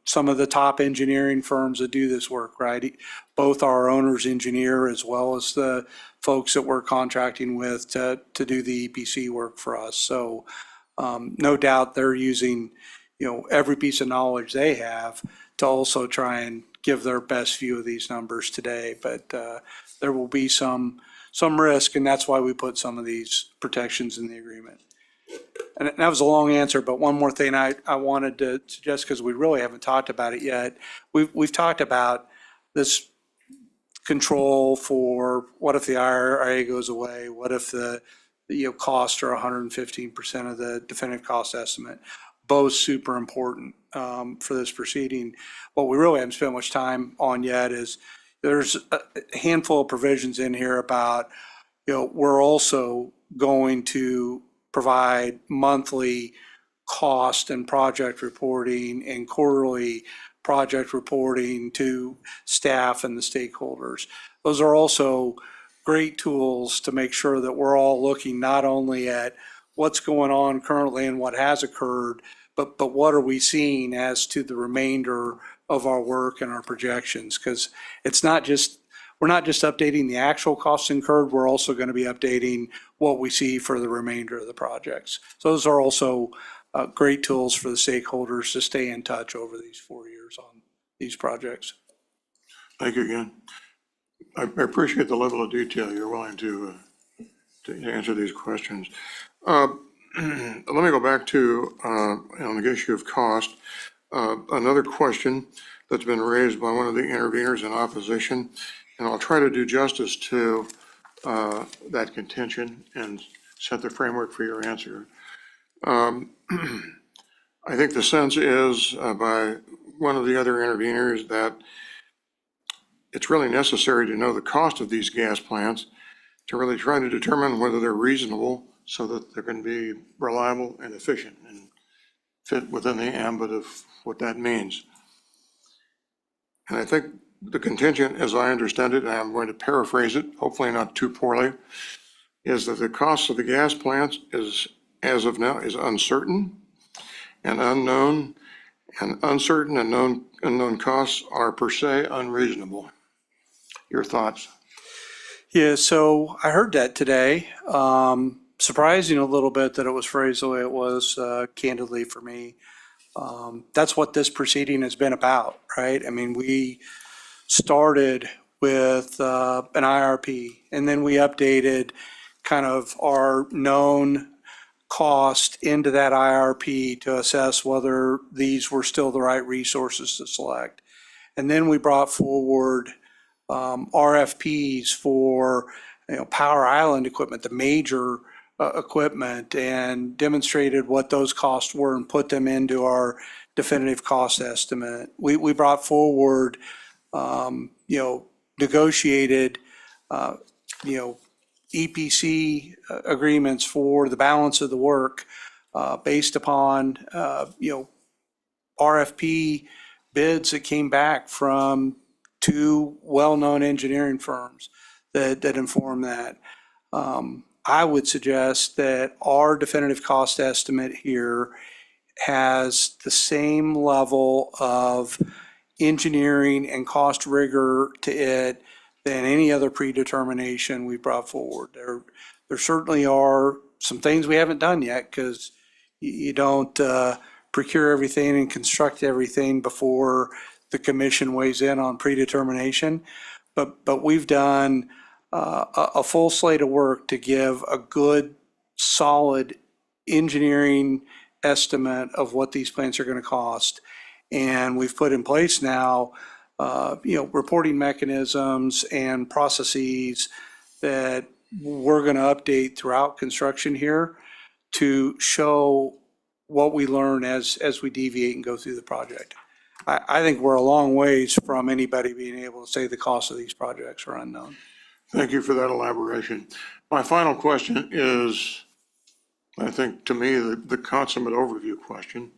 some of the top engineering firms that do this work, right? Both our owner's engineer as well as the folks that we're contracting with to do the EPC work for us. So no doubt they're using, every piece of knowledge they have to also try and give their best view of these numbers today. But there will be some risk, and that's why we put some of these protections in the agreement. And that was a long answer, but one more thing I wanted to suggest, because we really haven't talked about it yet. We've talked about this control for what if the IRA goes away? What if the costs are 115% of the definitive cost estimate? Both super important for this proceeding. What we really haven't spent much time on yet is there's a handful of provisions in here about, we're also going to provide monthly cost and project reporting and quarterly project reporting to staff and the stakeholders. Those are also great tools to make sure that we're all looking not only at what's going on currently and what has occurred, but what are we seeing as to the remainder of our work and our projections? Because we're not just updating the actual costs incurred, we're also going to be updating what we see for the remainder of the projects. So those are also great tools for the stakeholders to stay in touch over these 4 years on these projects. Thank you again. I appreciate the level of detail you're willing to answer these questions. Let me go back to on the issue of cost. Another question that's been raised by one of the interveners in opposition, and I'll try to do justice to that contention and set the framework for your answer. I think the sense is by one of the other interveners that it's really necessary to know the cost of these gas plants to really try to determine whether they're reasonable so that they're going to be reliable and efficient and fit within the ambit of what that means. And I think the contingent, as I understand it, and I'm going to paraphrase it, hopefully not too poorly, is that the cost of the gas plants is, as of now, is uncertain and unknown, and uncertain and unknown costs are per se unreasonable. Your thoughts? Yeah, so I heard that today. Surprising a little bit that it was phrased the way it was, candidly for me. That's what this proceeding has been about, right? I mean, we started with an IRP, and then we updated kind of our known cost into that IRP to assess whether these were still the right resources to select. And then we brought forward RFPs for Power Island equipment, the major equipment, and demonstrated what those costs were and put them into our definitive cost estimate. We brought forward, negotiated, EPC agreements for the balance of the work based upon, RFP bids that came back from two well-known engineering firms that inform that. I would suggest that our definitive cost estimate here has the same level of engineering and cost rigor to it than any other predetermination we brought forward. There certainly are some things we haven't done yet because you don't procure everything and construct everything before the commission weighs in on predetermination. But we've done a full slate of work to give a good, solid engineering estimate of what these plants are going to cost. And we've put in place now, reporting mechanisms and processes that we're going to update throughout construction here to show what we learn as we deviate and go through the project. I think we're a long ways from anybody being able to say the cost of these projects are unknown. Thank you for that elaboration. My final question is, I think, to me, the consummate overview question.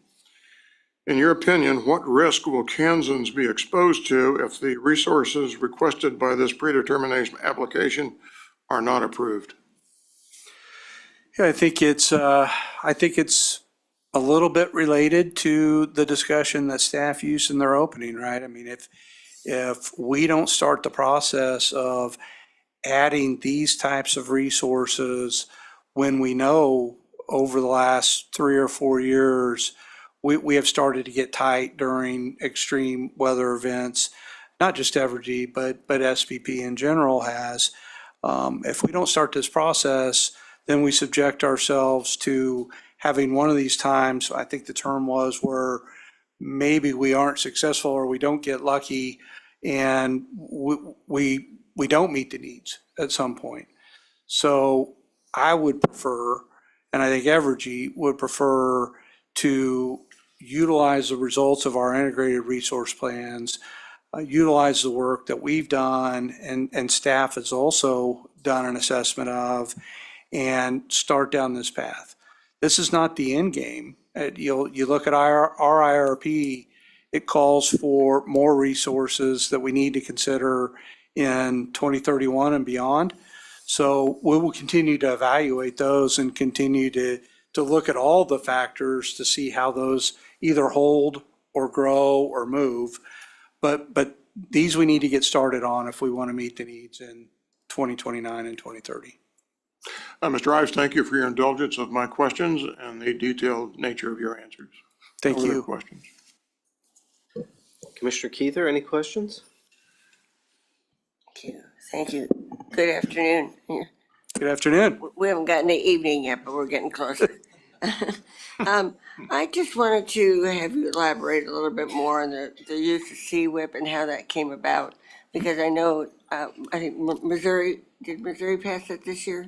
In your opinion, what risk will Kansans be exposed to if the resources requested by this predetermination application are not approved? Yeah, I think it's a little bit related to the discussion that staff used in their opening, right? I mean, if we don't start the process of adding these types of resources when we know over the last 3 or 4 years, we have started to get tight during extreme weather events, not just Evergy, but SPP in general has. If we don't start this process, then we subject ourselves to having one of these times, I think the term was, where maybe we aren't successful or we don't get lucky and we don't meet the needs at some point. So I would prefer, and I think Evergy would prefer, to utilize the results of our integrated resource plans, utilize the work that we've done and staff has also done an assessment of, and start down this path. This is not the end game. You look at our IRP, it calls for more resources that we need to consider in 2031 and beyond. So we will continue to evaluate those and continue to look at all the factors to see how those either hold or grow or move. But these we need to get started on if we want to meet the needs in 2029 and 2030. Mr. Ives, thank you for your indulgence of my questions and the detailed nature of your answers. Thank No other you. questions. Commissioner Keither, any questions? Thank you. Good afternoon. Good afternoon. We haven't gotten to evening yet, but we're getting closer. I just wanted to have you elaborate a little bit more on the use of CWIP and how that came about, because I know, I think did Missouri pass it this year?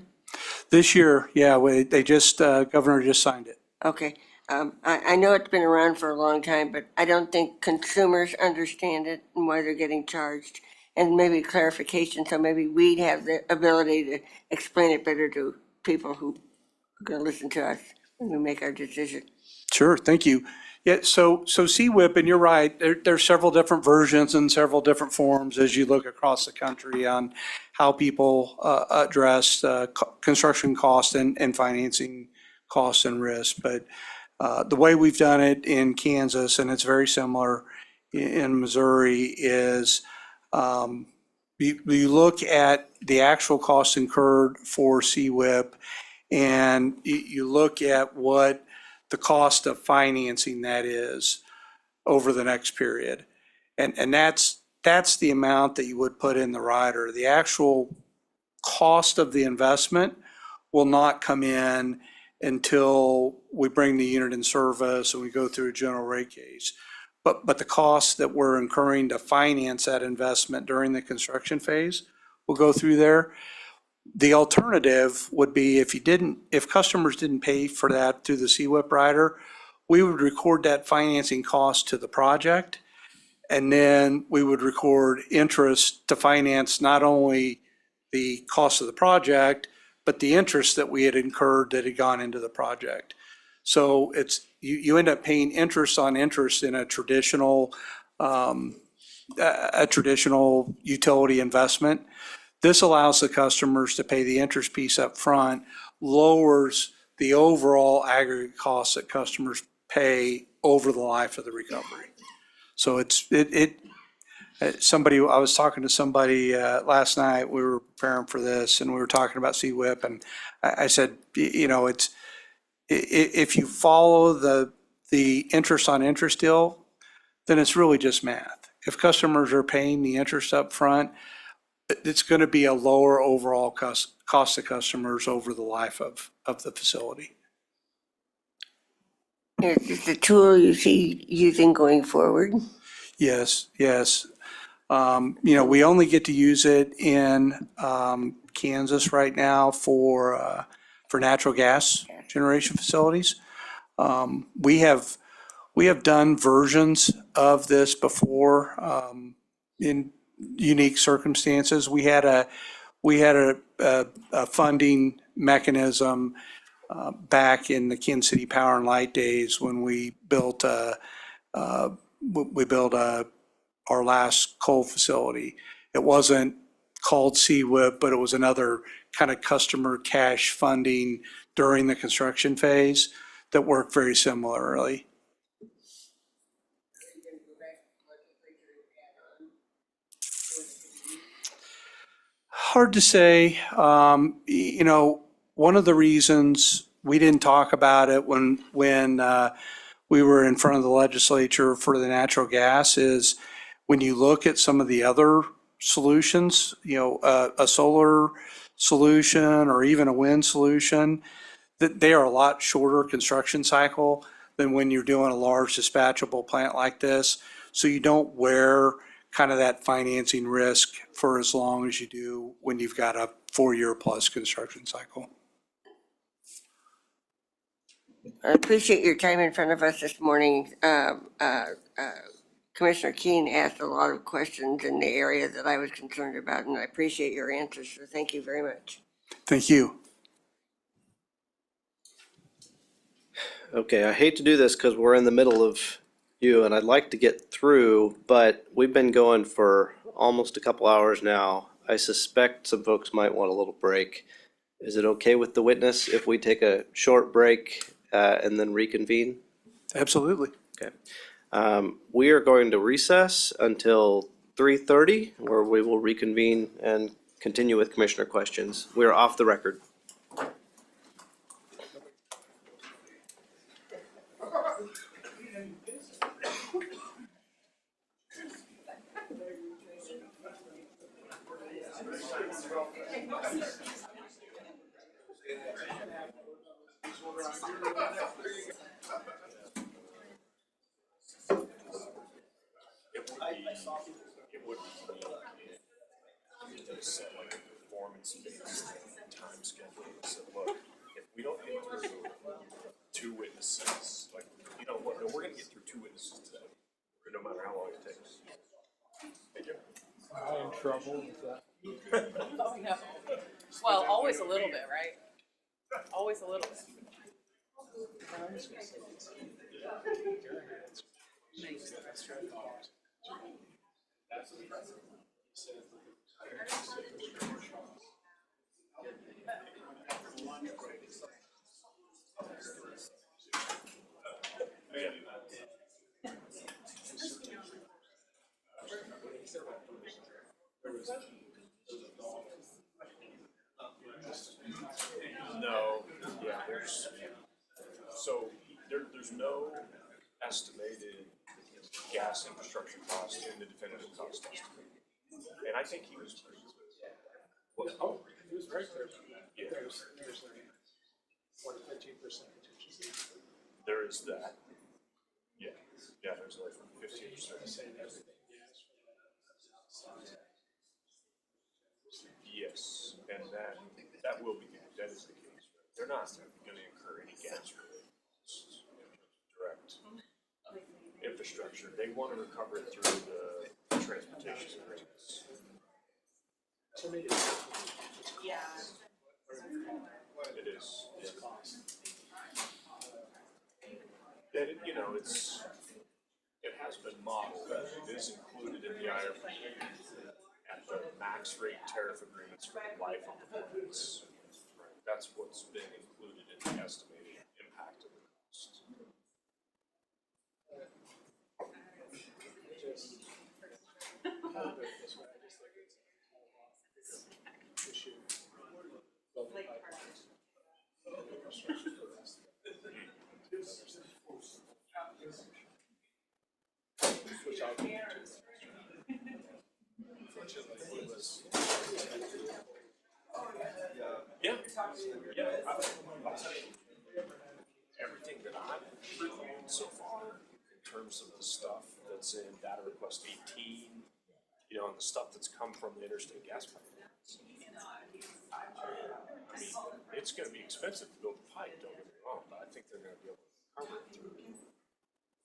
This year, yeah, they just, Governor just signed it. Okay. I know it's been around for a long time, but I don't think consumers understand it and why they're getting charged. And maybe clarification, so maybe we'd have the ability to explain it better to people who are going to listen to us when we make our decision. Sure, thank you. Yeah, so CWIP, and you're right, there's several different versions and several different forms as you look across the country on how people address construction costs and financing costs and risk. But the way we've done it in Kansas, and it's very similar in Missouri, is you look at the actual costs incurred for CWIP, and you look at what the cost of financing that is over the next period. And that's the amount that you would put in the rider. The actual cost of the investment will not come in until we bring the unit in service and we go through a general rate case. But the costs that we're incurring to finance that investment during the construction phase will go through there. The alternative would be if customers didn't pay for that through the CWIP rider, we would record that financing cost to the project, and then we would record interest to finance not only the cost of the project, but the interest that we had incurred that had gone into the project. So you end up paying interest on interest in a traditional utility investment. This allows the customers to pay the interest piece up front, lowers the overall aggregate costs that customers pay over the life of the recovery. So I was talking to somebody last night, we were preparing for this, and we were talking about CWIP, and I said, if you follow the interest on interest deal, then it's really just math. If customers are paying the interest up front, it's going to be a lower overall cost to customers over the life of the facility. Is this a tool you see using going forward? Yes, yes. We only get to use it in Kansas right now for natural gas generation facilities. We have done versions of this before in unique circumstances. We had a funding mechanism back in the Kansas City Power and Light days when we built our last coal facility. It wasn't called CWIP, but it was another kind of customer cash funding during the construction phase that worked very similarly. Hard to say. One of the reasons we didn't talk about it when we were in front of the legislature for the natural gas is when you look at some of the other solutions, a solar solution or even a wind solution, that they are a lot shorter construction cycle than when you're doing a large dispatchable plant like this. So you don't wear kind of that financing risk for as long as you do when you've got a 4-year plus construction cycle. I appreciate your time in front of us this morning. Commissioner Keene asked a lot of questions in the area that I was concerned about, and I appreciate your answers, so thank you very much. Thank you. Okay, I hate to do this because we're in the middle of you and I'd like to get through, but we've been going for almost a couple hours now. I suspect some folks might want a little break. Is it okay with the witness if we take a short break and then reconvene? Absolutely. Okay. We are going to recess until 3:30, where we will reconvene and continue with commissioner questions. We are off the record. Set like a performance-based time schedule. So look, if we don't get through 2 witnesses, like, we're gonna get through 2 witnesses today, no matter how long it takes. Thank you. Am I in trouble with that? Oh, no. Well, always a little bit, right? Always a little bit. No, yeah, there's no estimated gas infrastructure cost in the definitive cost estimate. And I think he was pretty clear. Oh, It was very clear. yeah. There's 15% contingency. There is that. Yeah, there's like 15%. Yes, and that will be, that is the case. They're not gonna incur any gas related costs, direct infrastructure. They want to recover it through the transportation agreements. Yeah. It is. And it has been modeled, it is included in the IRP at the max rate tariff agreements for the life of the plants. That's what's been included in the estimated impact of the cost. Which I'll get into. Unfortunately, it was. Yeah. Everything that I've so far in terms of the stuff that's in data request 18, you know, and the stuff that's come from the interstate gas pipelines. I mean, it's gonna be expensive to build a pipe, don't get me wrong, but I think they're gonna be able to cover it through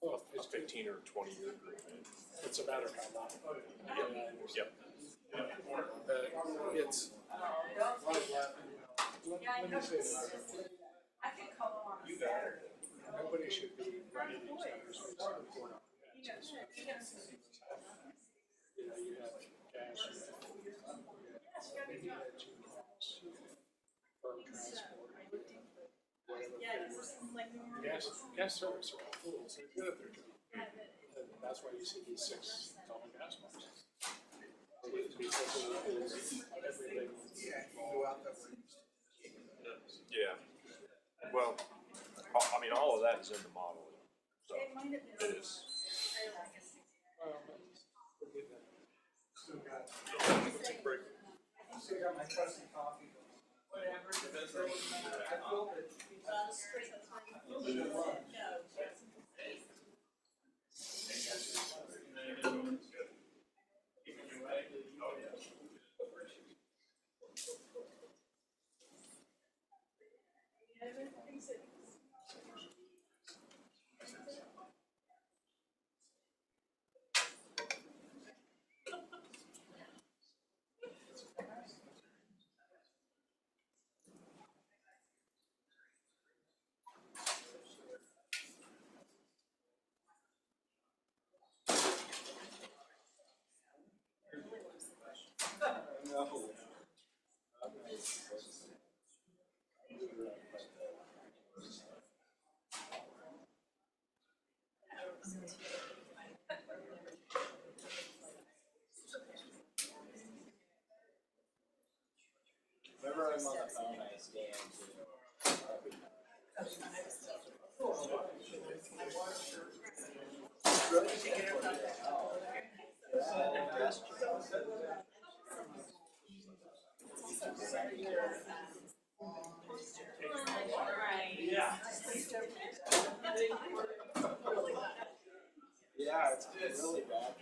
a 15 or 20-year agreement. It's a matter of how long. Yep. It's. Let me say this. You got it. Nobody should be running each other's resources. You know, you have gas, you have firm transport, whatever. Gas service are all fools. They're good at their job. And that's why you see these $6 gas marks. Because it is everything. Yeah. Well, I mean, all of that is in the model, so it is. Take a break. Still got my trusty coffee. Whatever. Whenever I'm on the phone, I scan Yeah, it's really bad.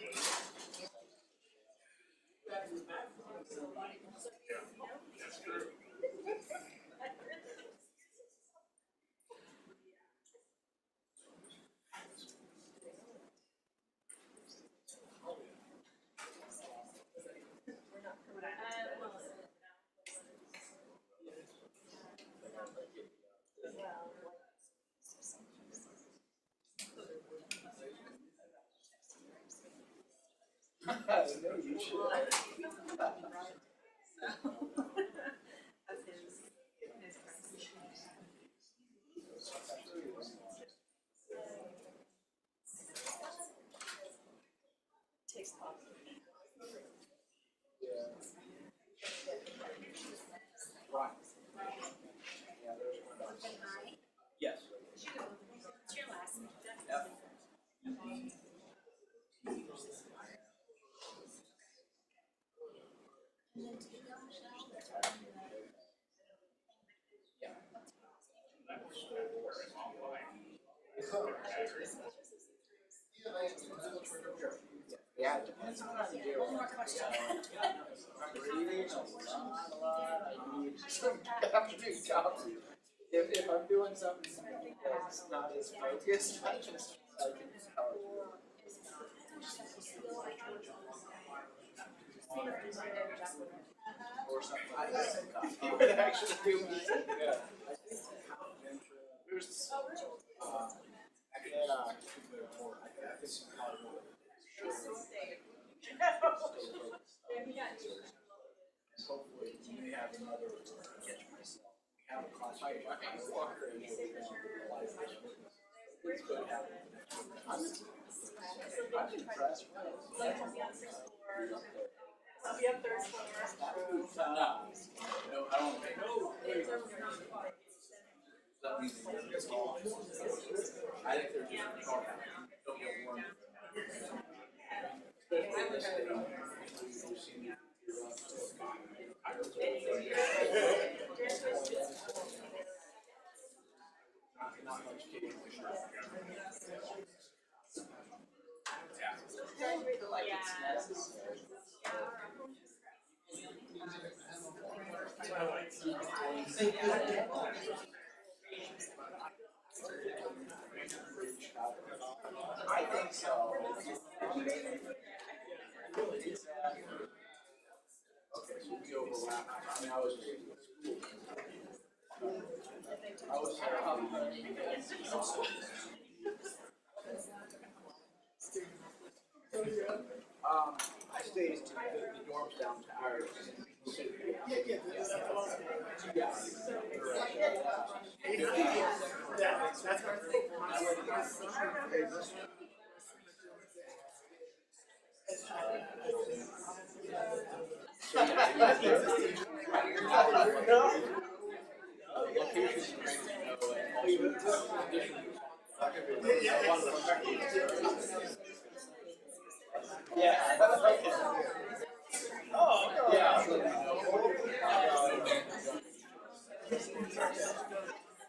No, you should. Takes off. Right. Yeah, there's one. Yes. What's your last name? Yeah, it depends on how you do it. One more question. I'm reading a lot, I need some afternoon coffee. If I'm doing something that's not as focused, I just, I can power through it. Or something. You would actually do me some good. I think there's, yeah. Hopefully, you may have another catch myself. We have a class. I walk crazy. It's good having. I'm impressed. I'll be up third floor. No, I don't think. That means it's all. I think they're just don't get warm. Not much kidding. I think so. Okay, so we overlap. I mean, I was I stayed in the dorms down to ours.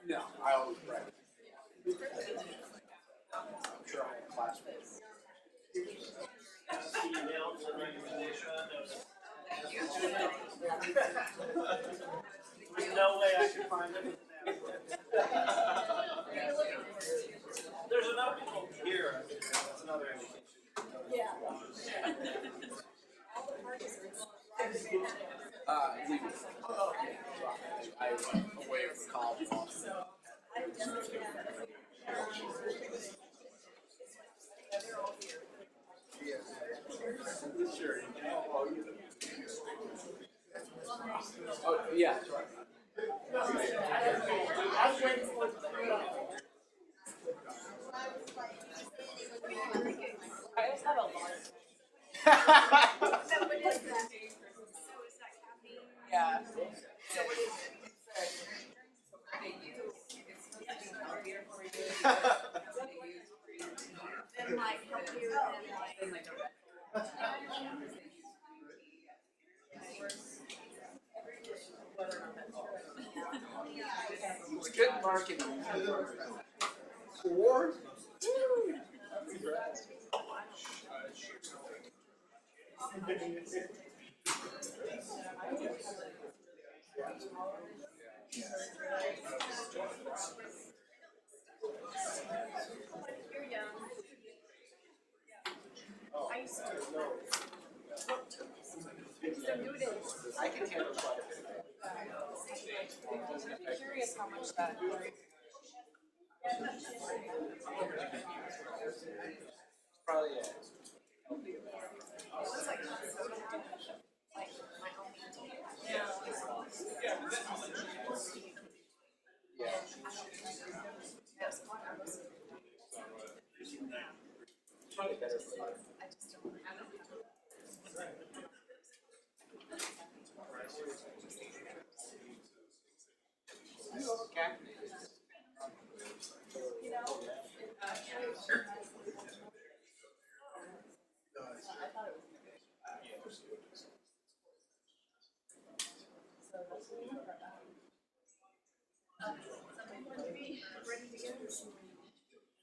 No, I always write. I'm sure I have classmates. There's no way I could find it. There's enough people here. That's another indication. Yeah. Legal. I went away for college. Sure. Oh, yeah, that's right. I just have a lot. Yeah. It's good marketing. Four? I can handle quite a bit. I'm curious how much that. Probably, probably better for life. I just don't have it. You know, I thought it was.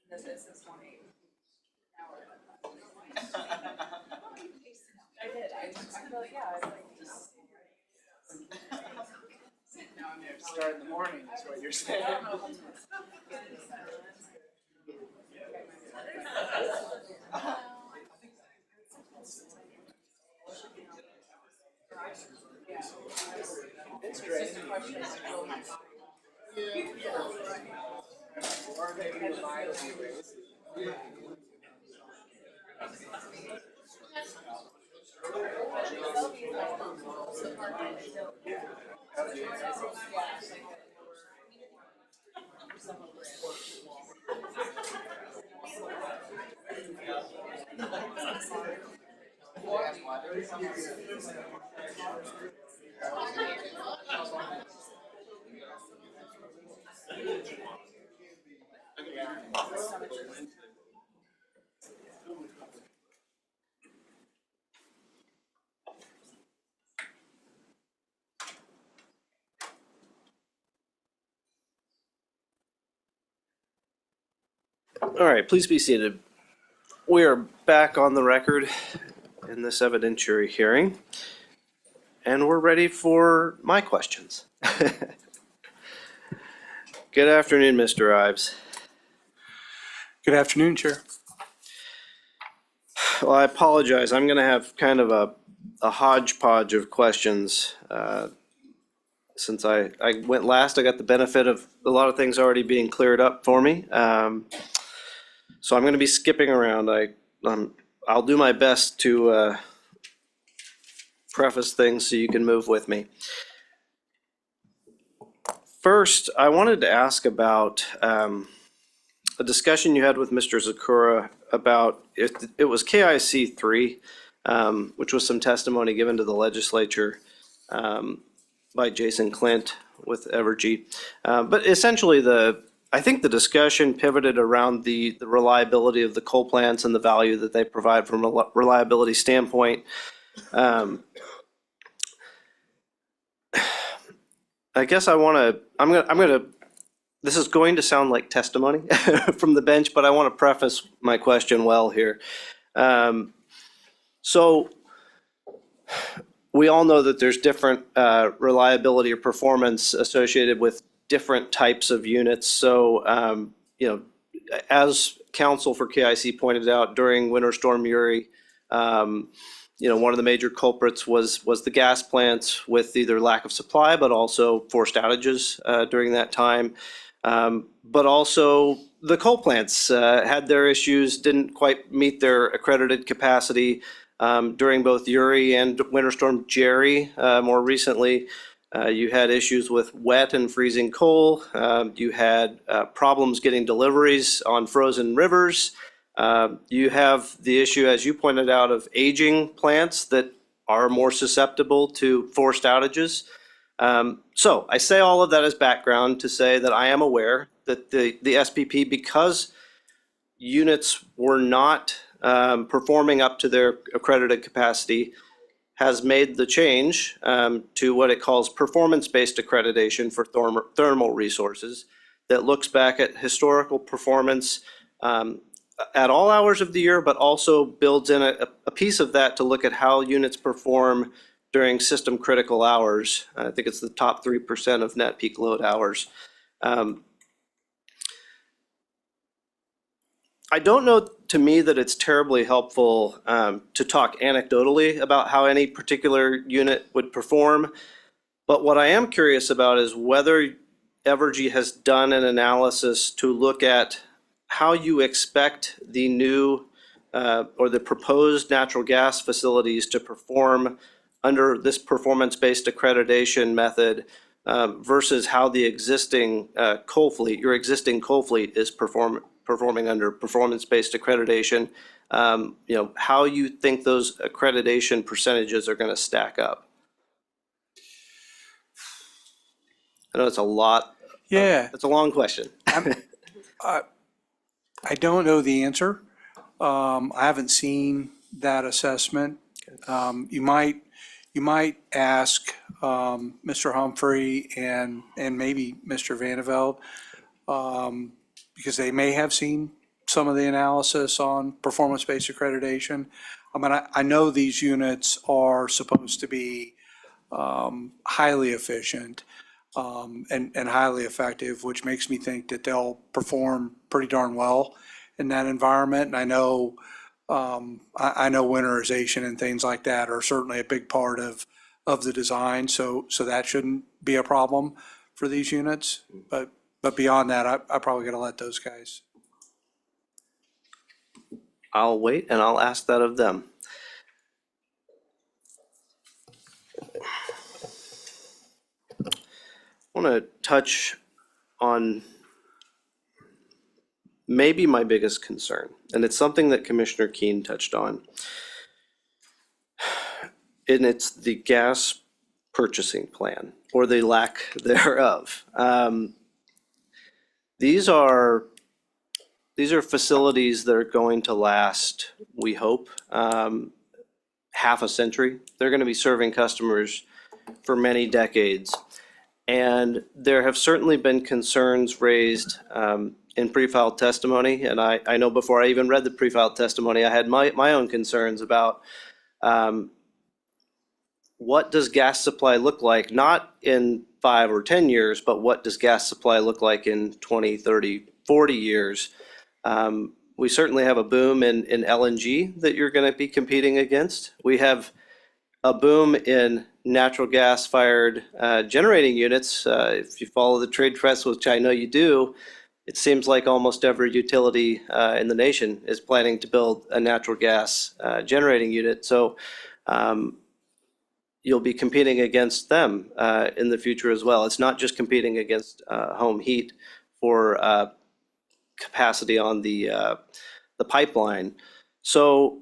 This is 1:08. I did. I feel like, yeah, I was like, just. Now I'm here to start in the morning, is what you're saying. It's great. Or maybe the mind will be raised. All right, please be seated. We are back on the record in this evidentiary hearing, and we're ready for my questions. Good afternoon, Mr. Ives. Good afternoon, Chair. Well, I apologize. I'm going to have kind of a hodgepodge of questions. Since I went last, I got the benefit of a lot of things already being cleared up for me. So I'm going to be skipping around. I'll do my best to preface things so you can move with me. First, I wanted to ask about a discussion you had with Mr. Zakura about it was K.S.A 3, which was some testimony given to the legislature by Jason Clint with Evergy. But essentially, I think the discussion pivoted around the reliability of the coal plants and the value that they provide from a reliability standpoint. I guess I'm gonna, this is going to sound like testimony from the bench, but I want to preface my question well here. So we all know that there's different reliability or performance associated with different types of units. So, as counsel for K.S.A pointed out during Winter Storm Uri, one of the major culprits was the gas plants with either lack of supply, but also forced outages during that time. But also the coal plants had their issues, didn't quite meet their accredited capacity during both Uri and Winter Storm Jerry. More recently, you had issues with wet and freezing coal. You had problems getting deliveries on frozen rivers. You have the issue, as you pointed out, of aging plants that are more susceptible to forced outages. So I say all of that as background to say that I am aware that the SPP, because units were not performing up to their accredited capacity, has made the change to what it calls performance-based accreditation for thermal resources that looks back at historical performance at all hours of the year, but also builds in a piece of that to look at how units perform during system critical hours. I think it's the top 3% of net peak load hours. I don't know, to me, that it's terribly helpful to talk anecdotally about how any particular unit would perform. But what I am curious about is whether Evergy has done an analysis to look at how you expect the new or the proposed natural gas facilities to perform under this performance-based accreditation method versus how the existing coal fleet, your existing coal fleet, is performing under performance-based accreditation. How you think those accreditation percentages are going to stack up. I know it's a lot. Yeah. It's a long question. I don't know the answer. I haven't seen that assessment. You might ask Mr. Humphrey and maybe Mr. Vanderveld, because they may have seen some of the analysis on performance-based accreditation. I mean, I know these units are supposed to be highly efficient and highly effective, which makes me think that they'll perform pretty darn well in that environment. And I know winterization and things like that are certainly a big part of the design, so that shouldn't be a problem for these units. But beyond that, I probably got to let those guys. I'll wait and I'll ask that of them. I want to touch on maybe my biggest concern, and it's something that Commissioner Keene touched on, and it's the gas purchasing plan, or the lack thereof. These are facilities that are going to last, we hope, half a century. They're going to be serving customers for many decades. And there have certainly been concerns raised in pre-filed testimony. And I know before I even read the pre-filed testimony, I had my own concerns about what does gas supply look like, not in 5 or 10 years, but what does gas supply look like in 20, 30, 40 years? We certainly have a boom in LNG that you're going to be competing against. We have a boom in natural gas fired generating units. If you follow the trade press, which I know you do, it seems like almost every utility in the nation is planning to build a natural gas generating unit. So you'll be competing against them in the future as well. It's not just competing against home heat for capacity on the pipeline. So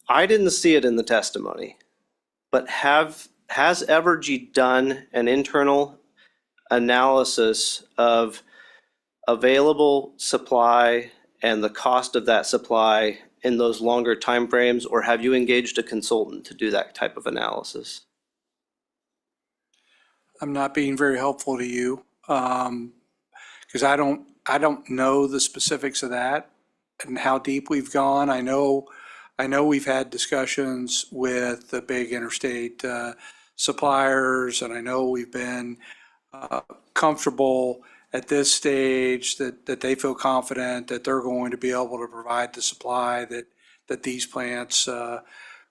I didn't see it in the testimony, but has Evergy done an internal analysis of available supply and the cost of that supply in those longer timeframes, or have you engaged a consultant to do that type of analysis? I'm not being very helpful to you, because I don't know the specifics of that and how deep we've gone. I know we've had discussions with the big interstate suppliers, and I know we've been comfortable at this stage that they feel confident that they're going to be able to provide the supply that these plants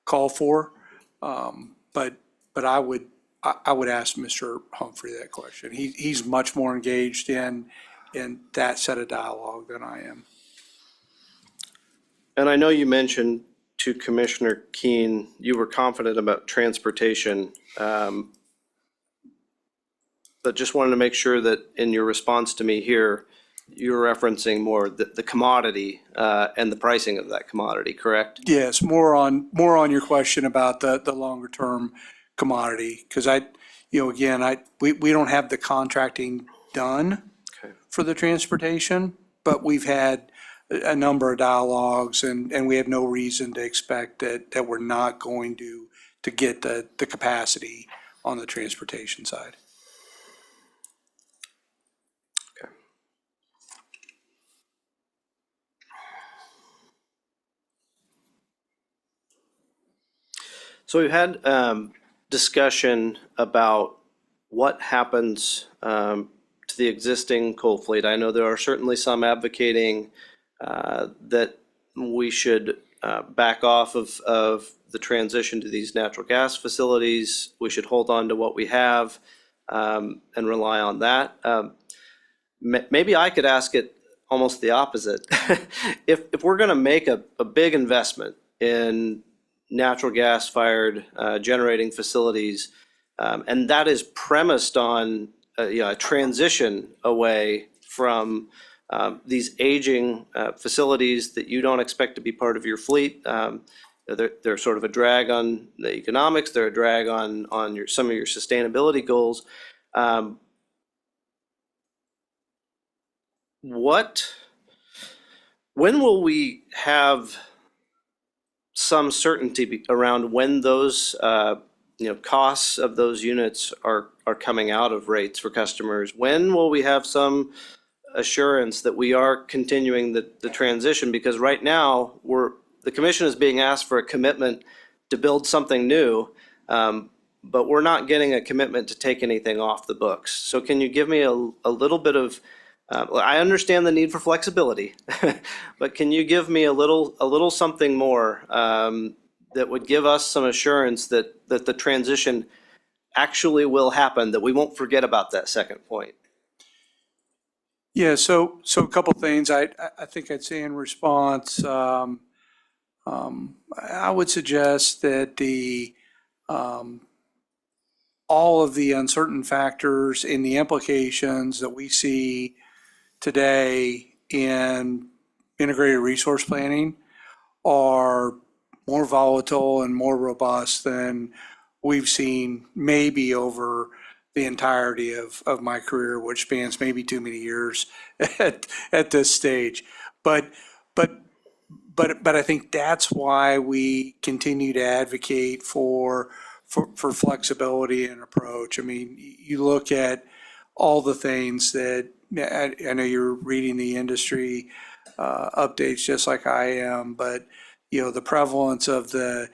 call for. But I would ask Mr. Humphrey that question. He's much more engaged in that set of dialogue than I am. And I know you mentioned to Commissioner Keene, you were confident about transportation. But just wanted to make sure that in your response to me here, you're referencing more the commodity and the pricing of that commodity, correct? Yes, more on your question about the longer term commodity, because we don't have the contracting done for the transportation, but we've had a number of dialogues, and we have no reason to expect that we're not going to get the capacity on the transportation side. So we've had discussion about what happens to the existing coal fleet. I know there are certainly some advocating that we should back off of the transition to these natural gas facilities. We should hold on to what we have and rely on that. Maybe I could ask it almost the opposite. If we're going to make a big investment in natural gas fired generating facilities, and that is premised on a transition away from these aging facilities that you don't expect to be part of your fleet. They're sort of a drag on the economics. They're a drag on some of your sustainability goals. When will we have some certainty around when those costs of those units are coming out of rates for customers? When will we have some assurance that we are continuing the transition? Because right now the commission is being asked for a commitment to build something new, but we're not getting a commitment to take anything off the books. So can you give me a little bit of I understand the need for flexibility, but can you give me a little something more that would give us some assurance that the transition actually will happen, that we won't forget about that second point? Yeah, so a couple things I think I'd say in response. I would suggest that all of the uncertain factors and the implications that we see today in integrated resource planning are more volatile and more robust than we've seen maybe over the entirety of my career, which spans maybe too many years at this stage. But I think that's why we continue to advocate for flexibility and approach. I mean, you look at all the things that I know you're reading the industry updates just like I am, but the prevalence of the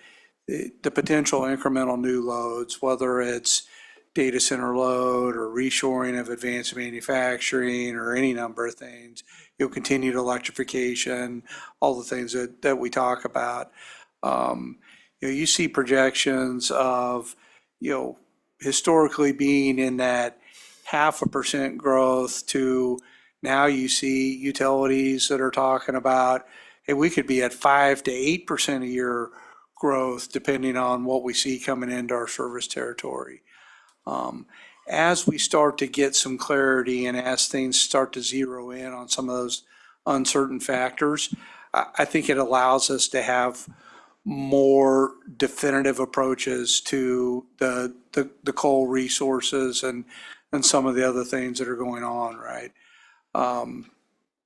potential incremental new loads, whether it's data center load or reshoring of advanced manufacturing or any number of things, continued electrification, all the things that we talk about. You see projections of, historically being in that 0.5% growth to now you see utilities that are talking about, hey, we could be at 5 to 8% a year growth depending on what we see coming into our service territory. As we start to get some clarity and as things start to zero in on some of those uncertain factors, I think it allows us to have more definitive approaches to the coal resources and some of the other things that are going on, right?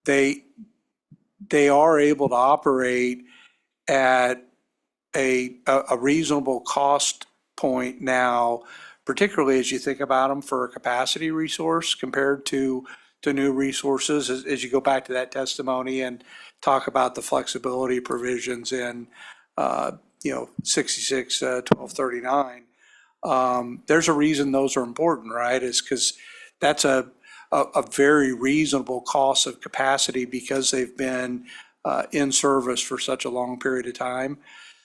They are able to operate at a reasonable cost point now, particularly as you think about them for a capacity resource compared to new resources, as you go back to that testimony and talk about the flexibility provisions in 66 1239. There's a reason those are important, right? Is because that's a very reasonable cost of capacity because they've been in service for such a long period of time.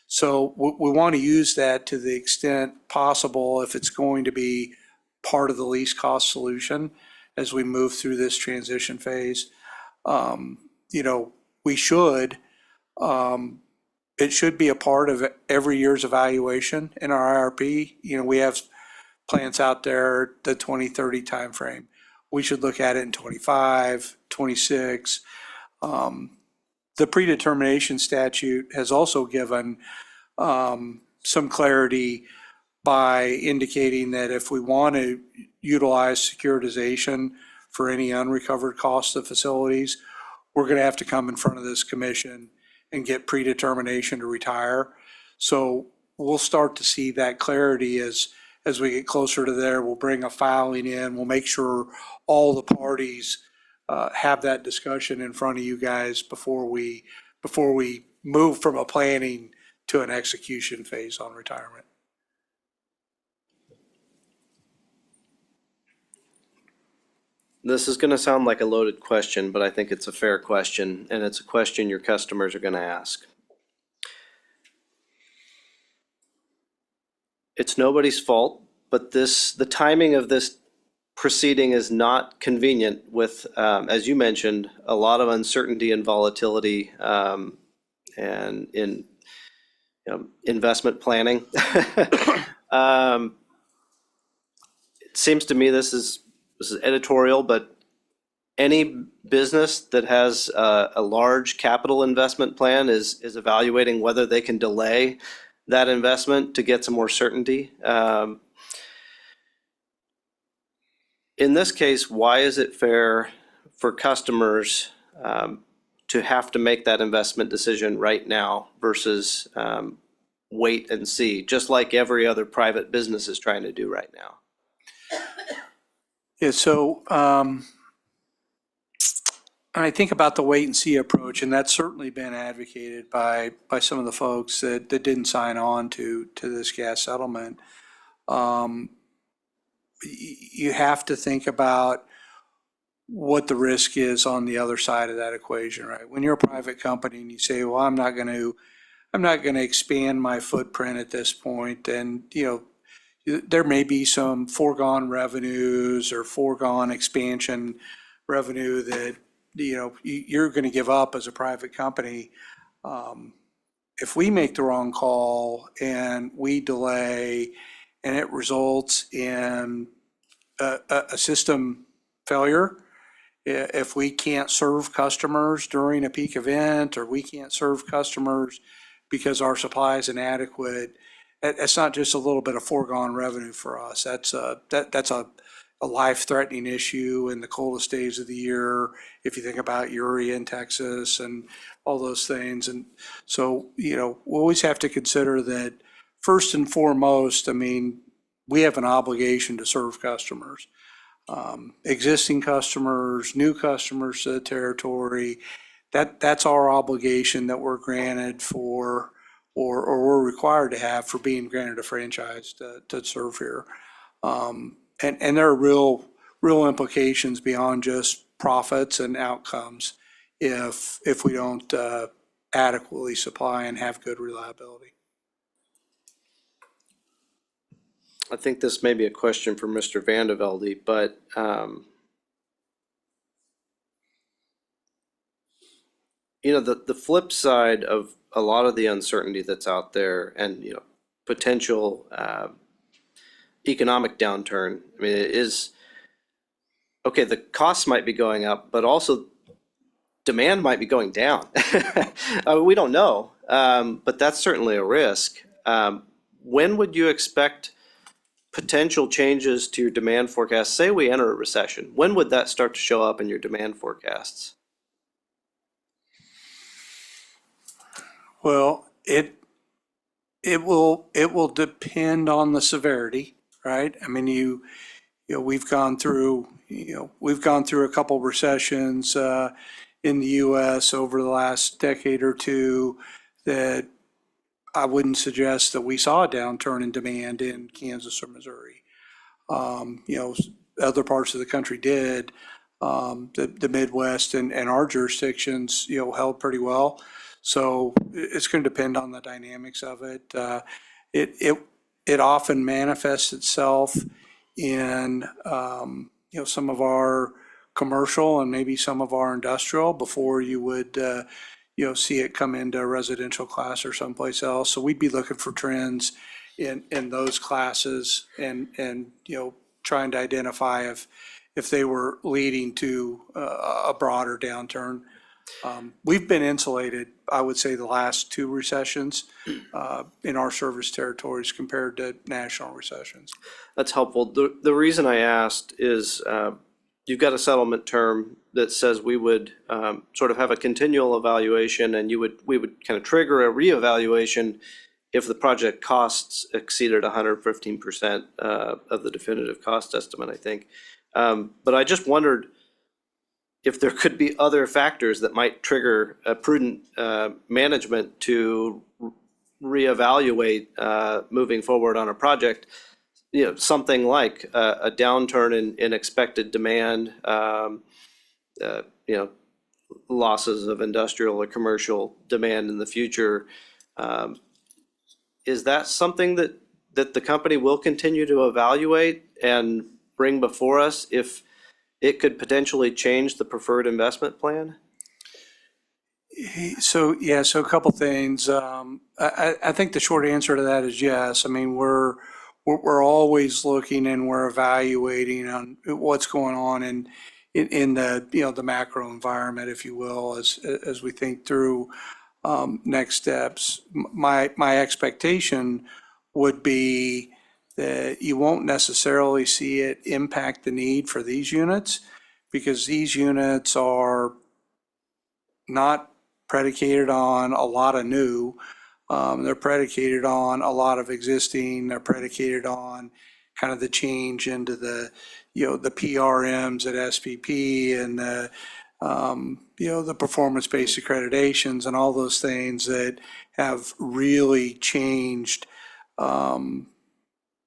So we want to use that to the extent possible if it's going to be part of the least cost solution as we move through this transition phase. We should, it should be a part of every year's evaluation in our IRP. We have plans out there, the 2030 timeframe. We should look at it in 25, 26. The predetermination statute has also given some clarity by indicating that if we want to utilize securitization for any unrecovered costs of facilities, we're going to have to come in front of this commission and get predetermination to retire. So we'll start to see that clarity as we get closer to there. We'll bring a filing in. We'll make sure all the parties have that discussion in front of you guys before we move from a planning to an execution phase on retirement. This is going to sound like a loaded question, but I think it's a fair question, and it's a question your customers are going to ask. It's nobody's fault, but the timing of this proceeding is not convenient with, as you mentioned, a lot of uncertainty and volatility and in investment planning. It seems to me this is editorial, but any business that has a large capital investment plan is evaluating whether they can delay that investment to get some more certainty. In this case, why is it fair for customers to have to make that investment decision right now versus wait and see, just like every other private business is trying to do right now? Yeah, so I think about the wait and see approach, and that's certainly been advocated by some of the folks that didn't sign on to this gas settlement. You have to think about what the risk is on the other side of that equation, right? When you're a private company and you say, well, I'm not going to expand my footprint at this point, and there may be some foregone revenues or foregone expansion revenue that you're going to give up as a private company. If we make the wrong call and we delay and it results in a system failure, if we can't serve customers during a peak event, or we can't serve customers because our supply is inadequate, it's not just a little bit of foregone revenue for us. That's a life-threatening issue in the coldest days of the year. If you think about Uri in Texas and all those things. And so, we always have to consider that first and foremost, we have an obligation to serve customers, existing customers, new customers to the territory. that's our obligation that we're granted for, or we're required to have for being granted a franchise to serve here. And there are real implications beyond just profits and outcomes if we don't adequately supply and have good reliability. I think this may be a question for Mr. Vandevelde, but you know, the flip side of a lot of the uncertainty that's out there and, you know, potential economic downturn, I mean, it is, okay, the costs might be going up, but also demand might be going down. We don't know, but that's certainly a risk. When would you expect potential changes to your demand forecast? Say we enter a recession, when would that start to show up in your demand forecasts? Well, it will depend on the severity, right? I mean, you know, we've gone through a couple recessions in the U.S. over the last decade or two that I wouldn't suggest that we saw a downturn in demand in Kansas or Missouri. You know, other parts of the country did. The Midwest and our jurisdictions, you know, held pretty well. So it's going to depend on the dynamics of it. It often manifests itself in you know, some of our commercial and maybe some of our industrial before you would you know, see it come into a residential class or someplace else. So we'd be looking for trends in those classes and you know, trying to identify if they were leading to a broader downturn. We've been insulated, I would say, the last two recessions in our service territories compared to national recessions. That's helpful. The reason I asked is you've got a settlement term that says we would sort of have a continual evaluation, and we would kind of trigger a reevaluation if the project costs exceeded 115% of the definitive cost estimate, I think. But I just wondered if there could be other factors that might trigger a prudent management to reevaluate moving forward on a project. You know, something like a downturn in expected demand, you know, losses of industrial or commercial demand in the future. Is that something that the company will continue to evaluate and bring before us if it could potentially change the preferred investment plan? So, yeah, so a couple things. I think the short answer to that is yes. I mean, we're always looking and we're evaluating on what's going on in the, you know, the macro environment, if you will, as we think through next steps. My expectation would be that you won't necessarily see it impact the need for these units, because these units are not predicated on a lot of new. They're predicated on a lot of existing. They're predicated on kind of the change into the, you know, the PRMs at SPP and the, you know, the performance-based accreditations and all those things that have really changed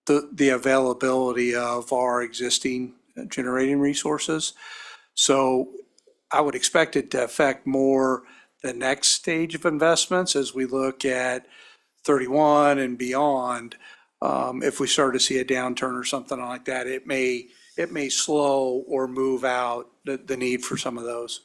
the availability of our existing generating resources. So I would expect it to affect more the next stage of investments as we look at 31 and beyond. If we start to see a downturn or something like that, it may slow or move out the need for some of those.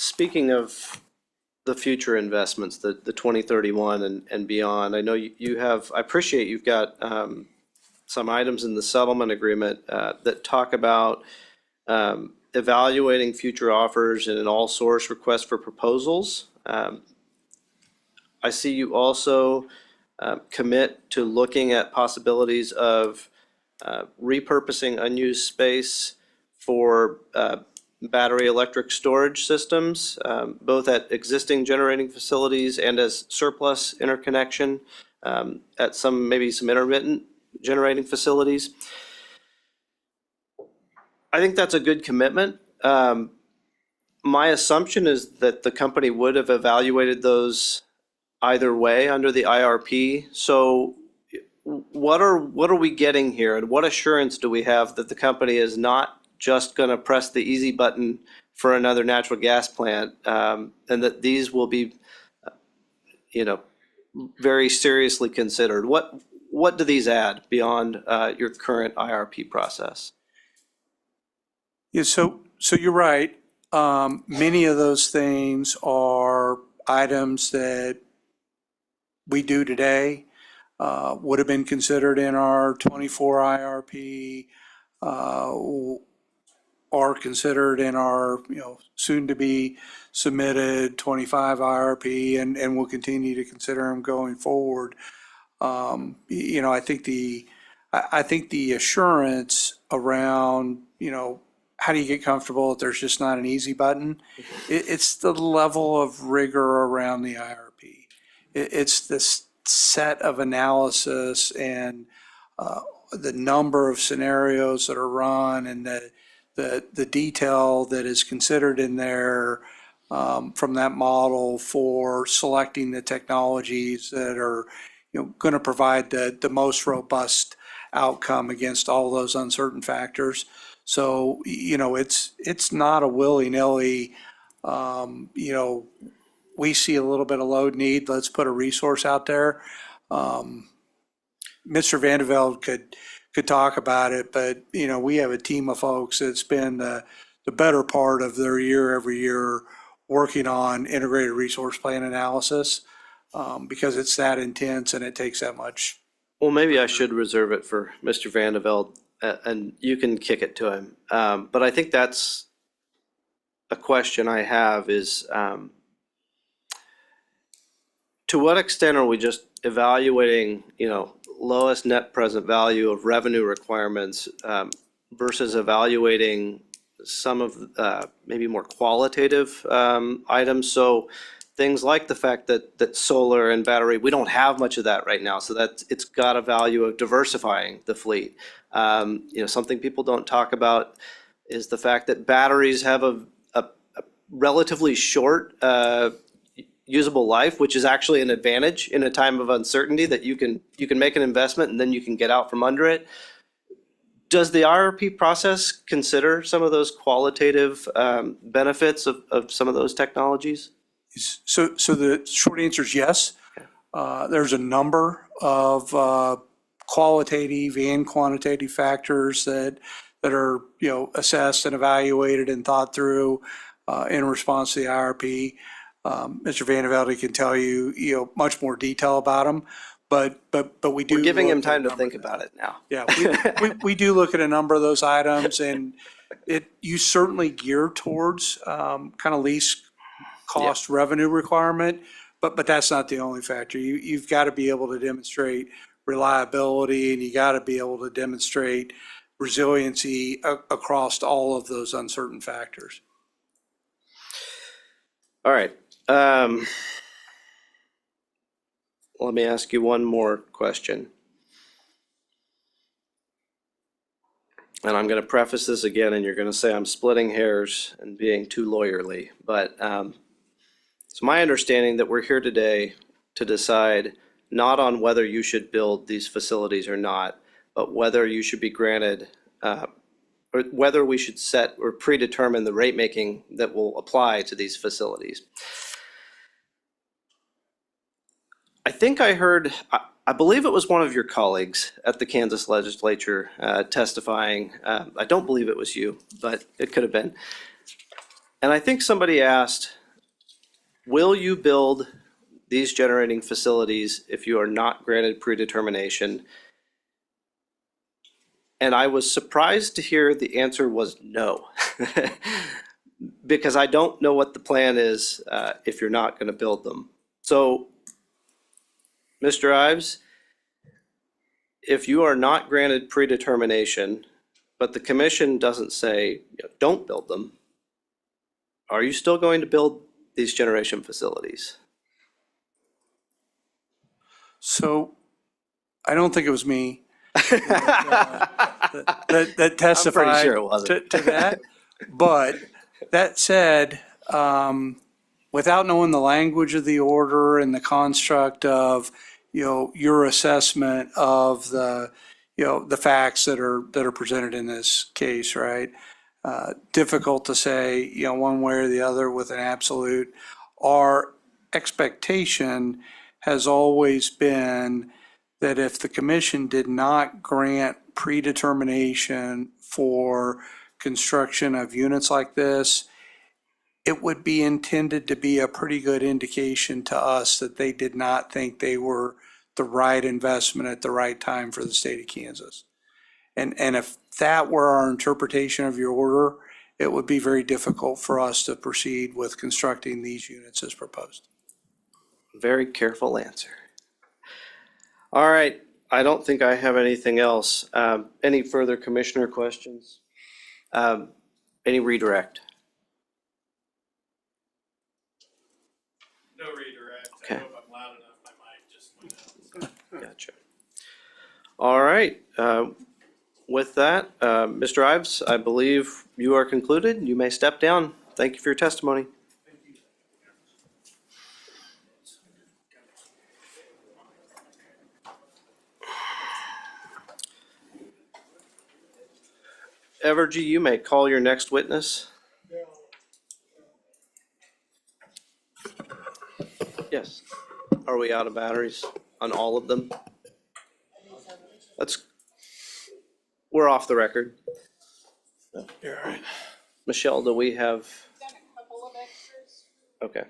Speaking of the future investments, the 2031 and beyond, I know you have, I appreciate you've got some items in the settlement agreement that talk about evaluating future offers and an all-source request for proposals. I see you also commit to looking at possibilities of repurposing unused space for battery electric storage systems, both at existing generating facilities and as surplus interconnection at maybe some intermittent generating facilities. I think that's a good commitment. My assumption is that the company would have evaluated those either way under the IRP. So what are we getting here, and what assurance do we have that the company is not just going to press the easy button for another natural gas plant, and that these will be, very seriously considered? What do these add beyond your current IRP process? Yeah, so you're right. Many of those things are items that we do today, would have been considered in our 24 IRP, are considered in our, soon to be submitted 25 IRP, and we'll continue to consider them going forward. I think the assurance around, how do you get comfortable that there's just not an easy button? It's the level of rigor around the IRP. It's this set of analysis and the number of scenarios that are run, and the detail that is considered in there from that model for selecting the technologies that are going to provide the most robust outcome against all those uncertain factors. So, it's not a willy-nilly, we see a little bit of load need, let's put a resource out there. Mr. Vandeveld could talk about it, but, we have a team of folks that spend the better part of their year every year working on integrated resource plan analysis, because it's that intense and it takes that much. Well, maybe I should reserve it for Mr. Vandeveld, and you can kick it to him. But I think that's a question I have is, to what extent are we just evaluating, lowest net present value of revenue requirements versus evaluating some of maybe more qualitative items? So things like the fact that solar and battery, we don't have much of that right now, so that it's got a value of diversifying the fleet. Something people don't talk about is the fact that batteries have a relatively short usable life, which is actually an advantage in a time of uncertainty, that you can make an investment and then you can get out from under it. Does the IRP process consider some of those qualitative benefits of some of those technologies? So the short answer is yes. There's a number of qualitative and quantitative factors that are assessed and evaluated and thought through in response to the IRP. Mr. Vandevelde can tell you much more detail about them, but we do. We're giving him time to think about it now. Yeah, we do look at a number of those items, and you certainly gear towards kind of least cost revenue requirement, but that's not the only factor. You've got to be able to demonstrate reliability, and you got to be able to demonstrate resiliency across all of those uncertain factors. All right. Let me ask you one more question. And I'm going to preface this again, and you're going to say I'm splitting hairs and being too lawyerly, but it's my understanding that we're here today to decide not on whether you should build these facilities or not, but whether you should be granted, or whether we should set or predetermine the rate making that will apply to these facilities. I think I heard, I believe it was one of your colleagues at the Kansas legislature testifying. I don't believe it was you, but it could have been. And I think somebody asked, will you build these generating facilities if you are not granted predetermination? And I was surprised to hear the answer was no, because I don't know what the plan is if you're not going to build them. So, Mr. Ives, if you are not granted predetermination, but the commission doesn't say, don't build them, are you still going to build these generation facilities? So I don't think it was me that testified sure it wasn't. to that. But that said, without knowing the language of the order and the construct of, your assessment of the, the facts that are presented in this case, right? Difficult to say, one way or the other with an absolute. Our expectation has always been that if the commission did not grant predetermination for construction of units like this, it would be intended to be a pretty good indication to us that they did not think they were the right investment at the right time for the state of Kansas. And if that were our interpretation of your order, it would be very difficult for us to proceed with constructing these units as proposed. Very careful answer. All right, I don't think I have anything else. Any further commissioner questions? Any redirect? No redirect. Okay. I hope I'm loud enough. My mic just went out. Gotcha. All right, with that, Mr. Ives, I believe you are concluded. You may step down. Thank you for your testimony. Evergy, you may call your next witness. Yes. Are we out of batteries on all of them? We're off the record. You're all right. Michelle, do we have? Okay.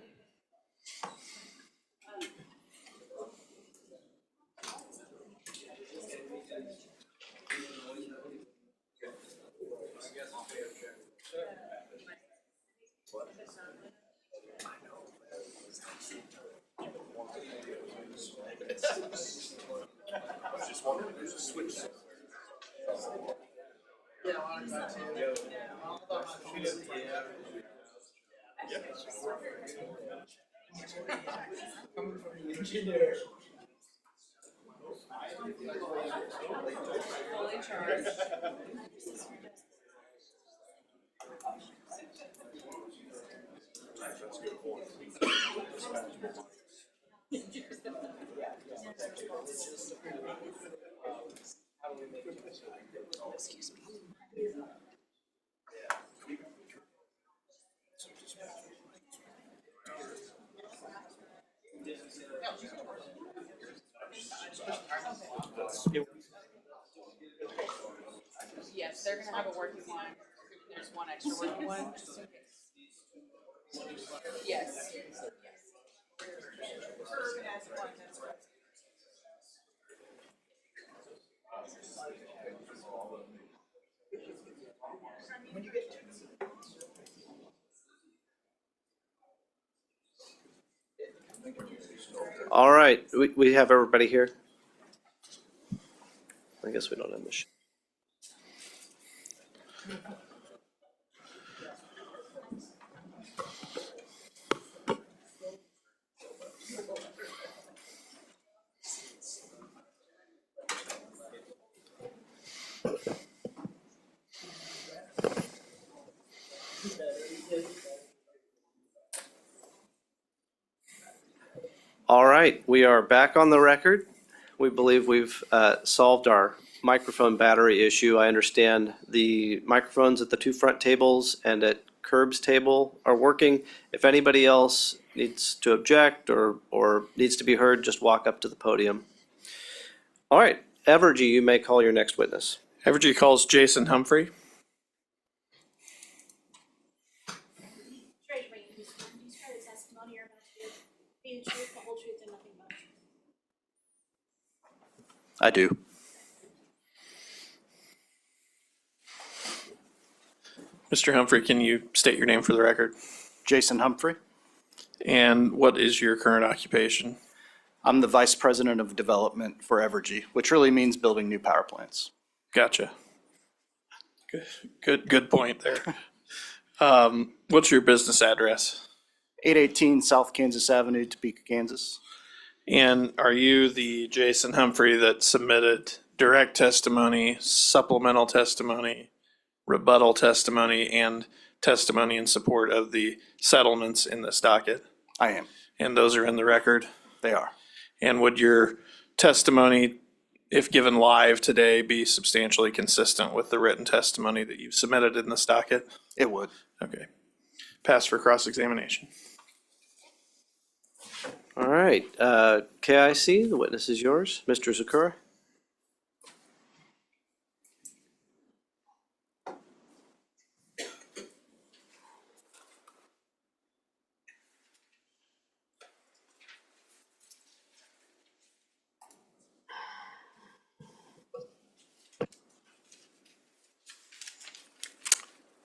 Excuse me. Yes, they're gonna have a working one. There's one extra working one, just in case. Yes. All right, we have everybody here. I guess we don't have Michelle. All right, we are back on the record. We believe we've solved our microphone battery issue. I understand the microphones at the two front tables and at Curb's table are working. If anybody else needs to object or needs to be heard, just walk up to the podium. All right, Evergy, you may call your next witness. Evergy calls Jason Humphrey. I do. Mr. Humphrey, can you state your name for the record? Jason Humphrey. And what is your current occupation? I'm the Vice President of Development for Evergy, which really means building new power plants. Gotcha. Good point there. What's your business address? 818 South Kansas Avenue, Topeka, Kansas. And are you the Jason Humphrey that submitted direct testimony, supplemental testimony, rebuttal testimony, and testimony in support of the settlements in this docket? I am. And those are in the record? They are. And would your testimony, if given live today, be substantially consistent with the written testimony that you've submitted in this docket? It would. Okay. Pass for cross-examination. All right, K.I.C., the witness is yours. Mr. Zakura.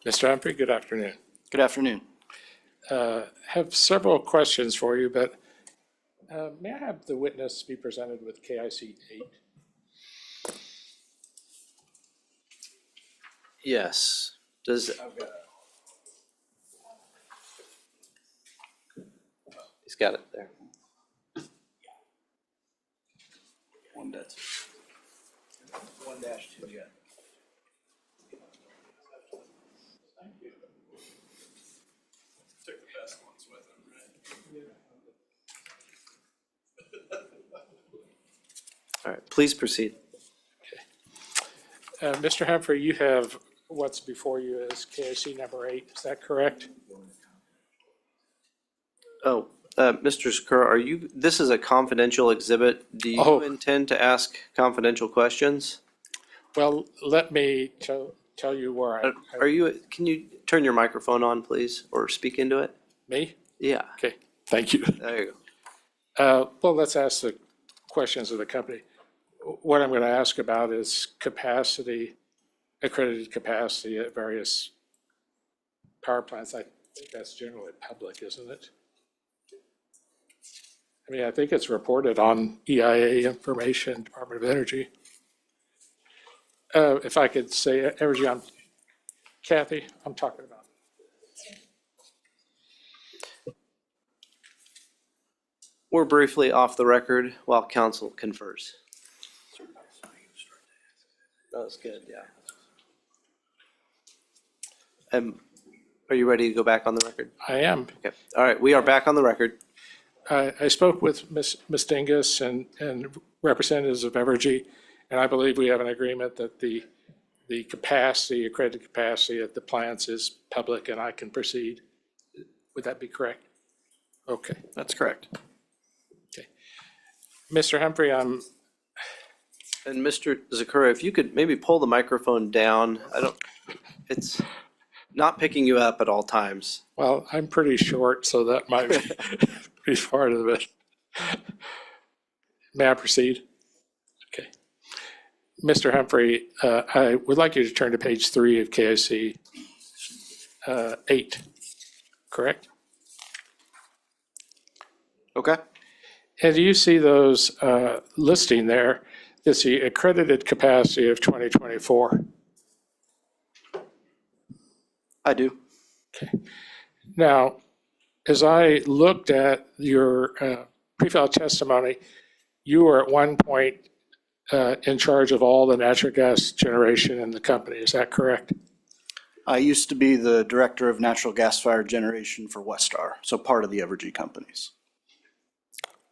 Mr. Humphrey, good afternoon. Good afternoon. Have several questions for you, but may I have the witness be presented with KIC 8? Yes. Does, he's got it there. One dash two, yeah. Took the best ones with him, right? All right, please proceed. Mr. Humphrey, you have what's before you as KIC number 8, is that correct? Oh, Mr. Zakura, are you, this is a confidential exhibit. Do you intend to ask confidential questions? Well, let me tell you where I. Are you, can you turn your microphone on, please, or speak into it? Me? Yeah. Okay, thank you. There you go. Well, let's ask the questions of the company. What I'm going to ask about is capacity, accredited capacity at various power plants. I think that's generally public, isn't it? I mean, I think it's reported on EIA information, Department of Energy. If I could say, Evergy, Kathy, I'm talking about. We're briefly off the record while council confers. That was good, yeah. Are you ready to go back on the record? I am. Okay, all right, we are back on the record. I spoke with Ms. Dingus and representatives of Evergy, and I believe we have an agreement that the capacity, accredited capacity at the plants is public and I can proceed. Would that be correct? Okay. That's correct. Okay. Mr. Humphrey, And Mr. Zakura, if you could maybe pull the microphone down. It's not picking you up at all times. Well, I'm pretty short, so that might be part of it. May I proceed? Okay. Mr. Humphrey, I would like you to turn to page 3 of KIC 8, correct? Okay. And do you see those listing there? It's the accredited capacity of 2024. I do. Okay. Now, as I looked at your pre-filed testimony, you were at one point in charge of all the natural gas generation in the company. Is that correct? I used to be the director of natural gas fired generation for Westar, so part of the Evergy companies.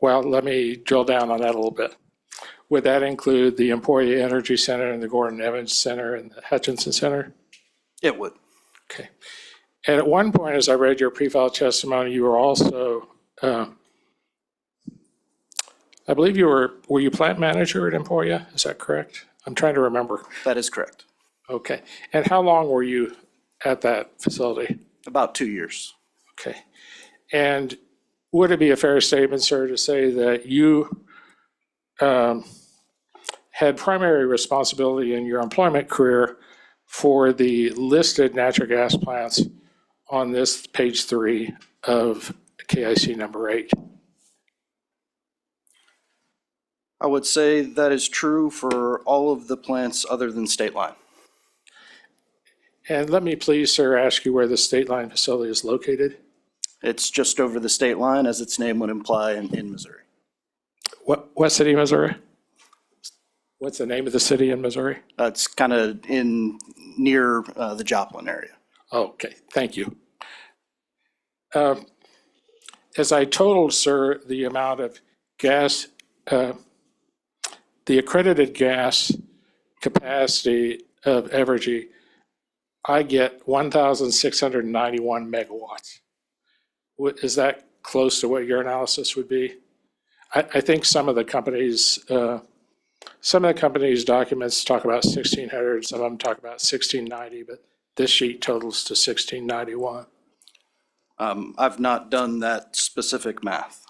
Well, let me drill down on that a little bit. Would that include the Employee Energy Center and the Gordon Evans Center and the Hutchinson Center? It would. Okay. And at one point, as I read your pre-filed testimony, you were also, I believe were you plant manager at Emporia? Is that correct? I'm trying to remember. That is correct. Okay. And how long were you at that facility? About 2 years. Okay. And would it be a fair statement, sir, to say that you had primary responsibility in your employment career for the listed natural gas plants on this page 3 of KIC number 8? I would say that is true for all of the plants other than State Line. And let me please, sir, ask you where the State Line facility is located? It's just over the state line, as its name would imply, in Missouri. What city, Missouri? What's the name of the city in Missouri? It's kind of near the Joplin area. Okay, thank you. As I totaled, sir, the amount of gas, the accredited gas capacity of Evergy, I get 1,691 megawatts. Is that close to what your analysis would be? I think some of the companies' documents talk about 1,600, some of them talk about 1,690, but this sheet totals to 1,691. I've not done that specific math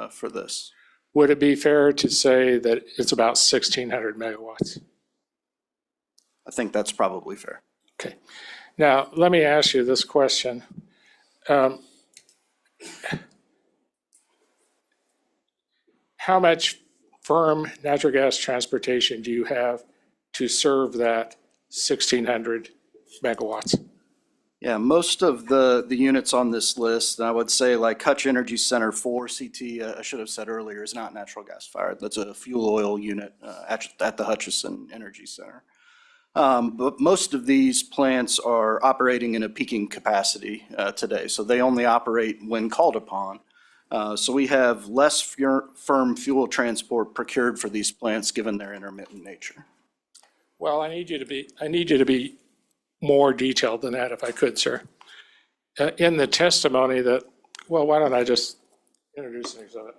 for this. Would it be fair to say that it's about 1,600 megawatts? I think that's probably fair. Okay. Now, let me ask you this question. How much firm natural gas transportation do you have to serve that 1,600 megawatts? Yeah, most of the units on this list, I would say like Hutch Energy Center 4 CT, I should have said earlier, is not natural gas fired. That's a fuel oil unit at the Hutchison Energy Center. But most of these plants are operating in a peaking capacity today, so they only operate when called upon. So we have less firm fuel transport procured for these plants given their intermittent nature. Well, I need you to be more detailed than that if I could, sir. In the testimony that, well, why don't I just introduce an exhibit?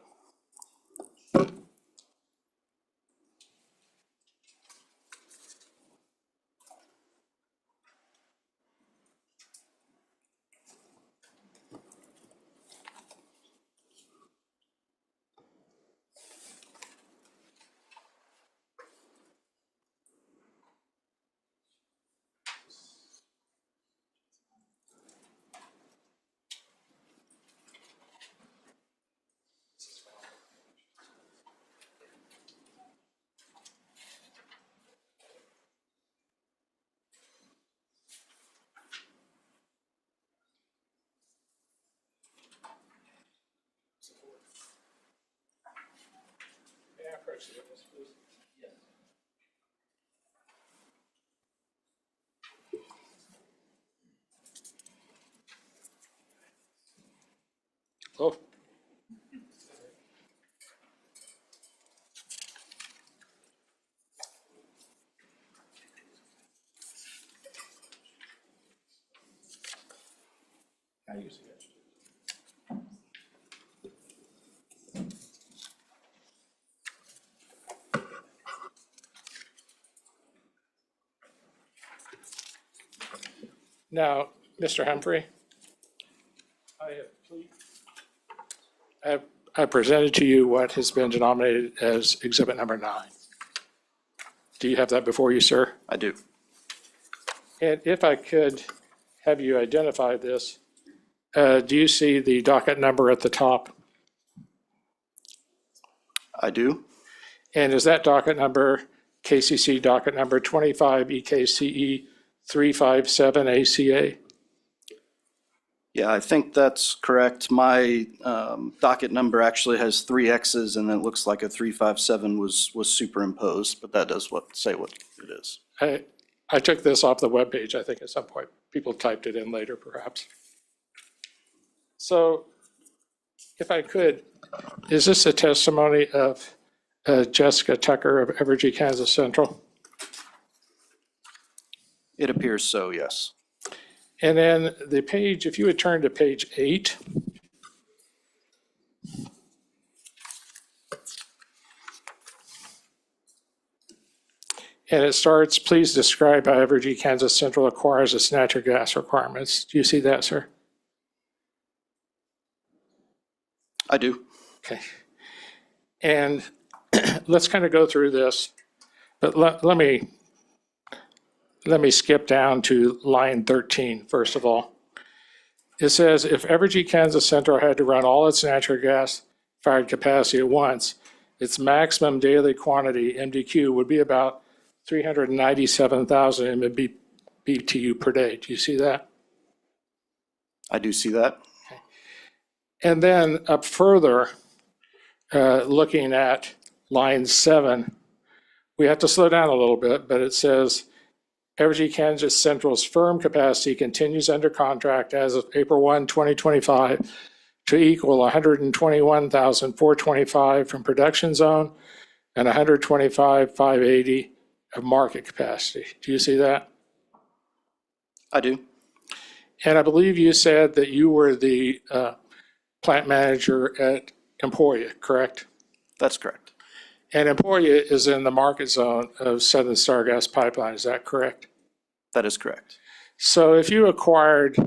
Oh. Now, Mr. Humphrey, I presented to you what has been denominated as exhibit number 9. Do you have that before you, sir? I do. And if I could have you identify this, do you see the docket number at the top? I do. And is that docket number KCC docket number 25 EKCE 357 ACA? Yeah, I think that's correct. My docket number actually has 3 X's and it looks like a 357 was superimposed, but that does say what it is. I took this off the webpage, I think at some point. People typed it in later, perhaps. So if I could, is this a testimony of Jessica Tucker of Evergy, Kansas Central? It appears so, yes. And then the page, if you would turn to page 8. And it starts, please describe how Evergy, Kansas Central acquires its natural gas requirements. Do you see that, sir? I do. Okay. And let's kind of go through this, but let me skip down to line 13, first of all. It says, if Evergy, Kansas Central had to run all its natural gas fired capacity at once, its maximum daily quantity, MDQ, would be about 397,000 MMBTU per day. Do you see that? I do see that. And then up further, looking at line 7, we have to slow down a little bit, but it says, Evergy Kansas Central's firm capacity continues under contract as of April 1, 2025 to equal 121,425 from production zone and 125,580 of market capacity. Do you see that? I do. And I believe you said that you were the plant manager at Emporia, correct? That's correct. And Emporia is in the market zone of Southern Star Gas Pipeline, is that correct? That is correct. So if you acquired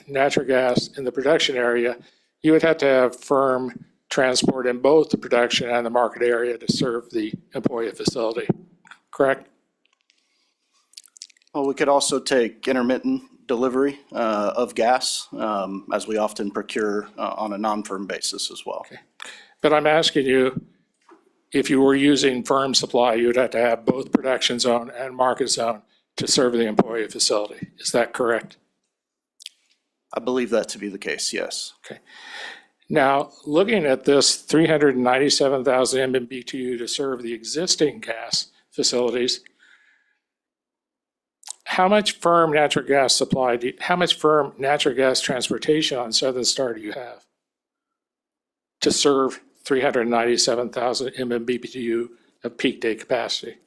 natural gas in the production area, you would have to have firm transport in both the production and the market area to serve the Emporia facility, correct? Well, we could also take intermittent delivery of gas, as we often procure on a non-firm basis as well. Okay. But I'm asking you, if you were using firm supply, you would have to have both production zone and market zone to serve the Emporia facility. Is that correct? I believe that to be the case, yes. Okay. Now, looking at this 397,000 MMBTU to serve the existing gas facilities, how much firm natural gas supply, how much firm natural gas transportation on Southern Star do you have to serve 397,000 MMBTU of peak day capacity?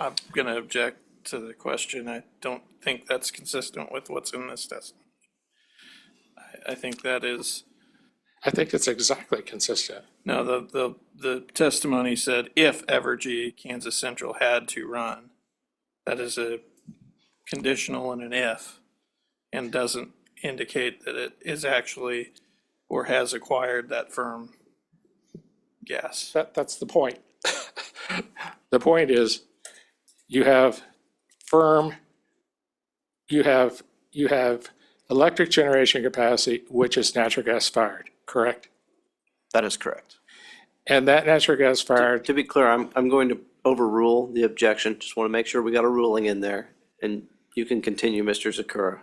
I'm going to object to the question. I don't think that's consistent with what's in this testimony. I think that is. I think it's exactly consistent. No, the testimony said if Evergy Kansas Central had to run. That is a conditional and an if, and doesn't indicate that it is actually or has acquired that firm gas. That's the point. The point is you have firm, you have electric generation capacity, which is natural gas fired, correct? That is correct. And that natural gas fired. To be clear, I'm going to overrule the objection. Just want to make sure we got a ruling in there. And you can continue, Mr. Zakura.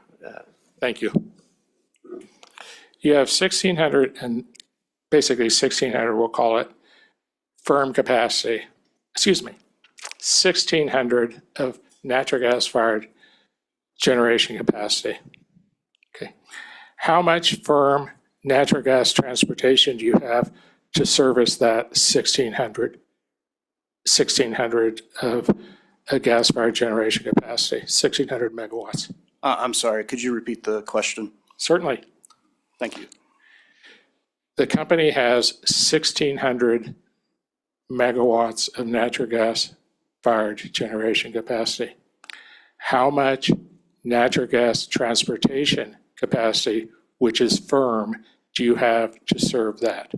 Thank you. You have 1,600 and basically 1,600, we'll call it, firm capacity. Excuse me, 1,600 of natural gas fired generation capacity. Okay. How much firm natural gas transportation do you have to service that 1,600 of a gas-fired generation capacity, 1,600 megawatts? I'm sorry, could you repeat the question? Certainly. Thank you. The company has 1,600 megawatts of natural gas-fired generation capacity. How much natural gas transportation capacity, which is firm, do you have to serve that?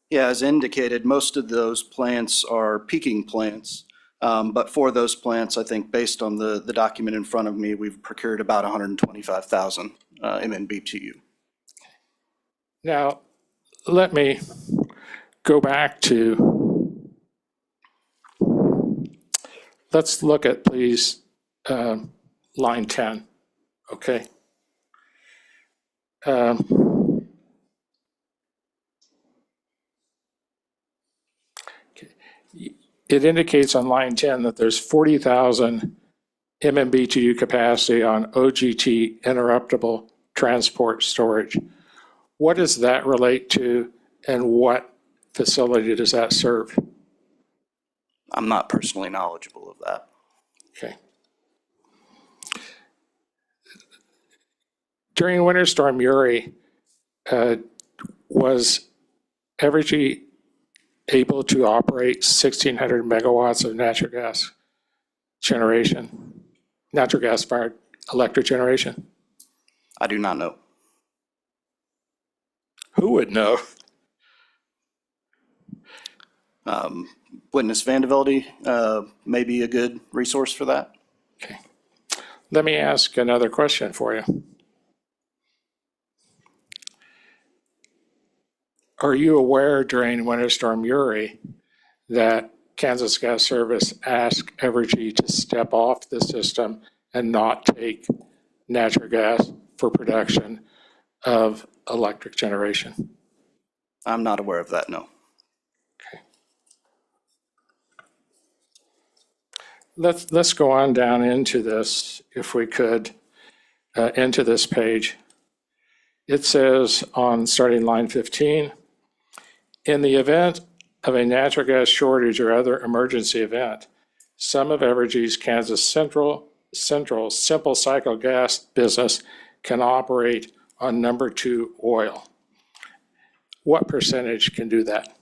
Yeah, as indicated, most of those plants are peaking plants. But for those plants, I think based on the document in front of me, we've procured about 125,000 MMBTU. Now, let me go back to, let's look at, please, line 10, okay? It indicates on line 10 that there's 40,000 MMBTU capacity on OGT interruptible transport storage. What does that relate to, and what facility does that serve? I'm not personally knowledgeable of that. Okay. During Winter Storm Uri, was Evergy able to operate 1,600 megawatts of natural gas generation, natural gas fired electric generation? I do not know. Who would know? Witness Vandevelde may be a good resource for that. Okay. Let me ask another question for you. are you aware during Winter Storm Uri that Kansas Gas Service asked Evergy to step off the system and not take natural gas for production of electric generation? I'm not aware of that, no. Let's go on down into this, if we could, into this page. It says on starting line 15, in the event of a natural gas shortage or other emergency event, some of Evergy's Kansas Central simple cycle gas business can operate on number 2 oil. What percentage can do that?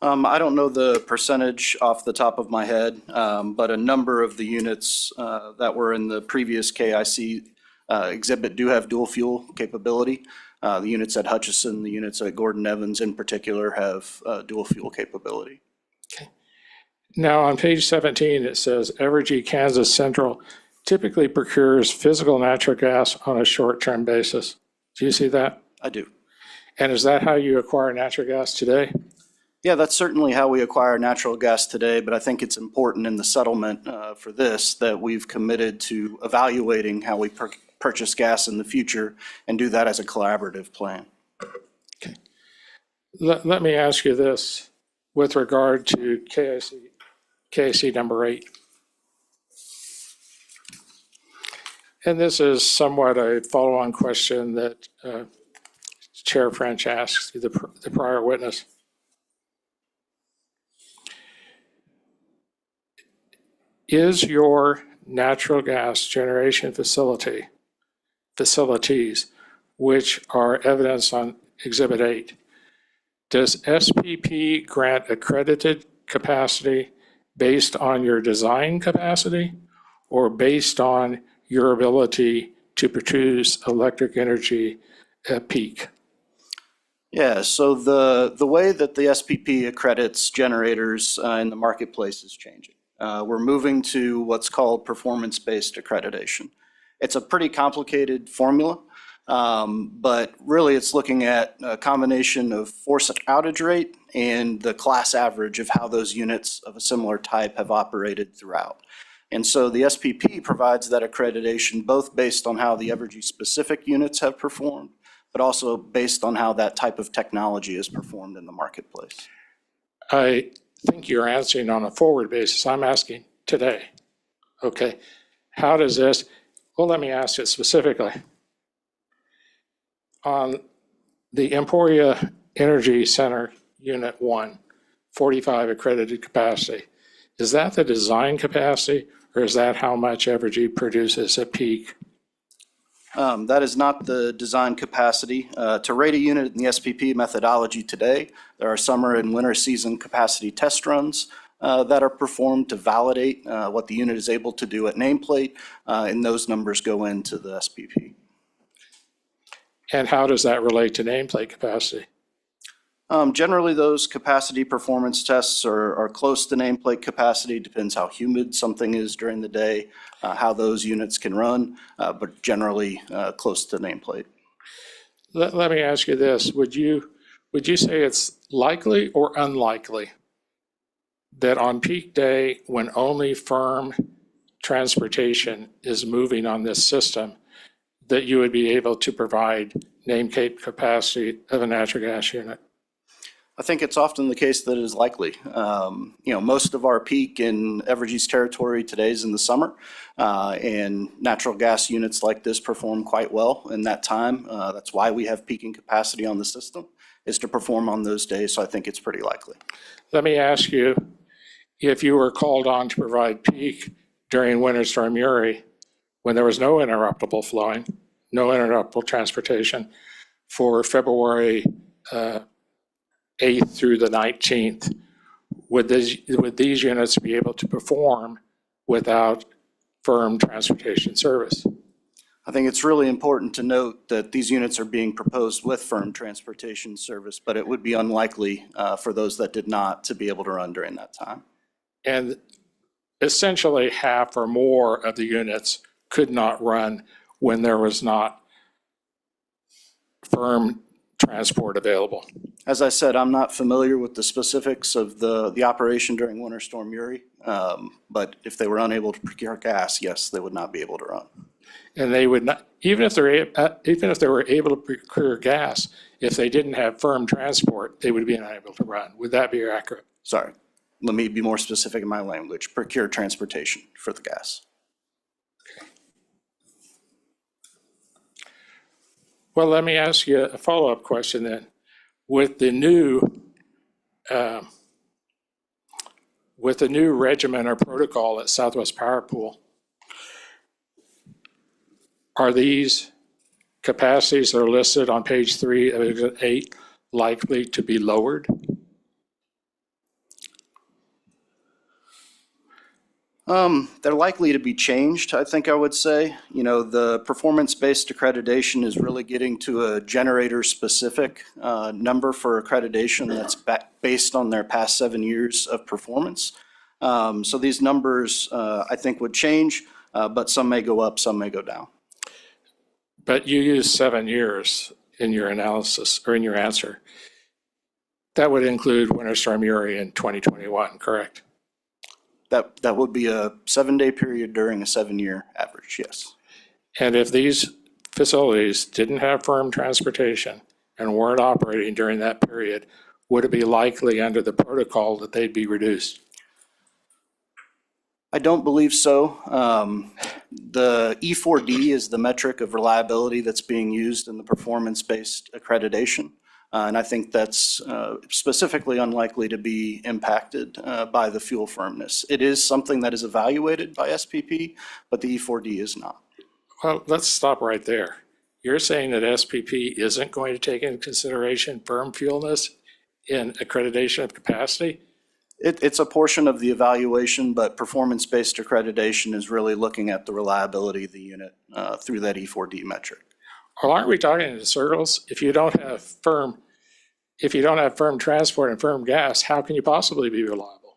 I don't know the percentage off the top of my head, but a number of the units that were in the previous K.I.C. Exhibit do have dual fuel capability. The units at Hutchison, the units at Gordon Evans in particular have dual fuel capability. Okay. Now on page 17, it says Evergy Kansas Central typically procures physical natural gas on a short-term basis. Do you see that? I do. And is that how you acquire natural gas today? Yeah, that's certainly how we acquire natural gas today, but I think it's important in the settlement for this that we've committed to evaluating how we purchase gas in the future and do that as a collaborative plan. Okay. Let me ask you this with regard to K.S.A. number 8. And this is somewhat a follow-on question that Chair French asked the prior witness. Is your natural gas generation facilities, which are evidenced on Exhibit 8, does SPP grant accredited capacity based on your design capacity or based on your ability to produce electric energy at peak? Yeah, so the way that the SPP accredits generators in the marketplace is changing. We're moving to what's called performance-based accreditation. It's a pretty complicated formula, but really it's looking at a combination of force outage rate and the class average of how those units of a similar type have operated throughout. And so the SPP provides that accreditation both based on how the Evergy specific units have performed, but also based on how that type of technology is performed in the marketplace. I think you're answering on a forward basis. I'm asking today. Okay. How does this, well, let me ask it specifically. On the Emporia Energy Center Unit 1, 45 accredited capacity, is that the design capacity or is that how much Evergy produces at peak? That is not the design capacity. To rate a unit in the SPP methodology today, there are summer and winter season capacity test runs that are performed to validate what the unit is able to do at nameplate, and those numbers go into the SPP. And how does that relate to nameplate capacity? Generally, those capacity performance tests are close to nameplate capacity. Depends how humid something is during the day, how those units can run, but generally close to nameplate. Let me ask you this. Would you say it's likely or unlikely that on peak day, when only firm transportation is moving on this system, that you would be able to provide nameplate capacity of a natural gas unit? I think it's often the case that it is likely. Most of our peak in Evergy's territory today is in the summer, and natural gas units like this perform quite well in that time. That's why we have peaking capacity on the system, is to perform on those days, so I think it's pretty likely. Let me ask you, if you were called on to provide peak during Winter Storm Uri, when there was no interruptible flowing, no interruptible transportation for February 8th through the 19th, would these units be able to perform without firm transportation service? I think it's really important to note that these units are being proposed with firm transportation service, but it would be unlikely for those that did not to be able to run during that time. And essentially half or more of the units could not run when there was not firm transport available. As I said, I'm not familiar with the specifics of the operation during Winter Storm Uri. But if they were unable to procure gas, yes, they would not be able to run. And they would not, even if they were able to procure gas, if they didn't have firm transport, they would be unable to run. Would that be accurate? Sorry, let me be more specific in my language. Procure transportation for the gas. Well, let me ask you a follow-up question then. With the new regimen or protocol at Southwest Power Pool, are these capacities that are listed on page 3 of Exhibit 8 likely to be lowered? They're likely to be changed, I think I would say. You know, the performance-based accreditation is really getting to a generator-specific number for accreditation that's based on their past 7 years of performance. So these numbers, I think, would change, but some may go up, some may go down. But you used 7 years in your analysis or in your answer. That would include Winter Storm Uri in 2021, correct? That would be a 7-day period during a 7-year average, yes. And if these facilities didn't have firm transportation and weren't operating during that period, would it be likely under the protocol that they'd be reduced? I don't believe so. The E4D is the metric of reliability that's being used in the performance-based accreditation. And I think that's specifically unlikely to be impacted by the fuel firmness. It is something that is evaluated by SPP, but the E4D is not. Well, let's stop right there. You're saying that SPP isn't going to take into consideration firm fuelness in accreditation of capacity? It's a portion of the evaluation, but performance-based accreditation is really looking at the reliability of the unit through that E4D metric. Well, aren't we talking in circles? If you don't have firm transport and firm gas, how can you possibly be reliable?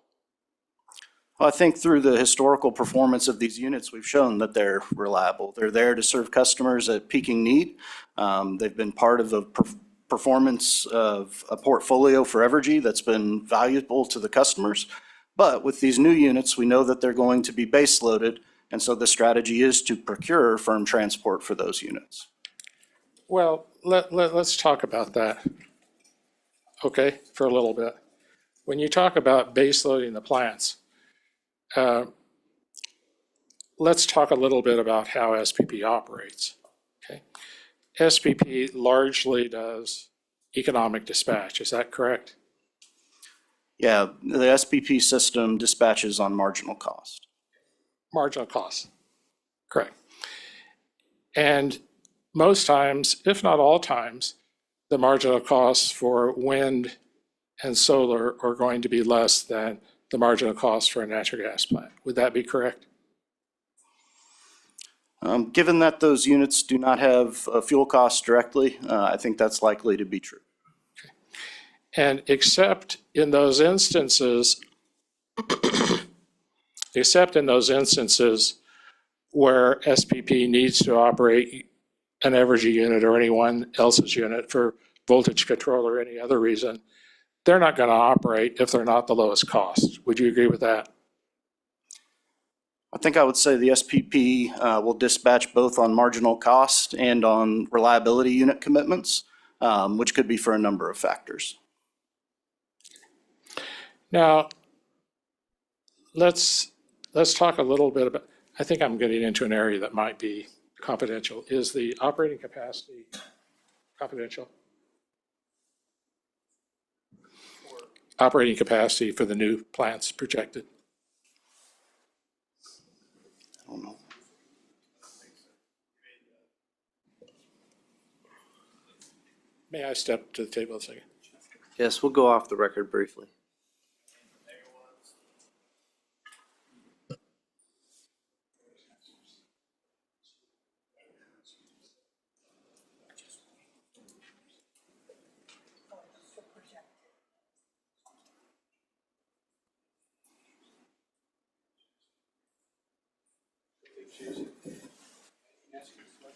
Well, I think through the historical performance of these units, we've shown that they're reliable. They're there to serve customers at peaking need. They've been part of a performance of a portfolio for Evergy that's been valuable to the customers. But with these new units, we know that they're going to be base loaded. And so the strategy is to procure firm transport for those units. Well, let's talk about that, okay, for a little bit. When you talk about base loading the plants, let's talk a little bit about how SPP operates, okay? SPP largely does economic dispatch, is that correct? Yeah, the SPP system dispatches on marginal cost. Marginal cost, correct. And most times, if not all times, the marginal costs for wind and solar are going to be less than the marginal cost for a natural gas plant. Would that be correct? Given that those units do not have fuel costs directly, I think that's likely to be true. Okay. And except in those instances where SPP needs to operate an Evergy unit or anyone else's unit for voltage control or any other reason, they're not going to operate if they're not the lowest cost. Would you agree with that? I think I would say the SPP will dispatch both on marginal cost and on reliability unit commitments, which could be for a number of factors. Now, let's talk a little bit about, I think I'm getting into an area that might be confidential. Is the operating capacity confidential? Operating capacity for the new plants projected? I don't know. May I step to the table a second? Yes, we'll go off the record briefly.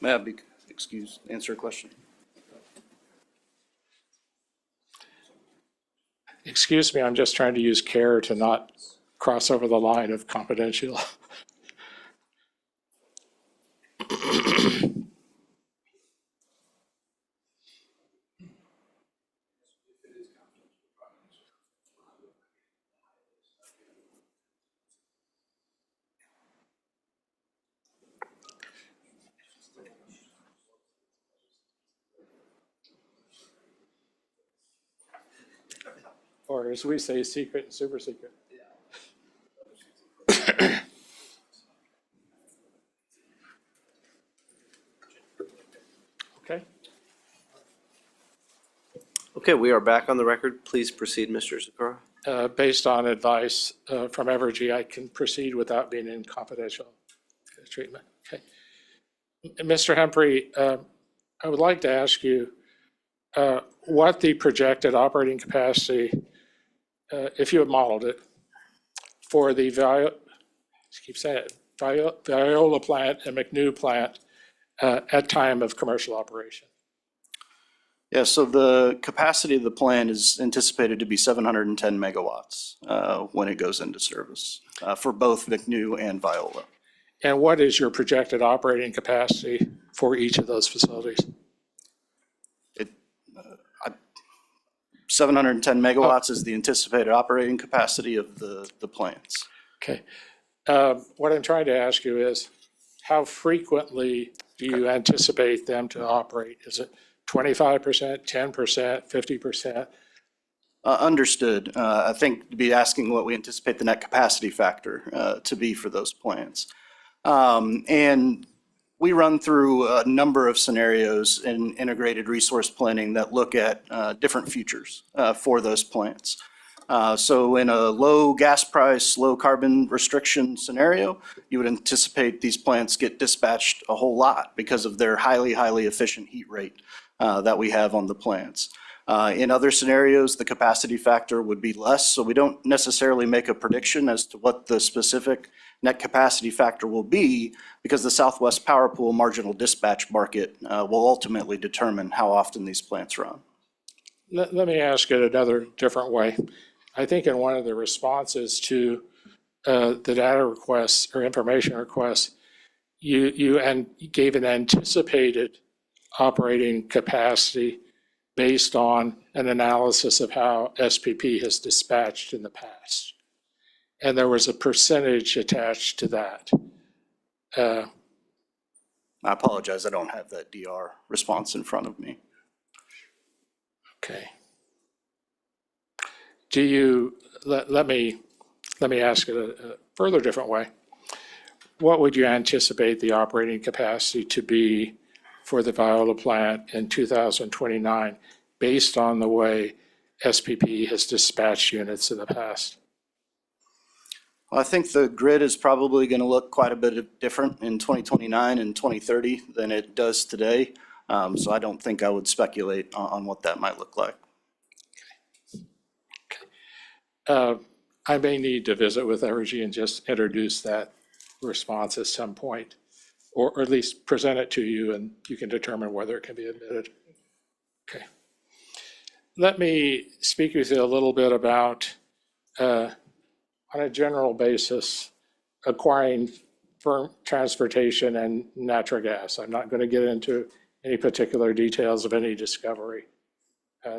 May I be excused, answer a question? excuse me, I'm just trying to use care to not cross over the line of confidential. Or as we say, secret and super secret. Okay. Okay, we are back on the record. Please proceed, Mr. Zakura. Based on advice from Evergy, I can proceed without being in confidential treatment. Okay. Mr. Humphrey, I would like to ask you what the projected operating capacity, if you had modeled it, for the Viola plant and McNew plant at time of commercial operation. Yeah, so the capacity of the plant is anticipated to be 710 megawatts when it goes into service for both McNew and Viola. And what is your projected operating capacity for each of those facilities? 710 megawatts is the anticipated operating capacity of the plants. Okay. What I'm trying to ask you is, how frequently do you anticipate them to operate? Is it 25%, 10%, 50%? Understood. I think to be asking what we anticipate the net capacity factor to be for those plants. And we run through a number of scenarios in integrated resource planning that look at different futures for those plants. So in a low gas price, low carbon restriction scenario, you would anticipate these plants get dispatched a whole lot because of their highly, highly efficient heat rate that we have on the plants. In other scenarios, the capacity factor would be less, so we don't necessarily make a prediction as to what the specific net capacity factor will be, because the Southwest Power Pool marginal dispatch market will ultimately determine how often these plants run. Let me ask it another different way. I think in one of the responses to the data requests or information requests, you gave an anticipated operating capacity based on an analysis of how SPP has dispatched in the past. And there was a percentage attached to that. I apologize, I don't have that DR response in front of me. Okay. Do you, let me ask it a further different way. What would you anticipate the operating capacity to be for the Viola plant in 2029 based on the way SPP has dispatched units in the past? Well, I think the grid is probably going to look quite a bit different in 2029 and 2030 than it does today. So I don't think I would speculate on what that might look like. I may need to visit with Evergy and just introduce that response at some point, or at least present it to you and you can determine whether it can be admitted. Okay. Let me speak with you a little bit about, on a general basis, acquiring firm transportation and natural gas. I'm not going to get into any particular details of any discovery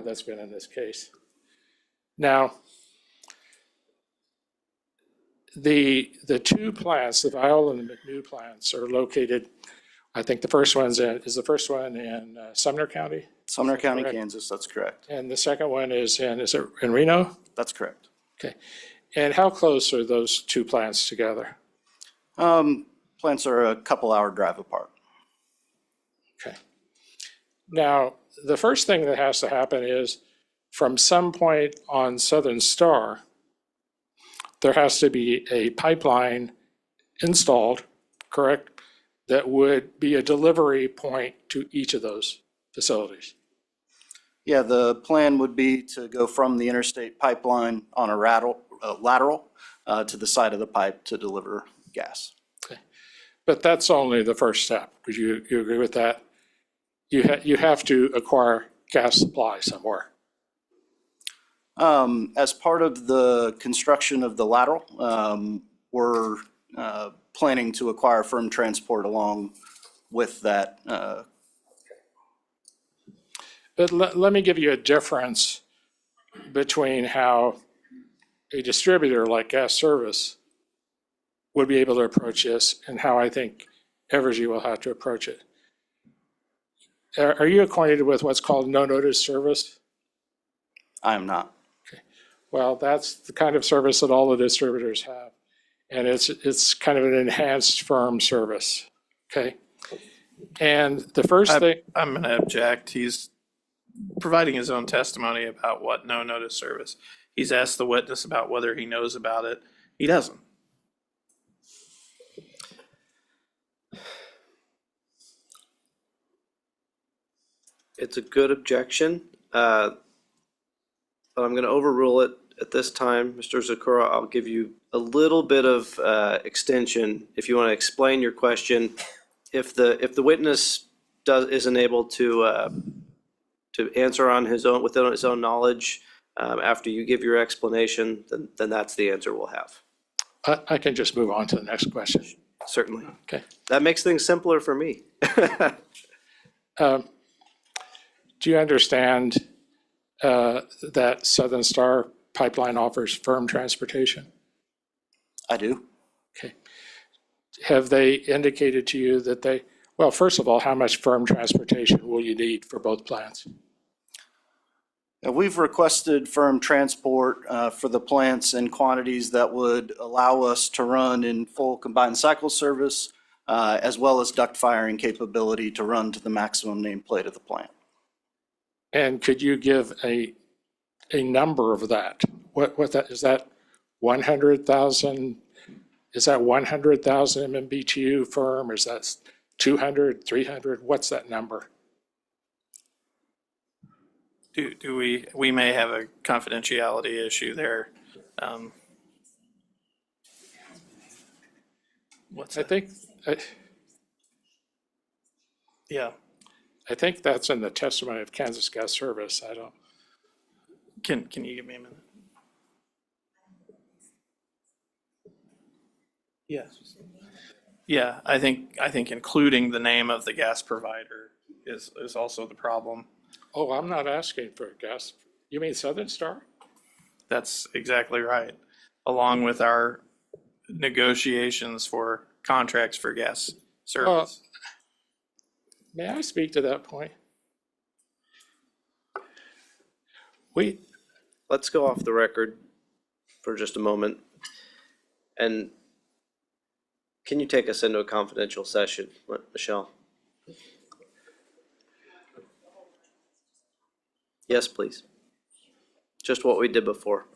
that's been in this case. Now, the two plants, the Viola and the McNew plants, are located, I think the first one is the first one in Sumner County? Sumner County, Kansas, that's correct. And the second one is it in Reno? That's correct. Okay. And how close are those two plants together? Plants are a couple-hour drive apart. Okay. Now, the first thing that has to happen is, from some point on Southern Star, there has to be a pipeline installed, correct, that would be a delivery point to each of those facilities. Yeah, the plan would be to go from the interstate pipeline on a lateral to the side of the pipe to deliver gas. Okay. But that's only the first step. Would you agree with that? You have to acquire gas supply somewhere. As part of the construction of the lateral, we're planning to acquire firm transport along with that. But let me give you a difference between how a distributor like Gas Service would be able to approach this and how I think Evergy will have to approach it. Are you acquainted with what's called no notice service? I am not. Well, that's the kind of service that all the distributors have. And it's kind of an enhanced firm service, okay? And the first thing. I'm going to object. He's providing his own testimony about what no notice service. He's asked the witness about whether he knows about it. He doesn't. It's a good objection, but I'm going to overrule it at this time. Mr. Zakura, I'll give you a little bit of extension if you want to explain your question. If the witness isn't able to answer on his own within his own knowledge after you give your explanation, then that's the answer we'll have. I can just move on to the next question. Certainly. Okay. That makes things simpler for me. Do you understand that Southern Star Pipeline offers firm transportation? I do. Okay. Have they indicated to you that well, first of all, how much firm transportation will you need for both plants? We've requested firm transport for the plants in quantities that would allow us to run in full combined cycle service, as well as duct firing capability to run to the maximum nameplate of the plant. And could you give a number of that? What that is, that 100,000? Is that 100,000 MMBTU firm? Or is that 200, 300? What's that number? Do we may have a confidentiality issue there. What's that? Yeah. I think that's in the testimony of Kansas Gas Service. I don't. Can you give me a minute? Yes. Yeah, I think including the name of the gas provider is also the problem. Oh, I'm not asking for gas. You mean Southern Star? That's exactly right. Along with our negotiations for contracts for gas service. May I speak to that point? Let's go off the record for just a moment. And can you take us into a confidential session, Michelle? Yes, please. Just what we did before.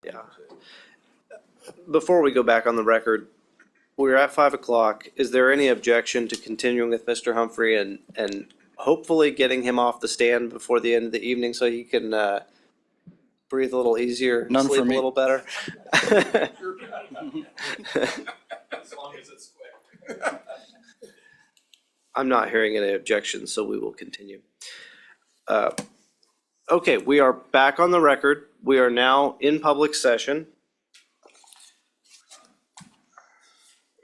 Yeah. Before we go back on the record, we're at 5 o'clock. Is there any objection to continuing with Mr. Humphrey and hopefully getting him off the stand before the end of the evening so he can breathe a little easier, None for sleep a me. little better? As long as it's quick. I'm not hearing any objections, so we will continue. Okay, we are back on the record. We are now in public session. I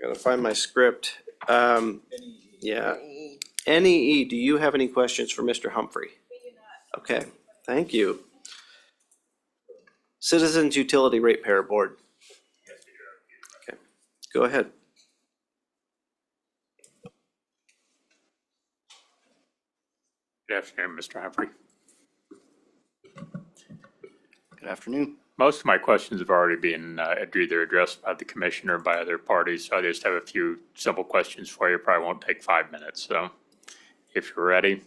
gotta find my script. Yeah. NEE, do you have any questions for Mr. Humphrey? We do not. Okay, thank you. Citizens Utility Ratepayer Board. Okay, go ahead. Good afternoon, Mr. Humphrey. Good afternoon. Most of my questions have already been either addressed by the commission or by other parties, so I just have a few simple questions for you. Probably won't take 5 minutes, so if you're ready.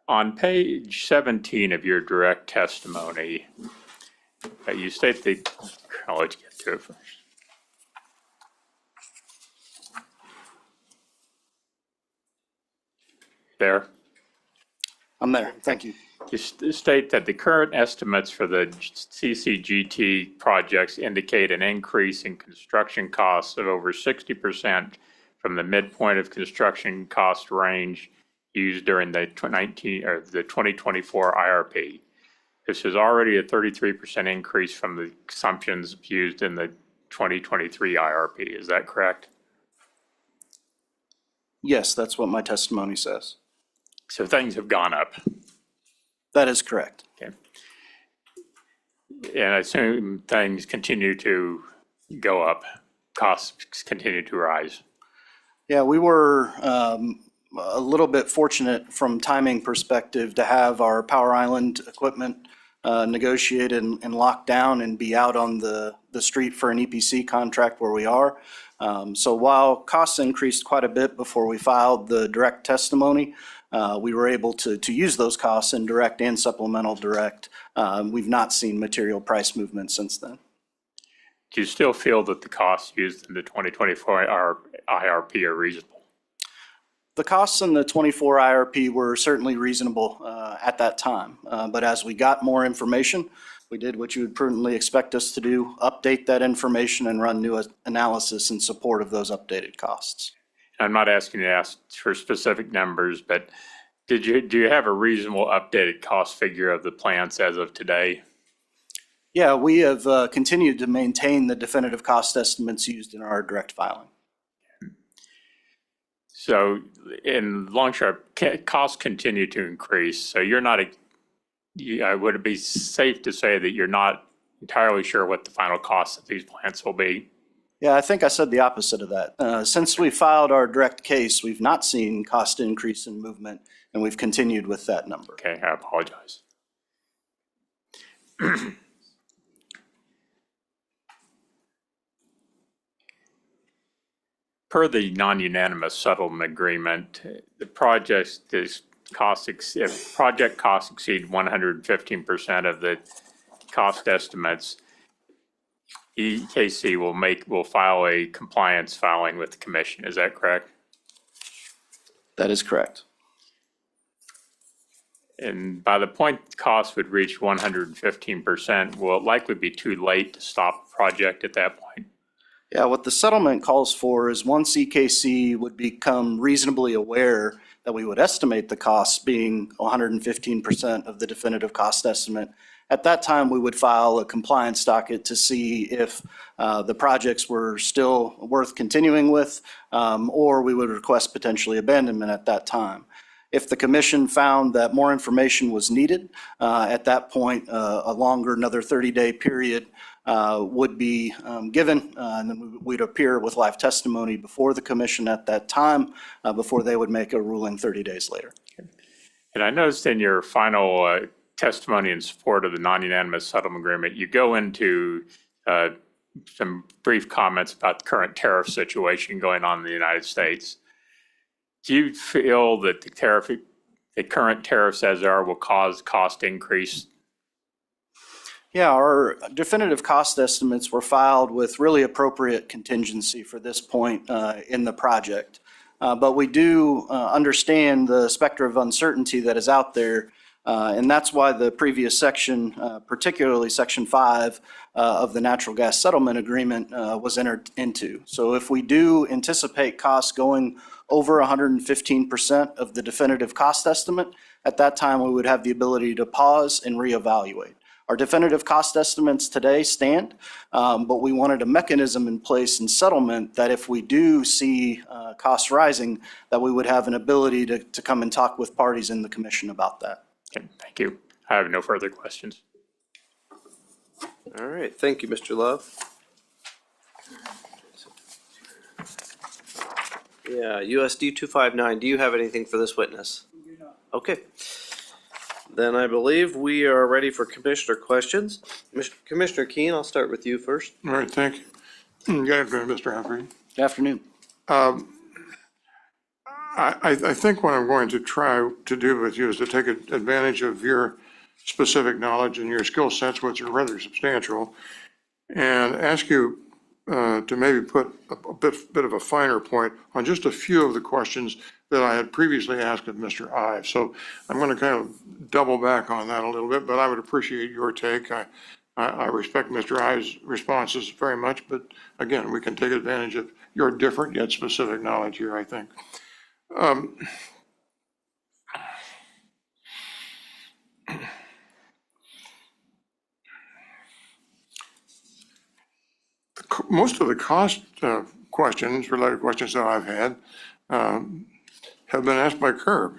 On page 17 of your direct testimony, you state that, I'll let you get through it first. There? I'm there. Thank you. You state that the current estimates for the CCGT projects indicate an increase in construction costs of over 60% from the midpoint of construction cost range used during the 2024 IRP. This is already a 33% increase from the assumptions used in the 2023 IRP. Is that correct? Yes, that's what my testimony says. So things have gone up. That is correct. Okay. And I assume things continue to go up, costs continue to rise. Yeah, we were a little bit fortunate from timing perspective to have our Power Island equipment negotiated and locked down and be out on the street for an EPC contract where we are. So while costs increased quite a bit before we filed the direct testimony, we were able to use those costs in direct and supplemental direct. We've not seen material price movement since then. Do you still feel that the costs used in the 2024 IRP are reasonable? The costs in the 24 IRP were certainly reasonable at that time. But as we got more information, we did what you would prudently expect us to do, update that information and run new analysis in support of those updated costs. I'm not asking you to ask for specific numbers, but do you have a reasonable updated cost figure of the plants as of today? Yeah, we have continued to maintain the definitive cost estimates used in our direct filing. So in long term, costs continue to increase. So you're not, would it be safe to say that you're not entirely sure what the final cost of these plants will be? Yeah, I think I said the opposite of that. Since we filed our direct case, we've not seen cost increase in movement, and we've continued with that number. Okay, I apologize. Per the non-unanimous settlement agreement, the project if project costs exceed 115% of the cost estimates, EKC will file a compliance filing with the commission. Is that correct? That is correct. And by the point the cost would reach 115%, will it likely be too late to stop the project at that point? Yeah, what the settlement calls for is once EKC would become reasonably aware that we would estimate the costs being 115% of the definitive cost estimate, at that time we would file a compliance docket to see if the projects were still worth continuing with, or we would request potentially abandonment at that time. If the commission found that more information was needed, at that point, another 30-day period would be given, and then we'd appear with live testimony before the commission at that time, before they would make a ruling 30 days later. And I noticed in your final testimony in support of the non-unanimous settlement agreement, you go into some brief comments about the current tariff situation going on in the United States. Do you feel that the current tariffs as they are will cause cost increase? Yeah, our definitive cost estimates were filed with really appropriate contingency for this point in the project. But we do understand the specter of uncertainty that is out there. And that's why the previous section, particularly Section 5 of the Natural Gas Settlement Agreement was entered into. So if we do anticipate costs going over 115% of the definitive cost estimate, at that time we would have the ability to pause and reevaluate. Our definitive cost estimates today stand, but we wanted a mechanism in place in settlement that if we do see costs rising, that we would have an ability to come and talk with parties in the commission about that. Okay, thank you. I have no further questions. All right, thank you, Mr. Love. Yeah, USD 259, do you have anything for this witness? Okay. Then I believe we are ready for commissioner questions. Commissioner Keen, I'll start with you first. All right, thank you. Good afternoon, Mr. Humphrey. Good afternoon. I think what I'm going to try to do with you is to take advantage of your specific knowledge and your skill sets, which are rather substantial, and ask you to maybe put a bit of a finer point on just a few of the questions that I had previously asked of Mr. Ives. So I'm going to kind of double back on that a little bit, but I would appreciate your take. I respect Mr. Ives' responses very much, but again, we can take advantage of your different yet specific knowledge here, I think. Most of the cost questions, related questions that I've had, have been asked by Curb.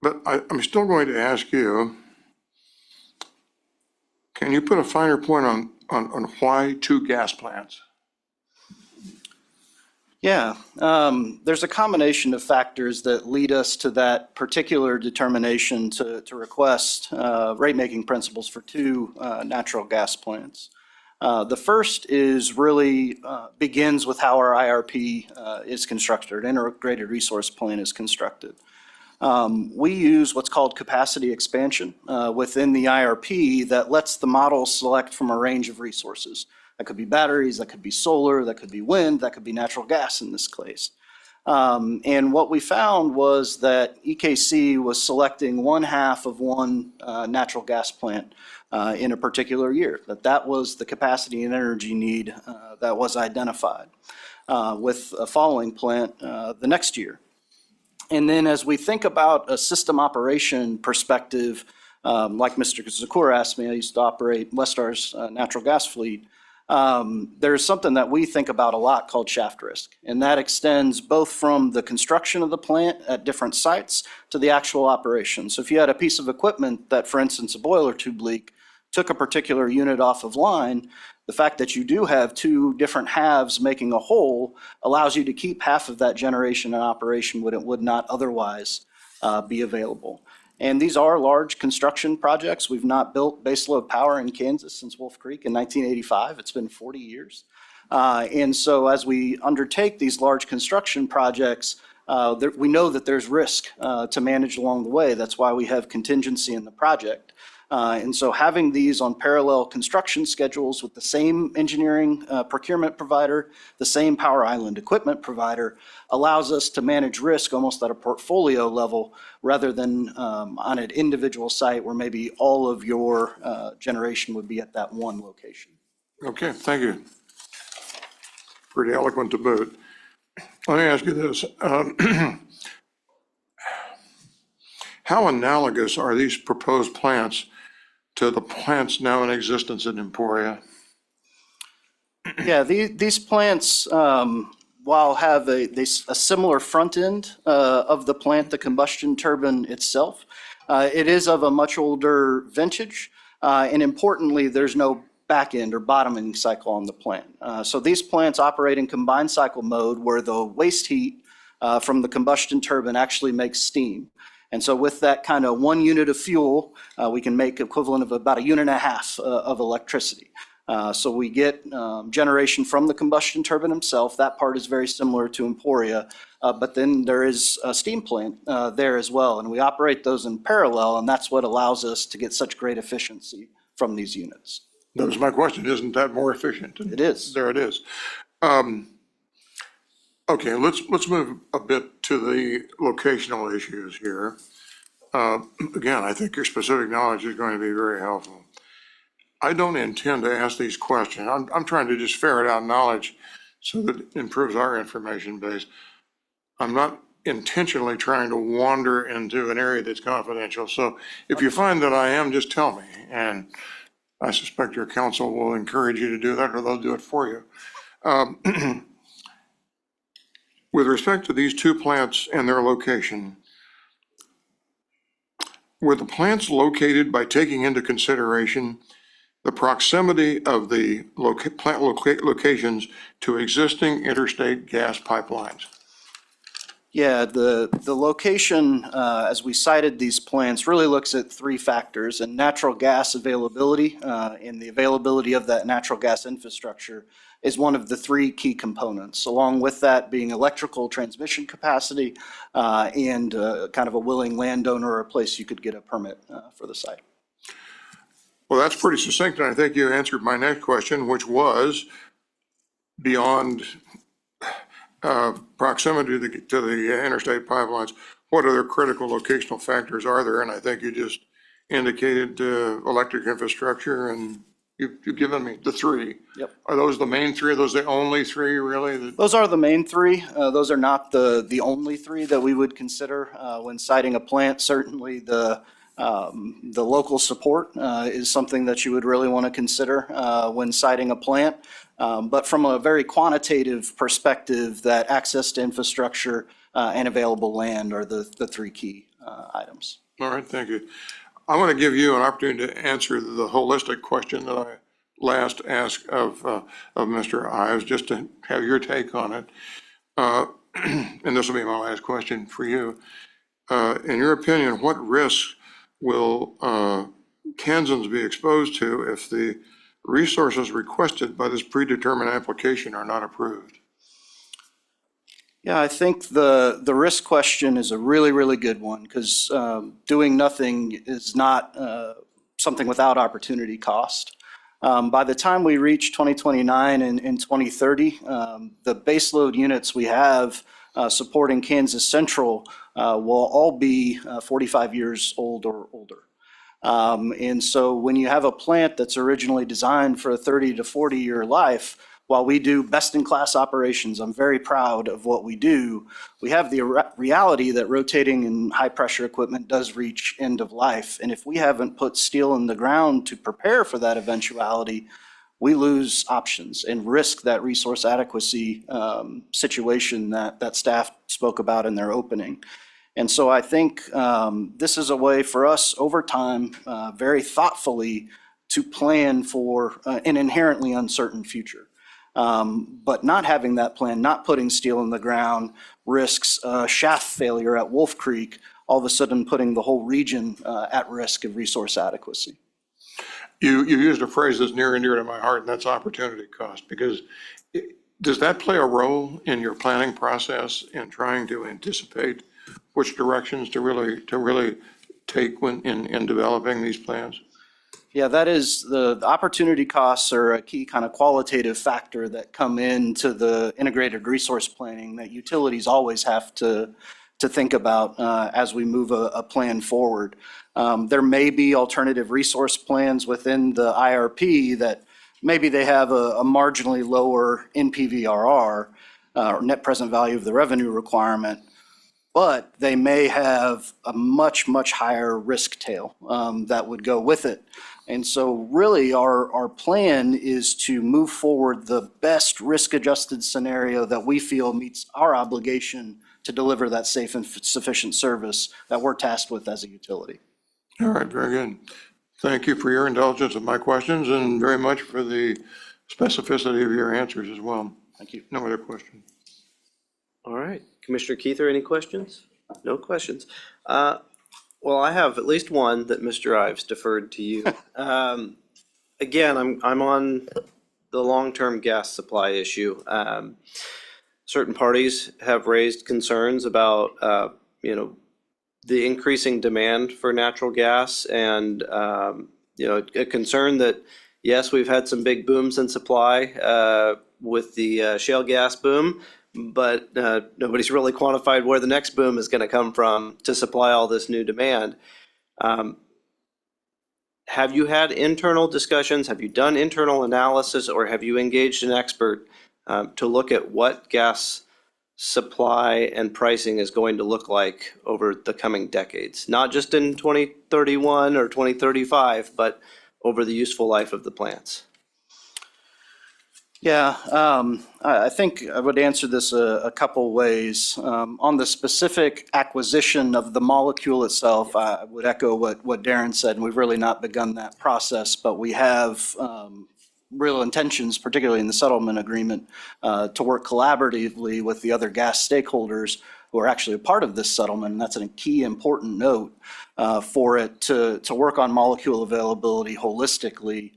But I'm still going to ask you, can you put a finer point on why 2 gas plants? Yeah, there's a combination of factors that lead us to that particular determination to request rate-making principles for 2 natural gas plants. The first is really begins with how our IRP is constructed, integrated resource plan is constructed. We use what's called capacity expansion within the IRP that lets the model select from a range of resources. That could be batteries, that could be solar, that could be wind, that could be natural gas in this case. And what we found was that EKCE was selecting 1/2 of one natural gas plant in a particular year, that was the capacity and energy need that was identified with a following plant the next year. And then as we think about a system operation perspective, like Mr. Zakor asked me, I used to operate Westar's natural gas fleet. There's something that we think about a lot called shaft risk, and that extends both from the construction of the plant at different sites to the actual operation. So if you had a piece of equipment that, for instance, a boiler tube leak, took a particular unit off of line, the fact that you do have 2 different halves making a whole allows you to keep half of that generation in operation when it would not otherwise be available. And these are large construction projects. We've not built baseload power in Kansas since Wolf Creek in 1985. It's been 40 years. And so as we undertake these large construction projects, we know that there's risk to manage along the way. That's why we have contingency in the project. And so having these on parallel construction schedules with the same engineering procurement provider, the same power island equipment provider, allows us to manage risk almost at a portfolio level rather than on an individual site where maybe all of your generation would be at that one location. Okay, thank you. Pretty eloquent to boot. Let me ask you this. How analogous are these proposed plants to the plants now in existence in Emporia? Yeah, these plants, while have a similar front end of the plant, the combustion turbine itself, it is of a much older vintage. And importantly, there's no back end or bottoming cycle on the plant. So these plants operate in combined cycle mode where the waste heat from the combustion turbine actually makes steam. And so with that kind of 1 unit of fuel, we can make equivalent of about 1.5 units of electricity. So we get generation from the combustion turbine himself. That part is very similar to Emporia. But then there is a steam plant there as well. And we operate those in parallel, and that's what allows us to get such great efficiency from these units. That was my question. Isn't that more efficient? It is. There it is. Okay, let's move a bit to the locational issues here. Again, I think your specific knowledge is going to be very helpful. I don't intend to ask these questions. I'm trying to just ferret out knowledge so that it improves our information base. I'm not intentionally trying to wander into an area that's confidential. So if you find that I am, just tell me. And I suspect your counsel will encourage you to do that, or they'll do it for you. With respect to these two plants and their location, were the plants located by taking into consideration the proximity of the plant locations to existing interstate gas pipelines? Yeah, the location, as we cited these plants, really looks at three factors, and natural gas availability and the availability of that natural gas infrastructure is one of the three key components, along with that being electrical transmission capacity and kind of a willing landowner or a place you could get a permit for the site. Well, that's pretty succinct, and I think you answered my next question, which was beyond proximity to the interstate pipelines, what other critical locational factors are there? And I think you just indicated electric infrastructure, and you've given me the three. Yep. Are those the main three? Are those the only three, really? Those are the main three. Those are not the only three that we would consider when citing a plant. Certainly the local support is something that you would really want to consider when citing a plant. But from a very quantitative perspective, that access to infrastructure and available land are the three key items. All right, thank you. I want to give you an opportunity to answer the holistic question that I last asked of Mr. Ives, just to have your take on it. And this will be my last question for you. In your opinion, what risks will Kansans be exposed to if the resources requested by this predetermined application are not approved? Yeah, I think the risk question is a really, really good one, because doing nothing is not something without opportunity cost. By the time we reach 2029 and 2030, the baseload units we have supporting Kansas Central will all be 45 years old or older. And so when you have a plant that's originally designed for a 30 to 40 year life, while we do best-in-class operations, I'm very proud of what we do, we have the reality that rotating and high-pressure equipment does reach end of life. And if we haven't put steel in the ground to prepare for that eventuality, we lose options and risk that resource adequacy situation that staff spoke about in their opening. And so I think this is a way for us over time, very thoughtfully, to plan for an inherently uncertain future. But not having that plan, not putting steel in the ground, risks shaft failure at Wolf Creek, all of a sudden putting the whole region at risk of resource adequacy. You used a phrase that's near and dear to my heart, and that's opportunity cost, because does that play a role in your planning process in trying to anticipate which directions to really take when in developing these plans? Yeah, that is the opportunity costs are a key kind of qualitative factor that come into the integrated resource planning that utilities always have to think about as we move a plan forward. There may be alternative resource plans within the IRP that maybe they have a marginally lower NPVRR, or net present value of the revenue requirement, but they may have a much, much higher risk tail that would go with it. And so really our plan is to move forward the best risk-adjusted scenario that we feel meets our obligation to deliver that safe and sufficient service that we're tasked with as a utility. All right, very good. Thank you for your indulgence of my questions and very much for the specificity of your answers as well. Thank you. No other questions. All right. Commissioner Keither, any questions? No questions. Well, I have at least one that Mr. Ives deferred to you. again, I'm on the long-term gas supply issue. Certain parties have raised concerns about, the increasing demand for natural gas and, a concern that, yes, we've had some big booms in supply with the shale gas boom, but nobody's really quantified where the next boom is going to come from to supply all this new demand. Have you had internal discussions? Have you done internal analysis, or have you engaged an expert to look at what gas supply and pricing is going to look like over the coming decades? Not just in 2031 or 2035, but over the useful life of the plants. Yeah, I think I would answer this a couple ways. On the specific acquisition of the molecule itself, I would echo what Darren said, and we've really not begun that process, but we have real intentions, particularly in the settlement agreement, to work collaboratively with the other gas stakeholders who are actually a part of this settlement. And that's a key important note for it to work on molecule availability holistically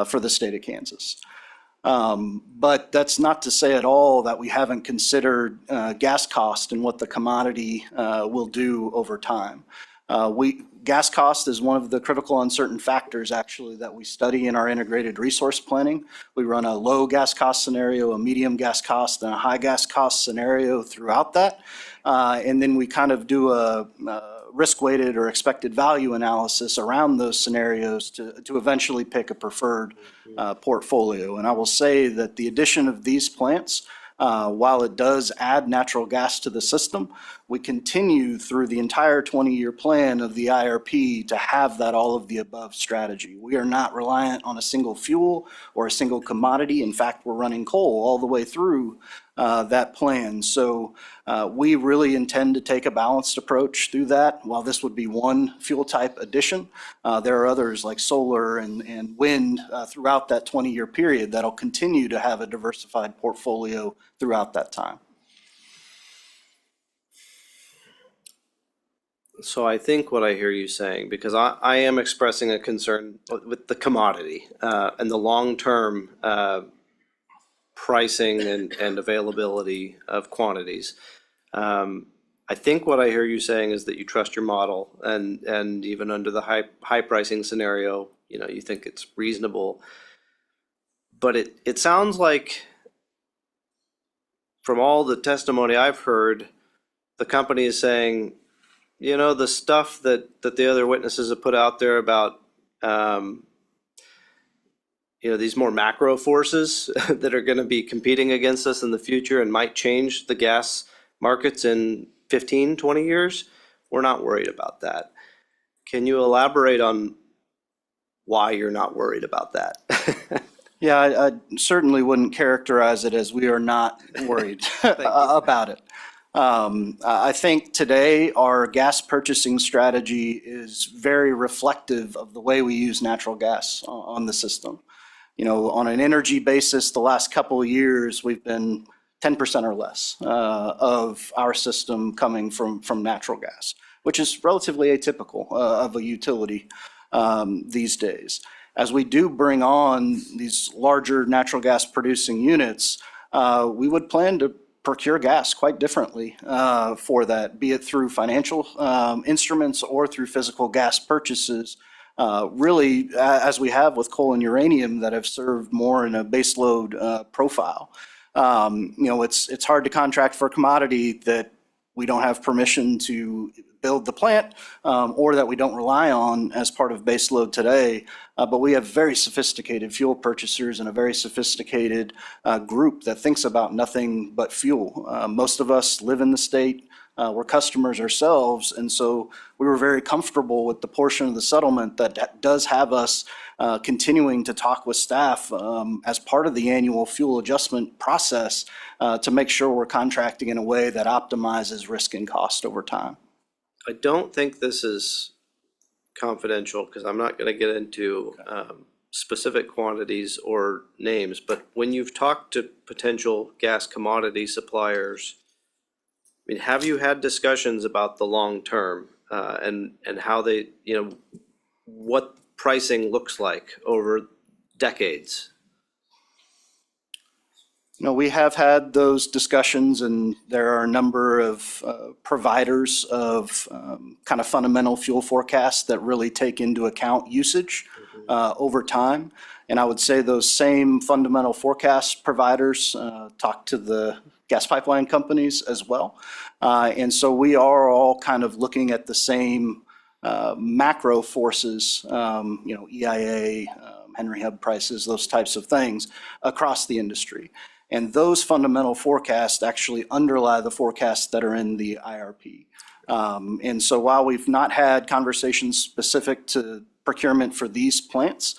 for the state of Kansas. But that's not to say at all that we haven't considered gas cost and what the commodity will do over time. Gas cost is one of the critical uncertain factors actually that we study in our integrated resource planning. We run a low gas cost scenario, a medium gas cost, and a high gas cost scenario throughout that. And then we kind of do a risk-weighted or expected value analysis around those scenarios to eventually pick a preferred portfolio. And I will say that the addition of these plants, while it does add natural gas to the system, we continue through the entire 20-year plan of the IRP to have that all of the above strategy. We are not reliant on a single fuel or a single commodity. In fact, we're running coal all the way through that plan. So we really intend to take a balanced approach through that. While this would be one fuel type addition, there are others like solar and wind throughout that 20-year period that'll continue to have a diversified portfolio throughout that time. So I think what I hear you saying, because I am expressing a concern with the commodity and the long-term pricing and availability of quantities. I think what I hear you saying is that you trust your model, and even under the high pricing scenario, you think it's reasonable. But it sounds like, from all the testimony I've heard, the company is saying, the stuff that the other witnesses have put out there about, these more macro forces that are going to be competing against us in the future and might change the gas markets in 15, 20 years, we're not worried about that. Can you elaborate on why you're not worried about that? Yeah, I certainly wouldn't characterize it as we are not worried about it. I think today our gas purchasing strategy is very reflective of the way we use natural gas on the system. On an energy basis, the last couple of years, we've been 10% or less of our system coming from natural gas, which is relatively atypical of a utility these days. As we do bring on these larger natural gas producing units, we would plan to procure gas quite differently for that, be it through financial instruments or through physical gas purchases, really as we have with coal and uranium that have served more in a baseload profile. It's hard to contract for a commodity that we don't have permission to build the plant or that we don't rely on as part of baseload today. But we have very sophisticated fuel purchasers and a very sophisticated group that thinks about nothing but fuel. Most of us live in the state. We're customers ourselves. And so we were very comfortable with the portion of the settlement that does have us continuing to talk with staff as part of the annual fuel adjustment process to make sure we're contracting in a way that optimizes risk and cost over time. I don't think this is confidential because I'm not going to get into specific quantities or names, but when you've talked to potential gas commodity suppliers, have you had discussions about the long term and how they, what pricing looks like over decades? No, we have had those discussions, and there are a number of providers of kind of fundamental fuel forecasts that really take into account usage over time. And I would say those same fundamental forecast providers talk to the gas pipeline companies as well. And so we are all kind of looking at the same macro forces, EIA, Henry Hub prices, those types of things across the industry. And those fundamental forecasts actually underlie the forecasts that are in the IRP. And so while we've not had conversations specific to procurement for these plants,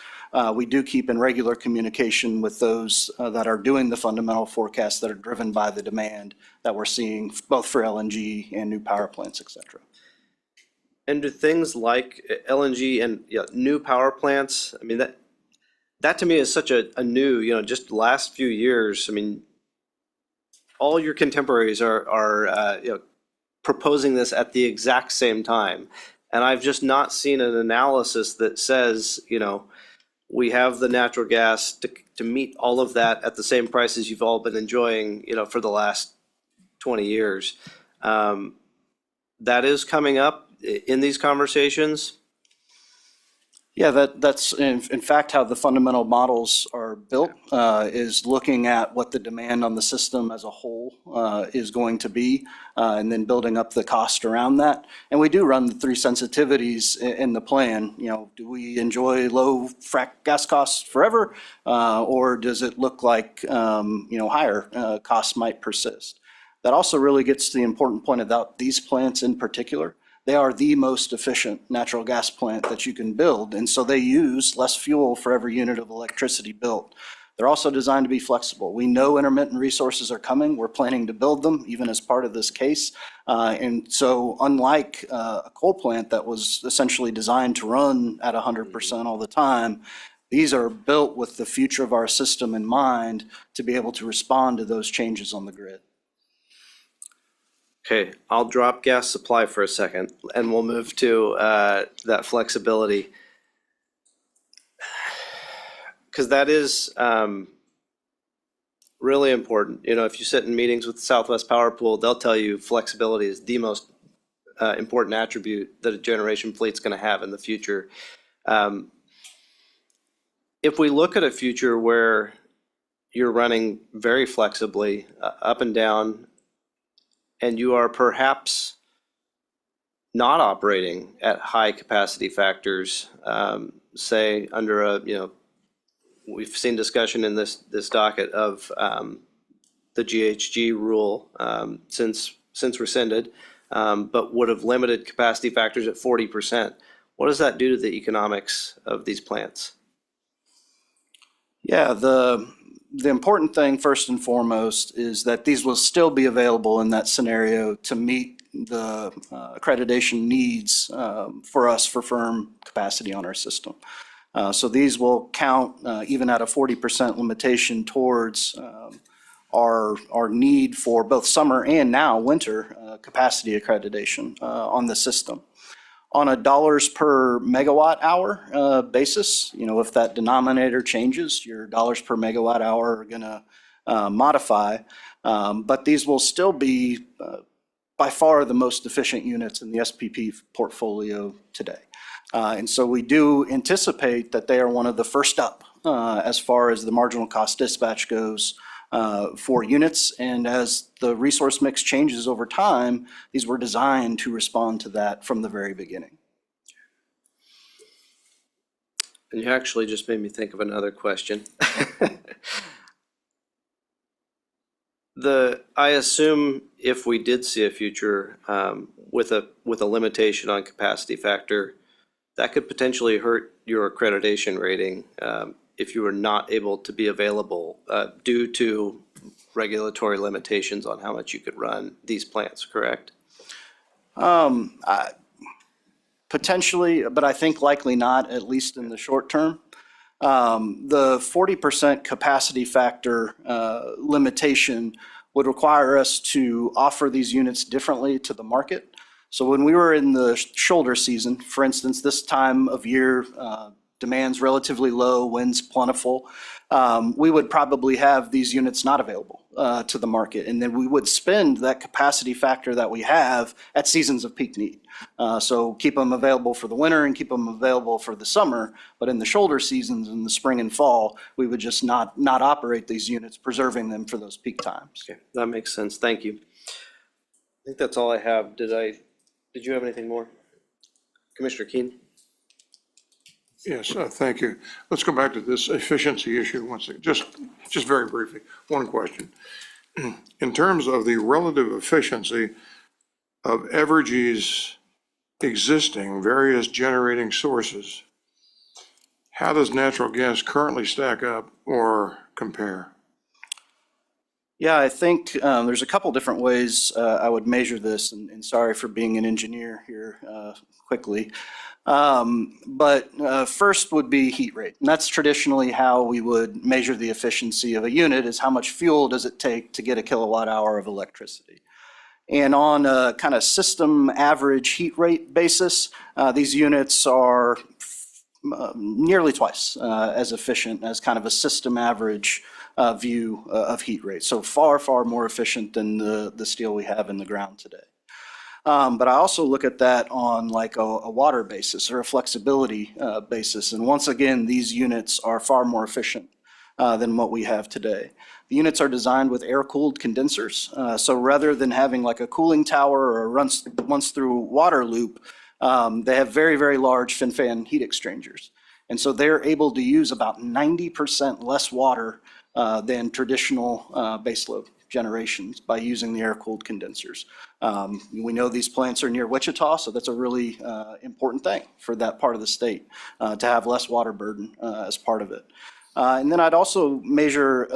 we do keep in regular communication with those that are doing the fundamental forecasts that are driven by the demand that we're seeing both for LNG and new power plants, et cetera. And do things like LNG and new power plants, I mean, that to me is such a new, just the last few years. I mean, all your contemporaries are proposing this at the exact same time. And I've just not seen an analysis that says, we have the natural gas to meet all of that at the same prices you've all been enjoying, for the last 20 years. That is coming up in these conversations. Yeah, that's in fact how the fundamental models are built, is looking at what the demand on the system as a whole is going to be, and then building up the cost around that. And we do run the three sensitivities in the plan. Do we enjoy low frac gas costs forever, or does it look like higher costs might persist? That also really gets to the important point about these plants in particular. They are the most efficient natural gas plant that you can build, and so they use less fuel for every unit of electricity built. They're also designed to be flexible. We know intermittent resources are coming. We're planning to build them, even as part of this case. And so unlike a coal plant that was essentially designed to run at 100% all the time, these are built with the future of our system in mind to be able to respond to those changes on the grid. Okay, I'll drop gas supply for a second and we'll move to that flexibility. Because that is really important. If you sit in meetings with the Southwest Power Pool, they'll tell you flexibility is the most important attribute that a generation fleet's going to have in the future. If we look at a future where you're running very flexibly up and down, and you are perhaps not operating at high capacity factors, say under we've seen discussion in this docket of the GHG rule since rescinded, but would have limited capacity factors at 40%. What does that do to the economics of these plants? Yeah, the important thing first and foremost is that these will still be available in that scenario to meet the accreditation needs for us for firm capacity on our system. So these will count even at a 40% limitation towards our need for both summer and now winter capacity accreditation on the system. On a dollars per megawatt hour basis, if that denominator changes, your dollars per megawatt hour are going to modify. But these will still be by far the most efficient units in the SPP portfolio today. And so we do anticipate that they are one of the first up as far as the marginal cost dispatch goes for units. And as the resource mix changes over time, these were designed to respond to that from the very beginning. And you actually just made me think of another question. I assume if we did see a future with a limitation on capacity factor, that could potentially hurt your accreditation rating if you were not able to be available due to regulatory limitations on how much you could run these plants, correct? Potentially, but I think likely not, at least in the short term. The 40% capacity factor limitation would require us to offer these units differently to the market. So when we were in the shoulder season, for instance, this time of year, demand's relatively low, wind's plentiful, we would probably have these units not available to the market. And then we would spend that capacity factor that we have at seasons of peak need. So keep them available for the winter and keep them available for the summer. But in the shoulder seasons, in the spring and fall, we would just not operate these units, preserving them for those peak times. Okay, that makes sense. Thank you. I think that's all I have. Did you have anything more? Commissioner Keen? Yes, thank you. Let's go back to this efficiency issue once again, just very briefly. One question. In terms of the relative efficiency of Evergy's existing various generating sources, how does natural gas currently stack up or compare? Yeah, I think there's a couple different ways I would measure this, and sorry for being an engineer here quickly. But first would be heat rate. And that's traditionally how we would measure the efficiency of a unit, is how much fuel does it take to get a kilowatt hour of electricity. And on a kind of system average heat rate basis, these units are nearly twice as efficient as kind of a system average view of heat rate. So far, far more efficient than the steel we have in the ground today. But I also look at that on like a water basis or a flexibility basis. And once again, these units are far more efficient than what we have today. The units are designed with air-cooled condensers. So rather than having like a cooling tower or a runs through water loop, they have very, very large fin-fan heat exchangers. And so they're able to use about 90% less water than traditional baseload generations by using the air-cooled condensers. We know these plants are near Wichita, so that's a really important thing for that part of the state, to have less water burden as part of it. And then I'd also measure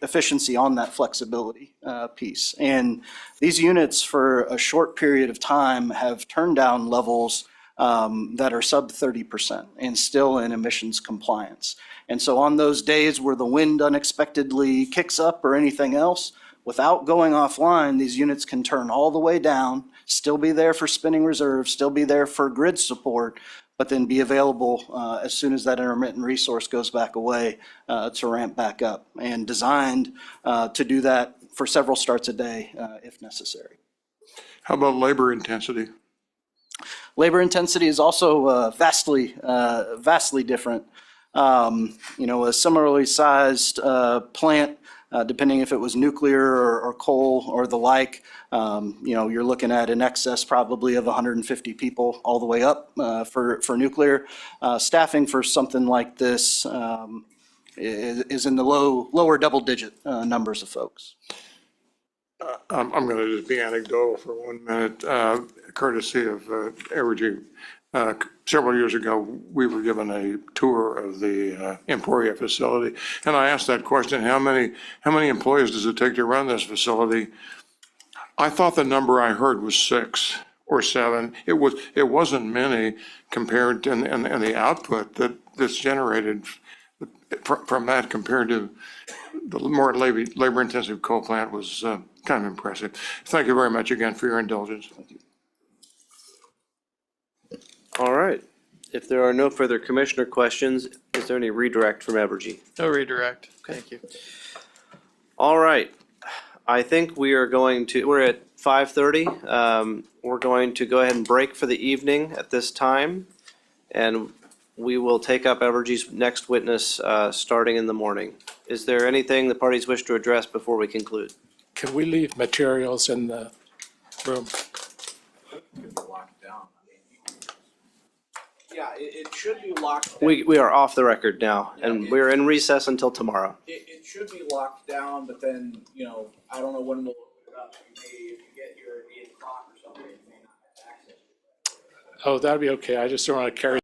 efficiency on that flexibility piece. And these units for a short period of time have turned down levels that are sub 30% and still in emissions compliance. And so on those days where the wind unexpectedly kicks up or anything else, without going offline, these units can turn all the way down, still be there for spinning reserve, still be there for grid support, but then be available as soon as that intermittent resource goes back away to ramp back up, and designed to do that for several starts a day if necessary. How about labor intensity? Labor intensity is also vastly different. A similarly sized plant, depending if it was nuclear or coal or the like, you're looking at in excess probably of 150 people all the way up for nuclear. Staffing for something like this is in the lower double-digit numbers of folks. I'm going to just be anecdotal for 1 minute, courtesy of Evergy. Several years ago, we were given a tour of the Emporia facility, and I asked that question: how many employees does it take to run this facility? I thought the number I heard was 6 or 7. It wasn't many compared to and the output that's generated from that compared to the more labor-intensive coal plant was kind of impressive. Thank you very much again for your indulgence. All right. If there are no further commissioner questions, is there any redirect from Evergy? No redirect. Thank you. All right. I think we're at 5:30. We're going to go ahead and break for the evening at this time, and we will take up Evergy's next witness starting in the morning. Is there anything the parties wish to address before we conclude? Can we leave materials in the room? Yeah, it should be locked down. We are off the record now, and we're in recess until tomorrow. It should be locked down, but then, I don't know when we'll open it up. If you get here at 8 o'clock or something, you may not have access to it. Oh, that'd be okay. I just don't want to carry